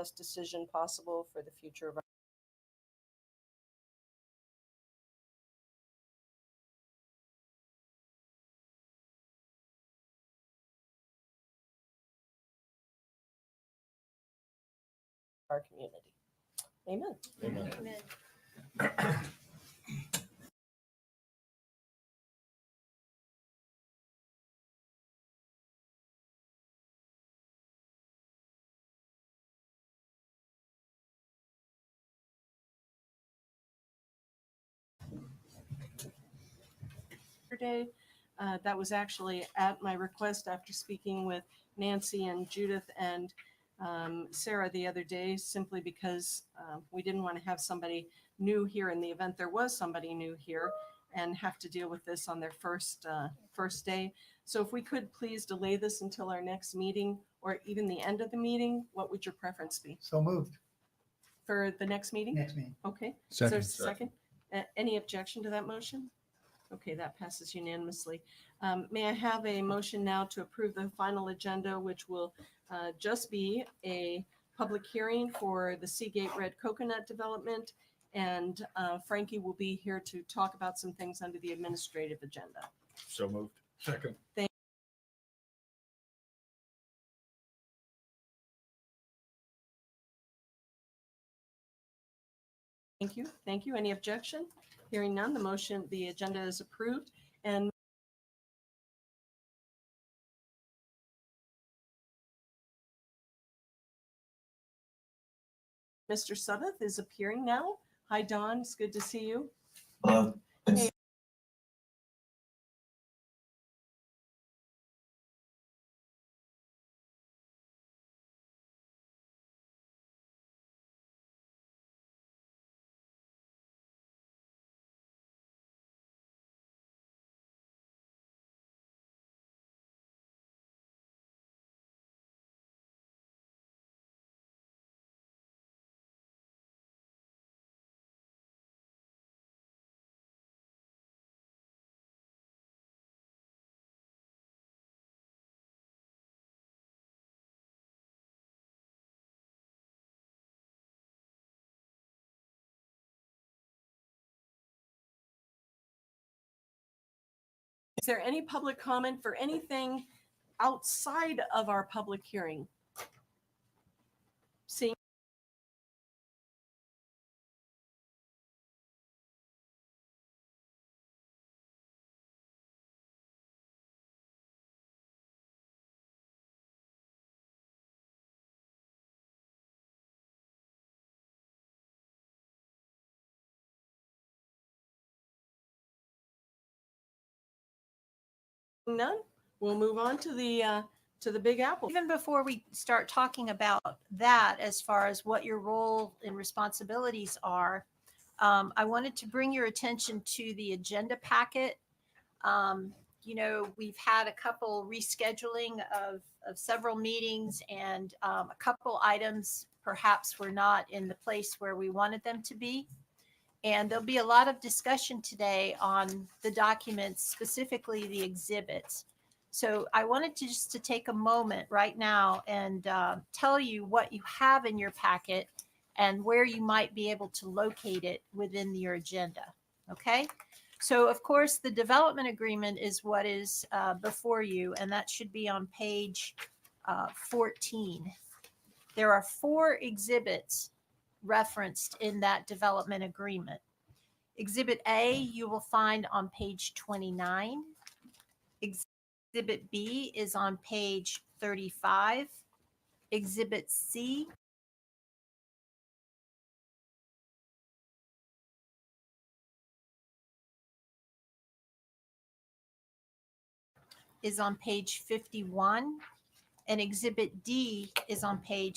best decision possible for the future of our community. Amen. Amen. Amen. That was actually at my request after speaking with Nancy and Judith and Sarah the other day, simply because we didn't want to have somebody new here in the event there was somebody new here and have to deal with this on their first day. So if we could please delay this until our next meeting or even the end of the meeting, what would your preference be? So moved. For the next meeting? Next meeting. Okay. Second. So second. Any objection to that motion? Okay, that passes unanimously. May I have a motion now to approve the final agenda, which will just be a public hearing for the Seagate Red Coconut development, and Frankie will be here to talk about some things under the administrative agenda. So moved. Second. Thank you. Thank you. Any objection? Hearing none, the agenda is approved. And Mr. Suddeth is appearing now. Hi, Don. It's good to see you. Hey. Is there any public comment for anything outside of our public hearing? Seeing none, we'll move on to the Big Apple. Even before we start talking about that, as far as what your role and responsibilities are, I wanted to bring your attention to the agenda packet. We've had a couple rescheduling of several meetings, and a couple items perhaps were not in the place where we wanted them to be. And there'll be a lot of discussion today on the documents, specifically the exhibits. So I wanted to take a moment right now and tell you what you have in your packet and where you might be able to locate it within your agenda. Okay. So of course, the development agreement is what is before you, and that should be on page 14. There are 4 exhibits referenced in that development agreement. Exhibit A, you will find on page 29. Exhibit B is on page 35. Exhibit C is on page 51, and Exhibit D is on page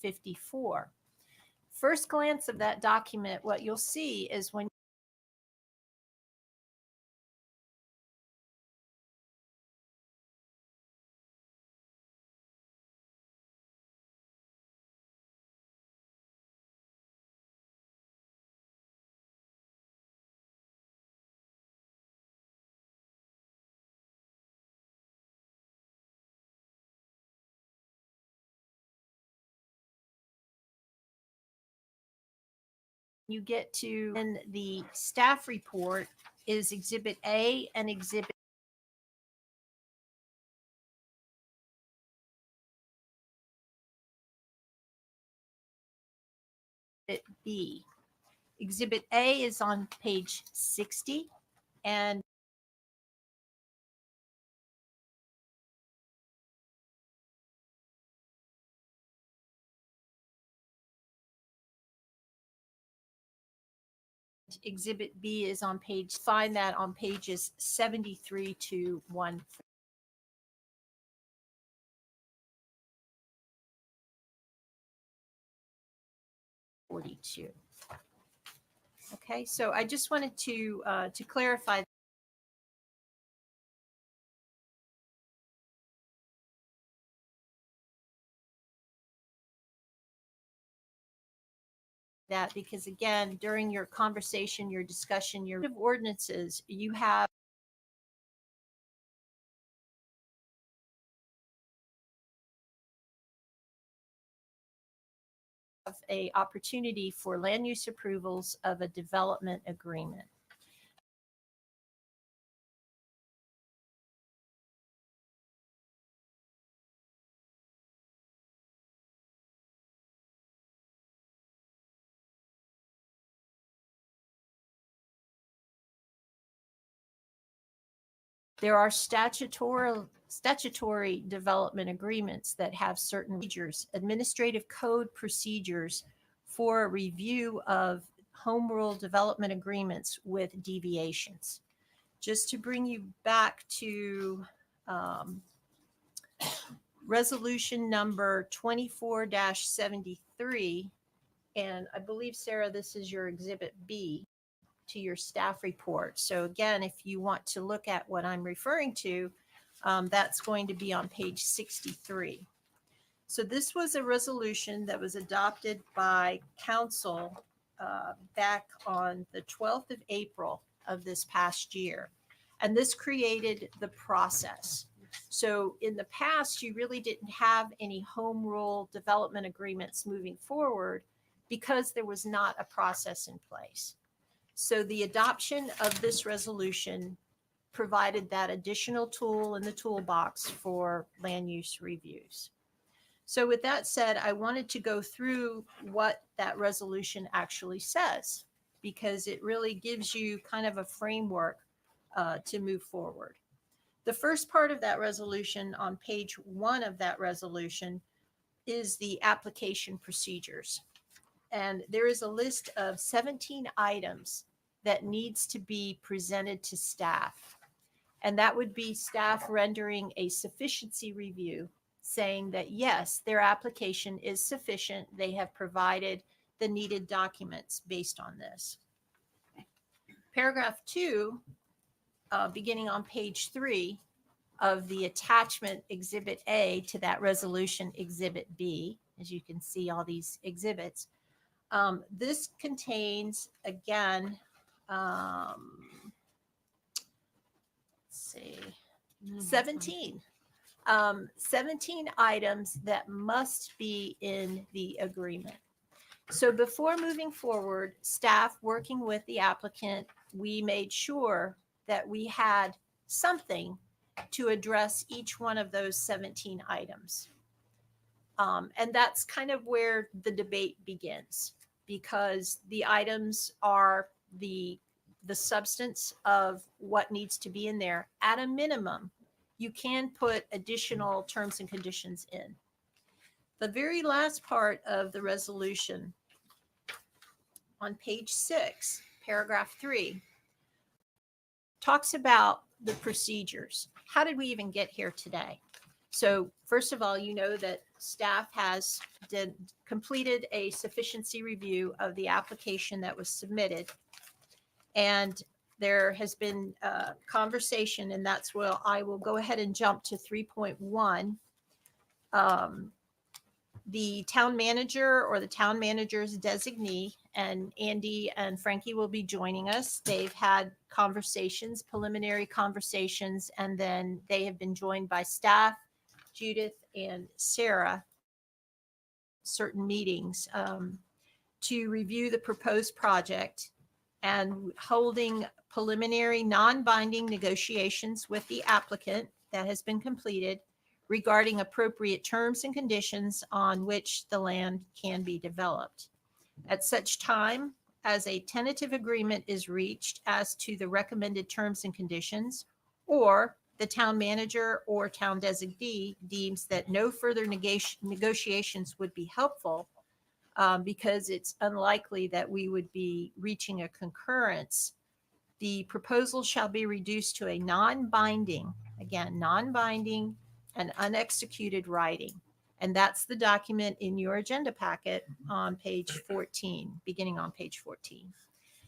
54. First glance of that document, what you'll see is when you get to in the staff report is Exhibit A and Exhibit B. Exhibit A is on page 60, and Exhibit B is on page, find that on pages 73 to 142. Okay, so I just wanted to clarify that, because again, during your conversation, your discussion, your ordinances, you have a opportunity for land use approvals of a development agreement. There are statutory development agreements that have certain procedures, administrative code procedures for a review of home rule development agreements with deviations. Just to bring you back to resolution number 24-73, and I believe, Sarah, this is your Exhibit B to your staff report. So again, if you want to look at what I'm referring to, that's going to be on page 63. So this was a resolution that was adopted by council back on the 12th of April of this past year. And this created the process. So in the past, you really didn't have any home rule development agreements moving forward because there was not a process in place. So the adoption of this resolution provided that additional tool in the toolbox for land use reviews. So with that said, I wanted to go through what that resolution actually says, because it really gives you kind of a framework to move forward. The first part of that resolution on page 1 of that resolution is the application procedures. And there is a list of 17 items that needs to be presented to staff. And that would be staff rendering a sufficiency review, saying that yes, their application is sufficient. They have provided the needed documents based on this. Paragraph 2, beginning on page 3 of the attachment Exhibit A to that resolution, Exhibit B, as you can see all these exhibits. This contains, again, let's see, 17 items that must be in the agreement. So before moving forward, staff working with the applicant, we made sure that we had something to address each one of those 17 items. And that's kind of where the debate begins, because the items are the substance of what needs to be in there. At a minimum, you can put additional terms and conditions in. The very last part of the resolution on page 6, paragraph 3, talks about the procedures. How did we even get here today? So first of all, you know that staff has completed a sufficiency review of the application that was submitted. And there has been a conversation, and that's where I will go ahead and jump to 3.1. The town manager or the town manager's designee, and Andy and Frankie will be joining us. They've had conversations, preliminary conversations, and then they have been joined by staff, Judith and Sarah, certain meetings. to review the proposed project and holding preliminary non-binding negotiations with the applicant that has been completed regarding appropriate terms and conditions on which the land can be developed. At such time as a tentative agreement is reached as to the recommended terms and conditions, or the town manager or town designee deems that no further negotiations would be helpful, because it's unlikely that we would be reaching a concurrence, the proposal shall be reduced to a non-binding, again, non-binding and unexecuted writing. And that's the document in your agenda packet on page 14, beginning on page 14.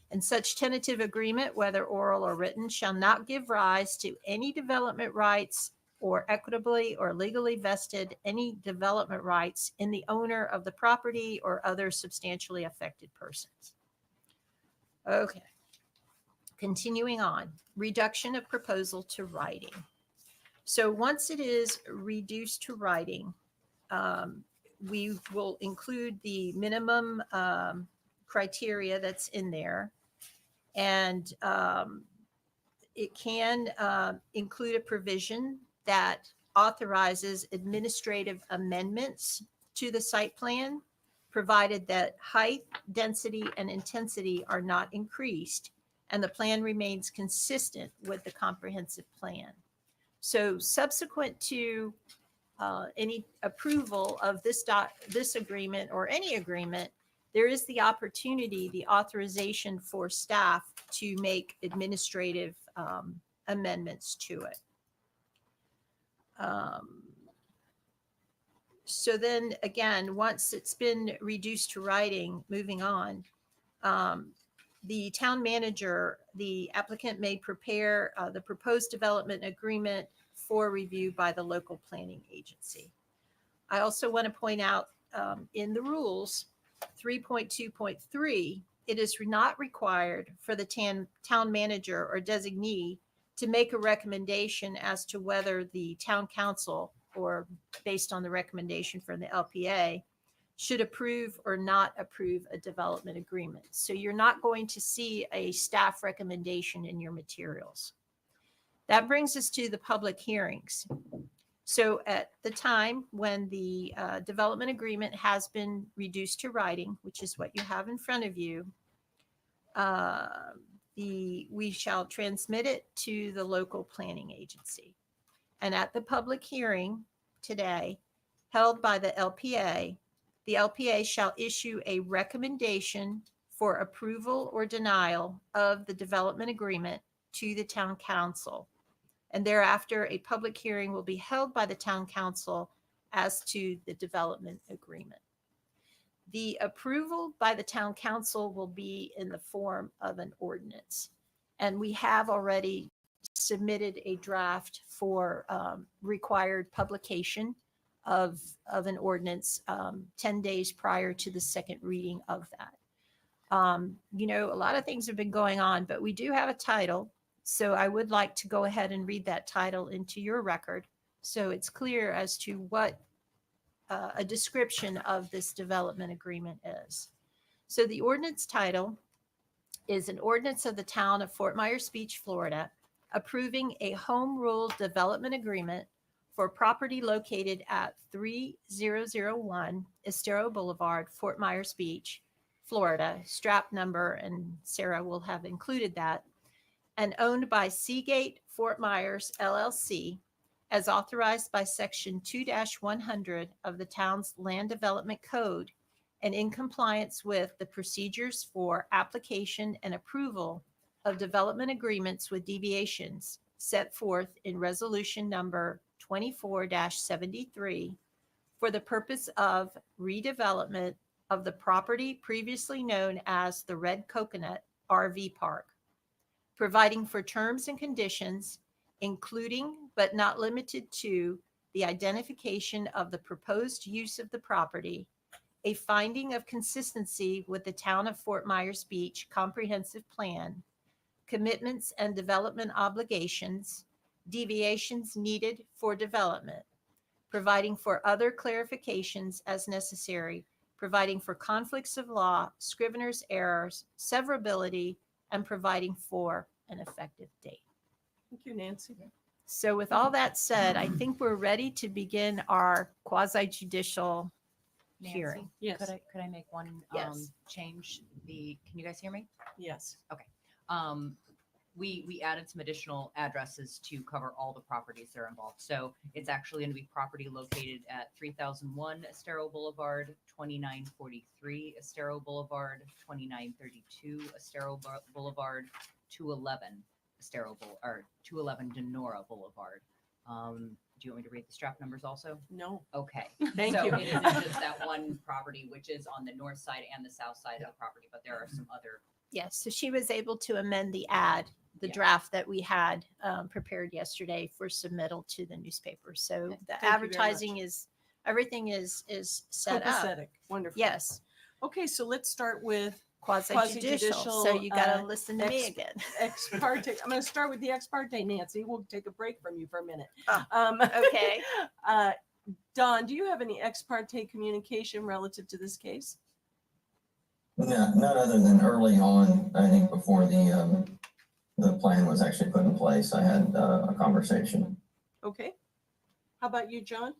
And such tentative agreement, whether oral or written, shall not give rise to any development rights or equitably or legally vested any development rights in the owner of the property or other substantially affected persons. Okay. Continuing on, reduction of proposal to writing. So once it is reduced to writing, we will include the minimum criteria that's in there. And it can include a provision that authorizes administrative amendments to the site plan, provided that height, density, and intensity are not increased, and the plan remains consistent with the comprehensive plan. So subsequent to any approval of this agreement or any agreement, there is the opportunity, the authorization for staff to make administrative amendments to it. So then again, once it's been reduced to writing, moving on, the town manager, the applicant may prepare the proposed development agreement for review by the local planning agency. I also want to point out in the rules, 3.2.3, it is not required for the town manager or designee to make a recommendation as to whether the town council, or based on the recommendation from the LPA, should approve or not approve a development agreement. So you're not going to see a staff recommendation in your materials. That brings us to the public hearings. So at the time when the development agreement has been reduced to writing, which is what you have in front of you, we shall transmit it to the local planning agency. And at the public hearing today, held by the LPA shall issue a recommendation for approval or denial of the development agreement to the town council. And thereafter, a public hearing will be held by the town council as to the development agreement. The approval by the town council will be in the form of an ordinance. And we have already submitted a draft for required publication of an ordinance 10 days prior to the second reading of that. You know, a lot of things have been going on, but we do have a title. So I would like to go ahead and read that title into your record, so it's clear as to what a description of this development agreement is. So the ordinance title is an ordinance of the town of Fort Myers Beach, Florida, approving a home rule development agreement for property located at 3001 Estero Boulevard, Fort Myers Beach, Florida, strap number, and Sarah will have included that, and owned by Seagate Fort Myers LLC, as authorized by Section 2-100 of the town's Land Development Code, and in compliance with the procedures for application and approval of development agreements with deviations set forth in Resolution Number 24-73 for the purpose of redevelopment of the property previously known as the Red Coconut RV Park, providing for terms and conditions, including but not limited to the identification of the proposed use of the property, a finding of consistency with the town of Fort Myers Beach comprehensive plan, commitments and development obligations, deviations needed for development, providing for other clarifications as necessary, providing for conflicts of law, scrivener's errors, severability, and providing for an effective date. Thank you, Nancy. So with all that said, I think we're ready to begin our quasi judicial hearing. Nancy, Yes. could I make one Yes. change? Can you guys hear me? Yes. We added some additional addresses to cover all the properties that are involved. So it's actually going to be property located at 3001 Estero Boulevard, 2943 Estero Boulevard, 2932 Estero Boulevard, 211 Estero Boulevard, or 211 Denora Boulevard. Do you want me to read the strap numbers also? No. Okay. Thank So you. it isn't just that one property, which is on the north side and the south side of the property, but there are some other. Yes, so she was able to amend the the Yeah. draft that we had prepared yesterday for submittal to the newspaper. So Okay. the Thank you very advertising much. everything is set up. Copacetic. Wonderful. Yes, Okay, so let's start with quasi judicial. Quasi-judicial, So you got to uh, listen to me ex- again. ex parte. I'm going to start with the ex parte, Nancy. We'll take a break from you for a minute. Oh, Okay. Don, do you have any ex parte communication relative to this case? Yeah, none other than early on, I think before the plan was actually put in place, I had a conversation. Okay. How about you, John?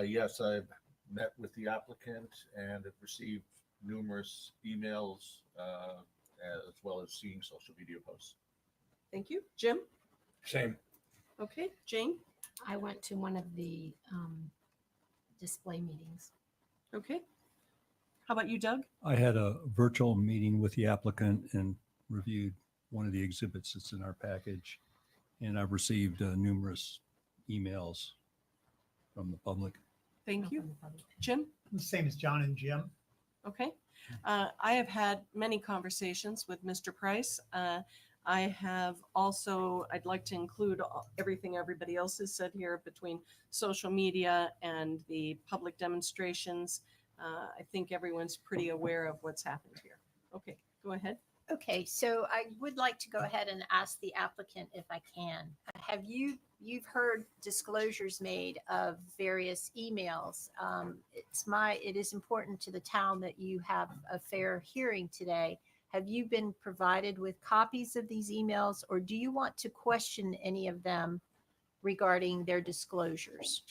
Yes, I've met with the applicant and have received numerous emails, as well as seeing social media posts. Thank you. Jim? Same. Okay. Jane? I went to one of the display meetings. Okay. How about you, Doug? I had a virtual meeting with the applicant and reviewed one of the exhibits that's in our package. And I've received numerous emails from the public. Thank you. From the public. Jim? Same as John and Jim. Okay. I have had many conversations with Mr. Price. I have also, I'd like to include everything everybody else has said here between social media and the public demonstrations. I think everyone's pretty aware of what's happened here. Okay, go ahead. Okay, so I would like to go ahead and ask the applicant if I can. You've heard disclosures made of various emails. It is important to the town that you have a fair hearing today. Have you been provided with copies of these emails, or do you want to question any of them regarding their disclosures?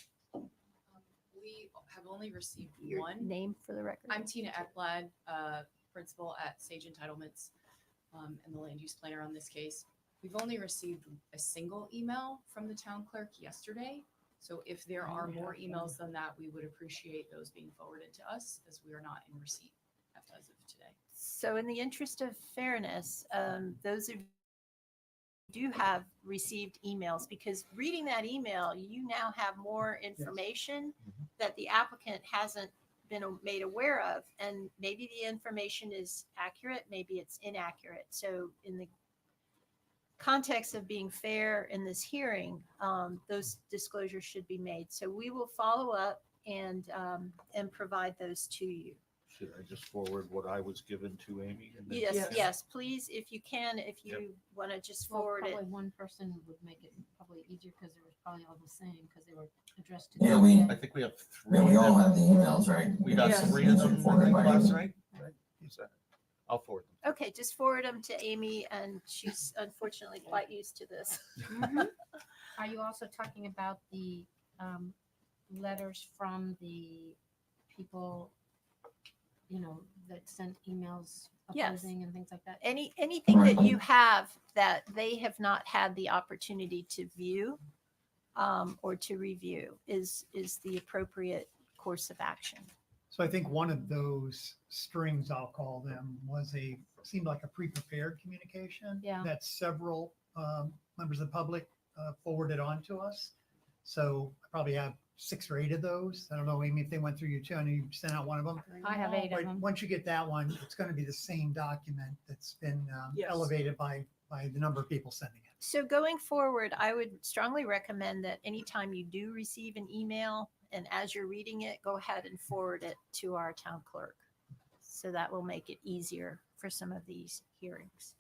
We have only received Your one. name for the record? I'm Tina Ekblad, principal at Sage Entitlements, and the land use planner on this case. We've only received a single email from the town clerk yesterday. So if there are more emails than that, we would appreciate those being forwarded to us, as we are not in receipt as of today. So in the interest of fairness, those of you who do have received emails, because reading that email, you now have more information that the applicant hasn't been made aware of. And maybe the information is accurate, maybe it's inaccurate. So in the context of being fair in this hearing, those disclosures should be made. So we will follow up and provide those to you. Should I just forward what I was given to Amy? And then- Yes, Yes. yes, please, if you can, if you want to just Well, forward it. probably one person would make it probably easier because they were probably all the same because they were addressed to. Yeah, the we- same. I think we have three. Yeah, we all that- have the emails, right? We got Yes. three of them, I Forwarded think, by last email. night. Right? Is that- I'll forward them. Okay, just forward them to Amy, and she's unfortunately quite used to this. Are you also talking about the letters from the people, that sent emails Yes. opposing and things like that? Anything that you have that they have not had the opportunity to view or to review is the appropriate course of action. So I think one of those strings, I'll call them, seemed like a pre-prepared communication. Yeah. That several members of the public forwarded on to us. So I probably have 6 or 8 of those. I don't know, Amy, if they went through you too. I know you sent out one of them. I have 8 of But them. once you get that one, it's going to be the same document that's been Yes. elevated by the number of people sending it. So going forward, I would strongly recommend that anytime you do receive an email and as you're reading it, go ahead and forward it to our town clerk. So that will make it easier for some of these hearings.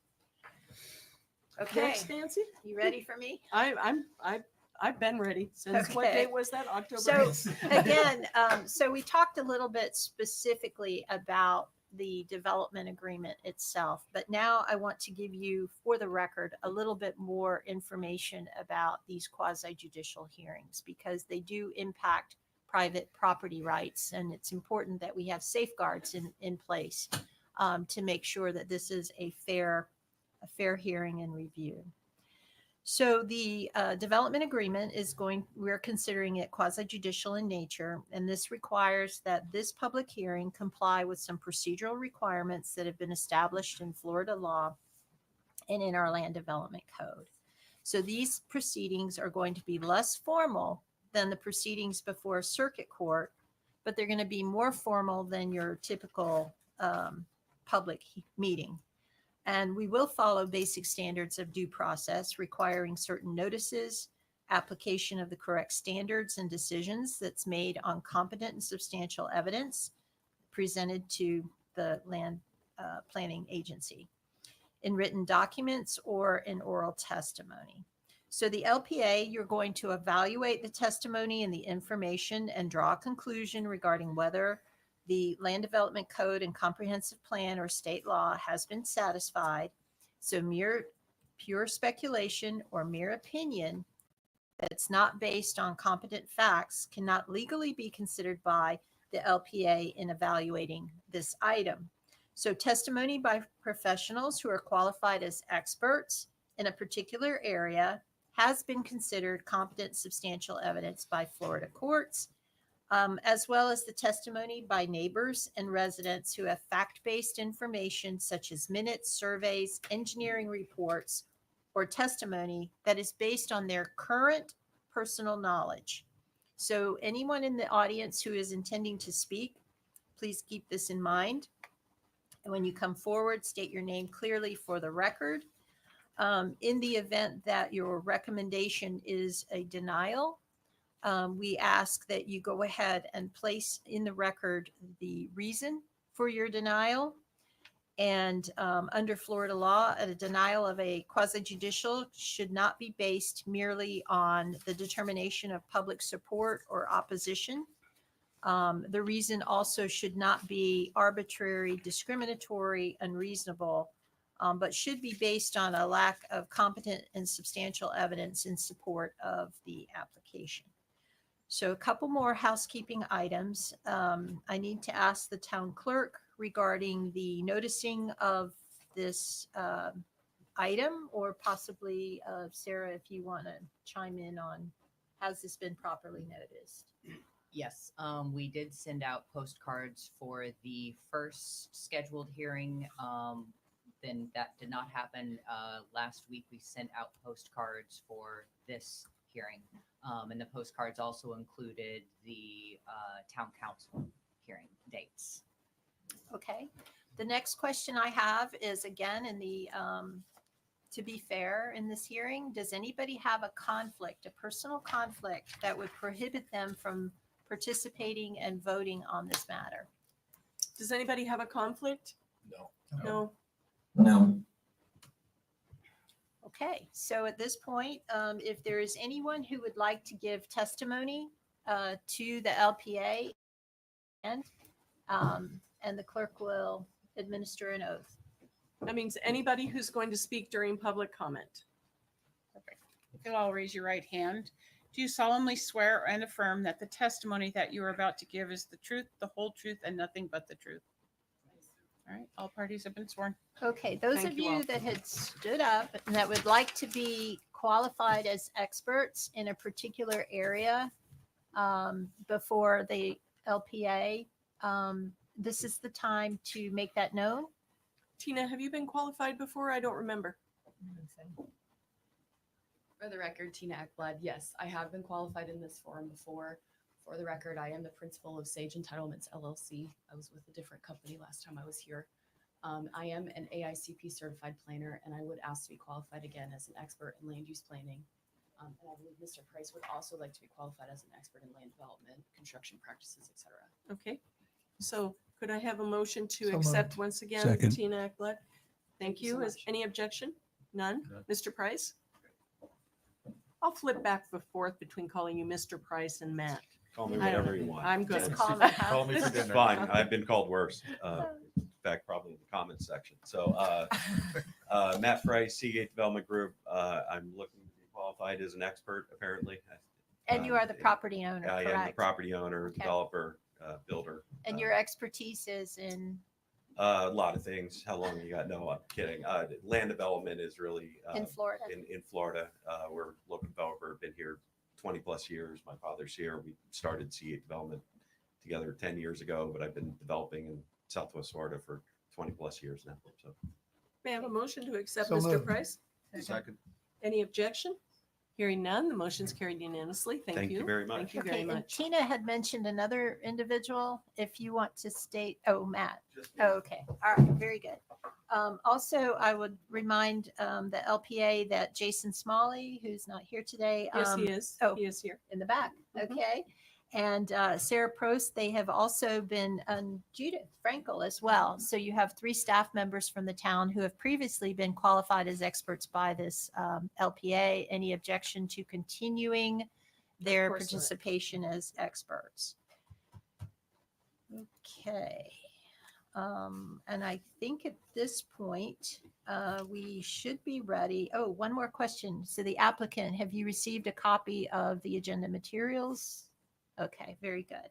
Okay, Next, Nancy? you ready for me? I I've been ready since, what Okay. date was that? October? So 8th? again, so we talked a little bit specifically about the development agreement itself, but now I want to give you, for the record, a little bit more information about these quasi judicial hearings because they do impact private property rights, and it's important that we have safeguards in place to make sure that this is a fair hearing and review. So the development agreement is we're considering it quasi judicial in nature, and this requires that this public hearing comply with some procedural requirements that have been established in Florida law and in our land development code. So these proceedings are going to be less formal than the proceedings before a circuit court, but they're going to be more formal than your typical public meeting. And we will follow basic standards of due process, requiring certain notices, application of the correct standards and decisions that's made on competent and substantial evidence presented to the land planning agency in written documents or in oral testimony. So the LPA, you're going to evaluate the testimony and the information and draw a conclusion regarding whether the land development code and comprehensive plan or state law has been satisfied. So pure speculation or mere opinion that's not based on competent facts cannot legally be considered by the LPA in evaluating this item. So testimony by professionals who are qualified as experts in a particular area has been considered competent substantial evidence by Florida courts, as well as the testimony by neighbors and residents who have fact-based information such as minutes, surveys, engineering reports, or testimony that is based on their current personal knowledge. So anyone in the audience who is intending to speak, please keep this in mind. And when you come forward, state your name clearly for the record. In the event that your recommendation is a denial, we ask that you go ahead and place in the record the reason for your denial. And under Florida law, a denial of a quasi-judicial should not be based merely on the determination of public support or opposition. The reason also should not be arbitrary, discriminatory, unreasonable, but should be based on a lack of competent and substantial evidence in support of the application. So a couple more housekeeping items. I need to ask the town clerk regarding the noticing of this item, or possibly Sarah, if you want to chime in on, has this been properly noticed? Yes, we did send out postcards for the first scheduled hearing. Then that did not happen. Last week, we sent out postcards for this hearing. And the postcards also included the town council hearing dates. Okay. The next question I have is, again, in the, to be fair in this hearing, does anybody have a conflict, a personal conflict that would prohibit them from participating and voting on this matter? Does anybody have a conflict? No. No. No. Okay, so at this point, if there is anyone who would like to give testimony to the LPA, and the clerk will administer an oath. That means anybody who's going to speak during public comment. If you'll all raise your right hand. Do you solemnly swear and affirm that the testimony that you are about to give is the truth, the whole truth, and nothing but the truth? All right, all parties have been sworn. Okay, those Thank of you all. you that had stood up and that would like to be qualified as experts in a particular area before the LPA, this is the time to make that known. Tina, have you been qualified before? I don't remember. For the record, Tina Ekblad, yes, I have been qualified in this forum before. For the record, I am the principal of Sage Entitlements LLC. I was with a different company last time I was here. I am an AICP certified planner, and I would ask to be qualified again as an expert in land use planning. And I believe Mr. Price would also like to be qualified as an expert in land development, construction practices, etc. Okay. So could I have a motion to So accept moved. once again Second. Tina Ekblad? Thank you so you. Is much. any objection? None? None. Mr. Price? I'll flip back and forth between calling you Mr. Price and Matt. Call me I don't whatever know. you want. I'm good. Just call It's me. Call me for it's dinner. fine. I've been called worse. In fact, probably in the comments section. So, Matt Price, Seagate Development Group. I'm looking to be qualified as an expert, apparently. And you are the property owner, I am the correct? property owner, Okay. developer, builder. And your expertise is in A lot of things. How long you got? No, I'm kidding. Land development is really in Florida. in Florida. We're a local developer, been here 20 plus years. My father's here. We started Seagate Development together 10 years ago, but I've been developing in Southwest Florida for 20 plus years now. So May I have a motion to accept So Mr. moved. Price? Second. Any objection? Hearing none, the motion's carried unanimously. Thank you. you very much. Thank you Okay, very and much. Tina had mentioned another individual. If you want to state, oh, Matt. Oh, okay. All right. Very good. Also, I would remind the LPA that Jason Smalley, who's not here today, Yes, he is. oh. He is here. in the back. Mhm. Okay. And Sarah Prost, they have also been, Judith Frankel as well. So you have 3 staff members from the town who have previously been qualified as experts by this LPA. Any objection to continuing their course not. participation as experts? Okay. And I think at this point, we should be ready. Oh, one more question. So the applicant, have you received a copy of the agenda materials? Okay, very good.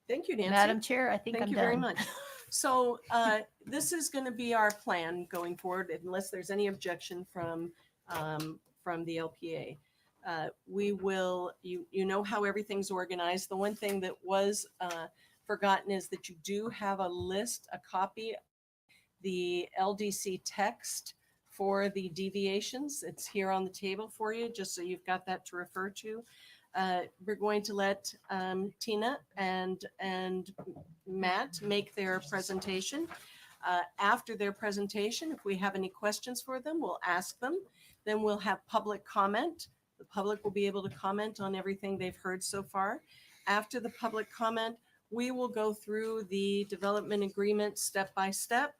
Thank you, Nancy. Madam Chair, I think Thank I'm you done. very much. So this is going to be our plan going forward, unless there's any objection from the LPA. We will, you know how everything's organized. The one thing that was forgotten is that you do have a list, a copy, the LDC text for the deviations. It's here on the table for you, just so you've got that to refer to. We're going to let Tina and Matt make their presentation. After their presentation, if we have any questions for them, we'll ask them. Then we'll have public comment. The public will be able to comment on everything they've heard so far. After the public comment, we will go through the development agreement step by step.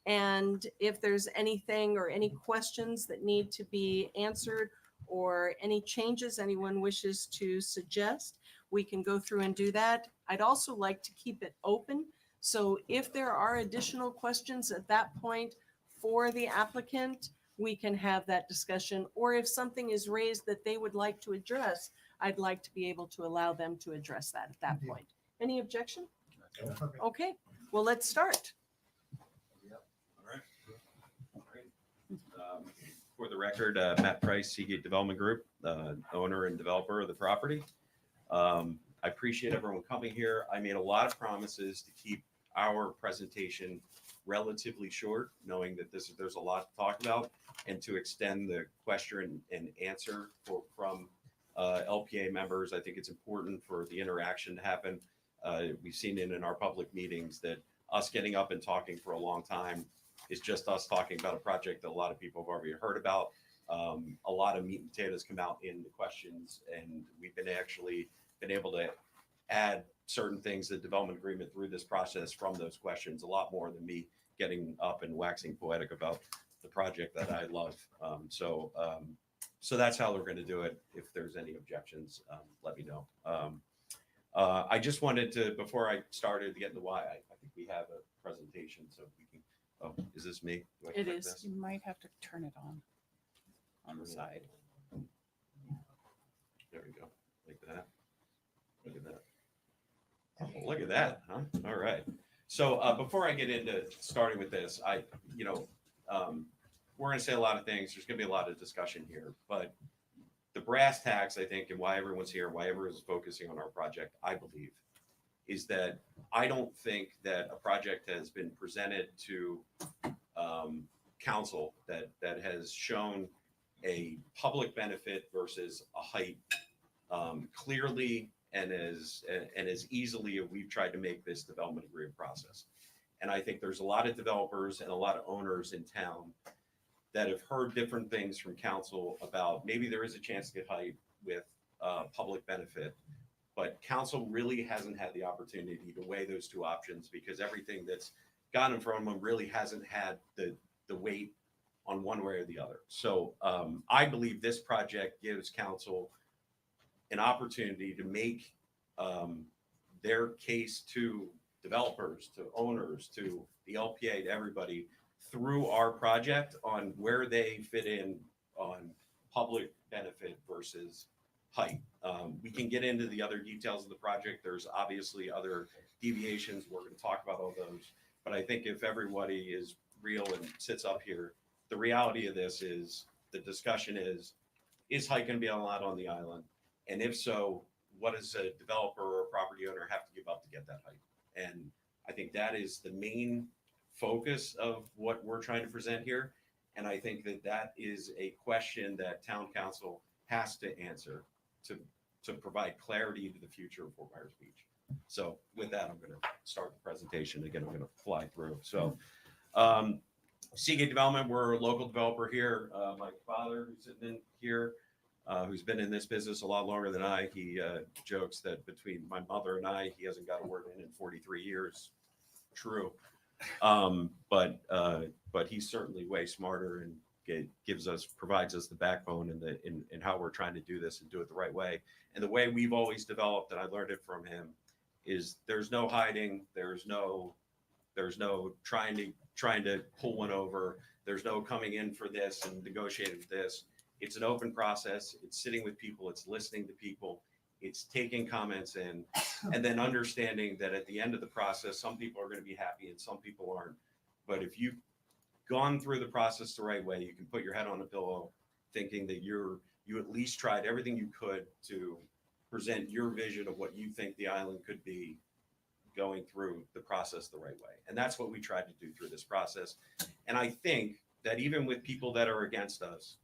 And if there's anything or any questions that need to be answered or any changes anyone wishes to suggest, we can go through and do that. I'd also like to keep it open. So if there are additional questions at that point for the applicant, we can have that discussion. Or if something is raised that they would like to address, I'd like to be able to allow them to address that at that point. Any objection? Perfect. Okay, well, let's start. All right. For the record, Matt Price, Seagate Development Group, owner and developer of the property. I appreciate everyone coming here. I made a lot of promises to keep our presentation relatively short, knowing that there's a lot to talk about, and to extend the question and answer from LPA members. I think it's important for the interaction to happen. We've seen it in our public meetings that us getting up and talking for a long time is just us talking about a project that a lot of people have already heard about. A lot of meat and potatoes come out in the questions, and we've been able to add certain things to the development agreement through this process from those questions, a lot more than me getting up and waxing poetic about the project that I love. So that's how we're going to do it. If there's any objections, let me know. I just wanted to, before I started to get into why, I think we have a presentation, so we can, oh, is this me? Do I It click is. this? You might have to turn it on the side. There we go. Like that. Look at that. Oh, look at that, huh? All right. So before I get into starting with this, we're going to say a lot of things. There's going to be a lot of discussion here, but the brass tacks, I think, and why everyone's here, why everyone's focusing on our project, I believe, is that I don't think that a project has been presented to council that has shown a public benefit versus a height clearly and as easily as we've tried to make this development agreement process. And I think there's a lot of developers and a lot of owners in town that have heard different things from council about maybe there is a chance to get height with public benefit, but council really hasn't had the opportunity to weigh those two options because everything that's gotten from them really hasn't had the weight on one way or the other. So I believe this project gives council an opportunity to make their case to developers, to owners, to the LPA, to everybody through our project on where they fit in on public benefit versus height. We can get into the other details of the project. There's obviously other deviations. We're going to talk about all those. But I think if everybody is real and sits up here, the reality of this is the discussion is height going to be allowed on the island? And if so, what does a developer or a property owner have to give up to get that height? And I think that is the main focus of what we're trying to present here. And I think that that is a question that town council has to answer to provide clarity to the future of Fort Myers Beach. So with that, I'm going to start the presentation. Again, I'm going to fly through. So Seagate Development, we're a local developer here. My father, who's sitting in here, who's been in this business a lot longer than I, he jokes that between my mother and I, he hasn't got a word in 43 years. True. But he's certainly way smarter and provides us the backbone in how we're trying to do this and do it the right way. And the way we've always developed, and I learned it from him, is there's no hiding, there's no trying to pull one over, there's no coming in for this and negotiating with this. It's an open process. It's sitting with people, it's listening to people, it's taking comments in, and then understanding that at the end of the process, some people are going to be happy and some people aren't. But if you've gone through the process the right way, you can put your head on a pillow thinking that you at least tried everything you could to present your vision of what you think the island could be going through the process the right way. And that's what we tried to do through this process. And I think that even with people that are against us,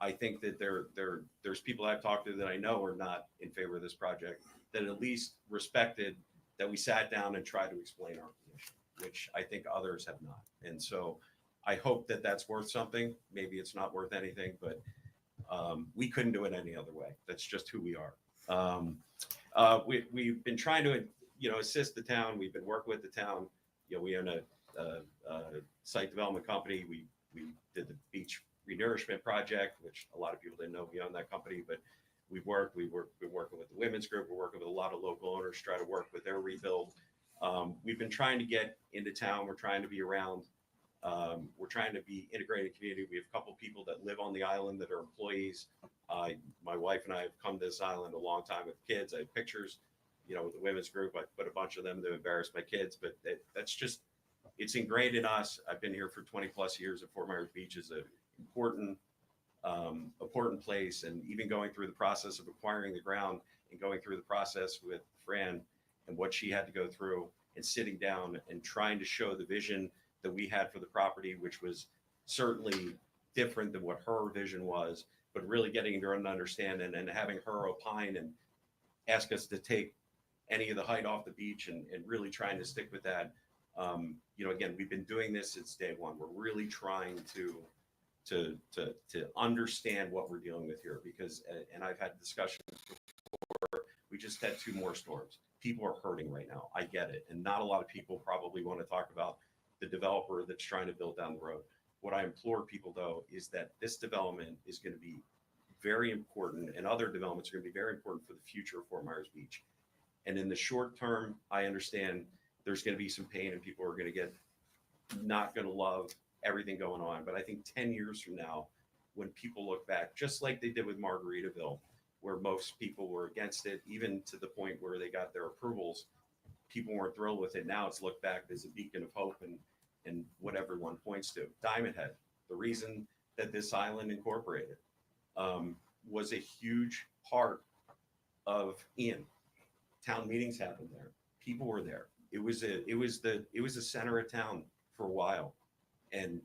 I think that there's people I've talked to that I know are not in favor of this project that at least respected that we sat down and tried to explain our position, which I think others have not. And so I hope that that's worth something. Maybe it's not worth anything, but we couldn't do it any other way. That's just who we are. We've been trying to, assist the town. We've been working with the town. We own a site development company. We did the beach renourishment project, which a lot of people didn't know we own that company, but we've been working with the women's group. We're working with a lot of local owners, try to work with their rebuild. We've been trying to get into town. We're trying to be around. We're trying to be integrated community. We have a couple of people that live on the island that are employees. My wife and I have come to this island a long time with kids. I have pictures, with the women's group. I put a bunch of them to embarrass my kids, but that's just, it's ingrained in us. I've been here for 20 plus years at Fort Myers Beach is an important place. And even going through the process of acquiring the ground and going through the process with Fran and what she had to go through and sitting down and trying to show the vision that we had for the property, which was certainly different than what her vision was, but really getting her to understand and having her opine and ask us to take any of the height off the beach and really trying to stick with that. Again, we've been doing this since day one. We're really trying to understand what we're dealing with here because, and I've had discussions before, we just had 2 more storms. People are hurting right now. I get it. And not a lot of people probably want to talk about the developer that's trying to build down the road. What I implore people though, is that this development is going to be very important and other developments are going to be very important for the future of Fort Myers Beach. And in the short term, I understand there's going to be some pain and people are going to not going to love everything going on. But I think 10 years from now, when people look back, just like they did with Margaritaville, where most people were against it, even to the point where they got their approvals, people weren't thrilled with it. Now it's looked back as a beacon of hope and what everyone points to. Diamond Head, the reason that this island incorporated was a huge part of Ian. Town meetings happened there. People were there. It was the center of town for a while. And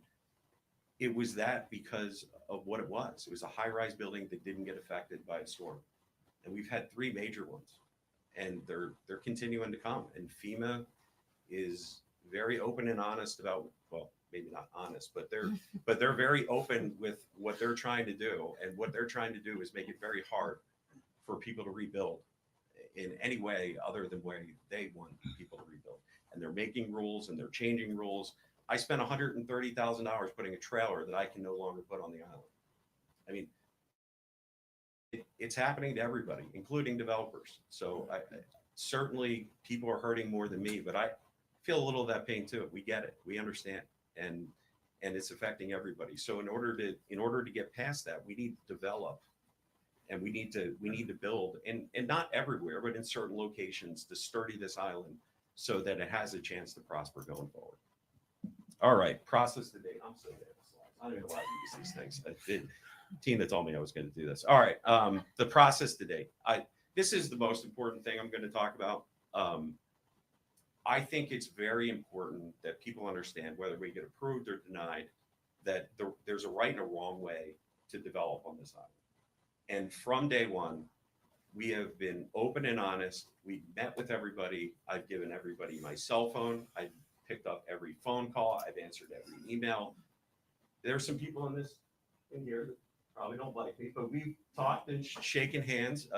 it was that because of what it was. It was a high-rise building that didn't get affected by a storm. And we've had 3 major ones. And they're continuing to come. And FEMA is very open and honest about, well, maybe not honest, but they're very open with what they're trying to do. And what they're trying to do is make it very hard for people to rebuild in any way other than way they want people to rebuild. And they're making rules and they're changing rules. I spent $130,000 putting a trailer that I can no longer put on the island. I mean, it's happening to everybody, including developers. So certainly people are hurting more than me, but I feel a little of that pain too. We get it, we understand, and it's affecting everybody. So in order to get past that, we need to develop, and we need to build, and not everywhere, but in certain locations to sturdy this island so that it has a chance to prosper going forward. All right, process today. I'm so bad at slides. I don't know why I use these things. Tina told me I was going to do this. All right, the process today. This is the most important thing I'm going to talk about. I think it's very important that people understand, whether we get approved or denied, that there's a right and a wrong way to develop on this island. And from day one, we have been open and honest. We've met with everybody. I've given everybody my cell phone. I've picked up every phone call. I've answered every email. There's some people in here that probably don't like me, but we've talked and shaken hands.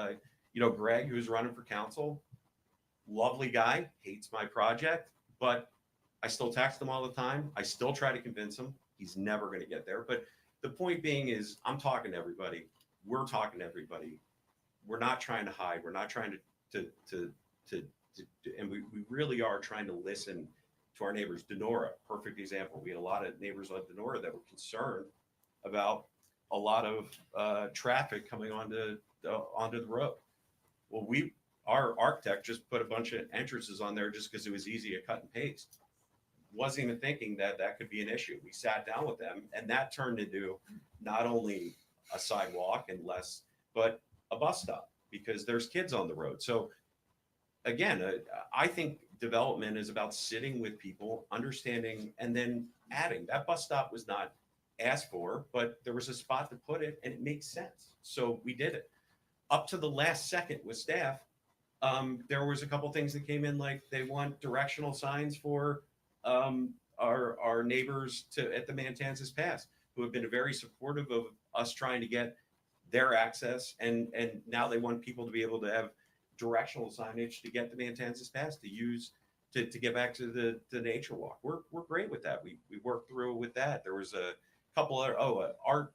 Greg, who's running for council, lovely guy, hates my project, but I still text him all the time. I still try to convince him. He's never going to get there. But the point being is, I'm talking to everybody. We're talking to everybody. We're not trying to hide. We're not trying to and we really are trying to listen to our neighbors. Denora, perfect example. We had a lot of neighbors on Denora that were concerned about a lot of traffic coming onto the road. Well, our architect just put a bunch of entrances on there just because it was easy to cut and paste. Wasn't even thinking that could be an issue. We sat down with them, and that turned into not only a sidewalk and less, but a bus stop, because there's kids on the road. So again, I think development is about sitting with people, understanding, and then adding. That bus stop was not asked for, but there was a spot to put it, and it makes sense. So we did it. Up to the last second with staff, there was a couple things that came in, like they want directional signs for our neighbors at the Matanzas Pass, who have been very supportive of us trying to get their access, and now they want people to be able to have directional signage to get the Matanzas Pass to use to get back to the nature walk. We're great with that. We worked through with that. There was a couple other art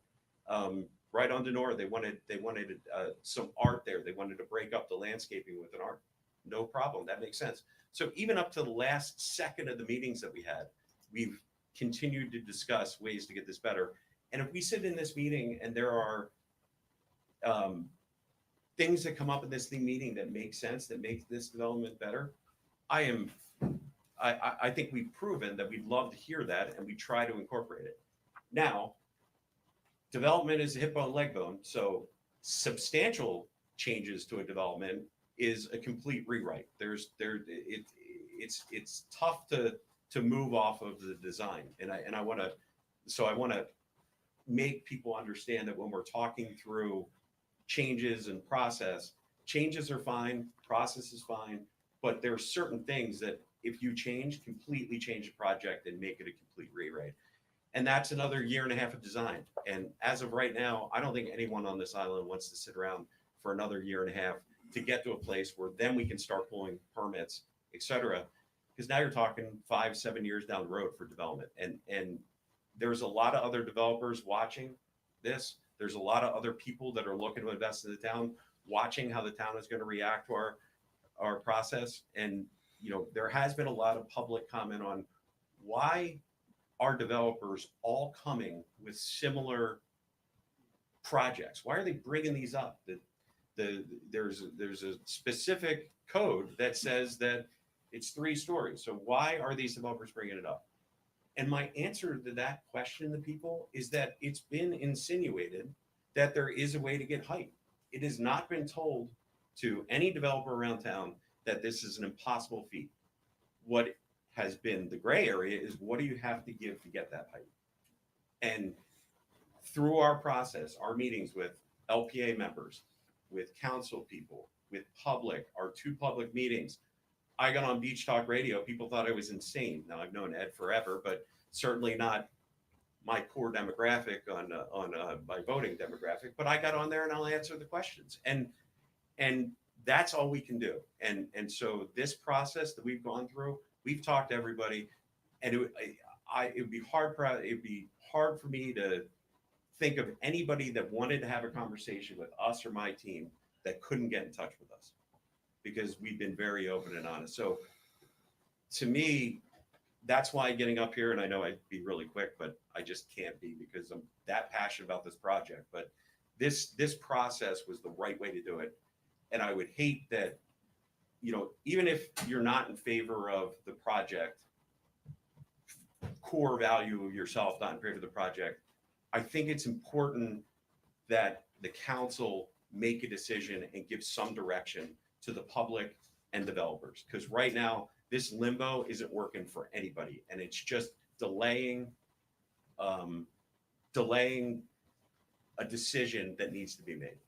right on Denora. They wanted some art there. They wanted to break up the landscaping with an art. No problem. That makes sense. So even up to the last second of the meetings that we had, we've continued to discuss ways to get this better. And if we sit in this meeting and there are things that come up in this meeting that make sense, that make this development better, I think we've proven that we'd love to hear that, and we try to incorporate it. Now, development is a hip bone, leg bone. So substantial changes to a development is a complete rewrite. It's tough to move off of the design. And I want to make people understand that when we're talking through changes and process, changes are fine, process is fine, but there are certain things that if you completely change the project and make it a complete rewrite. And that's another 1.5 years of design. And as of right now, I don't think anyone on this island wants to sit around for another 1.5 years to get to a place where then we can start pulling permits, et cetera. Because now you're talking 5-7 years down the road for development. And there's a lot of other developers watching this. There's a lot of other people that are looking to invest in the town, watching how the town is going to react to our process. And, there has been a lot of public comment on why are developers all coming with similar projects? Why are they bringing these up? There's a specific code that says that it's 3 stories. So why are these developers bringing it up? And my answer to that question to people is that it's been insinuated that there is a way to get height. It has not been told to any developer around town that this is an impossible feat. What has been the gray area is, what do you have to give to get that height? And through our process, our meetings with LPA members, with council people, with public, our 2 public meetings, I got on Beach Talk Radio. People thought I was insane. Now, I've known Ed forever, but certainly not my core demographic on my voting demographic. But I got on there and I'll answer the questions. And that's all we can do. And so this process that we've gone through, we've talked to everybody. And it'd be hard for me to think of anybody that wanted to have a conversation with us or my team that couldn't get in touch with us, because we've been very open and honest. So to me, that's why getting up here, and I know I'd be really quick, but I just can't be, because I'm that passionate about this project. But this process was the right way to do it. And I would hate that, even if you're not in favor of the project, core value of yourself, not in favor of the project, I think it's important that the council make a decision and give some direction to the public and developers. Because right now, this limbo isn't working for anybody, and it's just delaying a decision that needs to be made.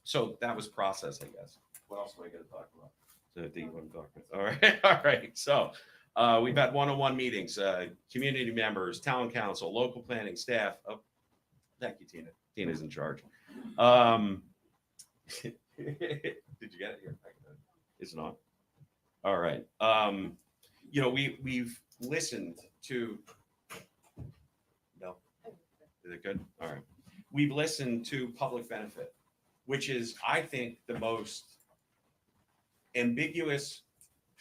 So that was process, I guess. What else am I going to talk about? Do you want to talk about? All right, all right. So we've had one-on-one meetings, community members, town council, local planning staff. Oh, thank you, Tina. Tina's in charge. Did you get it here? It's not. All right. We've listened to. No. Is it good? All right. We've listened to public benefit, which is, I think, the most ambiguous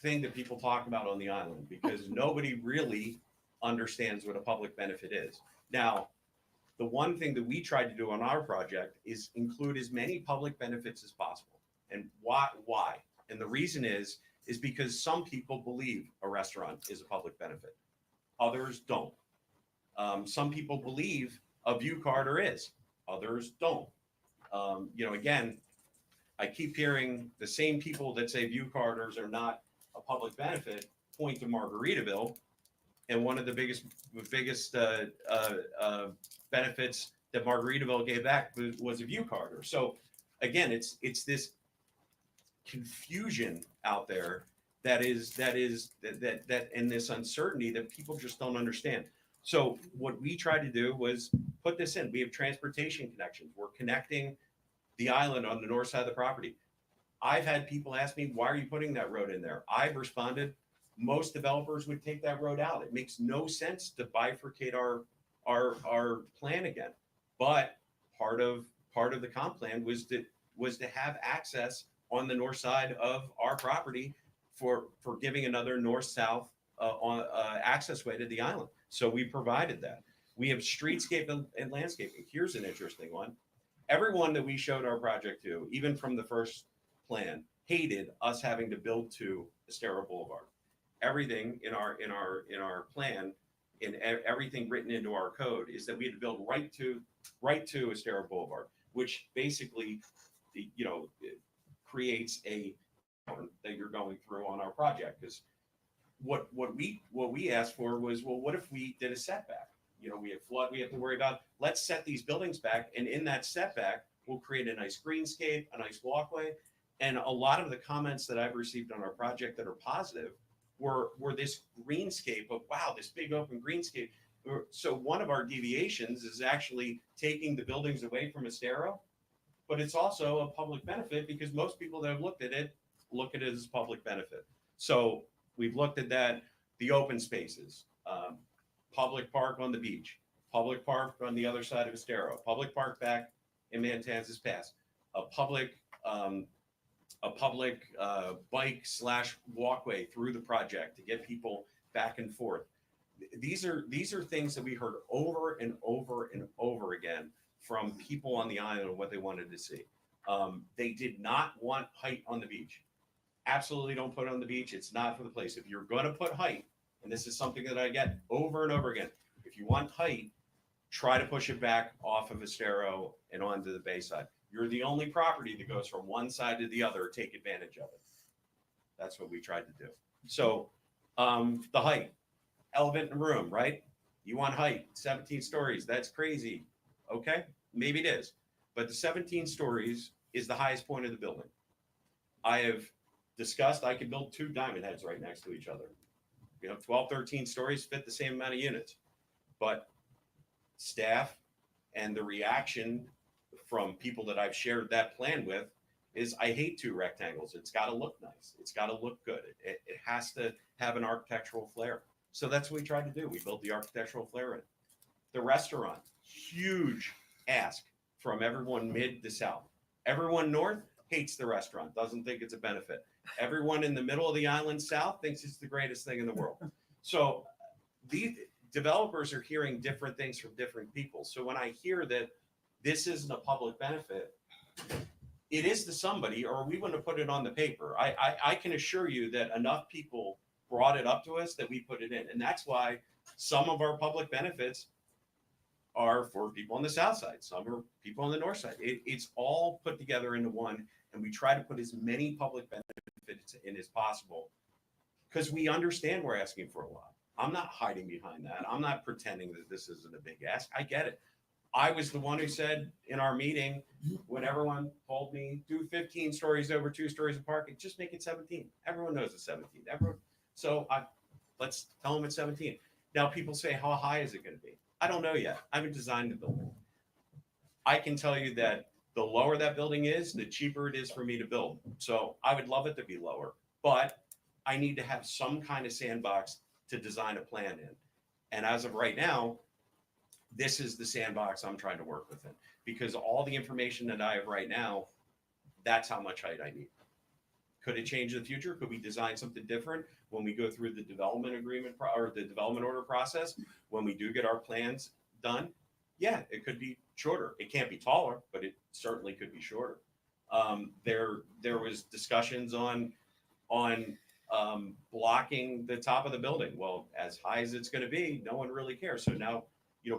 thing that people talk about on the island, because nobody really understands what a public benefit is. Now, the one thing that we tried to do on our project is include as many public benefits as possible. And why? And the reason is because some people believe a restaurant is a public benefit. Others don't. Some people believe a view corridor is. Others don't. Again, I keep hearing the same people that say view corridors are not a public benefit point to Margaritaville, and one of the biggest benefits that Margaritaville gave back was a view corridor. So again, it's this confusion out there that and this uncertainty that people just don't understand. So what we tried to do was put this in. We have transportation connections. We're connecting the island on the north side of the property. I've had people ask me, why are you putting that road in there? I've responded, most developers would take that road out. It makes no sense to bifurcate our plan again. But part of the comp plan was to have access on the north side of our property for giving another north-south access way to the island. So we provided that. We have streetscape and landscaping. Here's an interesting one. Everyone that we showed our project to, even from the first plan, hated us having to build to Estero Boulevard. Everything in our plan, in everything written into our code, is that we had to build right to Estero Boulevard, which basically, creates a that you're going through on our project. Because what we asked for was, well, what if we did a setback? We have flood we have to worry about. Let's set these buildings back, and in that setback, we'll create a nice greenscape, a nice walkway. And a lot of the comments that I've received on our project that are positive were this greenscape of, wow, this big open greenscape. So one of our deviations is actually taking the buildings away from Estero, but it's also a public benefit because most people that have looked at it look at it as public benefit. So we've looked at that, the open spaces, public park on the beach, public park on the other side of Estero, public park back in Matanzas Pass, a public bike / walkway through the project to get people back and forth. These are things that we heard over and over and over again from people on the island of what they wanted to see. They did not want height on the beach. Absolutely don't put it on the beach. It's not for the place. If you're going to put height, and this is something that I get over and over again, if you want height, try to push it back off of Estero and onto the bay side. You're the only property that goes from one side to the other. Take advantage of it. That's what we tried to do. So the height, elephant in the room, right? You want height, 17 stories. That's crazy. Okay, maybe it is. But the 17 stories is the highest point of the building. I have discussed, I could build 2 diamond heads right next to each other. 12, 13 stories fit the same amount of units. But staff and the reaction from people that I've shared that plan with is, I hate 2 rectangles. It's got to look nice. It's got to look good. It has to have an architectural flair. So that's what we tried to do. We built the architectural flair in. The restaurant, huge ask from everyone mid to south. Everyone north hates the restaurant, doesn't think it's a benefit. Everyone in the middle of the island south thinks it's the greatest thing in the world. So these developers are hearing different things from different people. So when I hear that this isn't a public benefit, it is to somebody, or we wouldn't have put it on the paper. I can assure you that enough people brought it up to us that we put it in. And that's why some of our public benefits are for people on the south side. Some are people on the north side. It's all put together into one. And we try to put as many public benefits in as possible because we understand we're asking for a lot. I'm not hiding behind that. I'm not pretending that this isn't a big ask. I get it. I was the one who said in our meeting, when everyone told me, do 15 stories over 2 stories of parking, just make it 17. Everyone knows it's 17. Let's tell them it's 17. Now people say, how high is it going to be? I don't know yet. I haven't designed the building. I can tell you that the lower that building is, the cheaper it is for me to build. So I would love it to be lower, but I need to have some kind of sandbox to design a plan in. And as of right now, this is the sandbox I'm trying to work within, because all the information that I have right now, that's how much height I need. Could it change in the future? Could we design something different when we go through the development agreement or the development order process? When we do get our plans done, yeah, it could be shorter. It can't be taller, but it certainly could be shorter. There was discussions on blocking the top of the building. Well, as high as it's going to be, no one really cares. So now,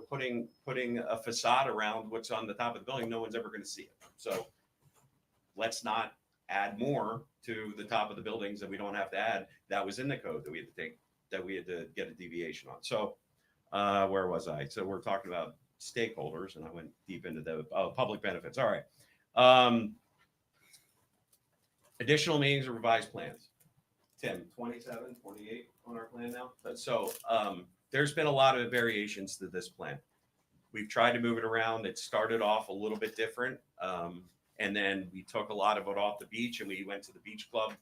putting a facade around what's on the top of the building, no one's ever going to see it. So let's not add more to the top of the buildings that we don't have to add. That was in the code that we had to get a deviation on. So where was I? So we're talking about stakeholders, and I went deep into the public benefits. All right. Additional meetings or revised plans. Tim, 27, 28 on our plan now. So there's been a lot of variations to this plan. We've tried to move it around. It started off a little bit different. And then we took a lot of it off the beach and we went to the beach club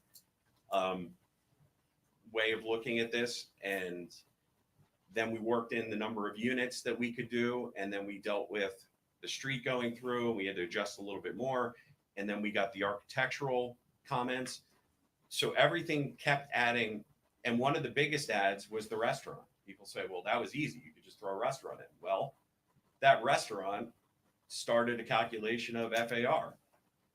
way of looking at this. And then we worked in the number of units that we could do. And then we dealt with the street going through and we had to adjust a little bit more. And then we got the architectural comments. So everything kept adding. And one of the biggest adds was the restaurant. People say, well, that was easy. You could just throw a restaurant in. Well, that restaurant started a calculation of FAR.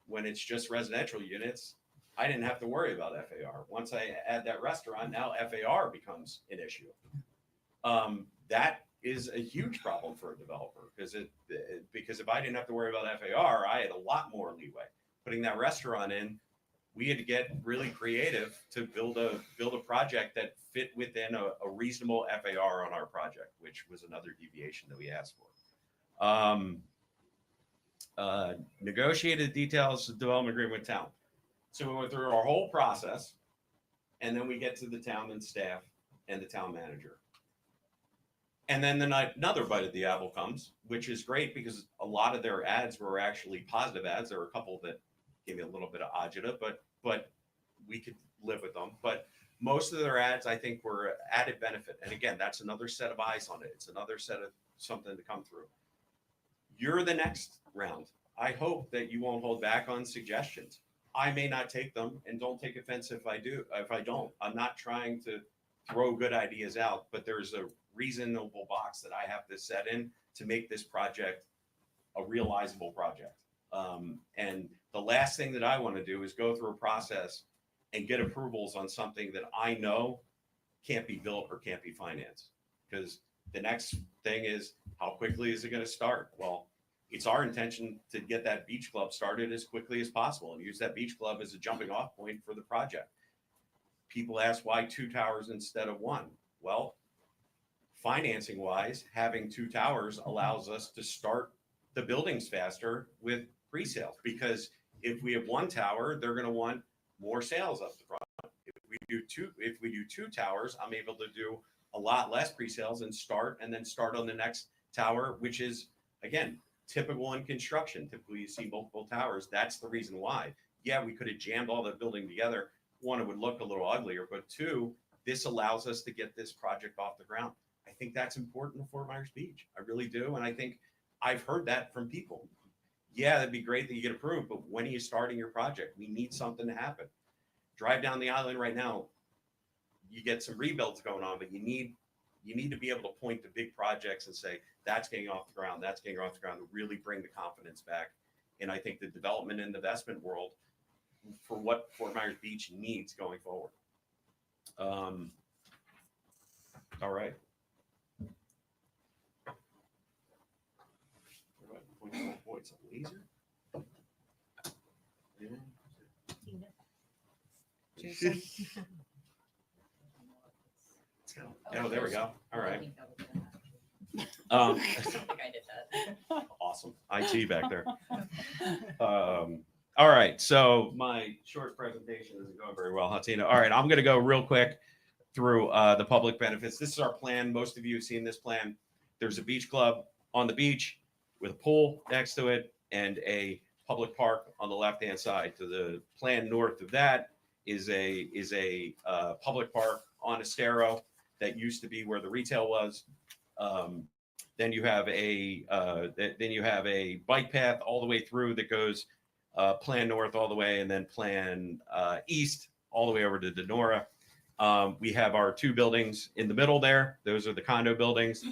When it's just residential units, I didn't have to worry about FAR. Once I add that restaurant, now FAR becomes an issue. That is a huge problem for a developer because if I didn't have to worry about FAR, I had a lot more leeway. Putting that restaurant in, we had to get really creative to build a project that fit within a reasonable FAR on our project, which was another deviation that we asked for. Negotiated details of development agreement with town. So we went through our whole process, and then we get to the town and staff and the town manager. And then another bite of the apple comes, which is great because a lot of their ads were actually positive ads. There were a couple that gave me a little bit of agita, but we could live with them. But most of their ads, I think, were added benefit. And again, that's another set of eyes on it. It's another set of something to come through. You're the next round. I hope that you won't hold back on suggestions. I may not take them, and don't take offense if I do. If I don't, I'm not trying to throw good ideas out, but there's a reasonable box that I have to set in to make this project a realizable project. And the last thing that I want to do is go through a process and get approvals on something that I know can't be built or can't be financed. Because the next thing is, how quickly is it going to start? Well, it's our intention to get that beach club started as quickly as possible and use that beach club as a jumping off point for the project. People ask why 2 towers instead of 1. Well, financing wise, having 2 towers allows us to start the buildings faster with pre-sales, because if we have 1 tower, they're going to want more sales up the front. If we do two towers, I'm able to do a lot less pre-sales and start on the next tower, which is, again, typical in construction. Typically you see multiple towers. That's the reason why. Yeah, we could have jammed all the building together. 1, it would look a little uglier, but 2, this allows us to get this project off the ground. I think that's important to Fort Myers Beach. I really do. And I think I've heard that from people. Yeah, that'd be great that you get approved, but when are you starting your project? We need something to happen. Drive down the island right now, you get some rebuilds going on, but you need to be able to point to big projects and say, that's getting off the ground, that's getting off the ground, to really bring the confidence back. And I think the development and investment world for what Fort Myers Beach needs going forward. All right. Boy, it's a laser. Jason? Oh, there we go. All I right. think that was good. Um, I don't think I did that. awesome. IT back there. All right. So my short presentation isn't going very well, huh, Tina? All right. I'm going to go real quick through the public benefits. This is our plan. Most of you have seen this plan. There's a beach club on the beach with a pool next to it and a public park on the left-hand side. To the plan north of that is a public park on Estero that used to be where the retail was. Then you have a bike path all the way through that goes plan north all the way, and then plan east all the way over to Denora. We have our two buildings in the middle there. Those are the condo buildings.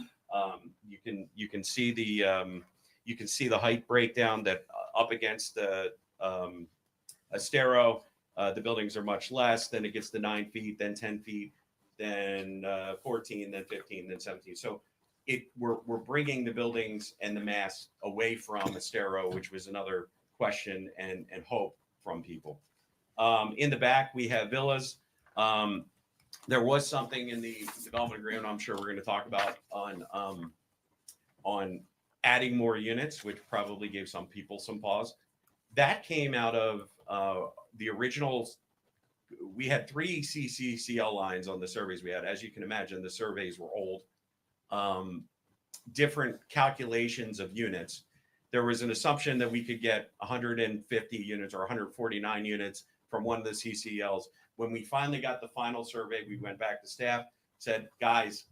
You can see the height breakdown that up against the Estero. The buildings are much less. Then it gets to 9 feet, then 10 feet, then 14, then 15, then 17. So we're bringing the buildings and the mass away from Estero, which was another question and hope from people. In the back, we have villas. There was something in the development agreement I'm sure we're going to talk about on adding more units, which probably gave some people some pause. That came out of the original. We had 3 CCCL lines on the surveys we had. As you can imagine, the surveys were old. Different calculations of units. There was an assumption that we could get 150 units or 149 units from one of the CCLs. When we finally got the final survey, we went back to staff, said, guys,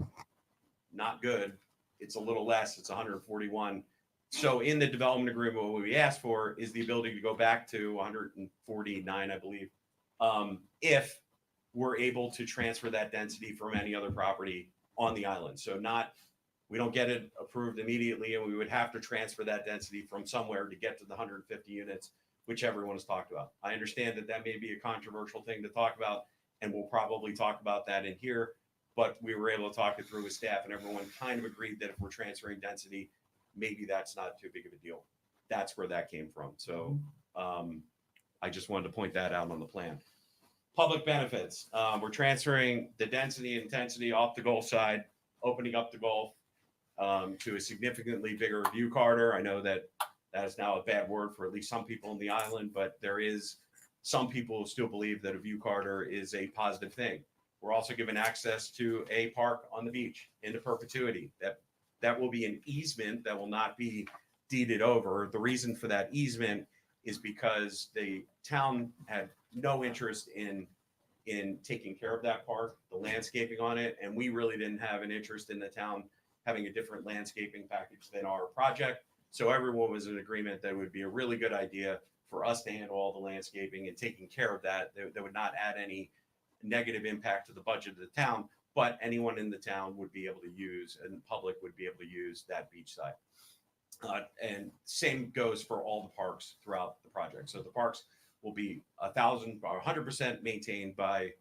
not good. It's a little less. It's 141. So in the development agreement, what we asked for is the ability to go back to 149, I believe, if we're able to transfer that density from any other property on the island. So we don't get it approved immediately, and we would have to transfer that density from somewhere to get to the 150 units, which everyone has talked about. I understand that may be a controversial thing to talk about, and we'll probably talk about that in here, but we were able to talk it through with staff, and everyone kind of agreed that if we're transferring density, maybe that's not too big of a deal. That's where that came from. So I just wanted to point that out on the plan. Public benefits. We're transferring the density and intensity off the Gulf side, opening up the Gulf to a significantly bigger view corridor. I know that is now a bad word for at least some people on the island, but there is some people who still believe that a view corridor is a positive thing. We're also given access to a park on the beach into perpetuity. That will be an easement that will not be deeded over. The reason for that easement is because the town had no interest in taking care of that park, the landscaping on it, and we really didn't have an interest in the town having a different landscaping package than our project. So everyone was in agreement that it would be a really good idea for us to handle all the landscaping and taking care of that. That would not add any negative impact to the budget of the town, but anyone in the town would be able to use, and the public would be able to use that beach side. And same goes for all the parks throughout the project. So the parks will be 1,000 or 100% maintained by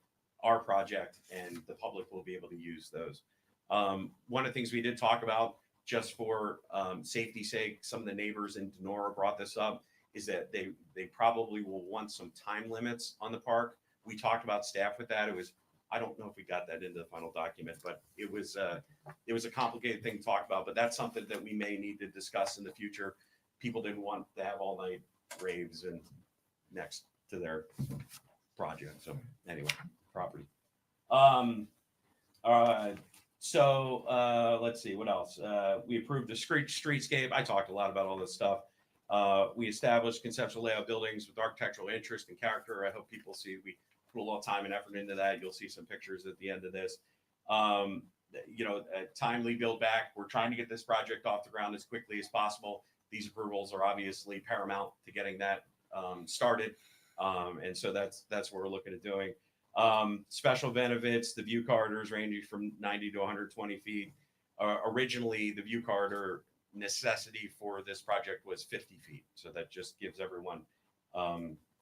our project, and the public will be able to use those. One of the things we did talk about, just for safety's sake, some of the neighbors in Denora brought this up, is that they probably will want some time limits on the park. We talked about staff with that. I don't know if we got that into the final document, but it was a complicated thing to talk about, but that's something that we may need to discuss in the future. People didn't want to have all night raves and next to their project. So anyway, property. Let's see what else. We approved the streetscape. I talked a lot about all this stuff. We established conceptual layout buildings with architectural interest and character. I hope people see we put a lot of time and effort into that. You'll see some pictures at the end of this. Timely build back. We're trying to get this project off the ground as quickly as possible. These approvals are obviously paramount to getting that started. And so that's what we're looking at doing. Special benefits, the view corridors ranging from 90 to 120 feet. Originally, the view corridor necessity for this project was 50 feet. So that just gives everyone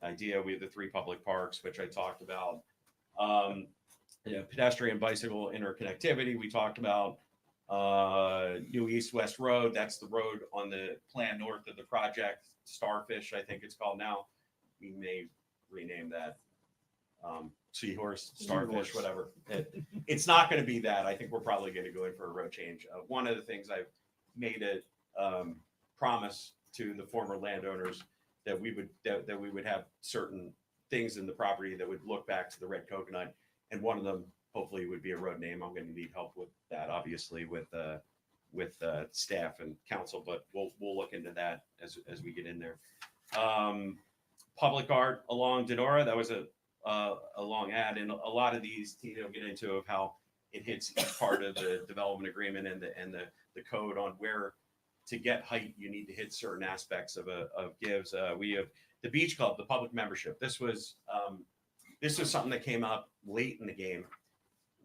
idea. We have the 3 public parks, which I talked about. Pedestrian bicycle interconnectivity, we talked about. New East-West Road, that's the road on the plan north of the project. Starfish, I think it's called now. We may rename that Seahorse, Starfish, whatever. It's not going to be that. I think we're probably going to go in for a road change. One of the things I've made a promise to the former landowners that we would have certain things in the property that would look back to the red coconut, and one of them hopefully would be a road name. I'm going to need help with that, obviously, with staff and council, but we'll look into that as we get in there. Public art along Denora, that was a long ad, and a lot of these Tina will get into of how it hits each part of the development agreement and the code on where to get height you need to hit certain aspects of gives. We have the beach club, the public membership. This was something that came up late in the game.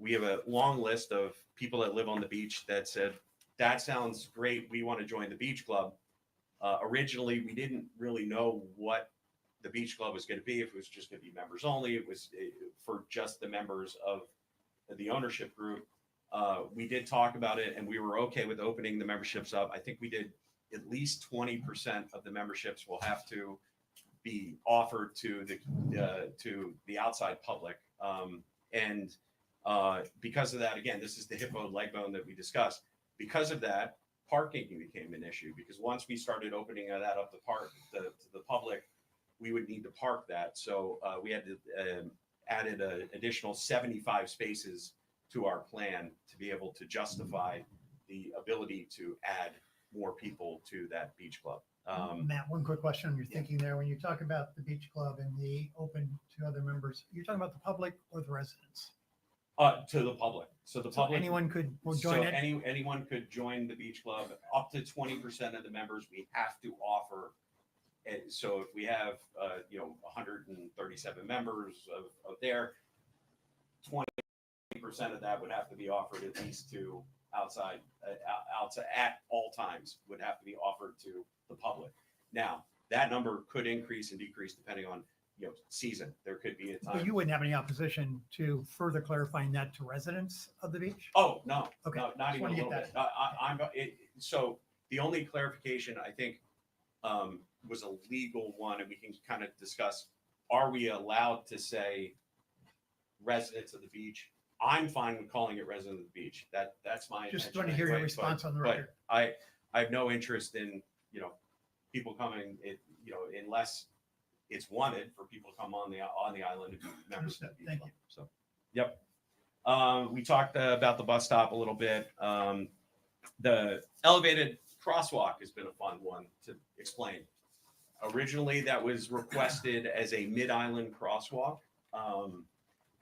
We have a long list of people that live on the beach that said, that sounds great, we want to join the beach club. Originally, we didn't really know what the beach club was going to be, if it was just going to be members only. It was for just the members of the ownership group. We did talk about it, and we were okay with opening the memberships up. I think we did at least 20% of the memberships will have to be offered to the outside public. Because of that, again, this is the hip bone, leg bone that we discussed. Because of that, parking became an issue, because once we started opening that up to the public, we would need to park that. So we had to added an additional 75 spaces to our plan to be able to justify the ability to add more people to that beach club. Matt, one quick question on your thinking there. When you talk about the beach club and the open to other members, you're talking about the public or the residents? To the public. So the So public. anyone could join it? Anyone could join the beach club. Up to 20% of the members we have to offer. And so if we have 137 members of there, 20% of that would have to be offered at least to outside at all times, would have to be offered to the public. Now that number could increase and decrease depending on season. There could be a time. But you wouldn't have any opposition to further clarifying that to residents of the beach? Oh, no, Okay. no, not Just even a wanna little get bit. So the only clarification I think was a legal one, and we can kind of discuss, are we allowed to say residents of the beach? I'm fine with calling it resident of the beach. That's my Just intention want to hear your anyway, response on the but record. I have no interest in, people coming, unless it's wanted for people to come on the island and be members of the beach Thank club. you. So, yep. We talked about the bus stop a little bit. The elevated crosswalk has been a fun one to explain. Originally, that was requested as a mid-island crosswalk.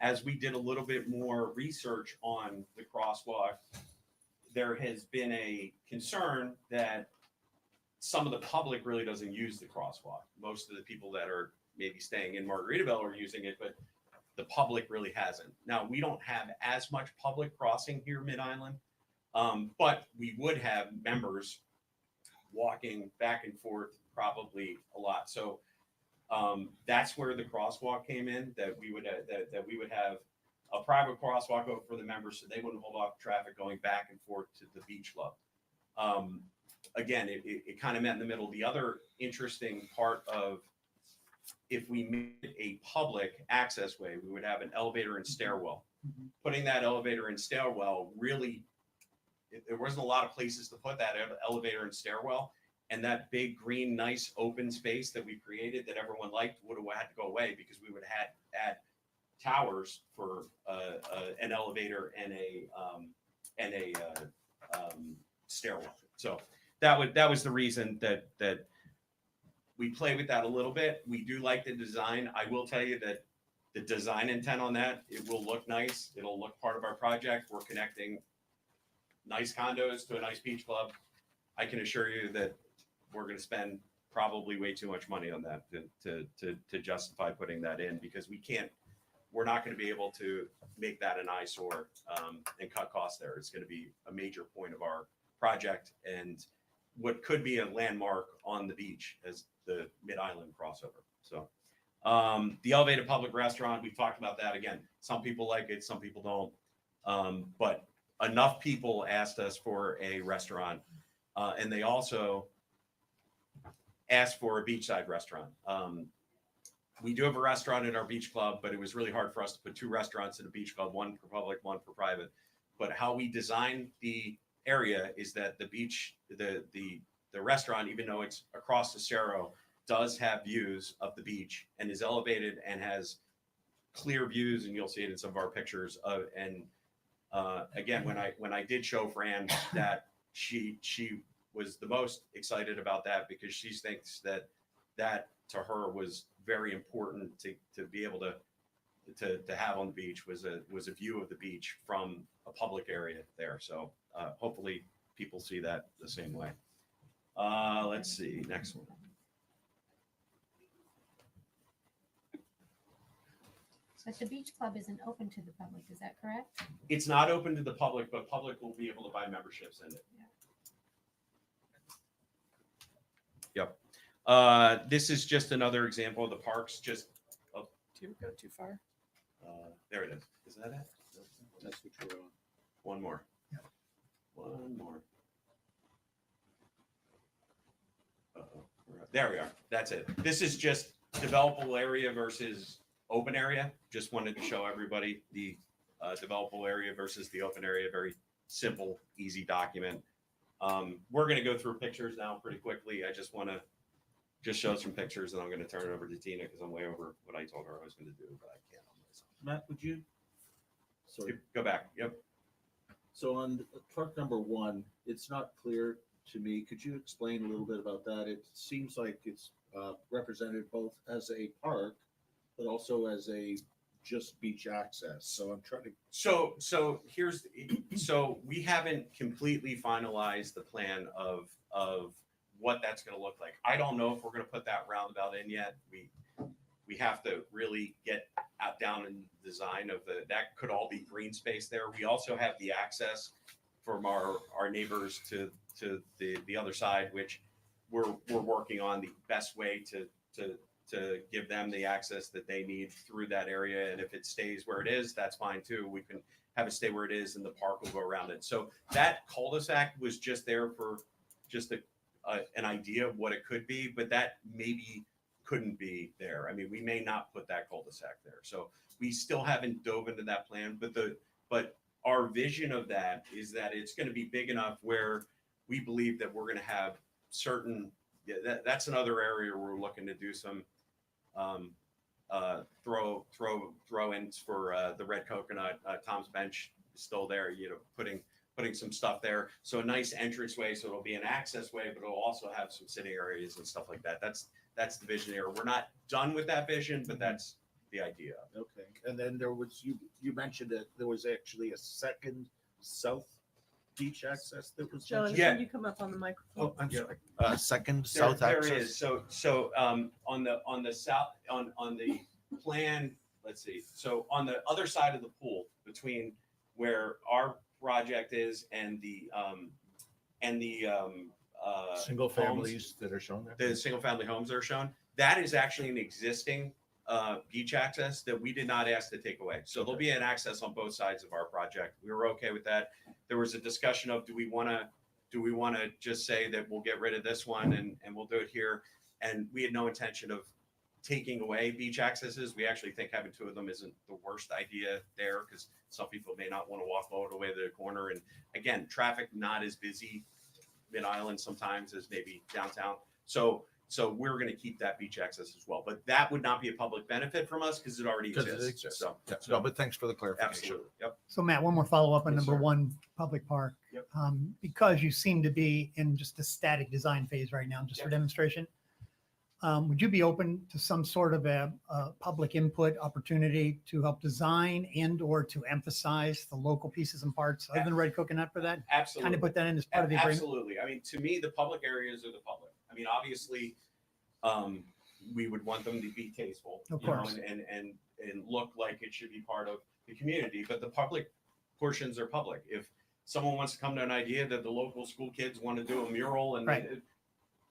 As we did a little bit more research on the crosswalk, there has been a concern that some of the public really doesn't use the crosswalk. Most of the people that are maybe staying in Margaritaville are using it, but the public really hasn't. Now, we don't have as much public crossing here mid-island, but we would have members walking back and forth probably a lot. So that's where the crosswalk came in, that we would have a private crosswalk over for the members so they wouldn't hold off traffic going back and forth to the beach club. Again, it kind of met in the middle. The other interesting part of, if we made a public access way, we would have an elevator and stairwell. Putting that elevator and stairwell, really, there wasn't a lot of places to put that elevator and stairwell. And that big green, nice open space that we created that everyone liked would have had to go away, because we would have had towers for an elevator and a stairwell. So that was the reason that we play with that a little bit. We do like the design. I will tell you that the design intent on that, it will look nice. It'll look part of our project. We're connecting nice condos to a nice beach club. I can assure you that we're going to spend probably way too much money on that to justify putting that in, because we're not going to be able to make that an eyesore and cut costs there. It's going to be a major point of our project and what could be a landmark on the beach as the Mid-Island crossover. So the elevated public restaurant, we've talked about that again. Some people like it, some people don't. But enough people asked us for a restaurant, and they also asked for a beachside restaurant. We do have a restaurant in our beach club, but it was really hard for us to put two restaurants in a beach club, one for public, one for private. But how we designed the area is that the beach, the restaurant, even though it's across the Cerro, does have views of the beach and is elevated and has clear views, and you'll see it in some of our pictures. Again, when I did show Fran that, she was the most excited about that, because she thinks that to her was very important to be able to have on the beach, was a view of the beach from a public area there. So hopefully people see that the same way. Let's see, next one. But the beach club isn't open to the public, is that correct? It's not open to the public, but public will be able to buy memberships in it. Yep. This is just another example of the parks. Just Do you go too far? there it is. Is that it? That's what you're on. One more. Yeah. One more. There we are. That's it. This is just developable area versus open area. Just wanted to show everybody the developable area versus the open area. Very simple, easy document. We're going to go through pictures now pretty quickly. I just want to show some pictures, and I'm going to turn it over to Tina because I'm way over what I told her I was going to do, but I can't on myself. Matt, would you? Sorry. Go back. Yep. So on truck number 1, it's not clear to me. Could you explain a little bit about that? It seems like it's represented both as a park, but also as a just beach access. So I'm trying to. So we haven't completely finalized the plan of what that's going to look like. I don't know if we're going to put that roundabout in yet. We have to really get out down in the design of that could all be green space there. We also have the access from our neighbors to the other side, which we're working on the best way to give them the access that they need through that area. And if it stays where it is, that's fine too. We can have it stay where it is and the park will go around it. So that cul-de-sac was just there for just an idea of what it could be, but that maybe couldn't be there. I mean, we may not put that cul-de-sac there. So we still haven't dove into that plan, but our vision of that is that it's going to be big enough where we believe that we're going to have certain, that's another area where we're looking to do some throw-ins for the red coconut. Tom's bench is still there, putting some stuff there. So a nice entranceway, so it'll be an access way, but it'll also have some sitting areas and stuff like that. That's the vision there. We're not done with that vision, but that's the idea. Okay. And then there was, you mentioned that there was actually a second south beach access that was John, mentioned. Yeah. can you come up on the microphone? Oh, I'm sorry. Second There- south there access. is. So on the south, on the plan, let's see. So on the other side of the pool, between where our project is and the Single homes, families that are shown there. the single family homes that are shown, that is actually an existing beach access that we did not ask to take away. So there'll be an access on both sides of our project. We were okay with that. There was a discussion of, do we want to just say that we'll get rid of this one and we'll do it here? And we had no intention of taking away beach accesses. We actually think having 2 of them isn't the worst idea there, because some people may not want to walk all the way to the corner. And again, traffic not as busy Mid-Island sometimes as maybe downtown. So we're going to keep that beach access as well, but that would not be a public benefit from us because it already exists. So No, but thanks for the clarification. absolutely. Yep. So Matt, one more follow-up on Yes, number sir. 1, public park. Yep. Because you seem to be in just a static design phase right now, just for Yep. demonstration. Would you be open to some sort of a public input opportunity to help design and or to emphasize the local pieces and parts other than red coconut for that? Absolutely. Kind of put that in as part of the agreement? Absolutely. I mean, to me, the public areas are the public. I mean, obviously, we would want them to be tasteful, Of you know, course. and look like it should be part of the community, but the public portions are public. If someone wants to come to an idea that the local school kids want to do a mural and Right.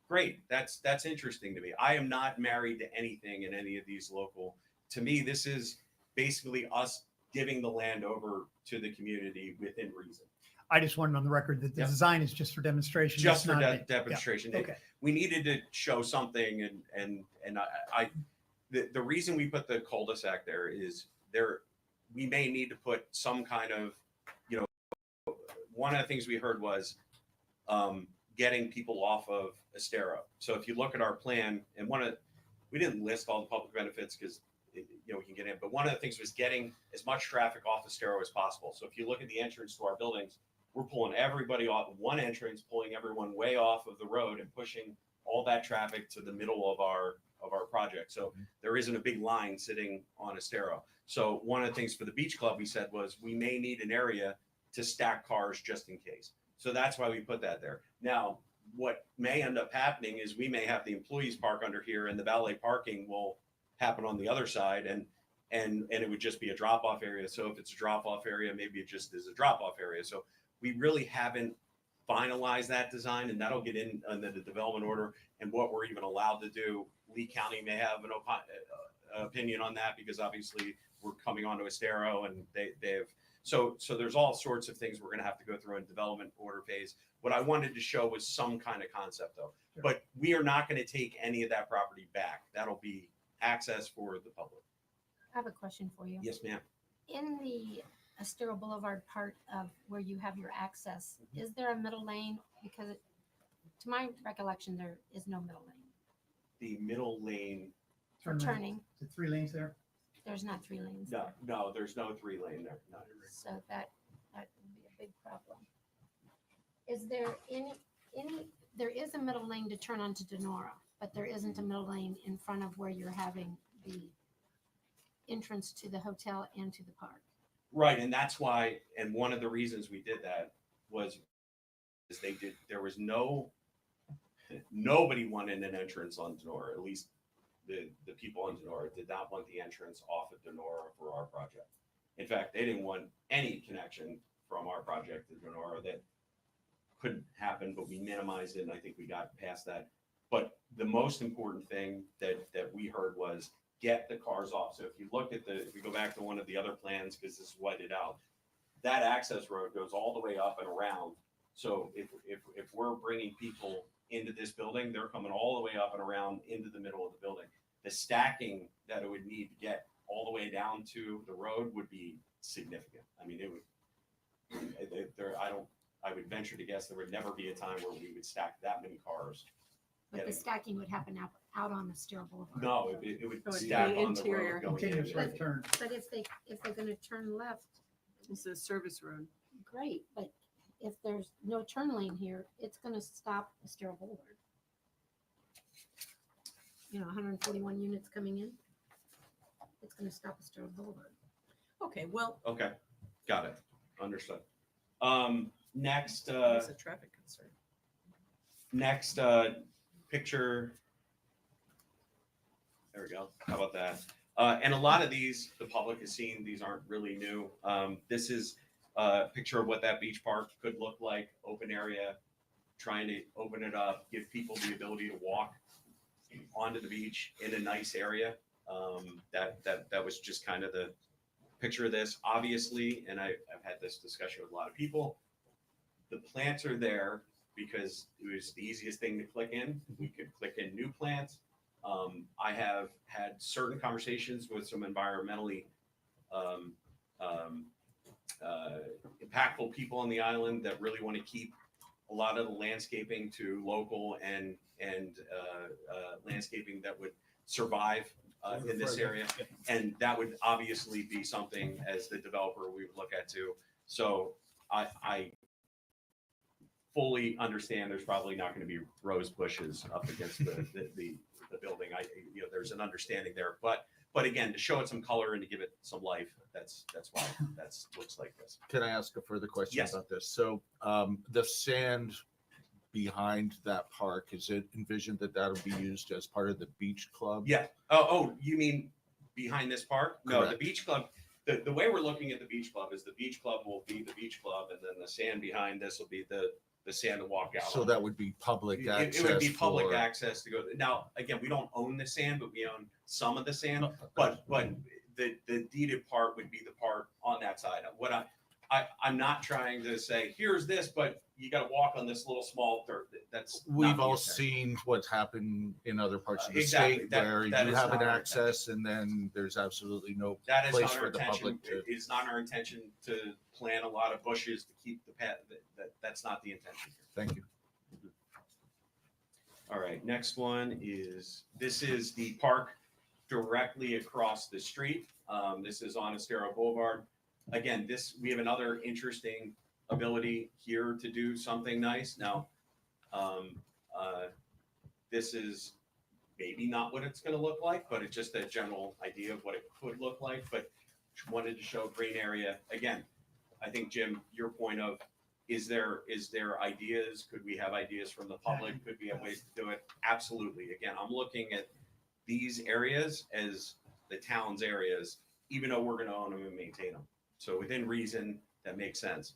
great, that's interesting to me. I am not married to anything in any of these local. To me, this is basically us giving the land over to the community within reason. I just wanted on the record that the Yep. design is just for demonstration. Just it's for not a- demonstration. yeah, Okay. We needed to show something, and the reason we put the cul-de-sac there is we may need to put some kind of, you know, one of the things we heard was getting people off of Estero. So if you look at our plan, and we didn't list all the public benefits because you know we can get in, but one of the things was getting as much traffic off Estero as possible. So if you look at the entrance to our buildings, we're pulling everybody off one entrance, pulling everyone way off of the road and pushing all that traffic to the middle of our project. So there isn't a big line sitting on Estero. So one of the things for the beach club we said was we may need an area to stack cars just in case. So that's why we put that there. Now, what may end up happening is we may have the employees park under here and the valet parking will happen on the other side and it would just be a drop-off area. So if it's a drop-off area, maybe it just is a drop-off area. So we really haven't finalized that design, and that'll get in under the development order and what we're even allowed to do. Lee County may have an opinion on that because obviously we're coming onto Estero and they've so there's all sorts of things we're going to have to go through in development order phase. What I wanted to show was some kind of concept though, Sure. but we are not going to take any of that property back. That'll be access for the public. I have a question for you. Yes, ma'am. In the Estero Boulevard part of where you have your access, is there a middle lane? Because to my recollection, there is no middle lane. The middle lane. For Turn lane. turning, The 3 lanes there. there's not 3 lanes. No, there. no, there's no 3 lane there. No. So that would be a big problem. Is there there is a middle lane to turn onto Denora, but there isn't a middle lane in front of where you're having the entrance to the hotel and to the park. Right, and that's why, and one of the reasons we did that was there was nobody wanted an entrance on Denora, at least the people on Denora did not want the entrance off of Denora for our project. In fact, they didn't want any connection from our project to Denora. That couldn't happen, but we minimized it, and I think we got past that. But the most important thing that we heard was get the cars off. So if you look at if we go back to one of the other plans, because this is whited out, that access road goes all the way up and around. So if we're bringing people into this building, they're coming all the way up and around into the middle of the building. The stacking that it would need to get all the way down to the road would be significant. I mean, it would, I would venture to guess there would never be a time where we would stack that many cars. But the stacking would happen out on Estero Boulevard. No, it would So it'd be stack on the interior. road going Continuous in. right turn. But if they're going to turn left, It's a service road. great. But if there's no turn lane here, it's going to stop Estero Boulevard. 141 units coming in. It's going to stop Estero Boulevard. Okay, well, Okay, got it. Understood. Next, it's a traffic concern. next picture. There we go. How about that? And a lot of these, the public has seen, these aren't really new. This is a picture of what that beach park could look like, open area, trying to open it up, give people the ability to walk onto the beach in a nice area. That was just kind of the picture of this. Obviously, and I've had this discussion with a lot of people, the plants are there because it was the easiest thing to click in. We could click in new plants. I have had certain conversations with some environmentally impactful people on the island that really want to keep a lot of the landscaping to local and landscaping that would survive in this area. And that would obviously be something as the developer we would look at too. So I fully understand there's probably not going to be rose bushes up against the building. There's an understanding there, but again, to show it some color and to give it some life, that's why that's looks like this. Can I ask a further question Yes. about this? So the sand behind that park, is it envisioned that that'll be used as part of the beach club? Yeah. Oh, you mean behind this park? No, the Correct. beach club. The way we're looking at the beach club is the beach club will be the beach club, and then the sand behind this will be the sand to walk out So on. that would be public It access. would be public for- access to go. Now, again, we don't own the sand, but we own some of the sand. No, But the deeded part would be the part on that side. What I'm not trying to say, here's this, but you got to walk on this little small dirt. That's not We've the all intent. seen what's happened in other parts of the Exactly. state That- where that you is have an not our access and then there's absolutely no That is place not our for the intention. public to. It's not our intention to plant a lot of bushes to keep the path. That's not the intention here. Thank you. All right, next one is, this is the park directly across the street. This is on Estero Boulevard. Again, we have another interesting ability here to do something nice. Now, this is maybe not what it's gonna look like, but it's just a general idea of what it could look like, but wanted to show green area. Again, I think, Jim, your point of, is there ideas? Could we have ideas from the public? Could we have ways to do it? Absolutely. Again, I'm looking at these areas as the town's areas, even though we're gonna own them and maintain them. So within reason, that makes sense.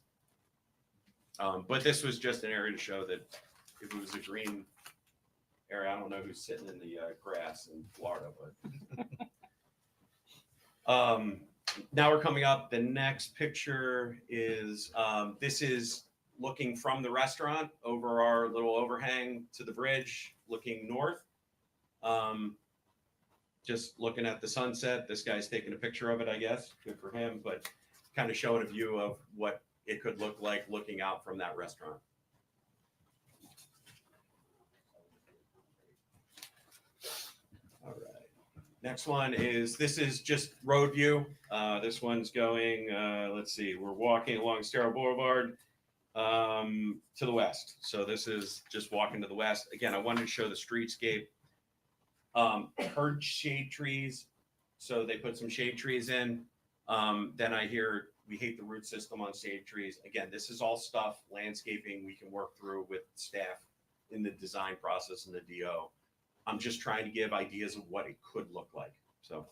But this was just an area to show that if it was a green area, I don't know who's sitting in the grass in Florida, but. Now we're coming up. The next picture is, this is looking from the restaurant over our little overhang to the bridge, looking north. Just looking at the sunset. This guy's taking a picture of it, I guess. Good for him, but kind of showing a view of what it could look like looking out from that restaurant. All right. Next one is, this is just road view. This one's going, let's see, we're walking along Estero Boulevard to the west. So this is just walking to the west. Again, I wanted to show the streetscape. Heard shade trees. So they put some shade trees in. Then I hear, we hate the root system on shade trees. Again, this is all stuff, landscaping we can work through with staff in the design process and the DO. I'm just trying to give ideas of what it could look like. So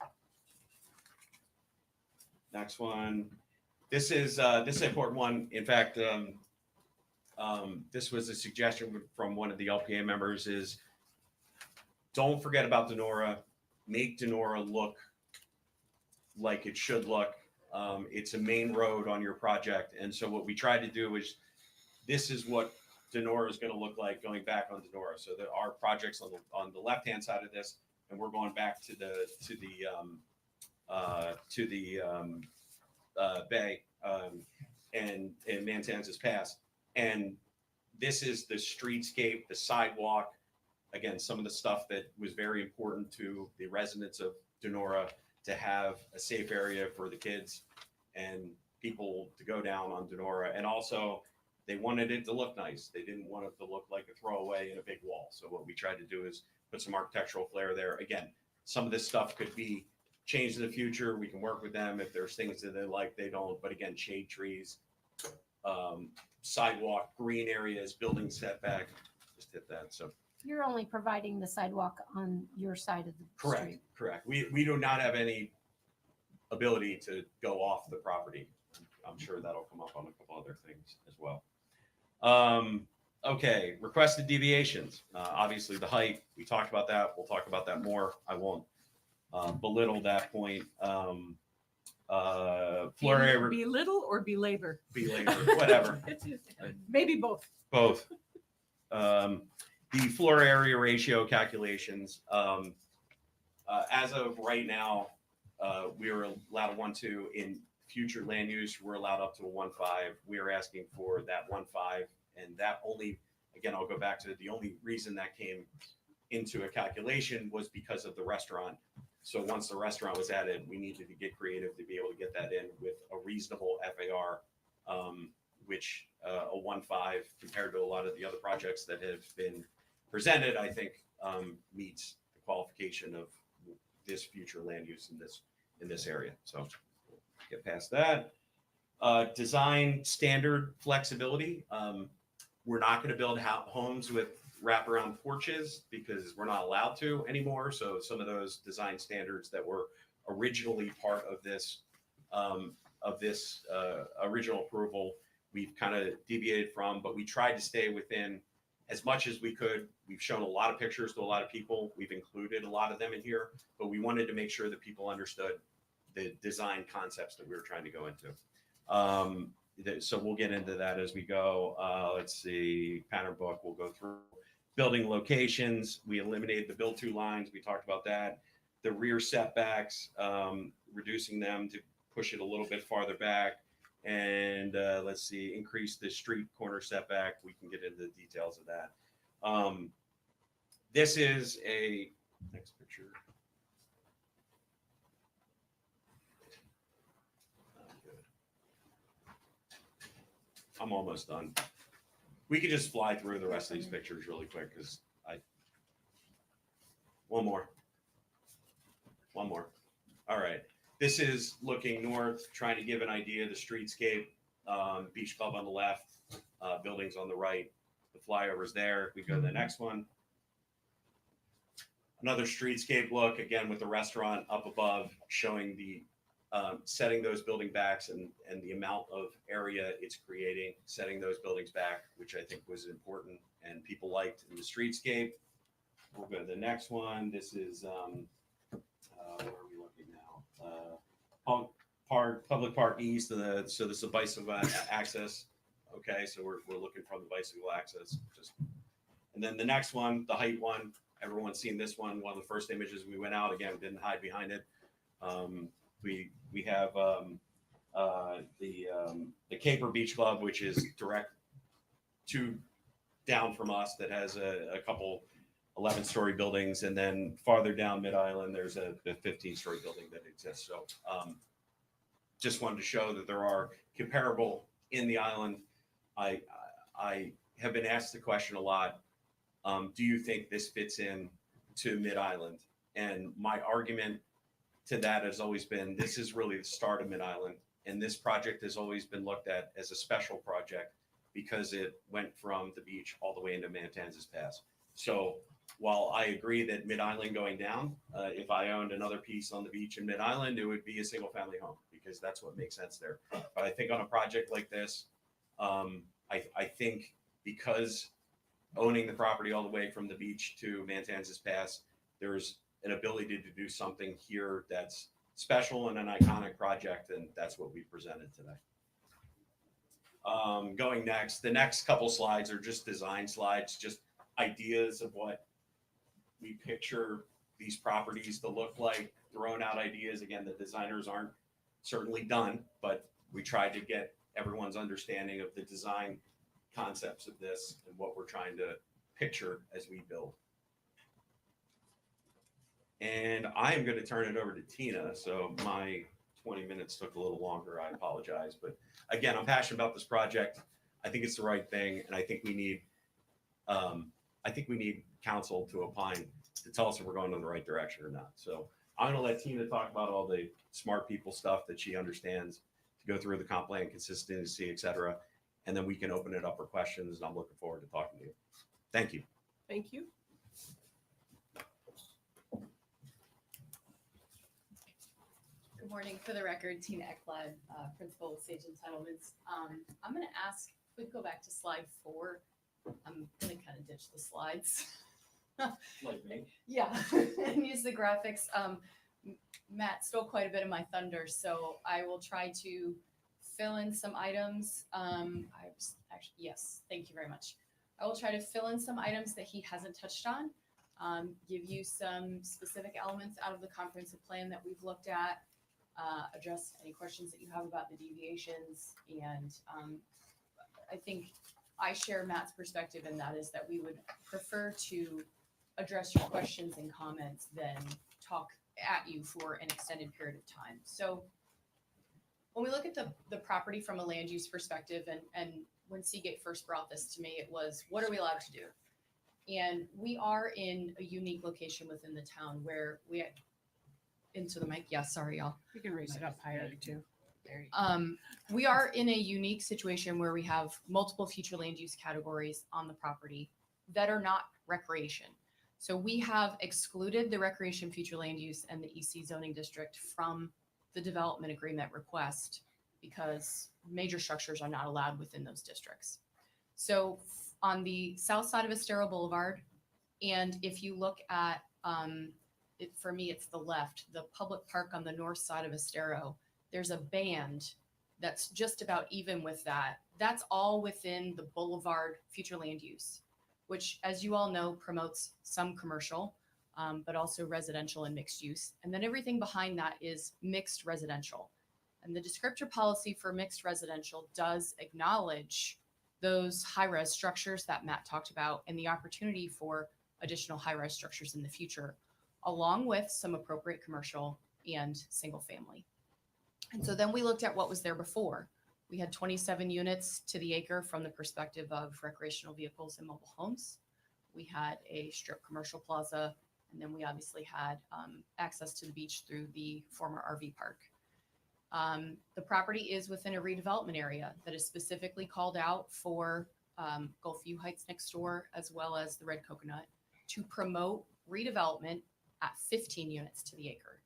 next one, this is an important one. In fact, this was a suggestion from one of the LPA members is, don't forget about Denora. Make Denora look like it should look. It's a main road on your project. And so what we tried to do is, this is what Denora is going to look like going back on Denora. So there are projects on the left-hand side of this, and we're going back to the bay and Mantanzas Pass. And this is the streetscape, the sidewalk. Again, some of the stuff that was very important to the residents of Denora, to have a safe area for the kids and people to go down on Denora. And also, they wanted it to look nice. They didn't want it to look like a throwaway in a big wall. So what we tried to do is put some architectural flair there. Again, some of this stuff could be changed in the future. We can work with them if there's things that they like, they don't. But again, shade trees, sidewalk, green areas, building setback, just hit that. So You're only providing the sidewalk on your side of the correct, street. correct. We do not have any ability to go off the property. I'm sure that'll come up on a couple other things as well. Okay, requested deviations. Obviously, the height, we talked about that. We'll talk about that more. I won't belittle that point. Floor area, Belittle or belabor? belabor, whatever, Maybe both. both. The floor area ratio calculations. As of right now, we are allowed a 1.2. In future land use, we're allowed up to a 1.5. We are asking for that 1.5, and that only, again, I'll go back to the only reason that came into a calculation was because of the restaurant. So once the restaurant was added, we needed to get creative to be able to get that in with a reasonable FAR which a 1.5 compared to a lot of the other projects that have been presented, I think meets the qualification of this future land use in this area. So get past that. Design standard flexibility. We're not going to build homes with wraparound porches because we're not allowed to anymore. So some of those design standards that were originally part of this original approval, we've kind of deviated from, but we tried to stay within as much as we could. We've shown a lot of pictures to a lot of people. We've included a lot of them in here, but we wanted to make sure that people understood the design concepts that we were trying to go into. So we'll get into that as we go. Let's see, pattern book, we'll go through. Building locations, we eliminated the build to lines. We talked about that. The rear setbacks, reducing them to push it a little bit farther back. And let's see, increase the street corner setback. We can get into the details of that. This is a, next picture. I'm almost done. We could just fly through the rest of these pictures really quick because one more. All right. This is looking north, trying to give an idea of the streetscape. Beach Club on the left, buildings on the right. The flyover's there. We go to the next one. Another streetscape look, again with the restaurant up above, showing the setting those building backs and the amount of area it's creating, setting those buildings back, which I think was important and people liked in the streetscape. We'll go to the next one. This is, where are we looking now? Public Park East. So this is a bicycle access. Okay, so we're looking from the bicycle access. And then the next one, the height one, everyone's seen this one. One of the first images we went out, again, didn't hide behind it. We have the Caper Beach Club, which is direct down from us, that has a couple 11-story buildings, and then farther down Mid Island, there's a 15-story building that exists. So just wanted to show that there are comparable in the island. I have been asked the question a lot. Do you think this fits in to Mid Island? And my argument to that has always been, this is really the start of Mid Island, and this project has always been looked at as a special project because it went from the beach all the way into Matanzas Pass. So while I agree that Mid Island going down, if I owned another piece on the beach in Mid Island, it would be a single family home because that's what makes sense there. But I think on a project like this, I think because owning the property all the way from the beach to Matanzas Pass, there's an ability to do something here that's special and an iconic project, and that's what we presented today. Going next, the next couple slides are just design slides, just ideas of what we picture these properties to look like, thrown out ideas. Again, the designers aren't certainly done, but we tried to get everyone's understanding of the design concepts of this and what we're trying to picture as we build. And I am going to turn it over to Tina. So my 20 minutes took a little longer. I apologize. But again, I'm passionate about this project. I think it's the right thing. And I think we need council to opine to tell us if we're going in the right direction or not. So I'm going to let Tina talk about all the smart people stuff that she understands, to go through the comp plan consistency, et cetera. And then we can open it up for questions. And I'm looking forward to talking to you. Thank you. Thank you. Good morning. For the record, Tina Ekblad, Principal with Sage Entitlements. I'm going to ask, if we go back to slide 4, I'm going to kind of ditch the slides. Like me. Yeah, and use the graphics. Matt stole quite a bit of my thunder, so I will try to fill in some items. Yes, thank you very much. I will try to fill in some items that he hasn't touched on, give you some specific elements out of the comprehensive plan that we've looked at, address any questions that you have about the deviations. And I think I share Matt's perspective, and that is that we would prefer to address your questions and comments than talk at you for an extended period of time. So when we look at the property from a land use perspective, and when Seagate first brought this to me, it was, what are we allowed to do? And we are in a unique location within the town where into the mic. Yeah, sorry, y'all. You can raise it up higher too. There you go. We are in a unique situation where we have multiple future land use categories on the property that are not recreation. So we have excluded the recreation future land use and the EC zoning district from the development agreement request because major structures are not allowed within those districts. So on the south side of Estero Boulevard, and if you look at, for me, it's the left, the public park on the north side of Estero, there's a band that's just about even with that. That's all within the Boulevard future land use, which, as you all know, promotes some commercial, but also residential and mixed use. And then everything behind that is mixed residential. And the descriptor policy for mixed residential does acknowledge those high-rise structures that Matt talked about and the opportunity for additional high-rise structures in the future, along with some appropriate commercial and single family. And so then we looked at what was there before. We had 27 units to the acre from the perspective of recreational vehicles and mobile homes. We had a strip commercial plaza, and then we obviously had access to the beach through the former RV park. The property is within a redevelopment area that is specifically called out for Gulfview Heights next door, as well as the Red Coconut, to promote redevelopment at 15 units to the acre.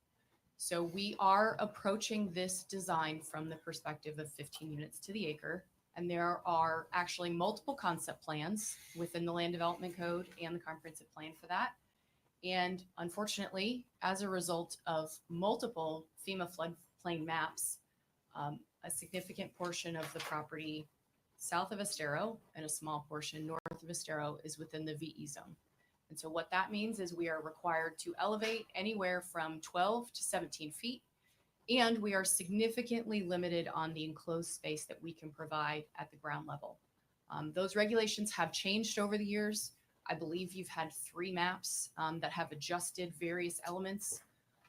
So we are approaching this design from the perspective of 15 units to the acre. And there are actually multiple concept plans within the land development code and the comprehensive plan for that. And unfortunately, as a result of multiple FEMA floodplain maps, a significant portion of the property south of Estero and a small portion north of Estero is within the VE zone. And so what that means is we are required to elevate anywhere from 12 to 17 feet. And we are significantly limited on the enclosed space that we can provide at the ground level. Those regulations have changed over the years. I believe you've had 3 maps that have adjusted various elements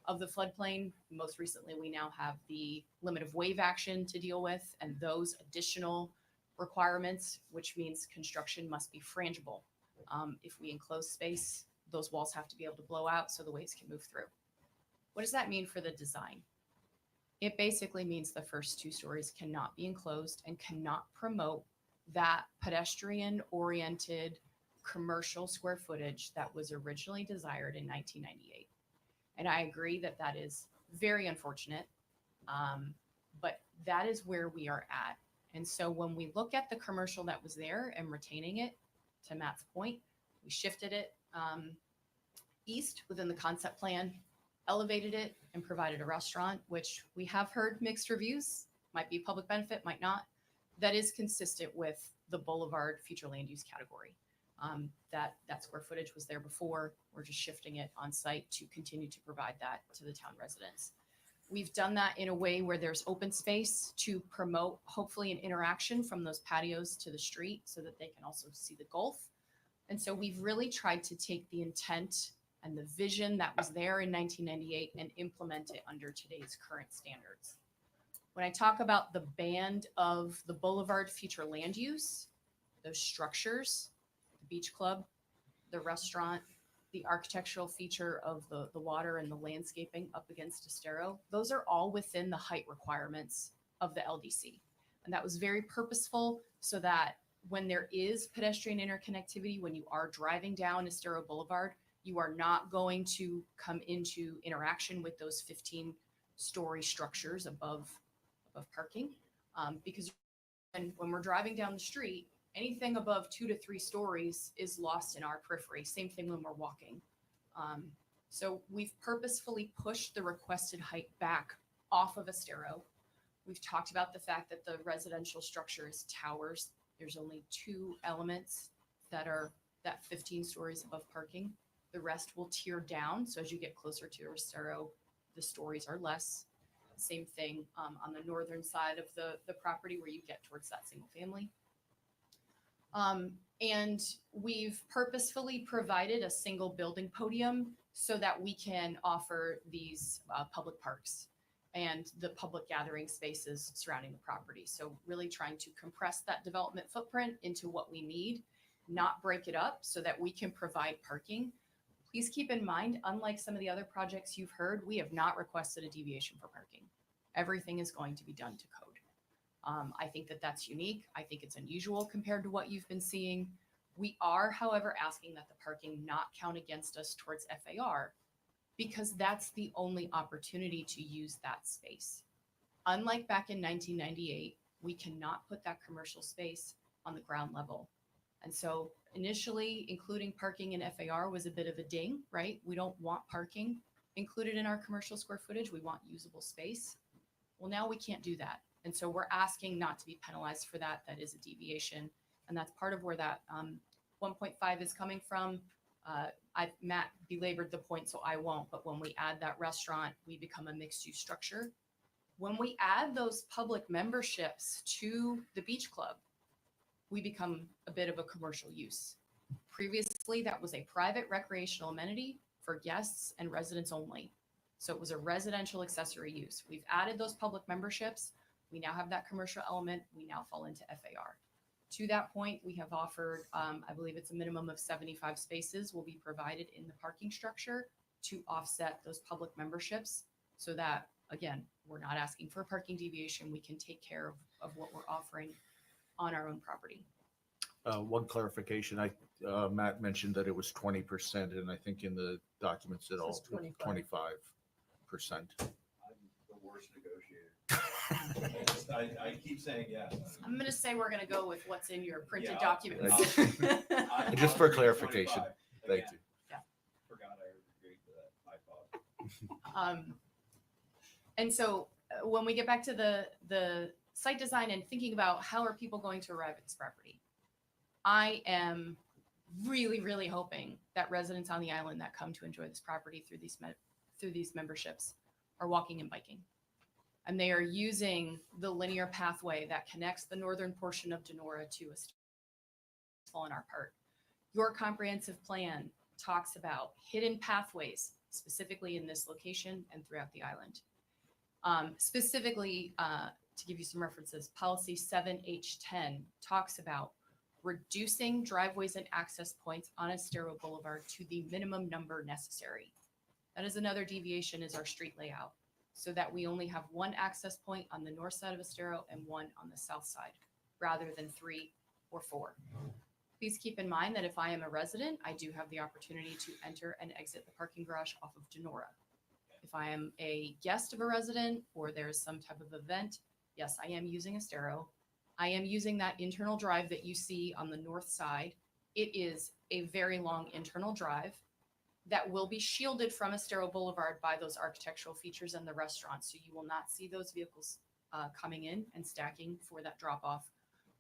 of the floodplain. Most recently, we now have the limit of wave action to deal with and those additional requirements, which means construction must be frangible. If we enclose space, those walls have to be able to blow out so the waves can move through. What does that mean for the design? It basically means the first 2 stories cannot be enclosed and cannot promote that pedestrian-oriented commercial square footage that was originally desired in 1998. And I agree that that is very unfortunate, but that is where we are at. And so when we look at the commercial that was there and retaining it, to Matt's point, we shifted it east within the concept plan, elevated it, and provided a restaurant, which we have heard mixed reviews, might be public benefit, might not. That is consistent with the Boulevard future land use category. That square footage was there before. We're just shifting it on site to continue to provide that to the town residents. We've done that in a way where there's open space to promote hopefully an interaction from those patios to the street so that they can also see the Gulf. And so we've really tried to take the intent and the vision that was there in 1998 and implement it under today's current standards. When I talk about the band of the Boulevard future land use, those structures, the beach club, the restaurant, the architectural feature of the water and the landscaping up against Estero, those are all within the height requirements of the LDC. And that was very purposeful so that when there is pedestrian interconnectivity, when you are driving down Estero Boulevard, you are not going to come into interaction with those 15-story structures above parking. Because when we're driving down the street, anything above 2 to 3 stories is lost in our periphery. Same thing when we're walking. So we've purposefully pushed the requested height back off of Estero. We've talked about the fact that the residential structure is towers. There's only 2 elements that are that 15 stories above parking. The rest will tier down. So as you get closer to Estero, the stories are less. Same thing on the northern side of the property where you get towards that single family. And we've purposefully provided a single building podium so that we can offer these public parks. and the public gathering spaces surrounding the property. So really trying to compress that development footprint into what we need, not break it up so that we can provide parking. Please keep in mind, unlike some of the other projects you've heard, we have not requested a deviation for parking. Everything is going to be done to code. I think that that's unique. I think it's unusual compared to what you've been seeing. We are, however, asking that the parking not count against us towards FAR because that's the only opportunity to use that space. Unlike back in 1998, we cannot put that commercial space on the ground level. And so initially including parking in FAR was a bit of a ding, right? We don't want parking included in our commercial square footage. We want usable space. Well, now we can't do that. And so we're asking not to be penalized for that. That is a deviation. And that's part of where that 1.5 is coming from. Matt belabored the point, so I won't. But when we add that restaurant, we become a mixed use structure. When we add those public memberships to the beach club, we become a bit of a commercial use. Previously, that was a private recreational amenity for guests and residents only. So it was a residential accessory use. We've added those public memberships. We now have that commercial element. We now fall into FAR. To that point, we have offered, I believe it's a minimum of 75 spaces will be provided in the parking structure to offset those public memberships so that, again, we're not asking for a parking deviation. We can take care of what we're offering on our own property. One clarification, Matt mentioned that it was 20%, and I think in the documents it all Says 25. 25%. I'm the worst negotiator. I keep saying yes. I'm going to say we're going to go with what's in your printed Yeah, documents. Just for clarification. Thank you. Forgot I agreed to that. My fault. And so when we get back to the site design and thinking about how are people going to arrive at this property, I am really, really hoping that residents on the island that come to enjoy this property through these memberships are walking and biking. And they are using the linear pathway that connects the northern portion of Denora to a fallen art park. Your comprehensive plan talks about hidden pathways, specifically in this location and throughout the island. Specifically, to give you some references, policy 7H10 talks about reducing driveways and access points on Estero Boulevard to the minimum number necessary. That is another deviation is our street layout, so that we only have one access point on the north side of Estero and one on the south side, rather than 3 or 4. Please keep in mind that if I am a resident, I do have the opportunity to enter and exit the parking garage off of Denora. If I am a guest of a resident or there's some type of event, yes, I am using Estero. I am using that internal drive that you see on the north side. It is a very long internal drive that will be shielded from Estero Boulevard by those architectural features and the restaurant. So you will not see those vehicles coming in and stacking for that drop off.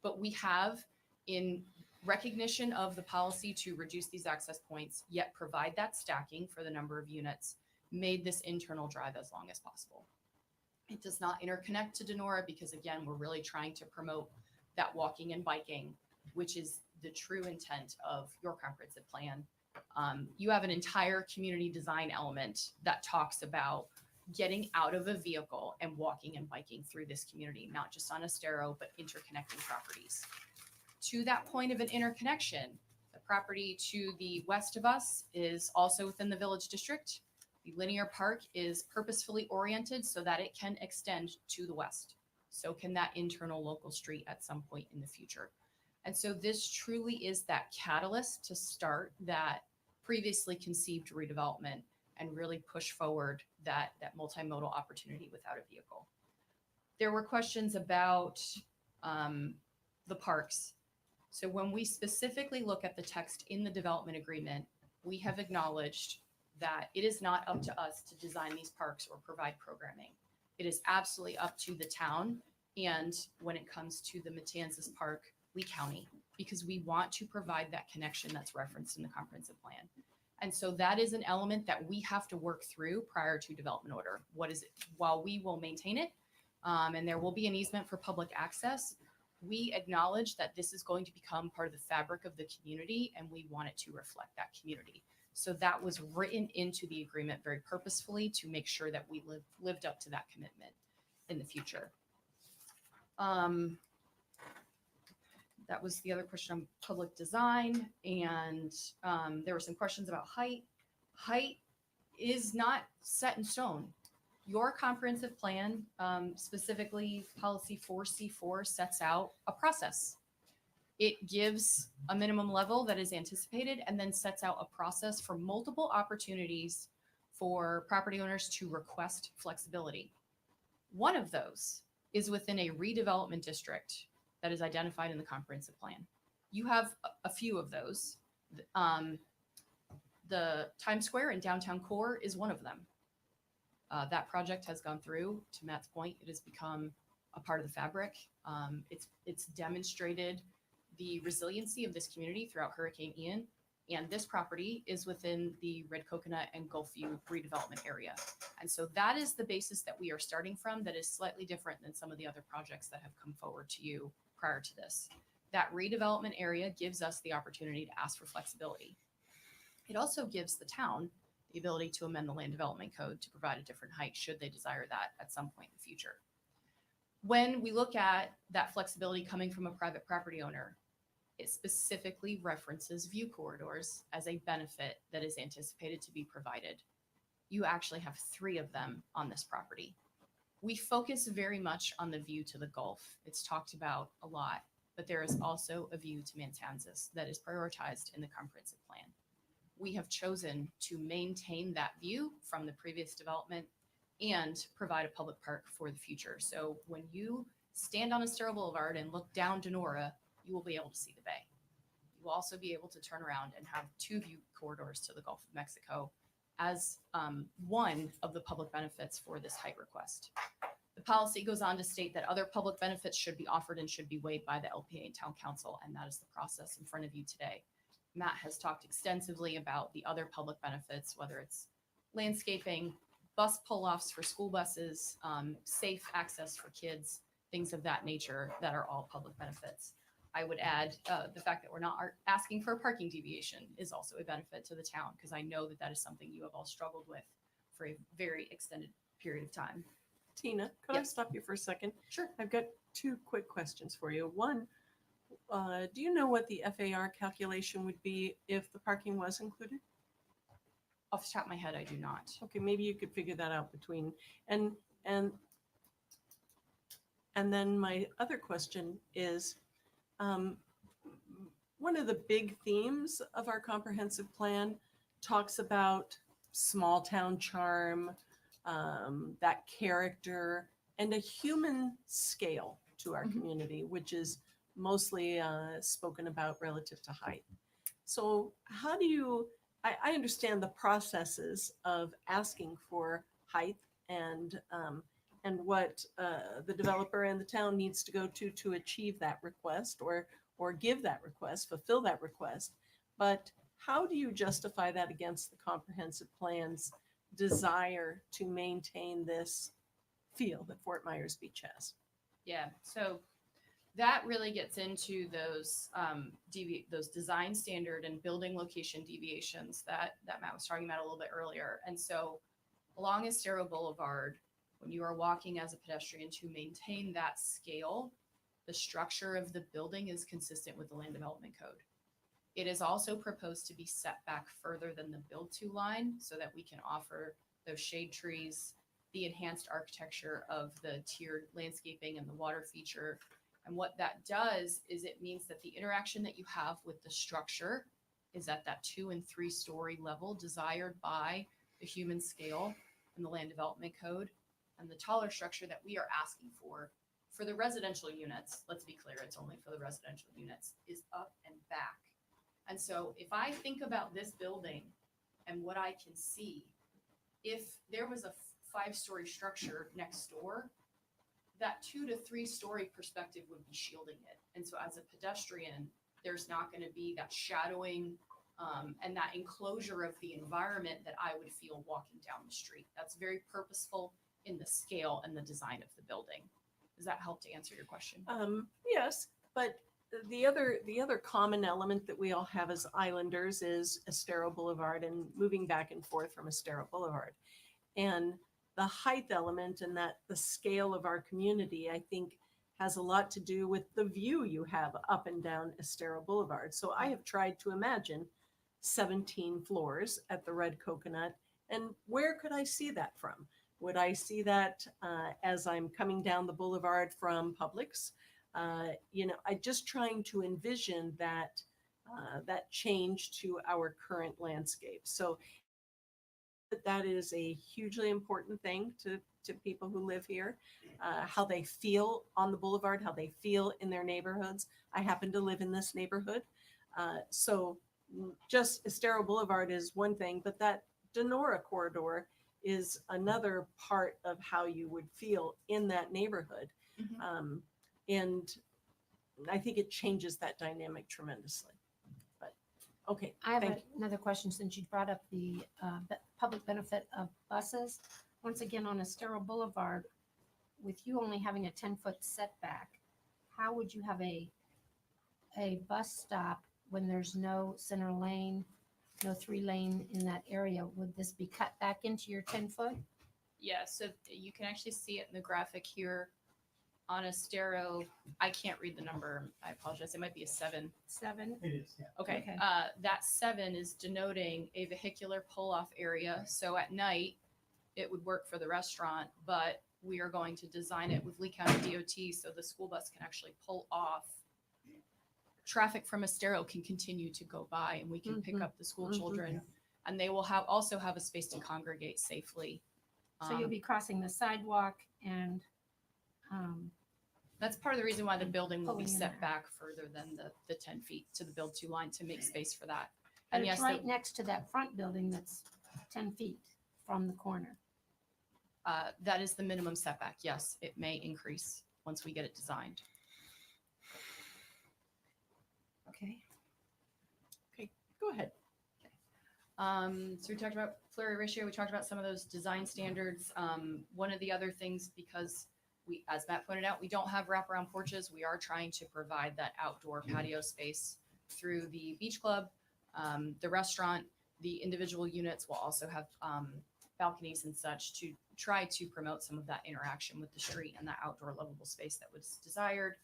But we have, in recognition of the policy to reduce these access points, yet provide that stacking for the number of units, made this internal drive as long as possible. It does not interconnect to Denora because, again, we're really trying to promote that walking and biking, which is the true intent of your comprehensive plan. You have an entire community design element that talks about getting out of a vehicle and walking and biking through this community, not just on Estero, but interconnecting properties. To that point of an interconnection, the property to the west of us is also within the village district. The linear park is purposefully oriented so that it can extend to the west. So can that internal local street at some point in the future. And so this truly is that catalyst to start that previously conceived redevelopment and really push forward that multimodal opportunity without a vehicle. There were questions about the parks. So when we specifically look at the text in the development agreement, we have acknowledged that it is not up to us to design these parks or provide programming. It is absolutely up to the town. And when it comes to the Matanzas Park, Lee County, because we want to provide that connection that's referenced in the comprehensive plan. And so that is an element that we have to work through prior to development order. What is it? While we will maintain it, and there will be an easement for public access, we acknowledge that this is going to become part of the fabric of the community, and we want it to reflect that community. So that was written into the agreement very purposefully to make sure that we lived up to that commitment in the future. That was the other question on public design. And there were some questions about height. Height is not set in stone. Your comprehensive plan, specifically policy 4C4, sets out a process. It gives a minimum level that is anticipated and then sets out a process for multiple opportunities for property owners to request flexibility. One of those is within a redevelopment district that is identified in the comprehensive plan. You have a few of those. The Times Square in downtown core is one of them. That project has gone through, to Matt's point, it has become a part of the fabric. It's demonstrated the resiliency of this community throughout Hurricane Ian. And this property is within the Red Coconut and Gulfview redevelopment area. And so that is the basis that we are starting from that is slightly different than some of the other projects that have come forward to you prior to this. That redevelopment area gives us the opportunity to ask for flexibility. It also gives the town the ability to amend the land development code to provide a different height should they desire that at some point in the future. When we look at that flexibility coming from a private property owner, it specifically references view corridors as a benefit that is anticipated to be provided. You actually have 3 of them on this property. We focus very much on the view to the Gulf. It's talked about a lot, but there is also a view to Matanzas that is prioritized in the comprehensive plan. We have chosen to maintain that view from the previous development and provide a public park for the future. So when you stand on Estero Boulevard and look down Denora, you will be able to see the bay. You will also be able to turn around and have 2 view corridors to the Gulf of Mexico as one of the public benefits for this height request. The policy goes on to state that other public benefits should be offered and should be weighed by the LPA and Town Council, and that is the process in front of you today. Matt has talked extensively about the other public benefits, whether it's landscaping, bus pull-offs for school buses, safe access for kids, things of that nature that are all public benefits. I would add the fact that we're not asking for a parking deviation is also a benefit to the town, because I know that that is something you have all struggled with for a very extended period of time. Tina, could I Yep. stop you for a second? Sure. I've got 2 quick questions for you. One, do you know what the FAR calculation would be if the parking was included? Off the top of my head, I do not. Okay, maybe you could figure that out between, and then my other question is, one of the big themes of our comprehensive plan talks about small town charm, that character, and a human scale to our Mhm. community, which is mostly spoken about relative to height. So how do you, I understand the processes of asking for height and what the developer and the town needs to go to achieve that request or give that request, fulfill that request. But how do you justify that against the comprehensive plan's desire to maintain this feel that Fort Myers Beach has? Yeah, so that really gets into those those design standard and building location deviations that Matt was talking about a little bit earlier. And so along Estero Boulevard, when you are walking as a pedestrian, to maintain that scale, the structure of the building is consistent with the land development code. It is also proposed to be set back further than the build to line so that we can offer those shade trees, the enhanced architecture of the tiered landscaping and the water feature. And what that does is it means that the interaction that you have with the structure is at that 2 and 3 story level desired by the human scale and the land development code. And the taller structure that we are asking for the residential units, let's be clear, it's only for the residential units, is up and back. And so if I think about this building and what I can see, if there was a 5-story structure next door, that 2 to 3 story perspective would be shielding it. And so as a pedestrian, there's not going to be that shadowing and that enclosure of the environment that I would feel walking down the street. That's very purposeful in the scale and the design of the building. Does that help to answer your question? Yes, but the other common element that we all have as islanders is Estero Boulevard and moving back and forth from Estero Boulevard. And the height element and that the scale of our community, I think, has a lot to do with the view you have up and down Estero Boulevard. So I have tried to imagine 17 floors at the Red Coconut, and where could I see that from? Would I see that as I'm coming down the boulevard from Publix? I just trying to envision that that change to our current landscape. So that is a hugely important thing to people who live here, how they feel on the boulevard, how they feel in their neighborhoods. I happen to live in this neighborhood. So just Estero Boulevard is one thing, but that Denora corridor is another part of how you would feel in that neighborhood. And I think it changes that dynamic tremendously. But okay, I have thank you. another question since you brought up the public benefit of buses. Once again, on Estero Boulevard, with you only having a 10-foot setback, how would you have a bus stop when there's no center lane, no 3-lane in that area? Would this be cut back into your 10-foot? Yeah, so you can actually see it in the graphic here on Estero. I can't read the number. I apologize. It might be a 7. 7? It is, yeah. Okay. Okay. That 7 is denoting a vehicular pull-off area. So at night, it would work for the restaurant, but we are going to design it with Lee County DOT so the school bus can actually pull off. Traffic from Estero can continue to go by, and we can pick up the school children, and they will also have a space to congregate safely. So you'll be crossing the sidewalk and That's part of the reason why the building will be Pulling in set there. back further than the 10 feet to the build to line to make space for that. but And it's yes, right next to that front building that's 10 feet from the corner. that is the minimum setback. Yes, it may increase once we get it designed. Okay. Go ahead. So we talked about flurry ratio. We talked about some of those design standards. One of the other things, because we, as Matt pointed out, we don't have wraparound porches. We are trying to provide that outdoor patio space through the beach club, the restaurant. The individual units will also have balconies and such to try to promote some of that interaction with the street and that outdoor livable space that was desired.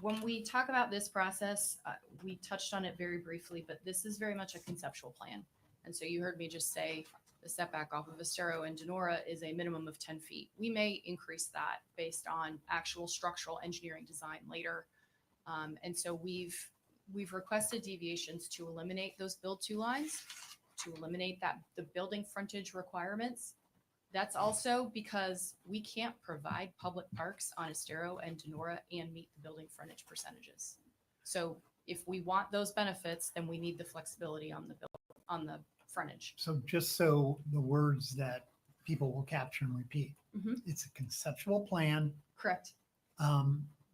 When we talk about this process, we touched on it very briefly, but this is very much a conceptual plan. And so you heard me just say the setback off of Estero and Denora is a minimum of 10 feet. We may increase that based on actual structural engineering design later. And so we've requested deviations to eliminate those build to lines, to eliminate the building frontage requirements. That's also because we can't provide public parks on Estero and Denora and meet the building frontage percentages. So if we want those benefits, then we need the flexibility on the frontage. So just so the words that people will capture and repeat, Mhm. it's a conceptual plan. Correct.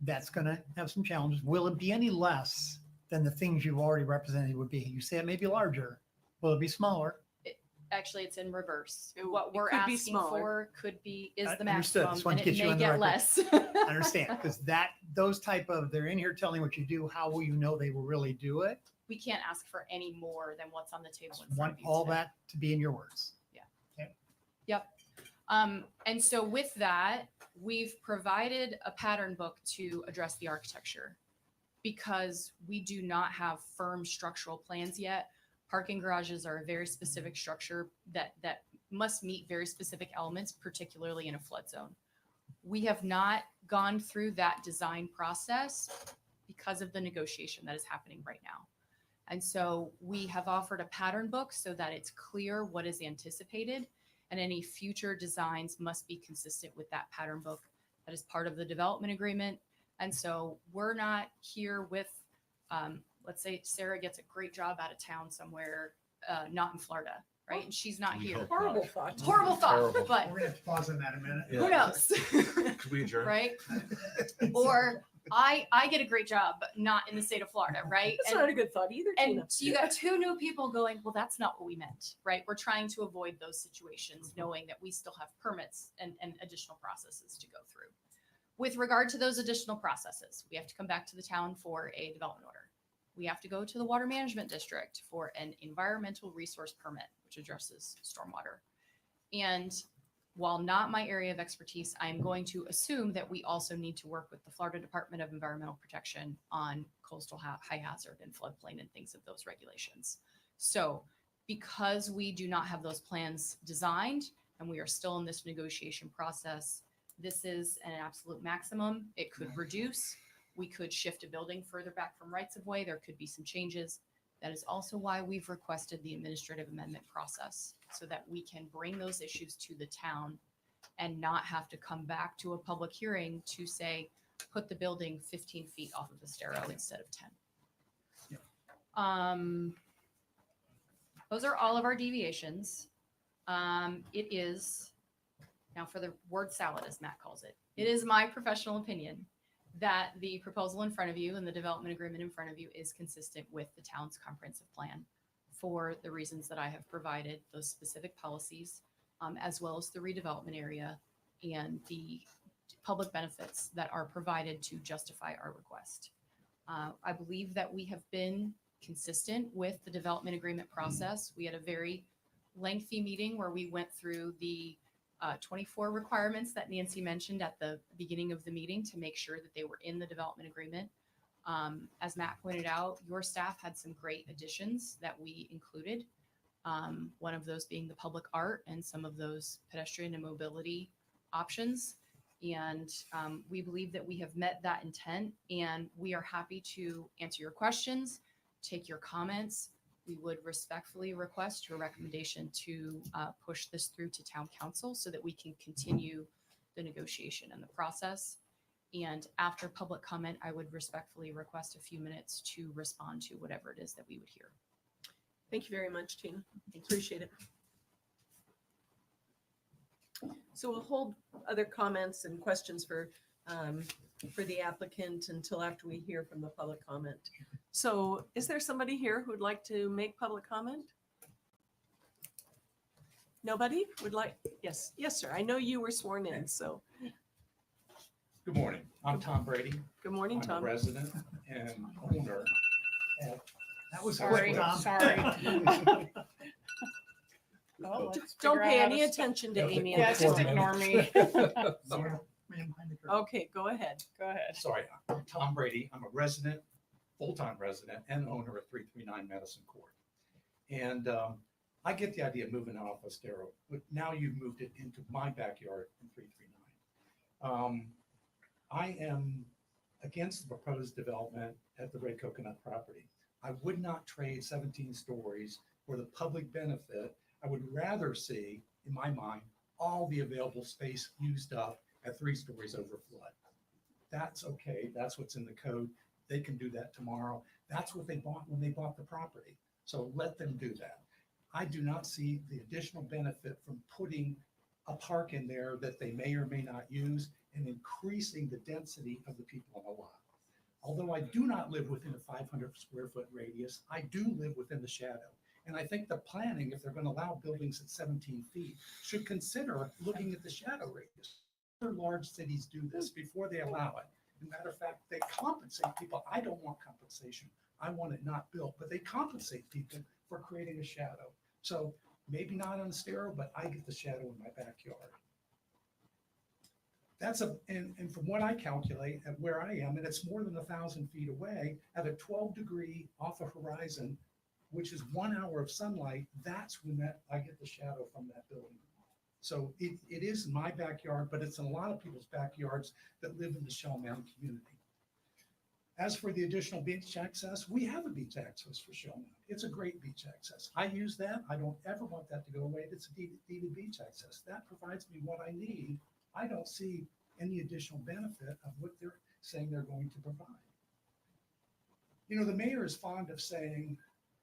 That's going to have some challenges. Will it be any less than the things you've already represented would be? You say it may be larger. Will it be smaller? Actually, it's in reverse. It- What it we're could be asking smaller. for is I the understood. maximum, Just wanted and to it get you may on the get record. less. I understand, because those type of, they're in here telling what you do. How will you know they will really do it? We can't ask for any more than what's on the table in front Want of you all today. that to be in your words. Yep. And so with that, we've provided a pattern book to address the architecture because we do not have firm structural plans yet. Parking garages are a very specific structure that must meet very specific elements, particularly in a flood zone. We have not gone through that design process because of the negotiation that is happening right now. And so we have offered a pattern book so that it's clear what is anticipated, and any future designs must be consistent with that pattern book that is part of the development agreement. And so we're not here with, let's say Sarah gets a great job out of town somewhere, not in Florida, right? And she's not We here. hope Horrible not. thought. Horrible thought, Terrible. but We're going to have to pause on that a minute. Yeah. who knows? Could we adjourn? Right? Or I get a great job, but not in the state of Florida, right? That's And- not a good thought either, And Tina. so you got two new people going, well, that's not what we meant, right? We're trying to avoid those situations, knowing that we still have permits and additional processes to go through. with regard to those additional processes, we have to come back to the town for a development order. We have to go to the water management district for an environmental resource permit, which addresses stormwater. And while not my area of expertise, I'm going to assume that we also need to work with the Florida Department of Environmental Protection on coastal high hazard and floodplain and things of those regulations. So because we do not have those plans designed and we are still in this negotiation process, this is an absolute maximum. It could reduce. We could shift a building further back from rights of way. There could be some changes. That is also why we've requested the administrative amendment process so that we can bring those issues to the town and not have to come back to a public hearing to say, put the building 15 feet off of the stereo instead of 10. Those are all of our deviations. It is, now for the word salad, as Matt calls it, it is my professional opinion that the proposal in front of you and the development agreement in front of you is consistent with the town's comprehensive plan for the reasons that I have provided, those specific policies, as well as the redevelopment area and the public benefits that are provided to justify our request. I believe that we have been consistent with the development agreement process. We had a very lengthy meeting where we went through the 24 requirements that Nancy mentioned at the beginning of the meeting to make sure that they were in the development agreement. As Matt pointed out, your staff had some great additions that we included. One of those being the public art and some of those pedestrian and mobility options. And we believe that we have met that intent, and we are happy to answer your questions, take your comments. We would respectfully request your recommendation to push this through to town council so that we can continue the negotiation and the process. And after public comment, I would respectfully request a few minutes to respond to whatever it is that we would hear. Thank you very much, Tina. Appreciate it. So we'll hold other comments and questions for the applicant until after we hear from the public comment. So is there somebody here who would like to make public comment? Nobody would like? Yes, yes, sir. I know you were sworn in, so Good morning. I'm Tom Brady. good morning, I'm a Tom. resident and owner. That was Sorry, quick, Tom. sorry. Well, let's Don't figure pay out any how to- attention to Amy. Yeah, at this just point. ignore me. Sorry. Man behind the curtain. Okay, go ahead. Go ahead. Sorry, I'm Tom Brady. I'm a resident, full-time resident and owner of 339 Madison Court. And I get the idea of moving off Estero, but now you've moved it into my backyard in 339. I am against the proposed development at the Red Coconut property. I would not trade 17 stories for the public benefit. I would rather see, in my mind, all the available space used up at 3 stories over flood. That's okay. That's what's in the code. They can do that tomorrow. That's what they bought when they bought the property. So let them do that. I do not see the additional benefit from putting a park in there that they may or may not use and increasing the density of the people on the lot. Although I do not live within a 500 square foot radius, I do live within the shadow. And I think the planning, if they're going to allow buildings at 17 feet, should consider looking at the shadow radius. Other large cities do this before they allow it. As a matter of fact, they compensate people. I don't want compensation. I want it not built, but they compensate people for creating a shadow. So maybe not on the stereo, but I get the shadow in my backyard. That's and from what I calculate at where I am, and it's more than 1,000 feet away at a 12-degree off a horizon, which is 1 hour of sunlight, that's when I get the shadow from that building. So it is in my backyard, but it's in a lot of people's backyards that live in the Shell Mountain community. As for the additional beach access, we have a beach access for Shell Mountain. It's a great beach access. I use that. I don't ever want that to go away. It's a deeded beach access. That provides me what I need. I don't see any additional benefit of what they're saying they're going to provide. You know, the mayor is fond of saying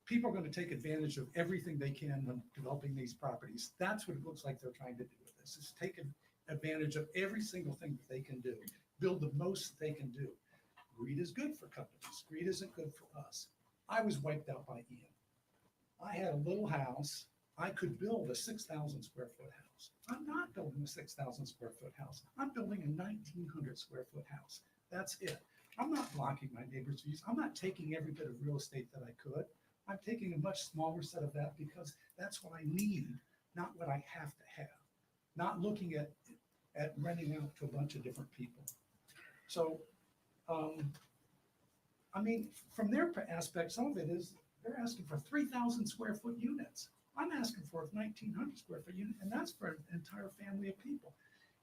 people are going to take advantage of everything they can when developing these properties. That's what it looks like they're trying to do with this, is take advantage of every single thing that they can do, build the most that they can do. Greed is good for companies. Greed isn't good for us. I was wiped out by Ian. I had a little house. I could build a 6,000 square foot house. I'm not building a 6,000 square foot house. I'm building a 1,900 square foot house. That's it. I'm not blocking my neighbor's views. I'm not taking every bit of real estate that I could. I'm taking a much smaller set of that because that's what I need, not what I have to have. Not looking at renting out to a bunch of different people. So, I mean, from their aspect, some of it is they're asking for 3,000 square foot units. I'm asking for a 1,900 square foot unit, and that's for an entire family of people.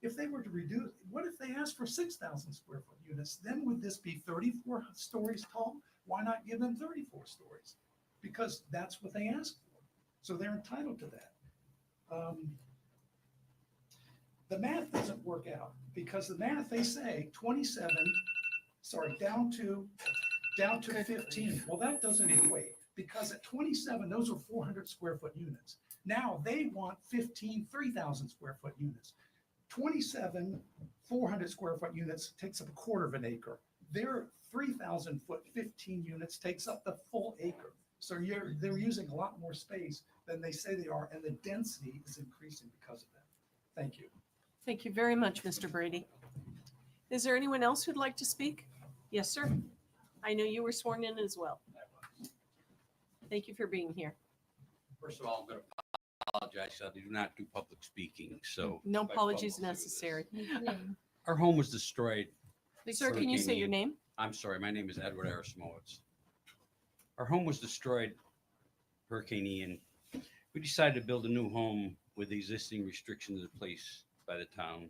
If they were to reduce, what if they asked for 6,000 square foot units? Then would this be 34 stories tall? Why not give them 34 stories? Because that's what they asked for. So they're entitled to that. The math doesn't work out because the math, they say 27, down to 15. Well, that doesn't equate because at 27, those are 400 square foot units. Now they want 15, 3,000 square foot units. 27, 400 square foot units takes up a quarter of an acre. Their 3,000 foot, 15 units takes up the full acre. So they're using a lot more space than they say they are, and the density is increasing because of that. Thank you. Thank you very much, Mr. Brady. Is there anyone else who'd like to speak? Yes, sir. I know you were sworn in as well. Thank you for being here. First of all, I'm going to apologize. I do not do public speaking, so. No if I apologies fumble through this. necessary. Our home was destroyed. Sir, can you say your name? I'm sorry, my name is Edward Arismowitz. Our home was destroyed, Hurricane Ian. We decided to build a new home with the existing restrictions in place by the town.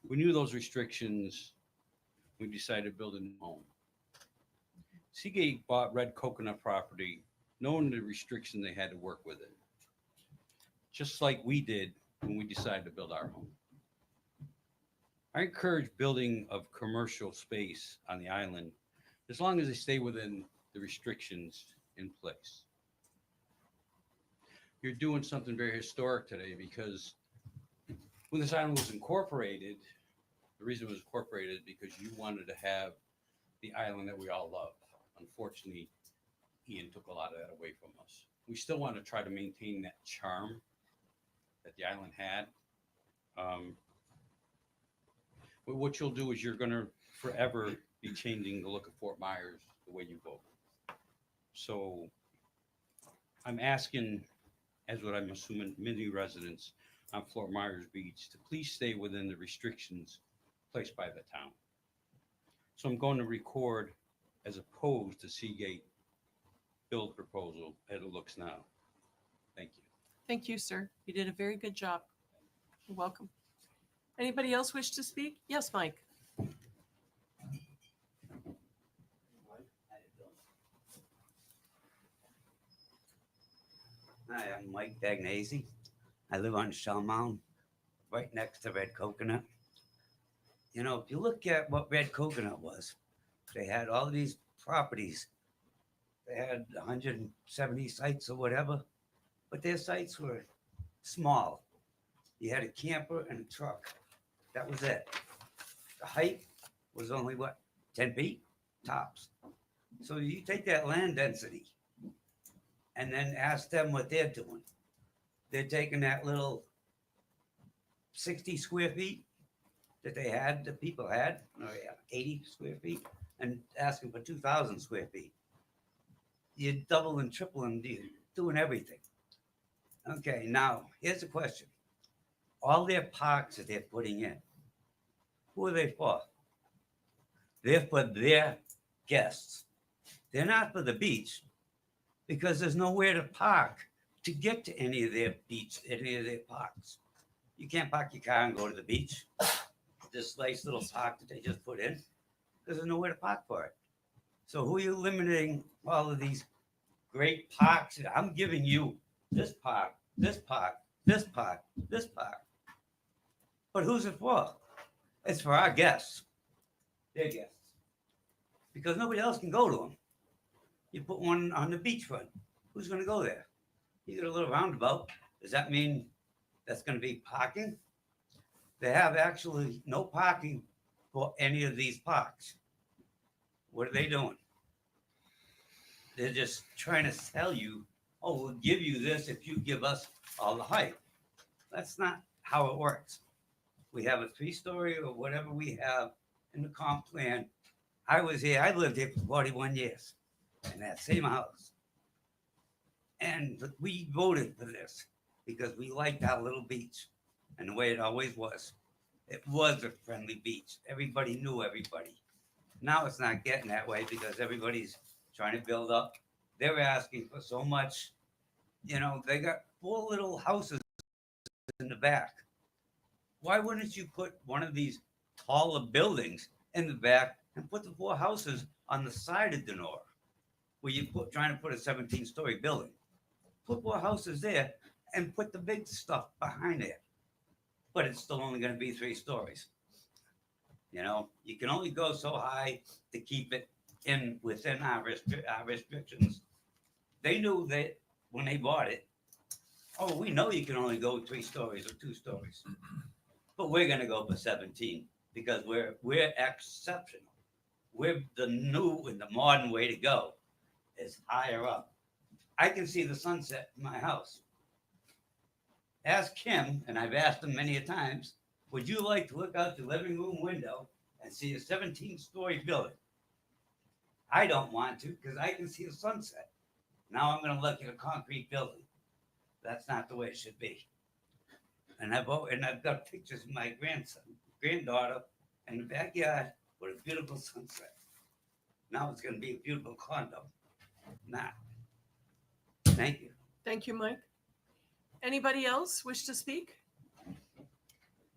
We knew those restrictions. We decided to build a new home. Seagate bought Red Coconut property, knowing the restriction they had to work with it. Just like we did when we decided to build our home. I encourage building of commercial space on the island as long as they stay within the restrictions in place. You're doing something very historic today because when this island was incorporated, the reason it was incorporated is because you wanted to have the island that we all love. Unfortunately, Ian took a lot of that away from us. We still want to try to maintain that charm that the island had. But what you'll do is you're going to forever be changing the look of Fort Myers the way you vote. So I'm asking, as what I'm assuming, many residents on Fort Myers Beach to please stay within the restrictions placed by the town. So I'm going to record as opposed to Seagate build proposal as it looks now. Thank you. Thank you, sir. You did a very good job. You're welcome. Anybody else wish to speak? Yes, Mike. Hi, I'm Mike Dagnese. I live on Shell Mound, right next to Red Coconut. You know, if you look at what Red Coconut was, they had all these properties. They had 170 sites or whatever, but their sites were small. You had a camper and a truck. That was it. The height was only what, 10 feet tops. So you take that land density and then ask them what they're doing. They're taking that little 60 square feet that they had, the people had, or 80 square feet, and asking for 2,000 square feet. You're doubling, tripling, you're doing everything. Okay, now here's the question. All their parks that they're putting in, who are they for? They're for their guests. They're not for the beach because there's nowhere to park to get to any of their beach, any of their parks. You can't park your car and go to the beach. This nice little park that they just put in, because there's nowhere to park for it. So who are you limiting all of these great parks? I'm giving you this park, this park, this park, this park. But who's it for? It's for our guests, their guests. Because nobody else can go to them. You put one on the beachfront. Who's going to go there? You get a little roundabout. Does that mean that's going to be parking? They have actually no parking for any of these parks. What are they doing? They're just trying to sell you oh, we'll give you this if you give us all the height. That's not how it works. We have a 3-story or whatever we have in the comp plan. I lived here for 41 years in that same house. And we voted for this because we liked our little beach and the way it always was. It was a friendly beach. Everybody knew everybody. Now it's not getting that way because everybody's trying to build up. They're asking for so much. You know, they got 4 little houses in the back. Why wouldn't you put one of these taller buildings in the back and put the 4 houses on the side of Denora, where you trying to put a 17-story building? Put 4 houses there and put the big stuff behind it. But it's still only going to be 3 stories. You know, you can only go so high to keep it within our restrictions. They knew that when they bought it. Oh, we know you can only go 3 stories or 2 stories, but we're going to go for 17 because we're exceptional. We're the new and the modern way to go is higher up. I can see the sunset in my house. Ask Kim, and I've asked him many a times, would you like to look out the living room window and see a 17-story building? I don't want to because I can see the sunset. Now I'm going to look at a concrete building. That's not the way it should be. And I've got pictures of my granddaughter in the backyard with a beautiful sunset. Now it's going to be a beautiful condo. Not. Thank you. Thank you, Mike. Anybody else wish to speak?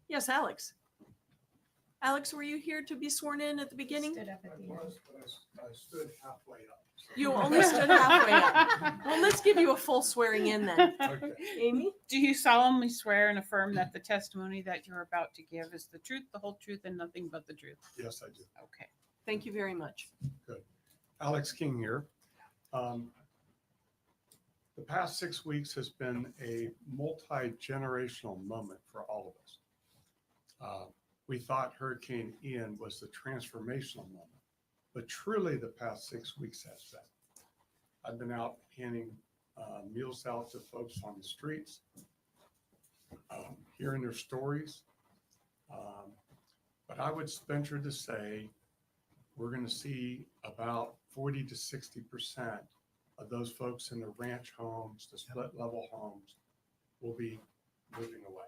Yes, Alex. Alex, were you here to be sworn in at the beginning? Stood up at the end. I stood halfway up. You only stood halfway up. Well, let's give you a full swearing in then. Okay. Amy? Do you solemnly swear and affirm that the testimony that you're about to give is the truth, the whole truth, and nothing but the truth? Yes, I do. Okay. Thank you very much. Alex King here. The past 6 weeks has been a multi-generational moment for all of us. We thought Hurricane Ian was the transformational moment, but truly the past 6 weeks has been. I've been out handing meals out to folks on the streets, hearing their stories. But I would venture to say we're going to see about 40 to 60% of those folks in the ranch homes, the split level homes, will be moving away.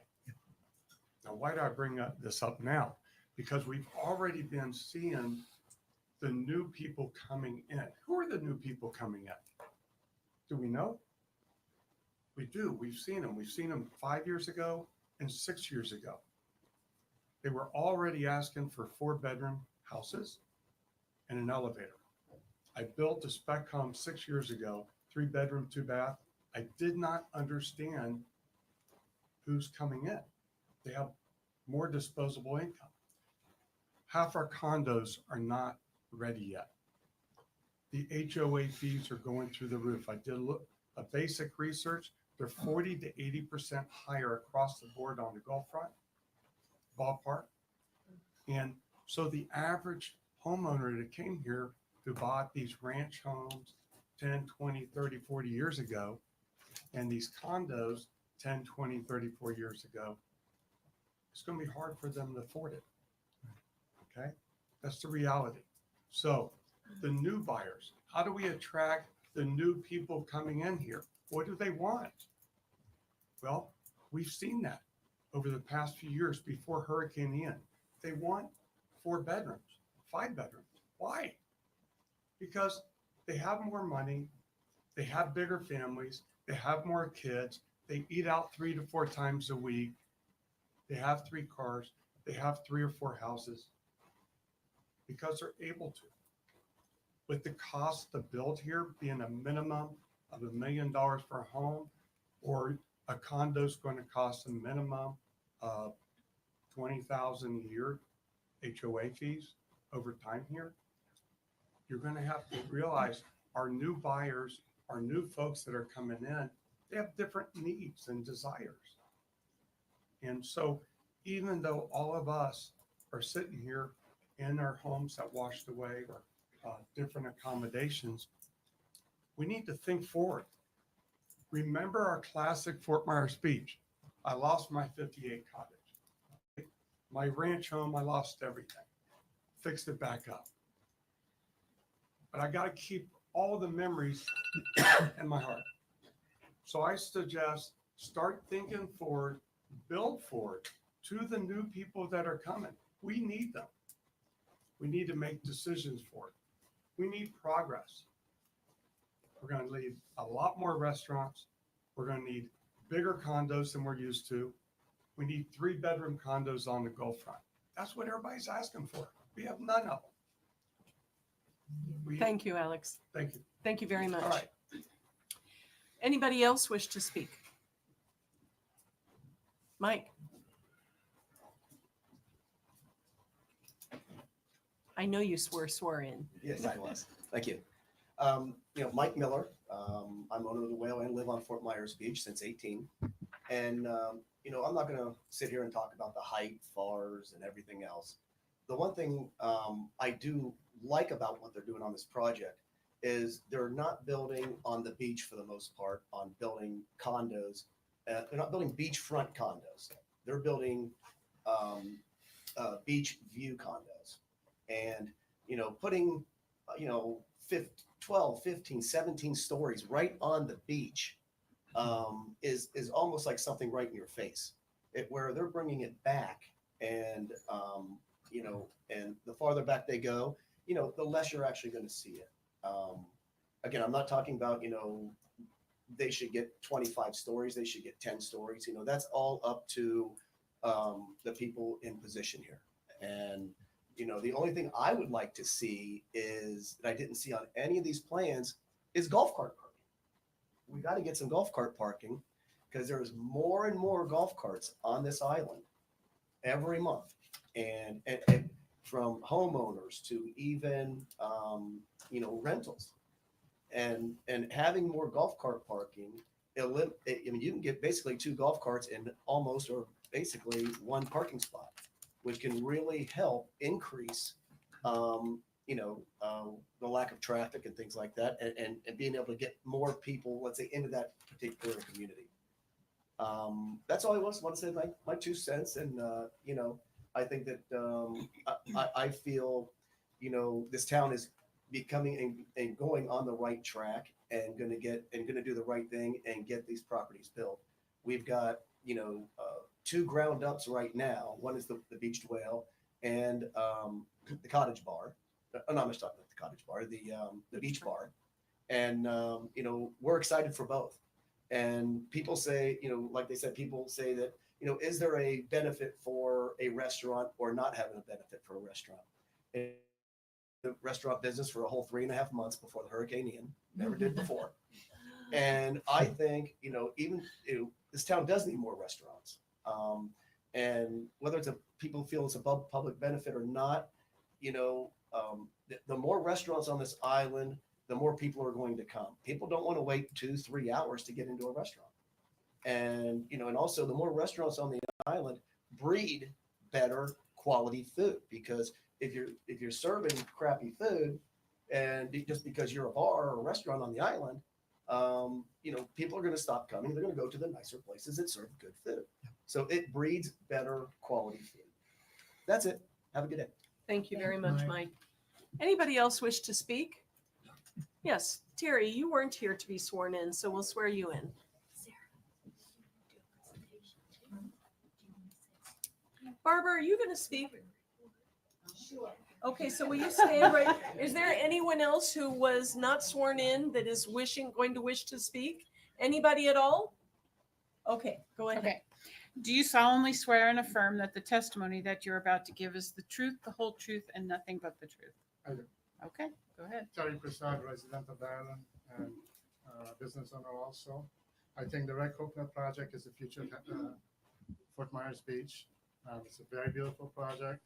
Now, why do I bring this up now? Because we've already been seeing the new people coming in. Who are the new people coming in? Do we know? We do. We've seen them. We've seen them 5 years ago and 6 years ago. They were already asking for 4-bedroom houses and an elevator. I built a spec home 6 years ago, 3-bedroom, 2-bath. I did not understand who's coming in. They have more disposable income. Half our condos are not ready yet. The HOA fees are going through the roof. I did a basic research. They're 40 to 80% higher across the board on the Gulf Front, ballpark. And so the average homeowner that came here who bought these ranch homes 10, 20, 30, 40 years ago, and these condos 10, 20, 30, 40 years ago, it's going to be hard for them to afford it. Okay? That's the reality. So the new buyers, how do we attract the new people coming in here? What do they want? Well, we've seen that over the past few years before Hurricane Ian. They want 4 bedrooms, 5 bedrooms. Why? Because they have more money, they have bigger families, they have more kids, they eat out 3 to 4 times a week, they have 3 cars, they have 3 or 4 houses because they're able to. With the cost to build here being a minimum of $1 million for a home, or a condo is going to cost a minimum of $20,000 a year HOA fees over time here, you're going to have to realize our new buyers, our new folks that are coming in, they have different needs and desires. And so even though all of us are sitting here in our homes that washed away or different accommodations, we need to think forward. Remember our classic Fort Myers Beach. I lost my 58 cottage. My ranch home, I lost everything. Fixed it back up. But I got to keep all the memories in my heart. So I suggest start thinking forward, build forward to the new people that are coming. We need them. We need to make decisions for it. We need progress. We're going to need a lot more restaurants. We're going to need bigger condos than we're used to. We need 3-bedroom condos on the Gulf front. That's what everybody's asking for. We have none of them. Thank you, Alex. Thank you. Thank you very much. All right. Anybody else wish to speak? Mike? I know you swore in. Yes, I was. Thank you. Mike Miller. I'm owner of the Whale and live on Fort Myers Beach since 18. And, I'm not going to sit here and talk about the height, FARs, and everything else. The one thing I do like about what they're doing on this project is they're not building on the beach for the most part, on building condos. They're not building beachfront condos. They're building beach view condos. And, putting, 12, 15, 17 stories right on the beach is almost like something right in your face. Where they're bringing it back and, and the farther back they go, the less you're actually going to see it. Again, I'm not talking about, they should get 25 stories, they should get 10 stories. That's all up to the people in position here. And, the only thing I would like to see is that I didn't see on any of these plans is golf cart parking. We got to get some golf cart parking because there's more and more golf carts on this island every month. And from homeowners to even, rentals. And having more golf cart parking, you can get basically 2 golf carts in almost or basically 1 parking spot, which can really help increase, the lack of traffic and things like that, and being able to get more people, let's say, into that particular community. That's all I want to say, my 2 cents. And, I think that I feel, this town is becoming and going on the right track and going to do the right thing and get these properties built. We've got, 2 ground ups right now. One is the Beached Whale and the Cottage Bar. No, I'm just talking about the Cottage Bar, the Beach Bar. And, we're excited for both. And people say, like they said, people say that, is there a benefit for a restaurant or not having a benefit for a restaurant? And the restaurant business for a whole 3.5 months before the Hurricane Ian, never did before. And I think, even this town does need more restaurants. And whether people feel it's a public benefit or not, the more restaurants on this island, the more people are going to come. People don't want to wait 2-3 hours to get into a restaurant. And, and also the more restaurants on the island breed better quality food, because if you're serving crappy food and just because you're a bar or a restaurant on the island, people are going to stop coming. They're going to go to the nicer places that serve good food. So it breeds better quality food. That's it. Have a good day. Thank you very much, Mike. Anybody else wish to speak? Yes, Terry, you weren't here to be sworn in, so we'll swear you in. Barbara, are you going to speak? Sure. Okay, so will you stand right? Is there anyone else who was not sworn in that is going to wish to speak? Anybody at all? Okay, go ahead. Okay. Do you solemnly swear and affirm that the testimony that you're about to give is the truth, the whole truth, and nothing but the truth? I do. Okay, go ahead. Terry Prasad, resident of the island and business owner also. I think the Red Coconut Project is the future of Fort Myers Beach. It's a very beautiful project.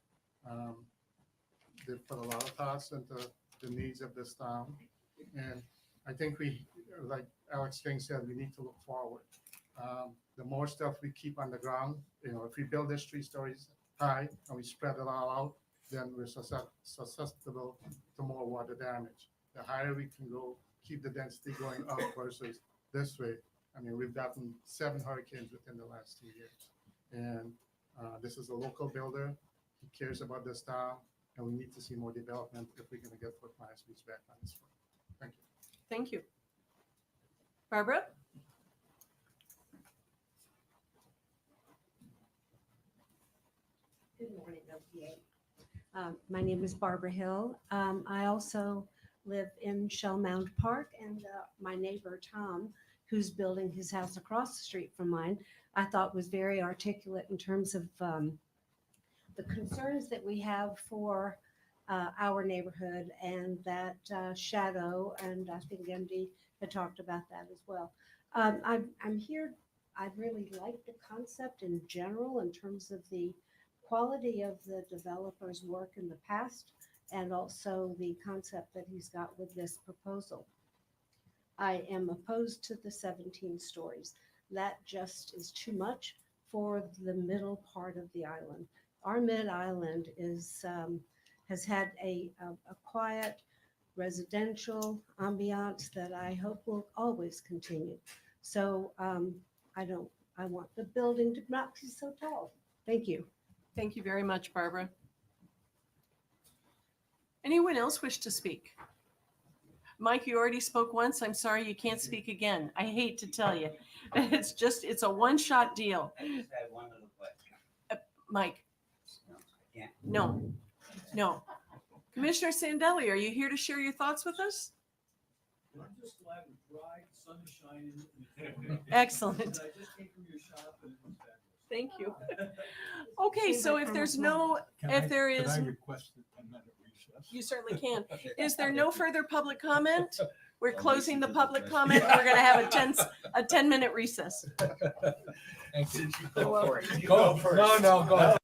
They've put a lot of thoughts into the needs of this town. And I think like Alex King said, we need to look forward. The more stuff we keep on the ground, if we build this 3 stories high and we spread it all out, then we're susceptible to more water damage. The higher we can go, keep the density going up versus this way, I mean, we've gotten 7 hurricanes within the last 2 years. And this is a local builder. He cares about this town, and we need to see more development if we're going to get Fort Myers Beach back on this foot. Thank you. Thank you. Barbara? Good morning, LPA. My name is Barbara Hill. I also live in Shell Mound Park, and my neighbor Tom, who's building his house across the street from mine, I thought was very articulate in terms of the concerns that we have for our neighborhood and that shadow, and I think MD had talked about that as well. I'm here, I really like the concept in general in terms of the quality of the developer's work in the past and also the concept that he's got with this proposal. I am opposed to the 17 stories. That just is too much for the middle part of the island. Our mid-island is has had a quiet residential ambiance that I hope will always continue. So I want the building to not be so tall. Thank you. Thank you very much, Barbara. Anyone else wish to speak? Mike, you already spoke once. I'm sorry you can't speak again. I hate to tell you. It's a one-shot deal. I just had one little question. Mike, No, I can't. no. Commissioner Sandelli, are you here to share your thoughts with us? I'm just glad it's dry, the sun is shining. Excellent. I just came from your shop and it was fabulous. Thank you. Okay, so if there's no, if there is, Can I request a 10-minute recess? you certainly can. Is there no further public comment? We're closing the public comment. We're going to have a 10-minute recess. You're welcome. Go first. No, go ahead.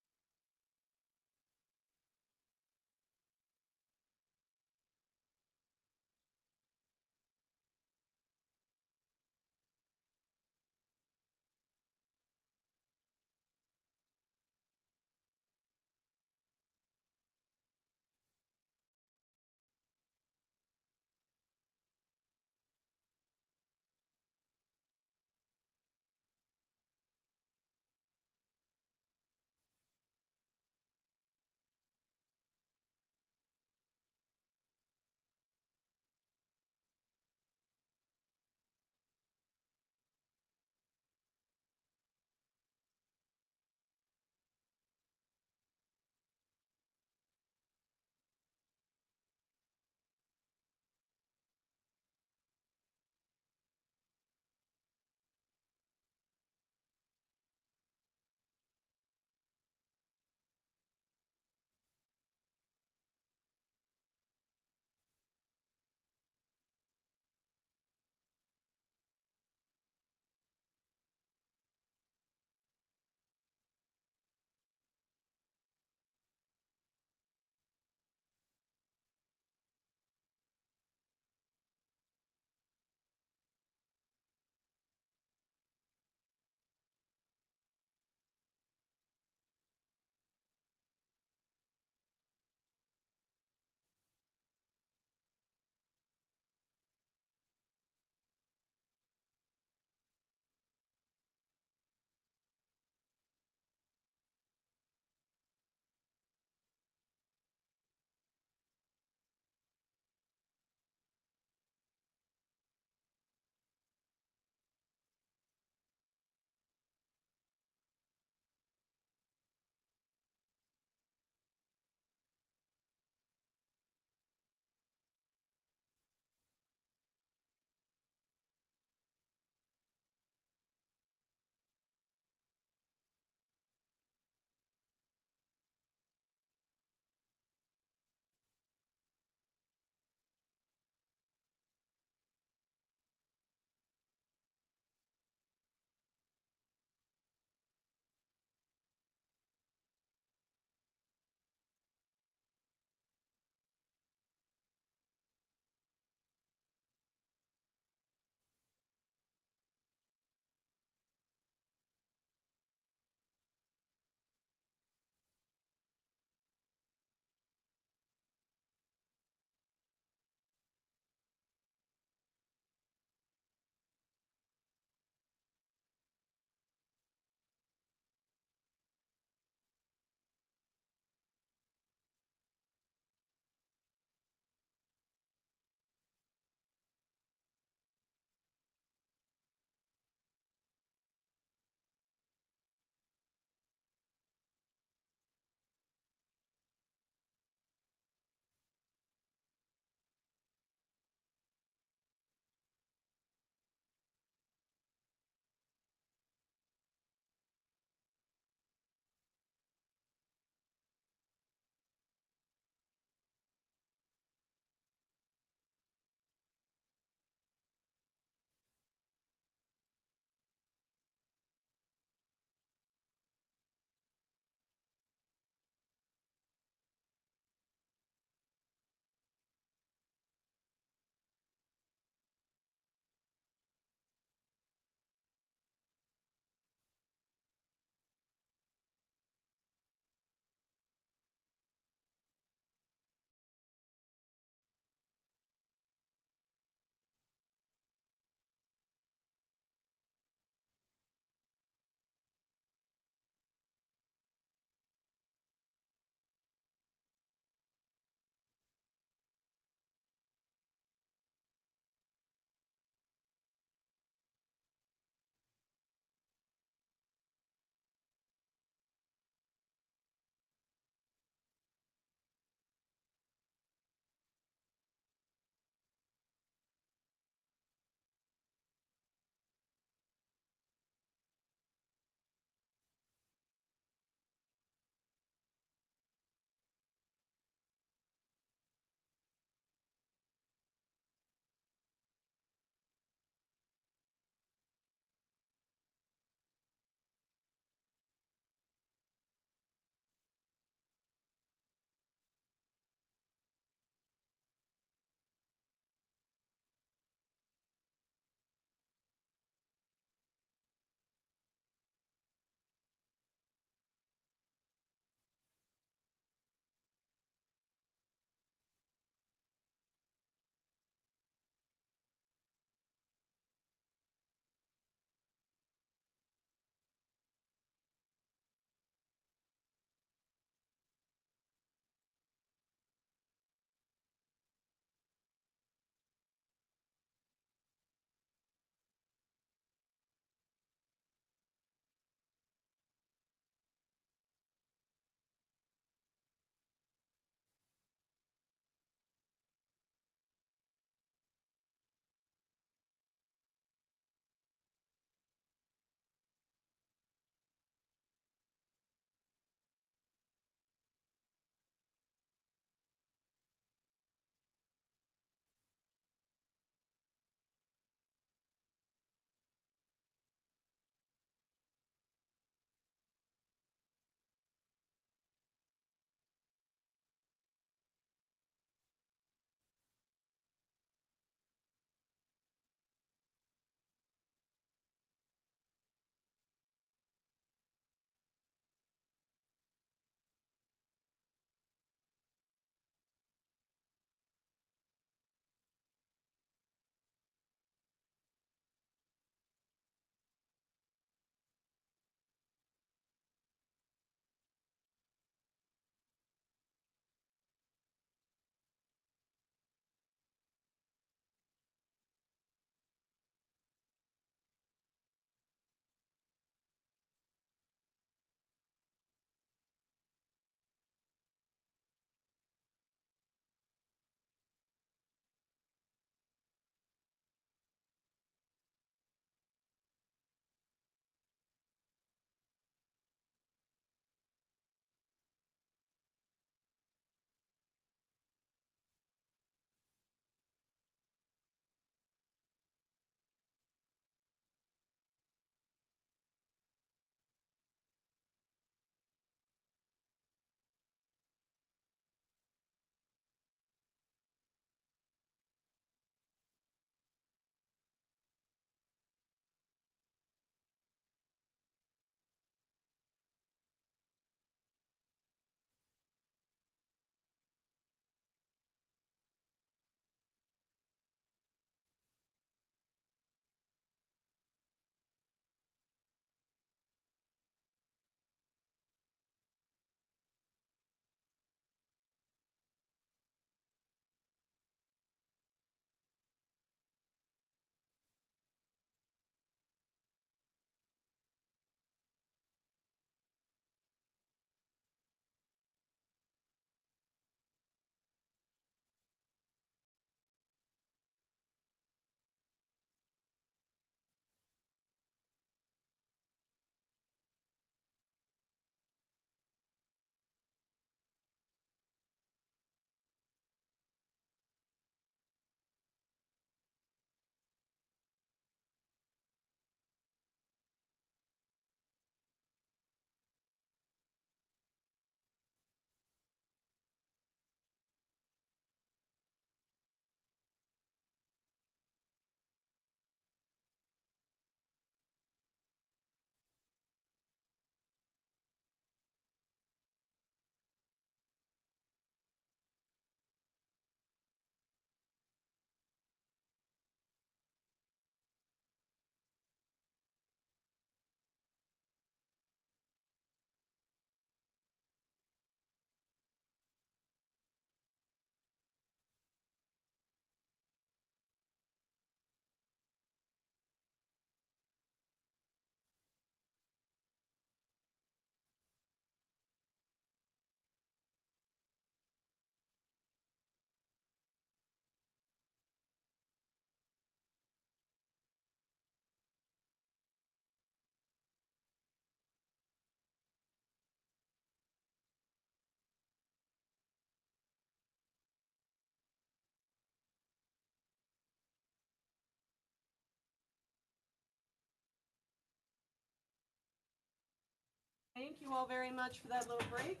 Thank you all very much for that little break.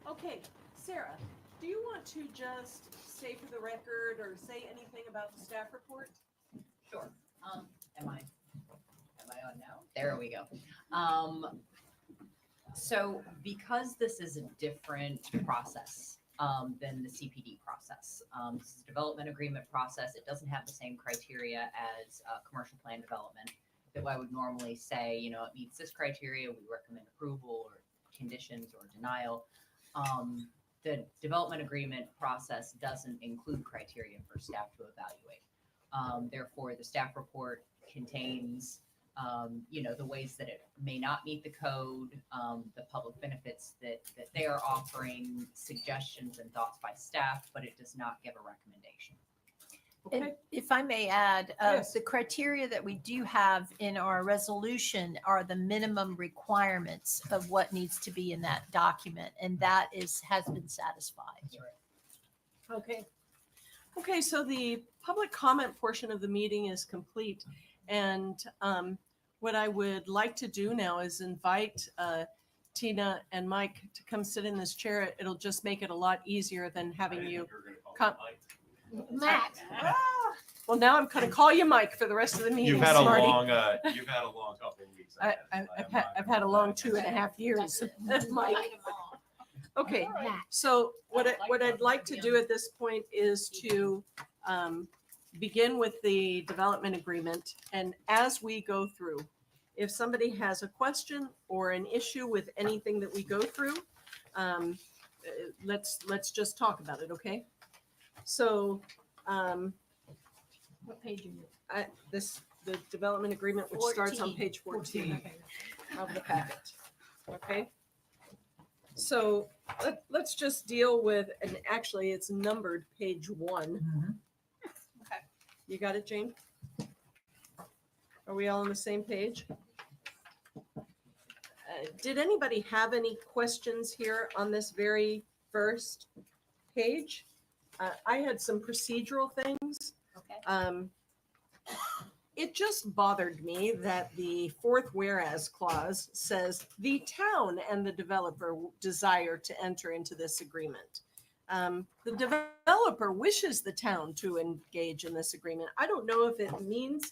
Okay, Sarah, do you want to just say for the record or say anything about the staff report? Sure. Am I on now? There we go. So because this is a different process than the CPD process, this is a development agreement process. It doesn't have the same criteria as commercial plan development that I would normally say, you know, it meets this criteria, we recommend approval or conditions or denial. The development agreement process doesn't include criteria for staff to evaluate. Therefore, the staff report contains, you know, the ways that it may not meet the code, the public benefits that they are offering, suggestions and thoughts by staff, but it does not give a recommendation. And if I may add, Yes. the criteria that we do have in our resolution are the minimum requirements of what needs to be in that document, and that has been satisfied. Okay. Okay, so the public comment portion of the meeting is complete. And what I would like to do now is invite Tina and Mike to come sit in this chair. It'll just make it a lot easier than having you come. Matt. Well, now I'm going to call you Mike for the rest of the meeting. You've had a Smarty. long couple of weeks. I've had a long 2.5 years, Mike. Okay, so what I'd like to do at this point is to begin with the development agreement. And as we go through, if somebody has a question or an issue with anything that we go through, let's just talk about it, okay? So, What page are you? the development agreement, which starts on 14. page 14 of the packet, okay? So let's just deal with, and actually it's numbered page 1. Okay. You got it, Jane? Are we all on the same page? Did anybody have any questions here on this very first page? I had some procedural things. Okay. It just bothered me that the fourth whereas clause says the town and the developer desire to enter into this agreement. The developer wishes the town to engage in this agreement. I don't know if it means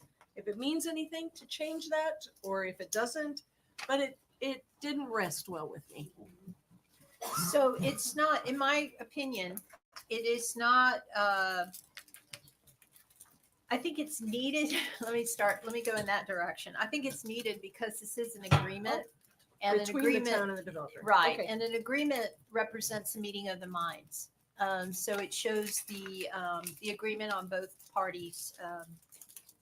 anything to change that or if it doesn't, but it didn't rest well with me. So it's not, in my opinion, it is not, I think it's needed. Let me go in that direction. I think it's needed because this is an agreement. And an Between the agreement, town and the developer. right? Okay. And an agreement represents a meeting of the minds. So it shows the agreement on both parties.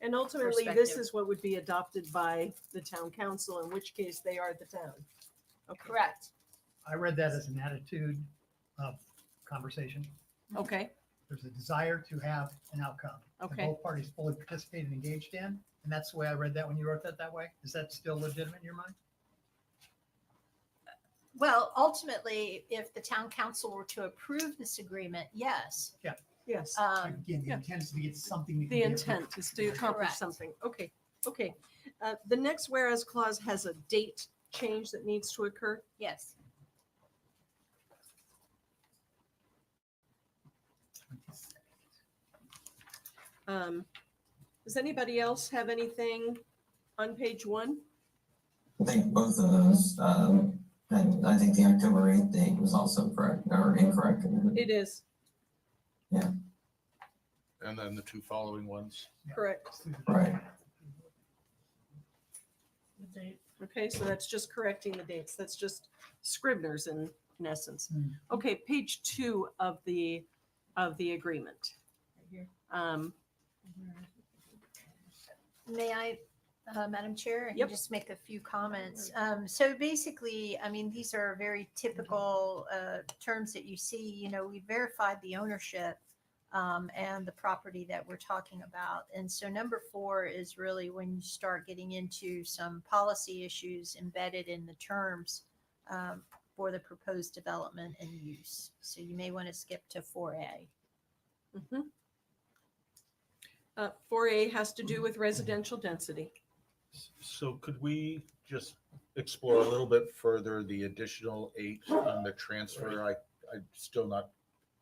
And ultimately, this Perspective. is what would be adopted by the town council, in which case they are the town. Okay. Correct. I read that as an attitude of conversation. Okay, There's a desire to have an outcome. that Okay. Both parties fully participated and engaged in, and that's the way I read that when you wrote that way. Is that still legitimate in your mind? Well, ultimately, if the town council were to approve this agreement, yes. yes. Again, the yeah. intent is to get something. that can The be intent is to accomplish Correct. something. Okay, okay. The next whereas clause has a date change that needs to occur. Yes. Does anybody else have anything on page 1? I think both of those, and I think the October 8th date was also correct or incorrect. It is, And then the 2 following ones. correct. Right. Okay, so that's just correcting the dates. That's just Scribner's in essence. Hmm. Okay, page 2 of the agreement. May I, Madam Chair, I can Yep. just make a few comments. So basically, I mean, these are very typical terms that you see. You know, we verified the ownership and the property that we're talking about. And so number 4 is really when you start getting into some policy issues embedded in the terms for the proposed development and use. So you may want to skip to 4A. 4A has to do with residential density. So could we just explore a little bit further the additional 8 on the transfer? I'm still not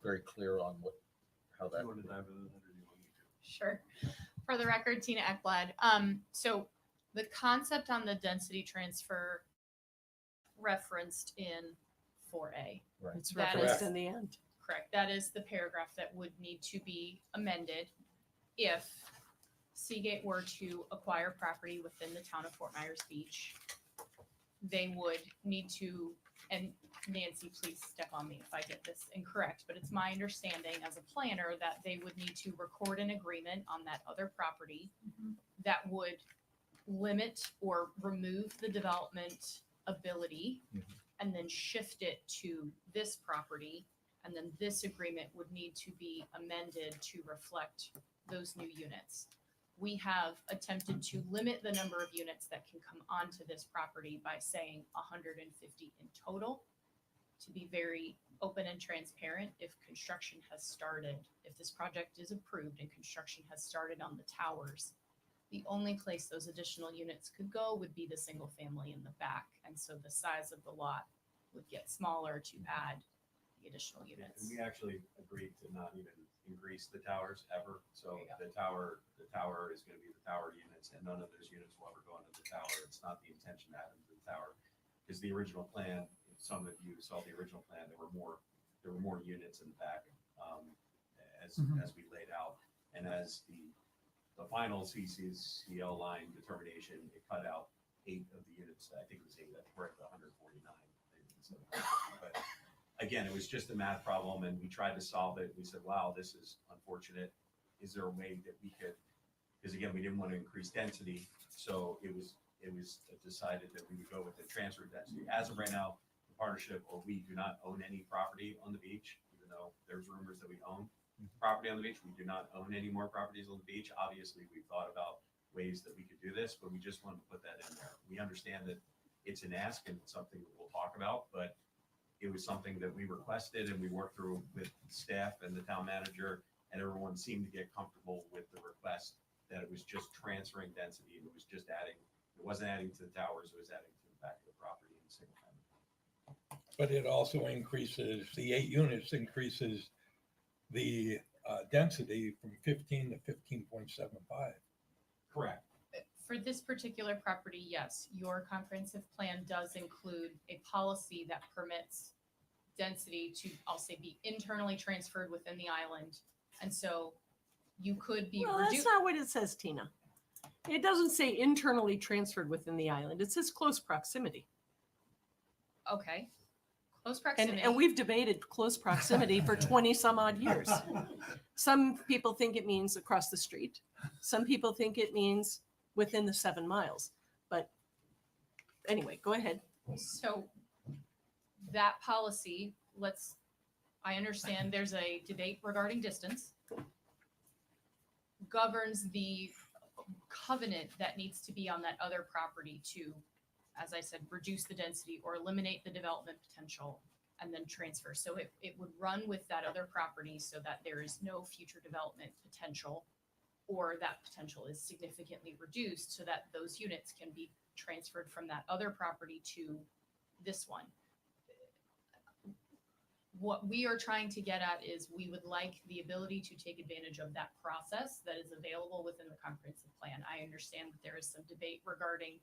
very clear on how that. Sure. For the record, Tina Ekblad. So the concept on the density transfer referenced in 4A. Right. It's That referenced is- in the end. Correct. That is the paragraph that would need to be amended if Seagate were to acquire property within the town of Fort Myers Beach. They would need to, and Nancy, please step on me if I get this incorrect, but it's my understanding as a planner that they would need to record an agreement on that other property that would limit or remove the development ability and then shift it to this property. And then this agreement would need to be amended to reflect those new units. We have attempted to limit the number of units that can come onto this property by saying 150 in total. To be very open and transparent, if construction has started, if this project is approved and construction has started on the towers, the only place those additional units could go would be the single family in the back. And so the size of the lot would get smaller to add the additional units. And we actually agreed to not even increase the towers ever. So the tower is going to be the tower units, and none of those units will ever go into the tower. It's not the intention to add them to the tower, because the original plan, if some of you saw the original plan, there were more units in the back as we laid out, and as the final CCCL line determination, it cut out 8 of the units. I think it was 8. We're at the 149. But again, it was just a math problem, and we tried to solve it. We said, wow, this is unfortunate. Is there a way that we could, because again, we didn't want to increase density. So it was decided that we would go with the transfer density. As of right now, the partnership, or we do not own any property on the beach, even though there's rumors that we own property on the beach. We do not own any more properties on the beach. Obviously, we've thought about ways that we could do this, but we just wanted to put that in there. We understand that it's an ask and it's something that we'll talk about, but it was something that we requested and we worked through with staff and the town manager, and everyone seemed to get comfortable with the request that it was just transferring density and it was just adding, it wasn't adding to the towers, it was adding to the back of the property in single family. But it also increases, the 8 units increases the density from 15 to 15.75. Correct. For this particular property, yes, your comprehensive plan does include a policy that permits density to, I'll say, be internally transferred within the island. And so you could be Well, that's not what it says, Tina. It doesn't say internally transferred within the island. It says close proximity. Okay. Close proximity. And we've debated close proximity for 20 some odd years. Some people think it means across the street. Some people think it means within the 7 miles. But anyway, go ahead. So that policy, I understand there's a debate regarding distance, governs the covenant that needs to be on that other property to, as I said, reduce the density or eliminate the development potential and then transfer. So it would run with that other property so that there is no future development potential, or that potential is significantly reduced so that those units can be transferred from that other property to this one. What we are trying to get at is we would like the ability to take advantage of that process that is available within the comprehensive plan. I understand that there is some debate regarding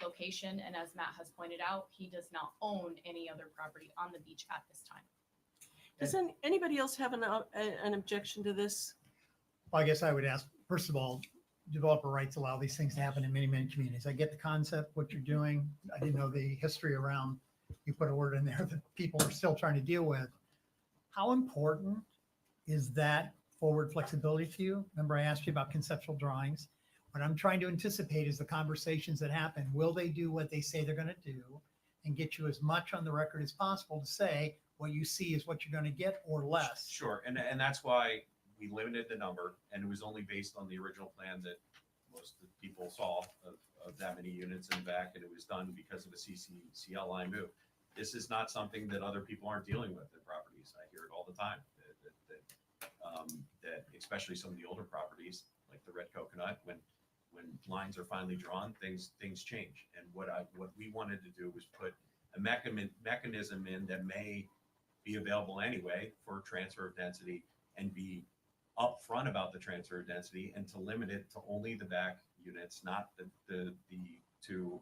location, and as Matt has pointed out, he does not own any other property on the beach at this time. Does anybody else have an objection to this? Well, I guess I would ask, first of all, developer rights allow these things to happen in many, many communities. I get the concept, what you're doing. I didn't know the history around, you put a word in there that people are still trying to deal with. How important is that forward flexibility to you? Remember I asked you about conceptual drawings. What I'm trying to anticipate is the conversations that happen. Will they do what they say they're going to do and get you as much on the record as possible to say what you see is what you're going to get or less? Sure, and that's why we limited the number, and it was only based on the original plan that most of the people saw of that many units in the back, and it was done because of a CCCL line move. This is not something that other people aren't dealing with in properties. I hear it all the time, that especially some of the older properties, like the Red Coconut, when lines are finally drawn, things change. And what we wanted to do was put a mechanism in that may be available anyway for transfer of density, and be upfront about the transfer of density, and to limit it to only the back units, not the two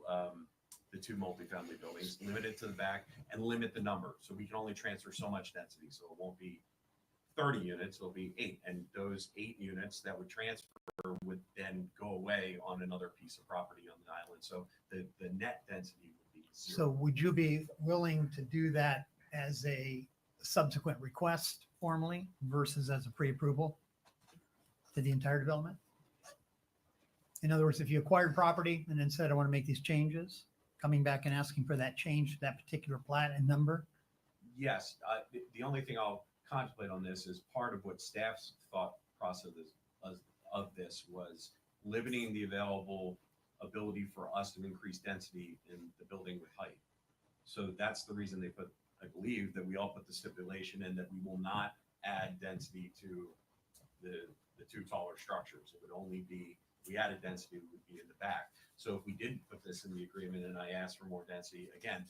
multifamily buildings. Limit it to the back and limit the number, so we can only transfer so much density. So it won't be 30 units, it'll be 8, and those 8 units that would transfer would then go away on another piece of property on the island. So the net density would be 0. So would you be willing to do that as a subsequent request formally versus as a pre-approval to the entire development? In other words, if you acquired property and then said, I want to make these changes, coming back and asking for that change to that particular plat and number? Yes, the only thing I'll contemplate on this is part of what staff's thought process of this was limiting the available ability for us to increase density in the building with height. So that's the reason they put, I believe, that we all put the stipulation in that we will not add density to the 2 taller structures. It would only be, we added density, it would be in the back. So if we didn't put this in the agreement and I asked for more density, again,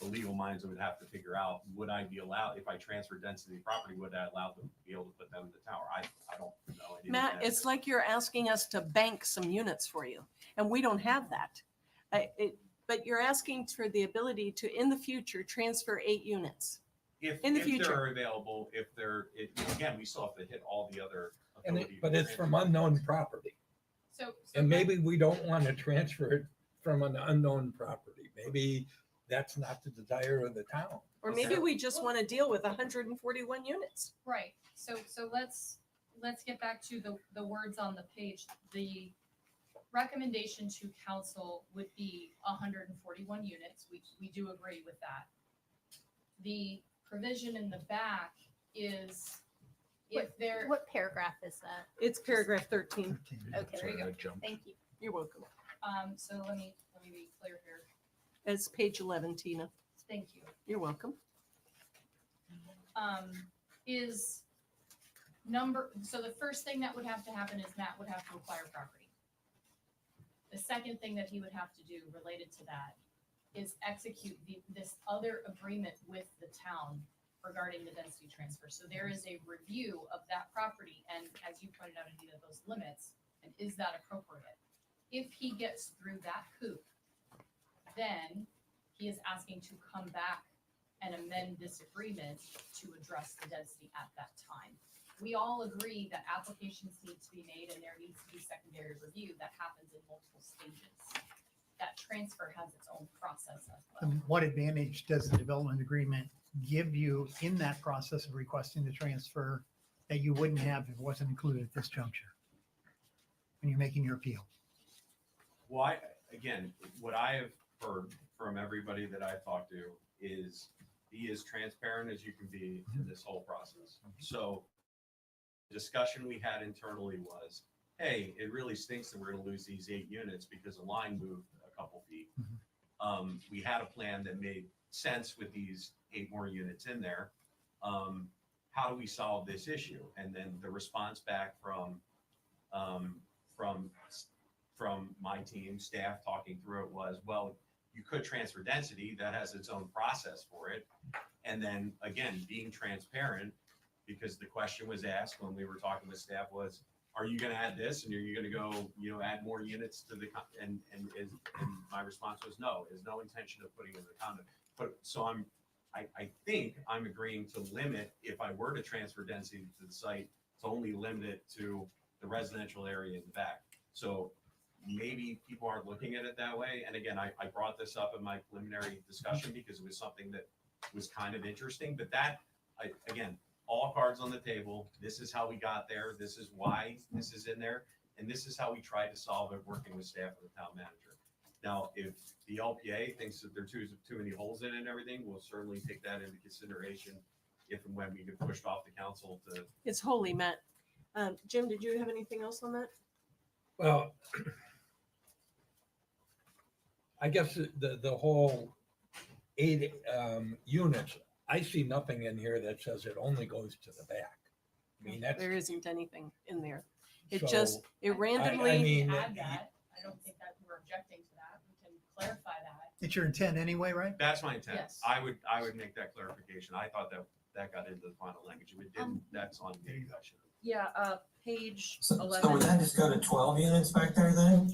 the legal minds would have to figure out, would I be allowed, if I transfer density of property, would I allow them to be able to put them in the tower? I don't know. I didn't Matt, ask. it's like you're asking us to bank some units for you, and we don't have that. But you're asking for the ability to, in the future, transfer 8 units. If in the if future. they're available, again, we still have to hit all the other And ability. but to it's from transfer. unknown property. So And maybe we don't want to transfer it from an unknown property. Maybe that's not the desire of the town. Or maybe we just want to deal with 141 units. Right, so let's get back to the words on the page. The recommendation to council would be 141 units. We do agree with that. The provision in the back is if there. What paragraph is that? It's paragraph 13. Okay, there you go. Thank you. You're welcome. So let me be clear here. It's page 11, Tina. Thank you. You're welcome. Is so the first thing that would have to happen is Matt would have to acquire property. The second thing that he would have to do related to that is execute this other agreement with the town regarding the density transfer. So there is a review of that property, and as you pointed out, Anita, those limits, and is that appropriate? If he gets through that hoop, then he is asking to come back and amend this agreement to address the density at that time. We all agree that applications need to be made and there needs to be secondary review that happens in multiple stages. That transfer has its own process as well. And what advantage does the development agreement give you in that process of requesting the transfer that you wouldn't have if it wasn't included at this juncture when you're making your appeal? Well, again, what I have heard from everybody that I've talked to is be as transparent as you can be in this whole process. So the discussion we had internally was, hey, it really stinks that we're going to lose these 8 units because the line moved a couple feet. We had a plan that made sense with these 8 more units in there. How do we solve this issue? And then the response back from my team, staff talking through it was, well, you could transfer density, that has its own process for it. And then again, being transparent, because the question was asked when we were talking with staff was, are you going to add this? And are you going to go, add more units to the, and my response was no, there's no intention of putting in the condo. But so I think I'm agreeing to limit, if I were to transfer density to the site, to only limit it to the residential area in the back. So maybe people aren't looking at it that way. And again, I brought this up in my preliminary discussion because it was something that was kind of interesting, but again, all cards on the table. This is how we got there. This is why this is in there. And this is how we tried to solve it working with staff and the town manager. Now, if the LPA thinks that there are too many holes in it and everything, we'll certainly take that into consideration if and when we get pushed off the council to. It's wholly met. Jim, did you have anything else on that? Well, I guess the whole 8 units, I see nothing in here that says it only goes to the back. I mean, There isn't anything in there. It So, just, it I randomly, mean, Add that. I don't think that we're objecting to that. We can clarify that. It's your intent anyway, right? That's my intent. Yes. I would make that clarification. I thought that got into the final language. If it didn't, that's on me. I should have. Yeah, page So would 11. that just go to 12 units back there then?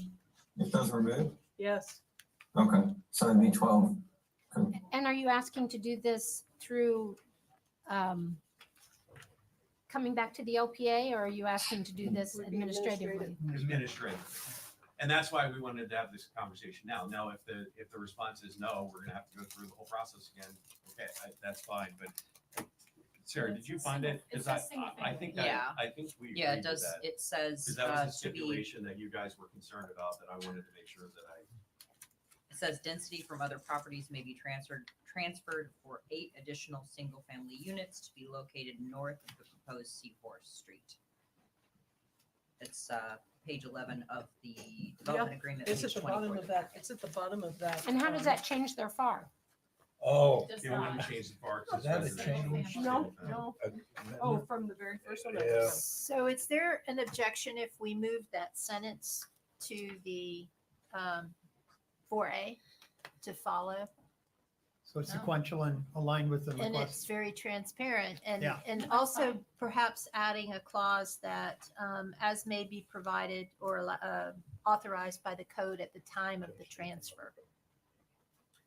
If those were moved? yes. Okay, so it'd be 12. And are you asking to do this through coming back to the LPA, or are you asking to do this Would be administratively? Administrative. And that's why we wanted to have this conversation now. Now, if the response is no, we're gonna have to go through the whole process again. Okay, that's fine, but Sarah, did you find it? It Because says single I think Yeah. I think we Yeah, agreed it does. with that. It says Because that was the to be. stipulation that you guys were concerned about that I wanted to make sure that I. It says density from other properties may be transferred for 8 additional single-family units to be located north of the proposed Seahorse Street. It's page 11 of the development agreement. It's at page the bottom 24. of that, it's at the bottom of that. And how does that change their FAR? Oh, Does You want not. to change the park? Is that a change? No, no. Oh, from the very first one. Yeah. So is there an objection if we move that sentence to the 4A to follow? So it's No. sequential and aligned with the And request. it's very transparent and, Yeah. and That's also fine. perhaps adding a clause that as may be provided or authorized by the code at the time of the transfer.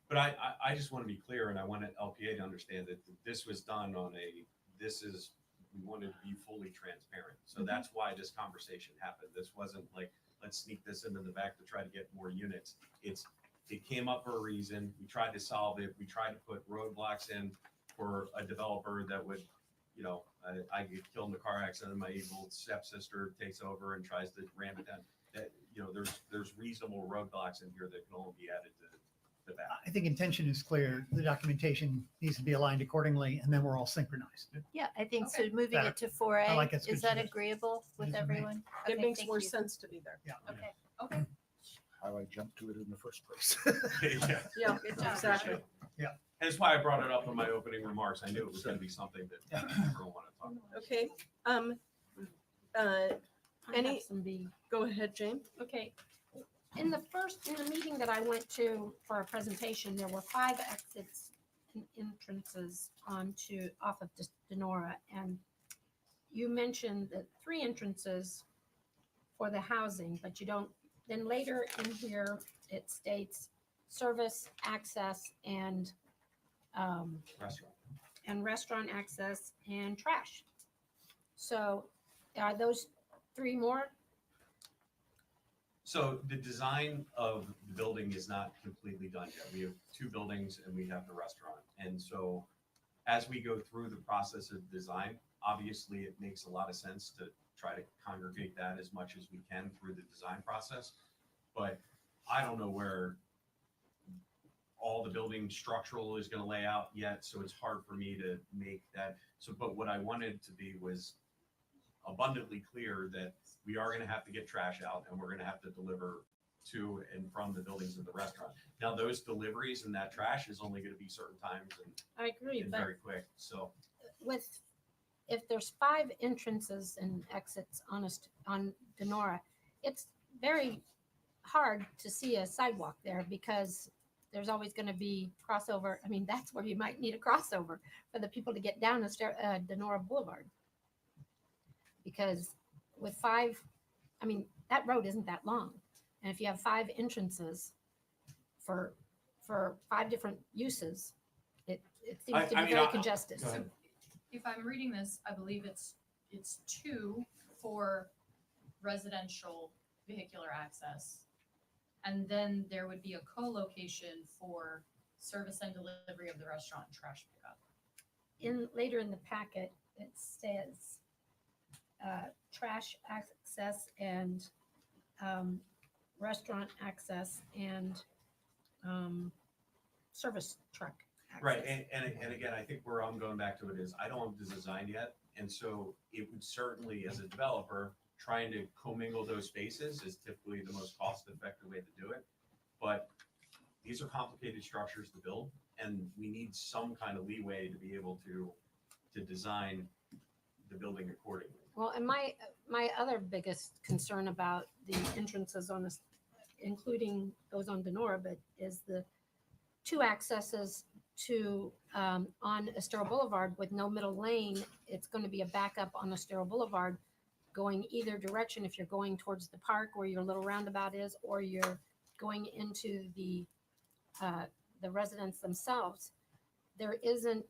But I just want to be clear, and I want LPA to understand that this was done on we wanted to be fully transparent. So that's why this conversation happened. This wasn't like, let's sneak this into the back to try to get more units. It came up for a reason. We tried to solve it. We tried to put roadblocks in for a developer that would, I get killed in a car accident. My evil stepsister takes over and tries to ram it down. That, there's reasonable roadblocks in here that can only be added to the back. I think intention is clear. The documentation needs to be aligned accordingly, and then we're all synchronized. Yeah, I think so. Okay. Moving Better. it to 4A, I like it. It's is good that suggestion. agreeable with It is to me. everyone? It Okay, makes thank more you. sense to be there. Okay. Okay. How I jumped to it in the first place. Yeah. Yeah, Good job. exactly. And that's why I brought it up in my opening remarks. I knew it was going to be something that everyone wanted to talk about. Okay, I Any- have some B. go ahead, Jane. Okay. In the meeting that I went to for a presentation, there were 5 exits and entrances off of Denora. And you mentioned that 3 entrances for the housing, but you don't, then later in here, it states service, access, and Restaurant. restaurant access and trash. So are those 3 more? So the design of the building is not completely done yet. We have 2 buildings and we have the restaurant. And so as we go through the process of design, obviously it makes a lot of sense to try to congregate that as much as we can through the design process. But I don't know where all the building structural is going to lay out yet. So it's hard for me to make that. So, but what I wanted to be was abundantly clear that we are going to have to get trash out and we're going to have to deliver to and from the buildings of the restaurant. Now, those deliveries and that trash is only going to be certain times I agree, and but very quick. So if there's 5 entrances and exits on Denora, it's very hard to see a sidewalk there because there's always going to be crossover. I mean, that's where you might need a crossover for the people to get down Denora Boulevard. Because with 5, I mean, that road isn't that long. And if you have 5 entrances for 5 different uses, it seems to be very congested. Go ahead. If I'm reading this, I believe it's 2 for residential vehicular access. And then there would be a co-location for service and delivery of the restaurant and trash pickup. Later in the packet, it says trash access and restaurant access and service truck access. Right, and again, I think where I'm going back to it is I don't have the design yet, and so it would certainly, as a developer, trying to commingle those spaces is typically the most cost-effective way to do it. But these are complicated structures to build, and we need some kind of leeway to be able to design the building accordingly. Well, and my other biggest concern about the entrances on this, including those on Denora, but is the two accesses to on Estero Boulevard with no middle lane. It's going to be a backup on Estero Boulevard going either direction if you're going towards the park where your little roundabout is, or you're going into the residents themselves. There isn't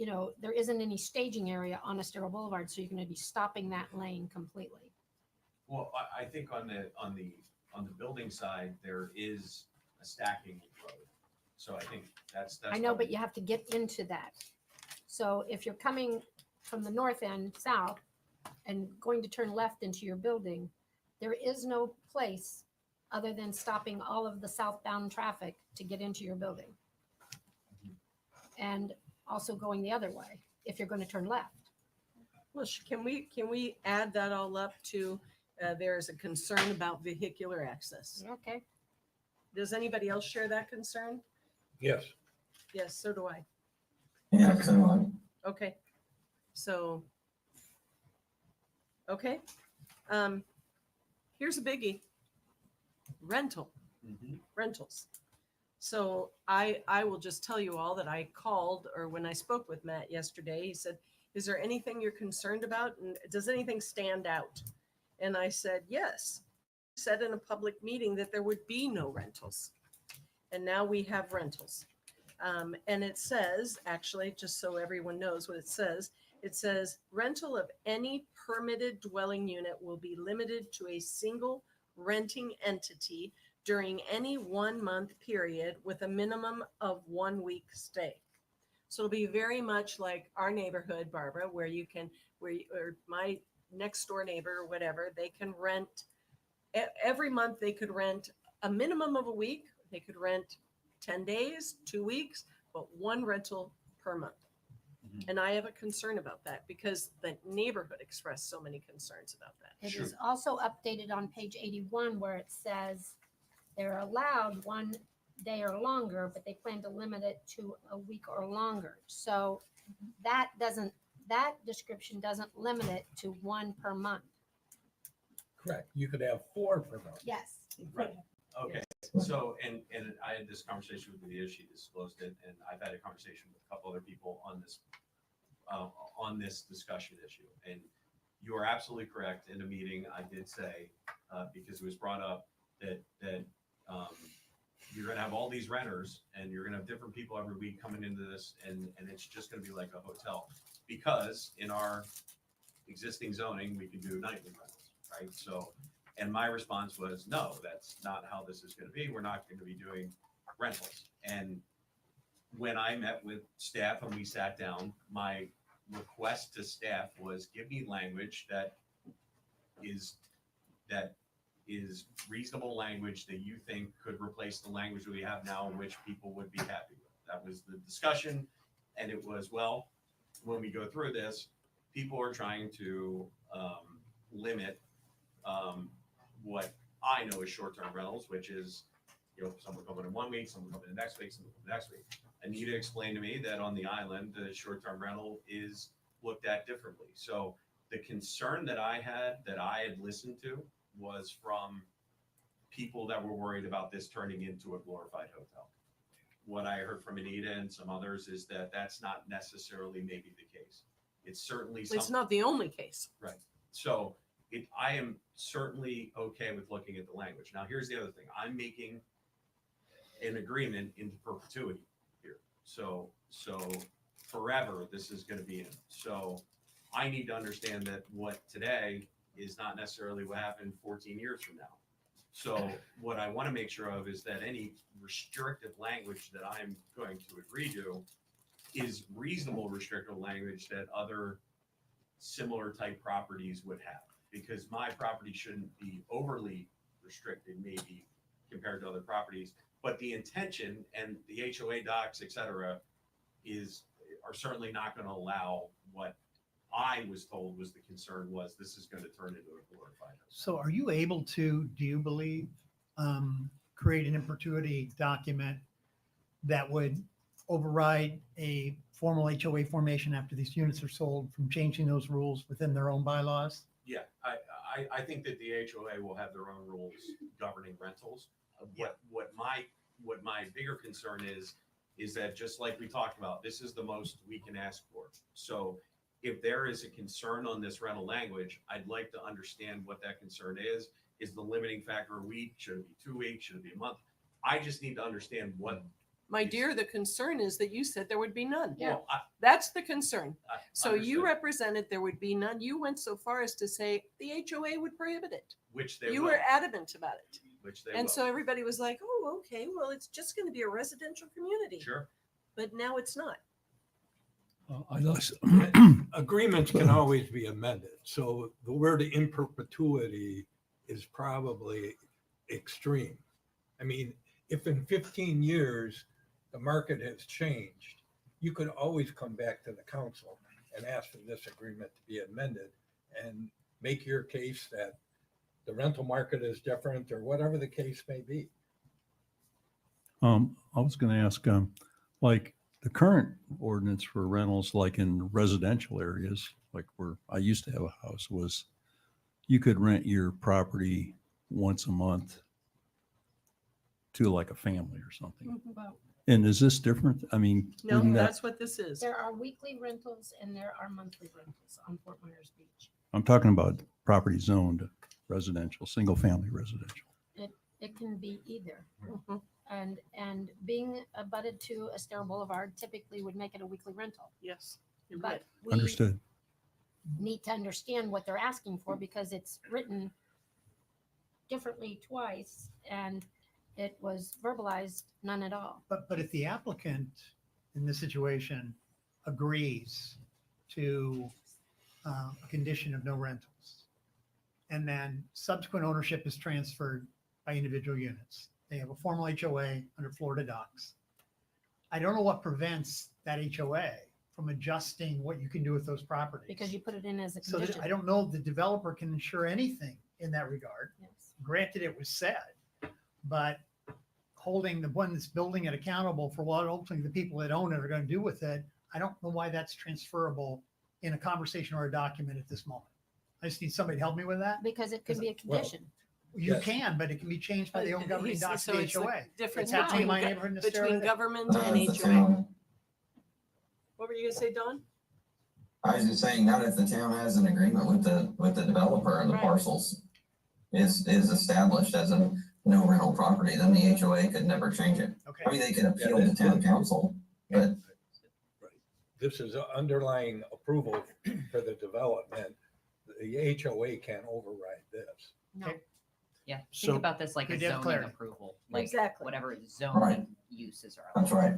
any staging area on Estero Boulevard, so you're going to be stopping that lane completely. Well, I think on the building side, there is a stacking road. So I think that's. I know, but you have to get into that. So if you're coming from the north end south and going to turn left into your building, there is no place other than stopping all of the southbound traffic to get into your building. And also going the other way if you're going to turn left. Well, can we add that all up to, there is a concern about vehicular access? Okay. Does anybody else share that concern? Yes. Yes, so do I. Yeah, so Okay. So, okay. Here's a biggie. Rentals. So I will just tell you all that I called, or when I spoke with Matt yesterday, he said, is there anything you're concerned about? And does anything stand out? And I said, yes. He said in a public meeting that there would be no rentals. And now we have rentals. And it says, actually, just so everyone knows what it says rental of any permitted dwelling unit will be limited to a single renting entity during any 1 month period with a minimum of 1 week stay. So it'll be very much like our neighborhood, Barbara, where or my next door neighbor or whatever, they can rent every month. They could rent a minimum of a week. They could rent 10 days, 2 weeks, but one rental per month. And I have a concern about that because the neighborhood expressed so many concerns about that. It is also updated on page 81 where it says they're allowed 1 day or longer, but they plan to limit it to a week or longer. So that description doesn't limit it to 1 per month. Correct. You could have 4 per month. Yes. Right. Okay. So, and I had this conversation with Leah, she disclosed it, and I've had a conversation with a couple other people on this discussion issue. And you are absolutely correct. In a meeting, I did say, because it was brought up that you're going to have all these renters and you're going to have different people every week coming into this, and it's just going to be like a hotel, because in our existing zoning, we can do nightly rentals, right? So, and my response was, no, that's not how this is going to be. We're not going to be doing rentals. And when I met with staff and we sat down, my request to staff was, give me language that is reasonable language that you think could replace the language we have now, which people would be happy with. That was the discussion. And it was, well, when we go through this, people are trying to limit what I know is short-term rentals, which is, someone coming in 1 week, someone coming in the next week, someone coming the next week. Anita explained to me that on the island, the short-term rental is looked at differently. So the concern that I had listened to was from people that were worried about this turning into a glorified hotel. What I heard from Anita and some others is that that's not necessarily maybe the case. It's certainly It's not the only case. Right. So I am certainly okay with looking at the language. Now, here's the other thing. I'm making an agreement into perpetuity here. So forever, this is going to be in. So I need to understand that what today is not necessarily what happened 14 years from now. So what I want to make sure of is that any restrictive language that I'm going to agree to is reasonable restrictive language that other similar type properties would have, because my property shouldn't be overly restricted maybe compared to other properties, but the intention and the HOA docs, et cetera, are certainly not going to allow what I was told was the concern was this is going to turn into a glorified house. So are you able to, do you believe, create an in perpetuity document that would override a formal HOA formation after these units are sold from changing those rules within their own bylaws? Yeah, I think that the HOA will have their own rules governing rentals. What my bigger concern is that just like we talked about, this is the most we can ask for. So if there is a concern on this rental language, I'd like to understand what that concern is. Is the limiting factor a week? Should it be 2 weeks? Should it be a month? I just need to understand what. My dear, the concern is that you said there would be none. Yeah. That's the concern. So you understood. represented there would be none. You went so far as to say the HOA would prohibit it. Which they You will. were adamant about it. Which they And will. so everybody was like, oh, okay, well, it's just going to be a residential community. Sure. But now it's not. I lost. Agreements can always be amended. So the word in perpetuity is probably extreme. I mean, if in 15 years the market has changed, you could always come back to the council and ask for this agreement to be amended and make your case that the rental market is different or whatever the case may be. I was going to ask, like the current ordinance for rentals, like in residential areas, like where I used to have a house, was you could rent your property once a month to like a family or something. Well, And is this different? I mean, No, wouldn't that- that's what this is. there are weekly rentals and there are monthly rentals on Fort Myers Beach. I'm talking about property zoned residential, single family residential. It can be either. Mhm. And being abutted to Estero Boulevard typically would make it a weekly rental. Yes, you're But right. we Understood. need to understand what they're asking for because it's written differently twice and it was verbalized none at all. But if the applicant in this situation agrees to a condition of no rentals, and then subsequent ownership is transferred by individual units, they have a formal HOA under Florida docs. I don't know what prevents that HOA from adjusting what you can do with those properties. Because you put it in as a So condition. I don't know if the developer can ensure anything in that regard. Yes. Granted, it was said, but holding the one that's building it accountable for what ultimately the people that own it are going to do with it, I don't know why that's transferable in a conversation or a document at this moment. I just need somebody to help me with that. Because it can be a Well, condition. You Yes. can, but it can be changed by the own governing He's- docs so of the it's the HOA. difference It's happening in my between neighborhood in between Estero. government Not and if the HOA. town, What were you gonna say, Don? I was just saying, not if the town has an agreement with the developer and the Right. parcels is established as a no rental property, then the HOA could never change it. Okay. I mean, they can appeal to town council, but This is a underlying approval for the development. The HOA can't override this. No. Yeah, So- think about this like a Good to have zoning clarity. approval, like Exactly. whatever Right. zoning uses are. that's right.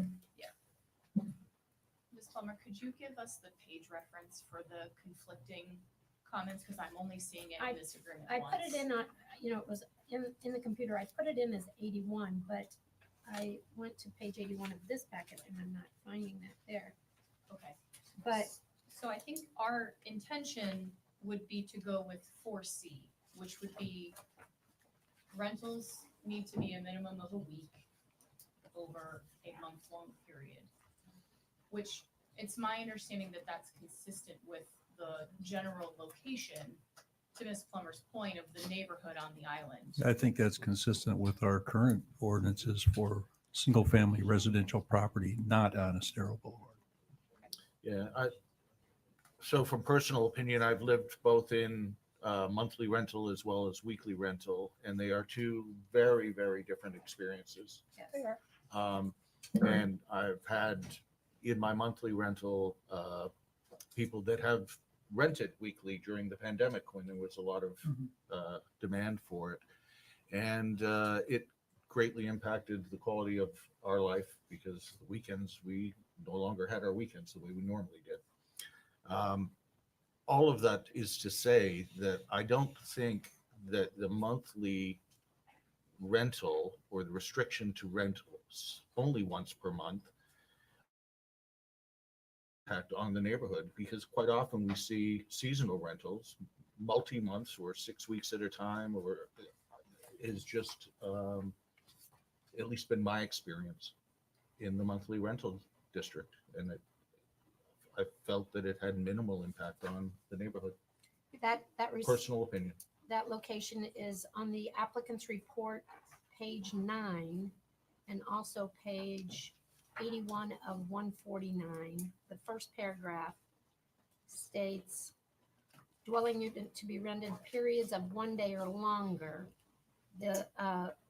Ms. Plummer, could you give us the page reference for the conflicting comments? Because I'm only seeing it in this agreement I once. put it in on, it was in the computer, I put it in as 81, but I went to page 81 of this packet and I'm not finding that there. Okay. But So I think our intention would be to go with 4C, which would be rentals need to be a minimum of a week over a month-long period. Which it's my understanding that that's consistent with the general location, to Ms. Plummer's point, of the neighborhood on the island. I think that's consistent with our current ordinances for single family residential property not on Estero Boulevard. Yeah, so from personal opinion, I've lived both in monthly rental as well as weekly rental, and they are two very, very different experiences. yes. And I've had in my monthly rental, people that have rented weekly during the pandemic when there was a lot of demand for it. And it greatly impacted the quality of our life because the weekends, we no longer had our weekends the way we normally did. All of that is to say that I don't think that the monthly rental or the restriction to rentals only once per month impact on the neighborhood, because quite often we see seasonal rentals, multi-months or 6 weeks at a time, or is just at least been my experience in the monthly rental district, and I felt that it had minimal impact on the neighborhood. That Personal opinion. that location is on the applicant's report, page 9, and also page 81 of 149. The first paragraph states, dwelling unit to be rented periods of 1 day or longer.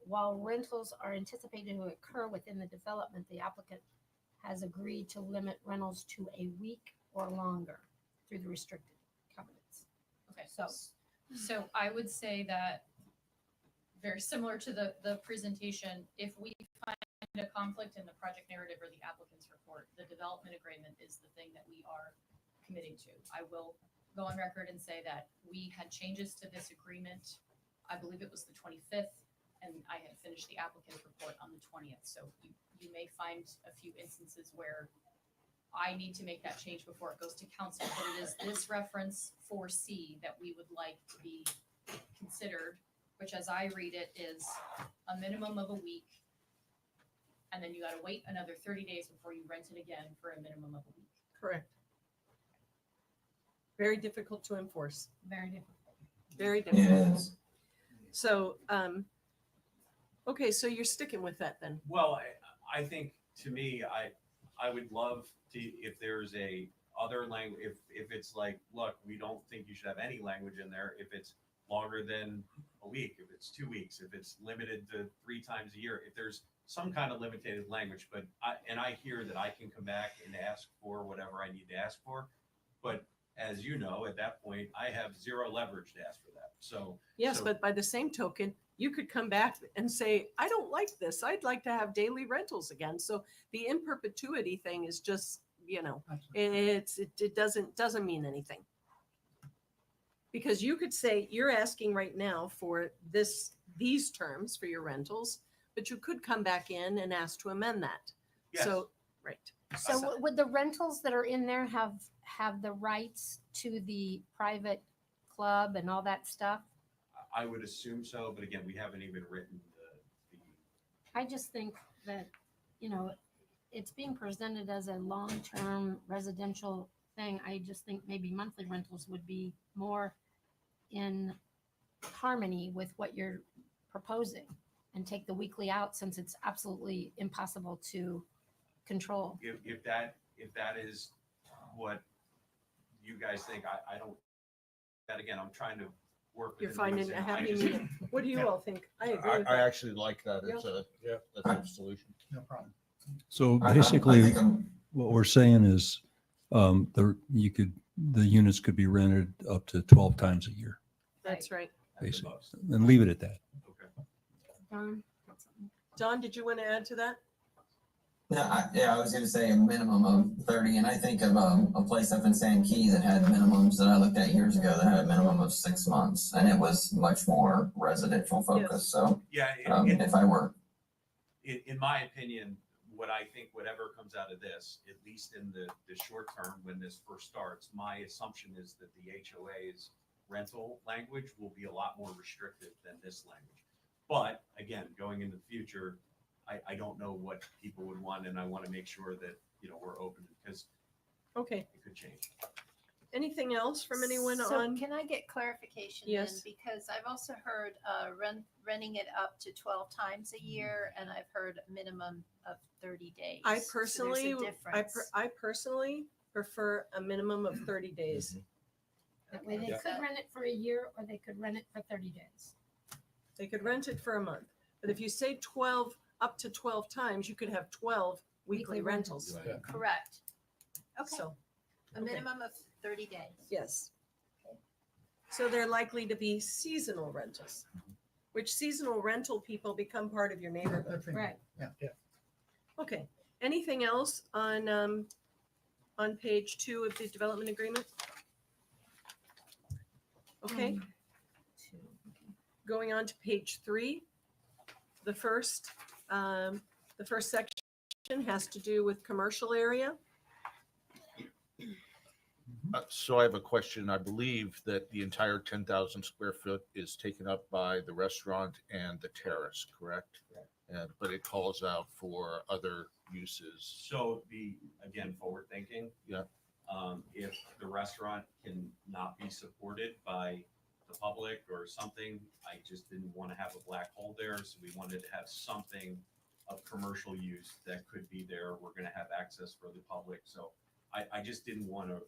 While rentals are anticipated to occur within the development, the applicant has agreed to limit rentals to a week or longer through the restricted covenants. Okay, So so I would say that very similar to the presentation, if we find a conflict in the project narrative or the applicant's report, the development agreement is the thing that we are committing to. I will go on record and say that we had changes to this agreement. I believe it was the 25th, and I had finished the applicant's report on the 20th. So you may find a few instances where I need to make that change before it goes to council, but it is this reference 4C that we would like to be considered, which as I read it is a minimum of a week. And then you gotta wait another 30 days before you rent it again for a minimum of a week. Correct. Very difficult to enforce. very different. Very It difficult. is. So, okay, so you're sticking with that then? Well, I think to me, I would love to, if there's a other language, if it's like, look, we don't think you should have any language in there, if it's longer than a week, if it's 2 weeks, if it's limited to 3 times a year, if there's some kind of limited language, but I hear that I can come back and ask for whatever I need to ask for. But as you know, at that point, I have zero leverage to ask for that. So Yes, so- but by the same token, you could come back and say, I don't like this. I'd like to have daily rentals again. So the in perpetuity thing is just, it doesn't mean anything. Because you could say, you're asking right now for these terms for your rentals, but you could come back in and ask to amend that. Yes. So, right. So would the rentals that are in there have the rights to the private club and all that stuff? I would assume so, but again, we haven't even written the I just think that, it's being presented as a long-term residential thing. I just think maybe monthly rentals would be more in harmony with what you're proposing and take the weekly out since it's absolutely impossible to control. if that is what you guys think, I don't, that again, I'm trying to work. You're within finding reason. a happy I just- medium. What do you all think? I agree with I that. actually like that as a solution. No problem. So I basically, think I'm- what we're saying is, the units could be rented up to 12 times a year, That's right. basically, and leave it at that. Don? Don, did you want to add to that? Yeah, I was gonna say a minimum of 30, and I think of a place up in San Key that had minimums that I looked at years ago that had a minimum of 6 months, and it was much more residential focused, so. Yeah, If I were, in my opinion, what I think, whatever comes out of this, at least in the short term, when this first starts, my assumption is that the HOA's rental language will be a lot more restrictive than this language. But again, going into the future, I don't know what people would want, and I want to make sure that, we're open because Okay. it could change. Anything else from anyone So on? can I get clarification then? Yes. Because I've also heard renting it up to 12 times a year, and I've heard a minimum of 30 days. I So there's a personally, difference. I personally prefer a minimum of 30 days. That way they Yeah. could rent it for a year or they could rent it for 30 days. They could rent it for a month. But if you say 12, up to 12 times, you could have 12 weekly Weekly rentals. rentals. Correct. Okay, So, a minimum of 30 days. yes. So they're likely to be seasonal rentals, which seasonal rental people become part of your neighborhood. Right. Yeah. Okay. Anything else on page 2 of the development agreement? Okay. Going on to page 3, the first section has to do with commercial area. So I have a question. I believe that the entire 10,000 square foot is taken up by the restaurant and the terrace, correct? and, but it calls out for other uses. So again, forward thinking. Yeah. If the restaurant can not be supported by the public or something, I just didn't want to have a black hole there. So we wanted to have something of commercial use that could be there. We're going to have access for the public. So I just didn't want to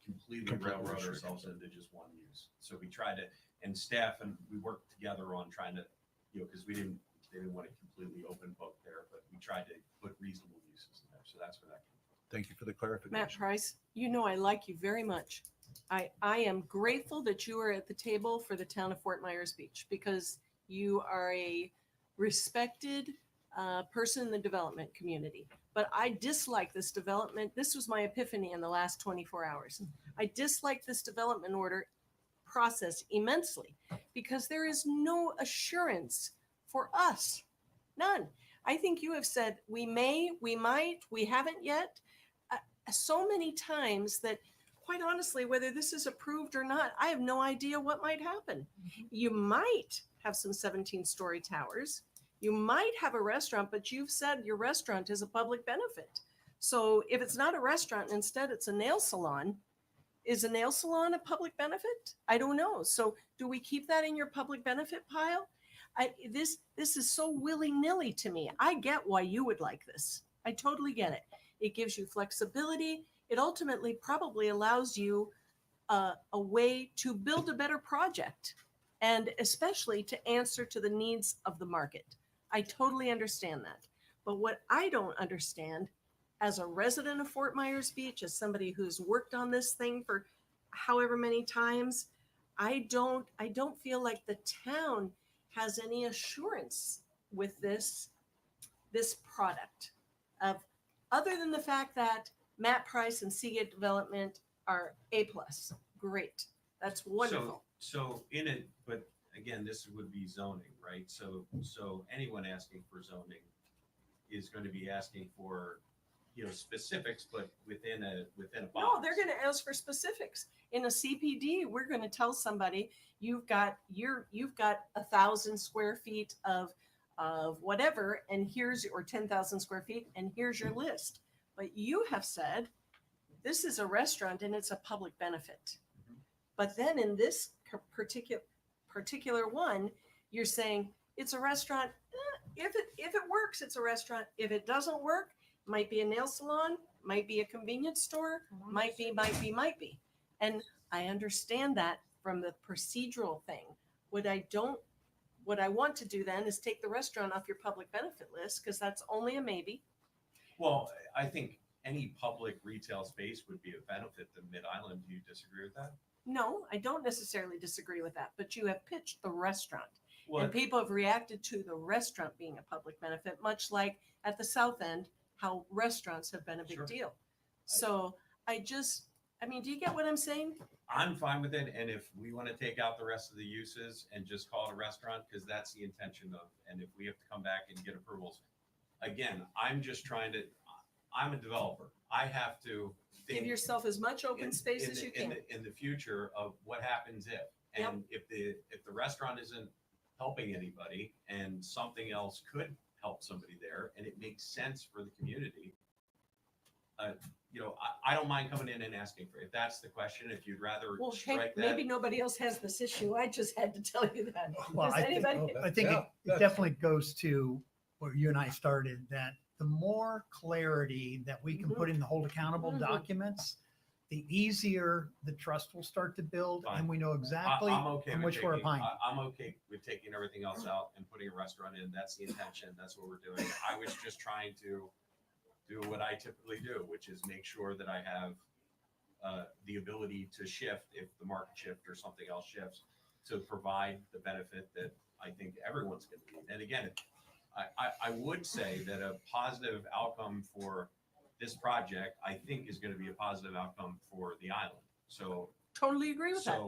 completely railroad restrict ourselves into just one use. So we tried to, and staff, and we worked together on trying to, because they didn't want to completely open book there, but we tried to put reasonable uses in there. So that's where that came from. Thank you for the clarification. Matt Price, you know I like you very much. I am grateful that you are at the table for the town of Fort Myers Beach because you are a respected person in the development community. But I dislike this development. This was my epiphany in the last 24 hours. I dislike this development order process immensely because there is no assurance for us. None. I think you have said we may, we might, we haven't yet so many times that quite honestly, whether this is approved or not, I have no idea what might happen. You might have some 17-story towers. You might have a restaurant, but you've said your restaurant is a public benefit. So if it's not a restaurant, and instead it's a nail salon, is a nail salon a public benefit? I don't know. So do we keep that in your public benefit pile? This is so willy-nilly to me. I get why you would like this. I totally get it. It gives you flexibility. It ultimately probably allows you a way to build a better project and especially to answer to the needs of the market. I totally understand that. But what I don't understand as a resident of Fort Myers Beach, as somebody who's worked on this thing for however many times, I don't feel like the town has any assurance with this product of other than the fact that Matt Price and Seagate Development are A+. Great. That's wonderful. So in it, but again, this would be zoning, right? So anyone asking for zoning is going to be asking for, specifics, but within a box. No, they're going to ask for specifics. In a CPD, we're going to tell somebody you've got 1,000 square feet of whatever, and here's or 10,000 square feet, and here's your list. But you have said this is a restaurant and it's a public benefit. But then in this particular one, you're saying it's a restaurant. If it works, it's a restaurant. If it doesn't work, might be a nail salon, might be a convenience store, might be. And I understand that from the procedural thing. What I want to do then is take the restaurant off your public benefit list because that's only a maybe. Well, I think any public retail space would be a benefit to Mid-Island. Do you disagree with that? No, I don't necessarily disagree with that, but you have pitched the restaurant. Well, and people have reacted to the restaurant being a public benefit, much like at the South End, how restaurants have been a big Sure. deal. So do you get what I'm saying? I'm fine with it. And if we want to take out the rest of the uses and just call it a restaurant, because that's the intention of, and if we have to come back and get approvals, again, I'm a developer. I have to Give yourself as much open space as you can. in the future of what happens if, and if the restaurant isn't helping anybody and something else could help somebody there and it makes sense for the community, I don't mind coming in and asking for it. If that's the question, if you'd rather Well, strike that. maybe nobody else has this issue. I just had to tell you that. Well, Does I think, anybody? it definitely goes to where you and I started, that the more clarity that we can put in the hold accountable documents, the easier the trust will start to build, and we know exactly I'm okay on with which we're taking- applying. I'm okay with taking everything else out and putting a restaurant in. That's the intention. That's what we're doing. I was just trying to do what I typically do, which is make sure that I have the ability to shift if the market shift or something else shifts, to provide the benefit that I think everyone's going to need. And again, I would say that a positive outcome for this project, I think, is going to be a positive outcome for the island. So Totally agree with that.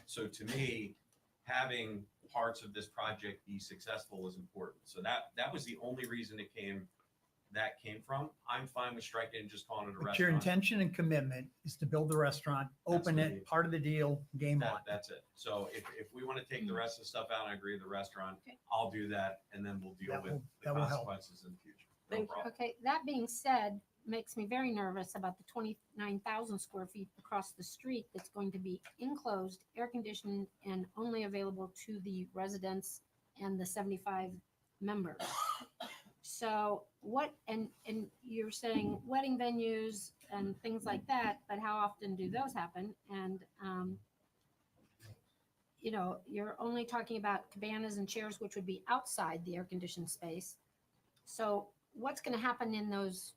So to me, having parts of this project be successful is important. So that was the only reason it came that came from, I'm fine with striking and just calling it a But your restaurant. intention and commitment is to build the restaurant, open what it it, is. part of the deal, game on. That's it. So if we want to take the rest of the stuff out and agree with the restaurant, Okay. I'll do that, and then we'll deal That with will- the that will help. consequences in the future. No Thank you. problem. Okay, that being said, makes me very nervous about the 29,000 square feet across the street that's going to be enclosed, air conditioned, and only available to the residents and the 75 members. So what, and you're saying wedding venues and things like that, but how often do those happen? And, you know, you're only talking about cabanas and chairs, which would be outside the air conditioned space. So what's going to happen in those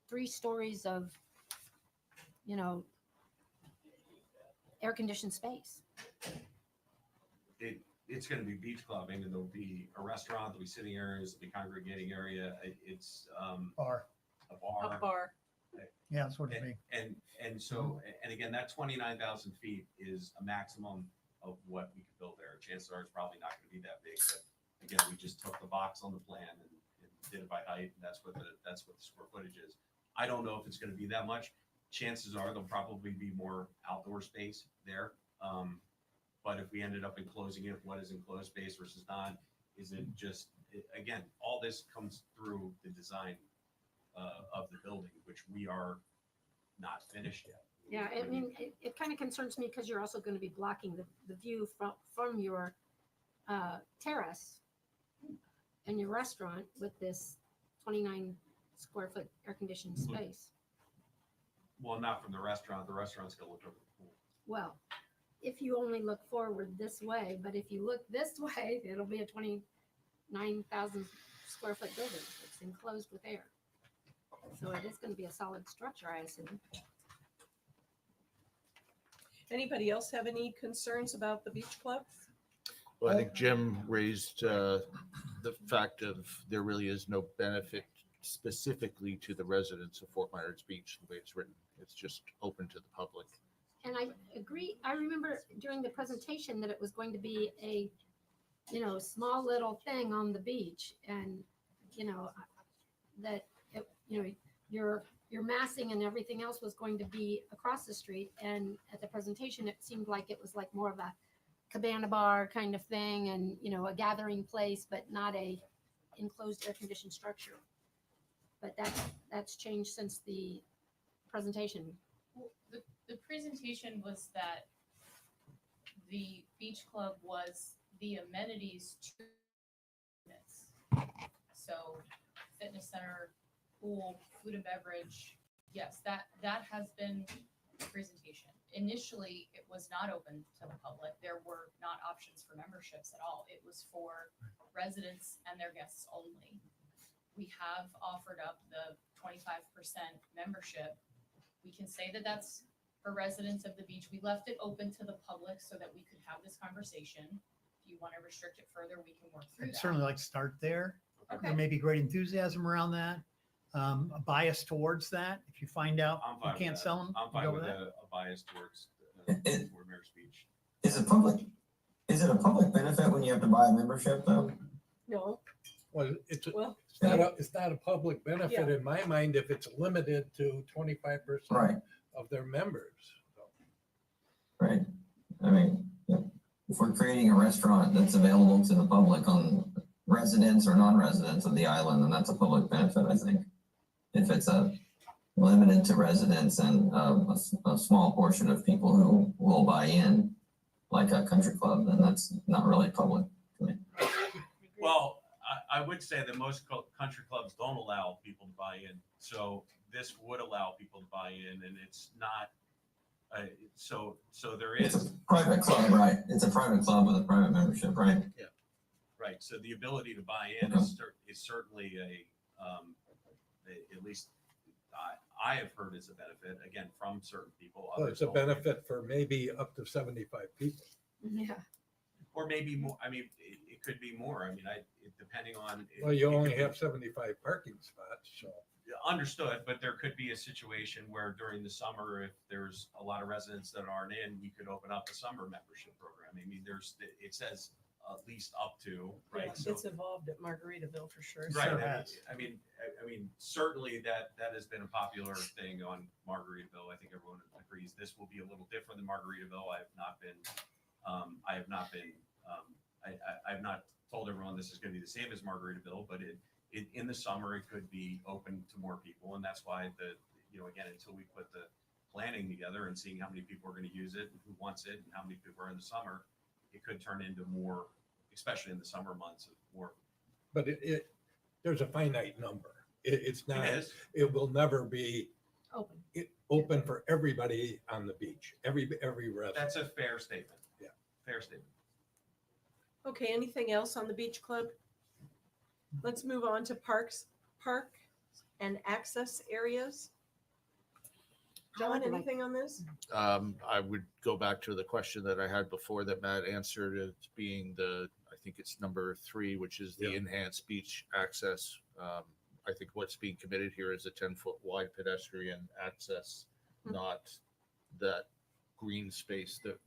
3 stories of, you know, air conditioned space? It's going to be beach clubbing, and there'll be a restaurant, there'll be sitting areas, there'll be congregating area. It's Bar. a bar. A bar. Yeah, that's what it means. And so, and again, that 29,000 feet is a maximum of what we could build there. Chances are it's probably not going to be that big, but again, we just took the box on the plan and did it by height, and that's what the square footage is. I don't know if it's going to be that much. Chances are there'll probably be more outdoor space there. But if we ended up enclosing it, what is enclosed space versus not? Is it just, again, all this comes through the design of the building, which we are not finished yet. Yeah, I mean, it kind of concerns me because you're also going to be blocking the view from your terrace and your restaurant with this 29 square foot air conditioned space. Well, not from the restaurant. The restaurant's going to look over the pool. Well, if you only look forward this way, but if you look this way, it'll be a 29,000 square foot building. It's enclosed with air. So it is going to be a solid structure, I assume. Anybody else have any concerns about the beach club? Well, I think Jim raised the fact of there really is no benefit specifically to the residents of Fort Myers Beach, the way it's written. It's just open to the public. And I agree. I remember during the presentation that it was going to be a, you know, small little thing on the beach, and, you know, that, it, you know, your massing and everything else was going to be across the street. And at the presentation, it seemed like it was like more of a cabana bar kind of thing, and, you know, a gathering place, but not a enclosed air conditioned structure. But that's changed since the presentation. Well, the presentation was that the beach club was the amenities to units. So fitness center, pool, food and beverage. Yes, that has been the presentation. Initially, it was not open to the public. There were not options for memberships at all. It was for residents and their guests only. We have offered up the 25% membership. We can say that that's for residents of the beach. We left it open to the public so that we could have this conversation. If you want to restrict it further, we can work through I'd that. certainly like to start there. Okay. There may be great enthusiasm around that, a bias towards that. If you find out I'm you fine with can't that. sell them, I'm you fine go with with a that. bias towards Fort Myers Beach. Is it public? Is it a public benefit when you have to buy a membership though? No. Well, it's Well, it's not a public benefit in my mind if it's limited to 25% Right. of their members. So, Right. I mean, if we're creating a restaurant that's available to the public on residents or non-residents of the island, then that's a public benefit, I think. If it's limited to residents and a small portion of people who will buy in, like a country club, then that's not really public to me. Well, I would say that most country clubs don't allow people to buy in. So this would allow people to buy in, and it's not. So there is. It's a private club, right? It's a private club with a private membership, right? Yeah. Right. So the ability to buy in is certainly at least I have heard it's a benefit, again, from certain people. well, it's a benefit for maybe up to 75 people. Yeah. Or maybe more. I mean, it could be more. I mean, depending on. Well, you it only could be- have 75 parking spots, so. Understood, but there could be a situation where during the summer, if there's a lot of residents that aren't in, we could open up a summer membership program. I mean, it says at least up to, right? So It's evolved at Margaritaville for sure. right. Sure I has. mean, certainly that has been a popular thing on Margaritaville. I think everyone agrees this will be a little different than Margaritaville. I have not told everyone this is going to be the same as Margaritaville, but in the summer it could be open to more people, and that's why again, until we put the planning together and seeing how many people are going to use it and who wants it and how many people are in the summer, it could turn into more, especially in the summer months, of more. But there's a finite number. It's not, It is. it will never be Open. open for everybody on the beach, every resident. That's a fair statement. Yeah. Fair statement. Okay, anything else on the beach club? Let's move on to park and access areas. John, anything on this? I would go back to the question that I had before that Matt answered, it being I think it's number 3, which is the enhanced beach access. I think what's being committed here is a 10-foot wide pedestrian access, not that green space that.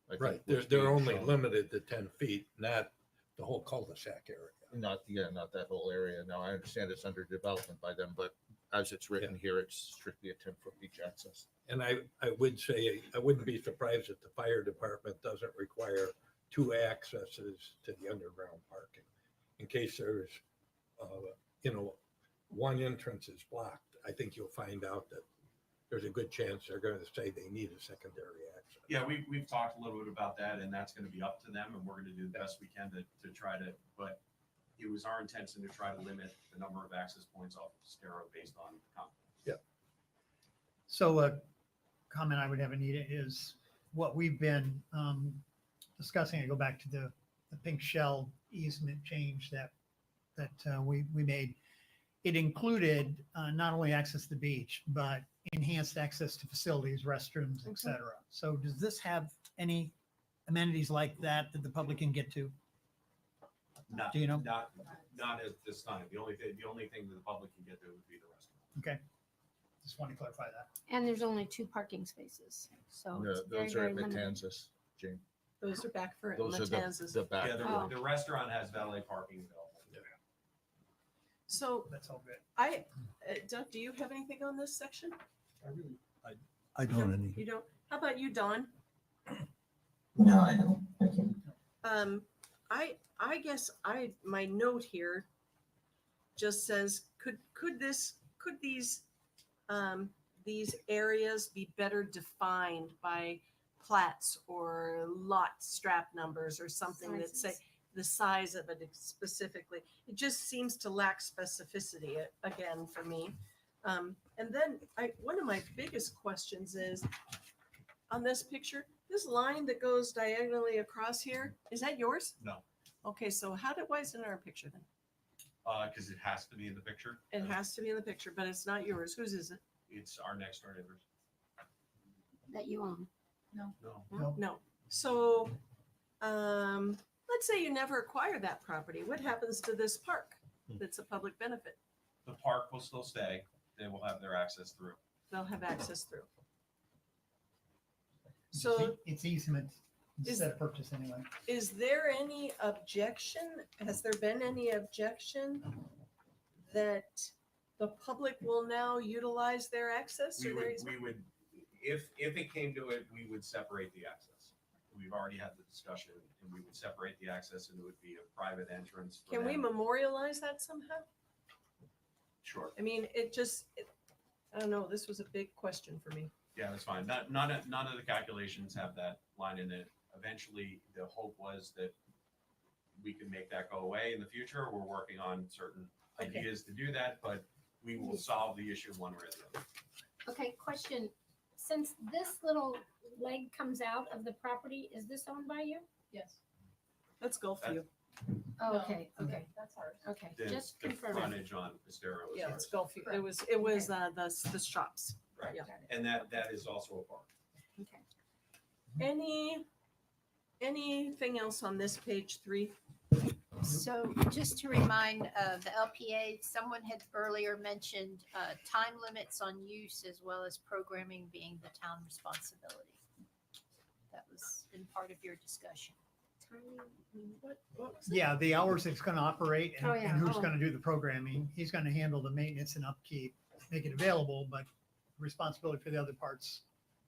I think Right, was they're being only shown. limited to 10 feet, not the whole cul-de-sac area. Not that whole area. Now, I understand it's under development by them, but as it's written here, it's strictly a 10-foot beach access. And I would say, I wouldn't be surprised if the fire department doesn't require 2 accesses to the underground parking. In case there's, one entrance is blocked, I think you'll find out that there's a good chance they're going to say they need a secondary access. Yeah, we've talked a little bit about that, and that's going to be up to them, and we're going to do the best we can to try to, but it was our intention to try to limit the number of access points off of Stero based on conflict. So a comment I would have, Anita, is what we've been discussing. I go back to the pink shell easement change that we made. It included not only access to the beach, but enhanced access to facilities, restrooms, et cetera. So does this have any amenities like that the public can get to? Not, Do you know? Not at this time. The only thing that the public can get to would be the restaurant. Okay. Just want to clarify that. And there's only 2 parking spaces, so No, it's very, those are very at limited. Matanzas, Jane. Those are back for Those are Matanzas. the back. Yeah, Oh. the restaurant has valet parking available. So That's all good. Doug, do you have anything on this section? I don't any. You don't? How about you, Dawn? No, I don't. Thank you. I guess my note here just says, could these areas be better defined by plats or lot strap numbers or something that say Sizes. the size of it specifically? It just seems to lack specificity again for me. And then one of my biggest questions is on this picture, this line that goes diagonally across here, is that yours? No, Okay, so why is it in our picture then? because it has to be in the picture. It has to be in the picture, but it's not yours. Whose is it? It's our next door neighbors. That you own. No. No. So, let's say you never acquire that property. What happens to this park that's a public benefit? The park will still stay. They will have their access through. They'll have access through. So It's easement instead of purchase anyway. is there any objection? Has there been any objection that the public will now utilize their access? We or their would, easement? if it came to it, we would separate the access. We've already had the discussion, and we would separate the access, and it would be a private entrance. for Can we them. memorialize that somehow? Sure. I mean, I don't know, this was a big question for me. Yeah, that's fine. None of the calculations have that line in it. Eventually, the hope was that we could make that go away in the future. We're working on certain Okay. ideas to do that, but we will solve the issue one way or the other. Okay, question. Since this little leg comes out of the property, is this owned by you? Yes. Let's go for you. Oh, No, okay, okay, That's ours. okay. The, Just the confirming. frontage on Estero is Yeah, ours. let's go for you. It was the shops. Right. Yeah. And that is also a park. Okay. Anything else on this page 3? So just to remind the LPA, someone had earlier mentioned time limits on use as well as programming being the town responsibility. That was in part of your discussion. timing? I mean, What was it? Yeah, the hours it's going to operate and, Oh, yeah. and who's Oh. going to do the programming. He's going to handle the maintenance and upkeep, make it available, but responsibility for the other parts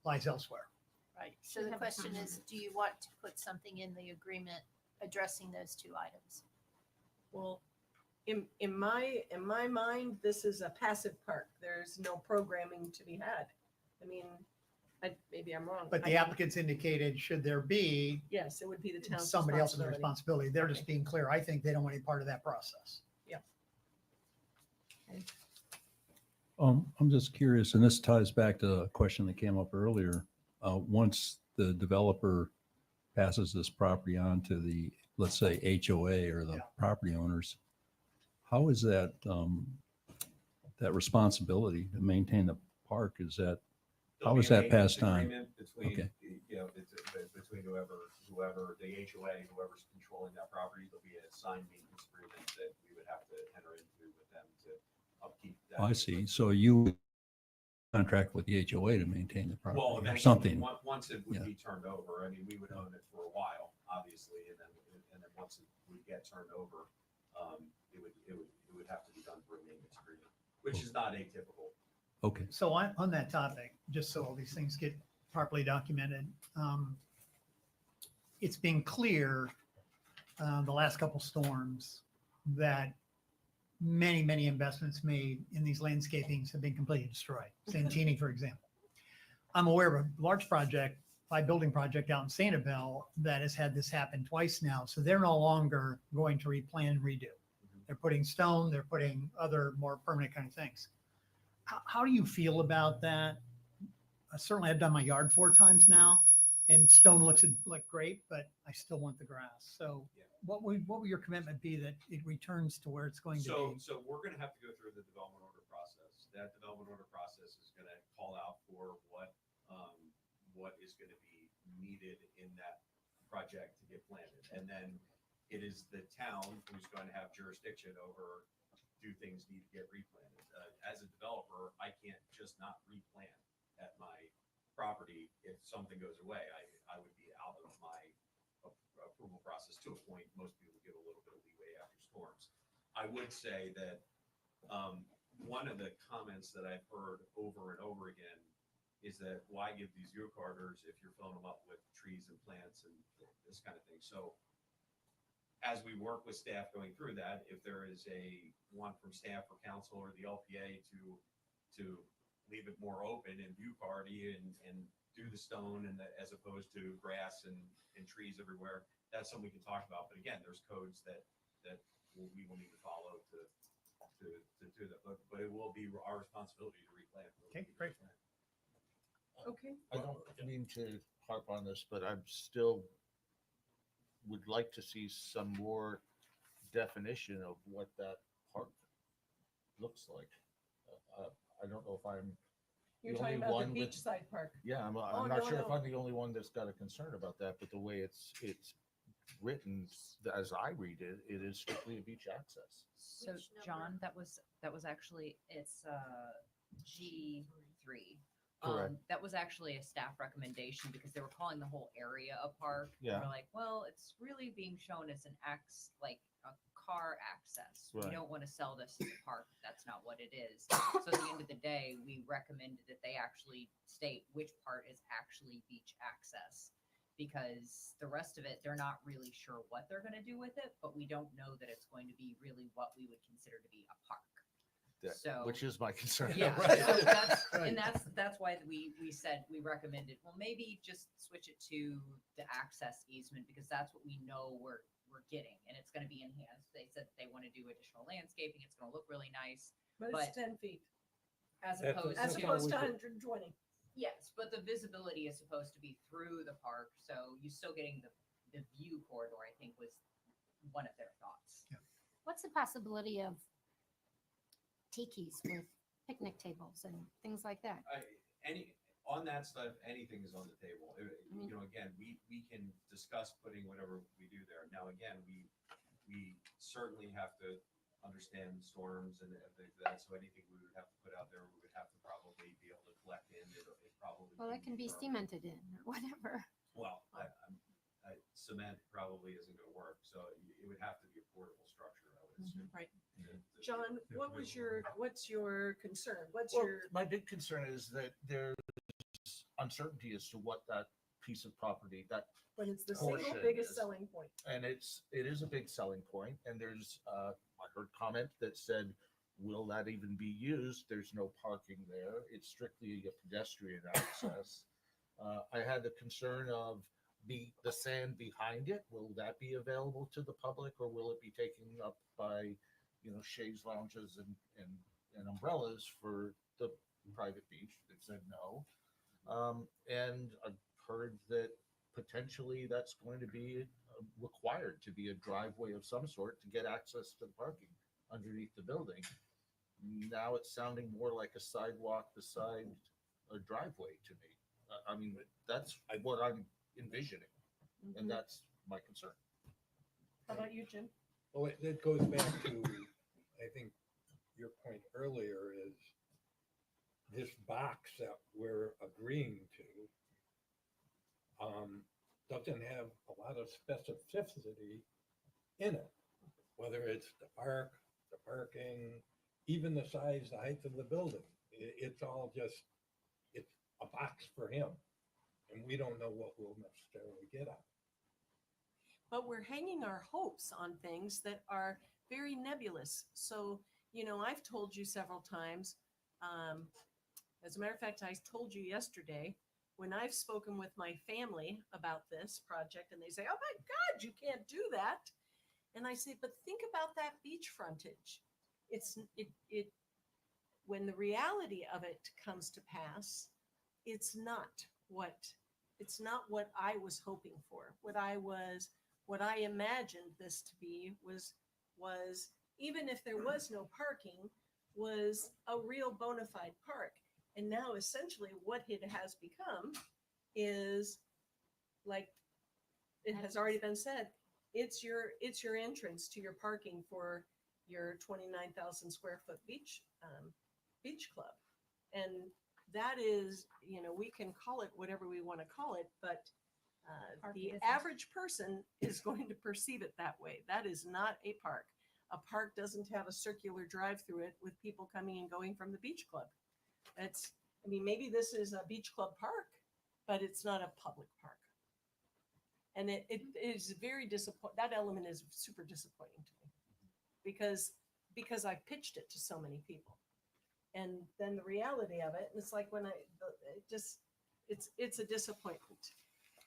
lies elsewhere. Right. So Should the have a question timeline. is, do you want to put something in the agreement addressing those two items? Well, in my mind, this is a passive park. There's no programming to be had. I mean, maybe I'm wrong. But the applicants indicated, should there be, Yes, it would be the town's somebody else's responsibility. responsibility. They're just being clear. I think they don't want any part of that process. I'm just curious, and this ties back to a question that came up earlier. Once the developer passes this property on to the, let's say, HOA or the property owners, how is that, that responsibility to maintain the park, is that, There'll how be is a that maintenance passed on? agreement Between, Okay. you know, between whoever, the HOA, whoever's controlling that property, there'll be a signed maintenance agreement that we would have to enter into with them to upkeep that. I see. So you contract with the HOA to maintain the property Well, or eventually, something. once it would Yeah. be turned over, I mean, we would own it for a while, obviously, and then once it would get turned over, it would have to be done through a maintenance agreement, which is not atypical. Okay. So on that topic, just so all these things get properly documented, it's been clear the last couple storms that many investments made in these landscapings have been completely destroyed. Santini, for example. I'm aware of a large project, 5-building project out in Sanibel that has had this happen twice now. So they're no longer going to replan and redo. They're putting stone, they're putting other more permanent kind of things. How do you feel about that? Certainly I've done my yard 4 times now and stone looks like great, but I still want the grass. So what will your commitment be that it returns to where it's going to be? So we're gonna have to go through the development order process. That development order process is gonna call out for what is gonna be needed in that project to get planted. And then it is the town who's going to have jurisdiction over, do things need to get replanted? As a developer, I can't just not replant at my property. If something goes away, I would be out of my approval process to a point. Most people give a little bit of leeway after storms. I would say that one of the comments that I've heard over and over again is that why give these U-carters if you're filling them up with trees and plants and this kind of thing. So as we work with staff going through that, if there is a one from staff or council or the LPA to leave it more open and view party and do the stone and as opposed to grass and trees everywhere, that's something we can talk about. But again, there's codes that we will need to follow to do that. But it will be our responsibility to replant. Okay, great. Okay. I don't mean to harp on this, but I'm still would like to see some more definition of what that park looks like. I don't know if I'm You're the talking only about one the with, beachside park. yeah, I'm Oh, not no, sure if no. I'm the only one that's got a concern about that, but the way it's written, as I read it, it is strictly a beach access. So Which number? John, that was actually, it's G3. Correct. That was actually a staff recommendation because they were calling the whole area a park. And Yeah. We're like, well, it's really being shown as like a car access. We Right. don't want to sell this as a park. That's not what it is. So at the end of the day, we recommended that they actually state which part is actually beach access. Because the rest of it, they're not really sure what they're going to do with it, but we don't know that it's going to be really what we would consider to be a park. So- Which is my concern. Yeah, Right. so that's why we said, we recommended, well, maybe just switch it to the access easement because that's what we know we're getting and it's going to be enhanced. They said they want to do additional landscaping. It's going to look really nice. But it's 10 feet As That's- opposed as to. opposed to 120. Yes, but the visibility is supposed to be through the park, so you're still getting the view corridor, I think was one of their thoughts. What's the possibility of tikis with picnic tables and things like that? On that stuff, anything is on the table. You know, again, we can discuss putting whatever we do there. Now, again, we certainly have to understand the storms and things like that. So anything we would have to put out there, we would have to probably be able to collect in. It probably. Well, it can be cemented in or whatever. Well, cement probably isn't gonna work, so it would have to be a portable structure, I would assume. Right. The- John, what's your concern? What's Well, your, my big concern is that there's uncertainty as to what that piece of property, that but it's the portion single biggest is. selling point. And it is a big selling point, and there's I heard comment that said, will that even be used? There's no parking there. It's strictly a pedestrian access. I had the concern of the sand behind it. Will that be available to the public, or will it be taken up by, chaise lounges and umbrellas for the private beach? They said no. And I've heard that potentially that's going to be required to be a driveway of some sort to get access to the parking underneath the building. Now it's sounding more like a sidewalk beside a driveway to me. I mean, that's what I'm envisioning, and that's my concern. How about you, Jim? Well, it goes back to, I think, your point earlier is this box that we're agreeing to doesn't have a lot of specificity in it, whether it's the park, the parking, even the size, the height of the building. It's all just, it's a box for him, and we don't know what we'll necessarily get out. But we're hanging our hopes on things that are very nebulous. So, I've told you several times, as a matter of fact, I told you yesterday, when I've spoken with my family about this project and they say, oh my God, you can't do that. And I say, but think about that beach frontage. When the reality of it comes to pass, it's not what I was hoping for. What I imagined this to be was even if there was no parking, was a real bona fide park. And now essentially what it has become is, like it has already been said, it's your entrance to your parking for your 29,000 square foot beach club. And that is, we can call it whatever we want to call it, but the average person is going to perceive it that way. That is not a park. A park doesn't have a circular drive through it with people coming and going from the beach club. Maybe this is a beach club park, but it's not a public park. And it is very disappointing. That element is super disappointing to me because I pitched it to so many people. And then the reality of it, it's like it's a disappointment.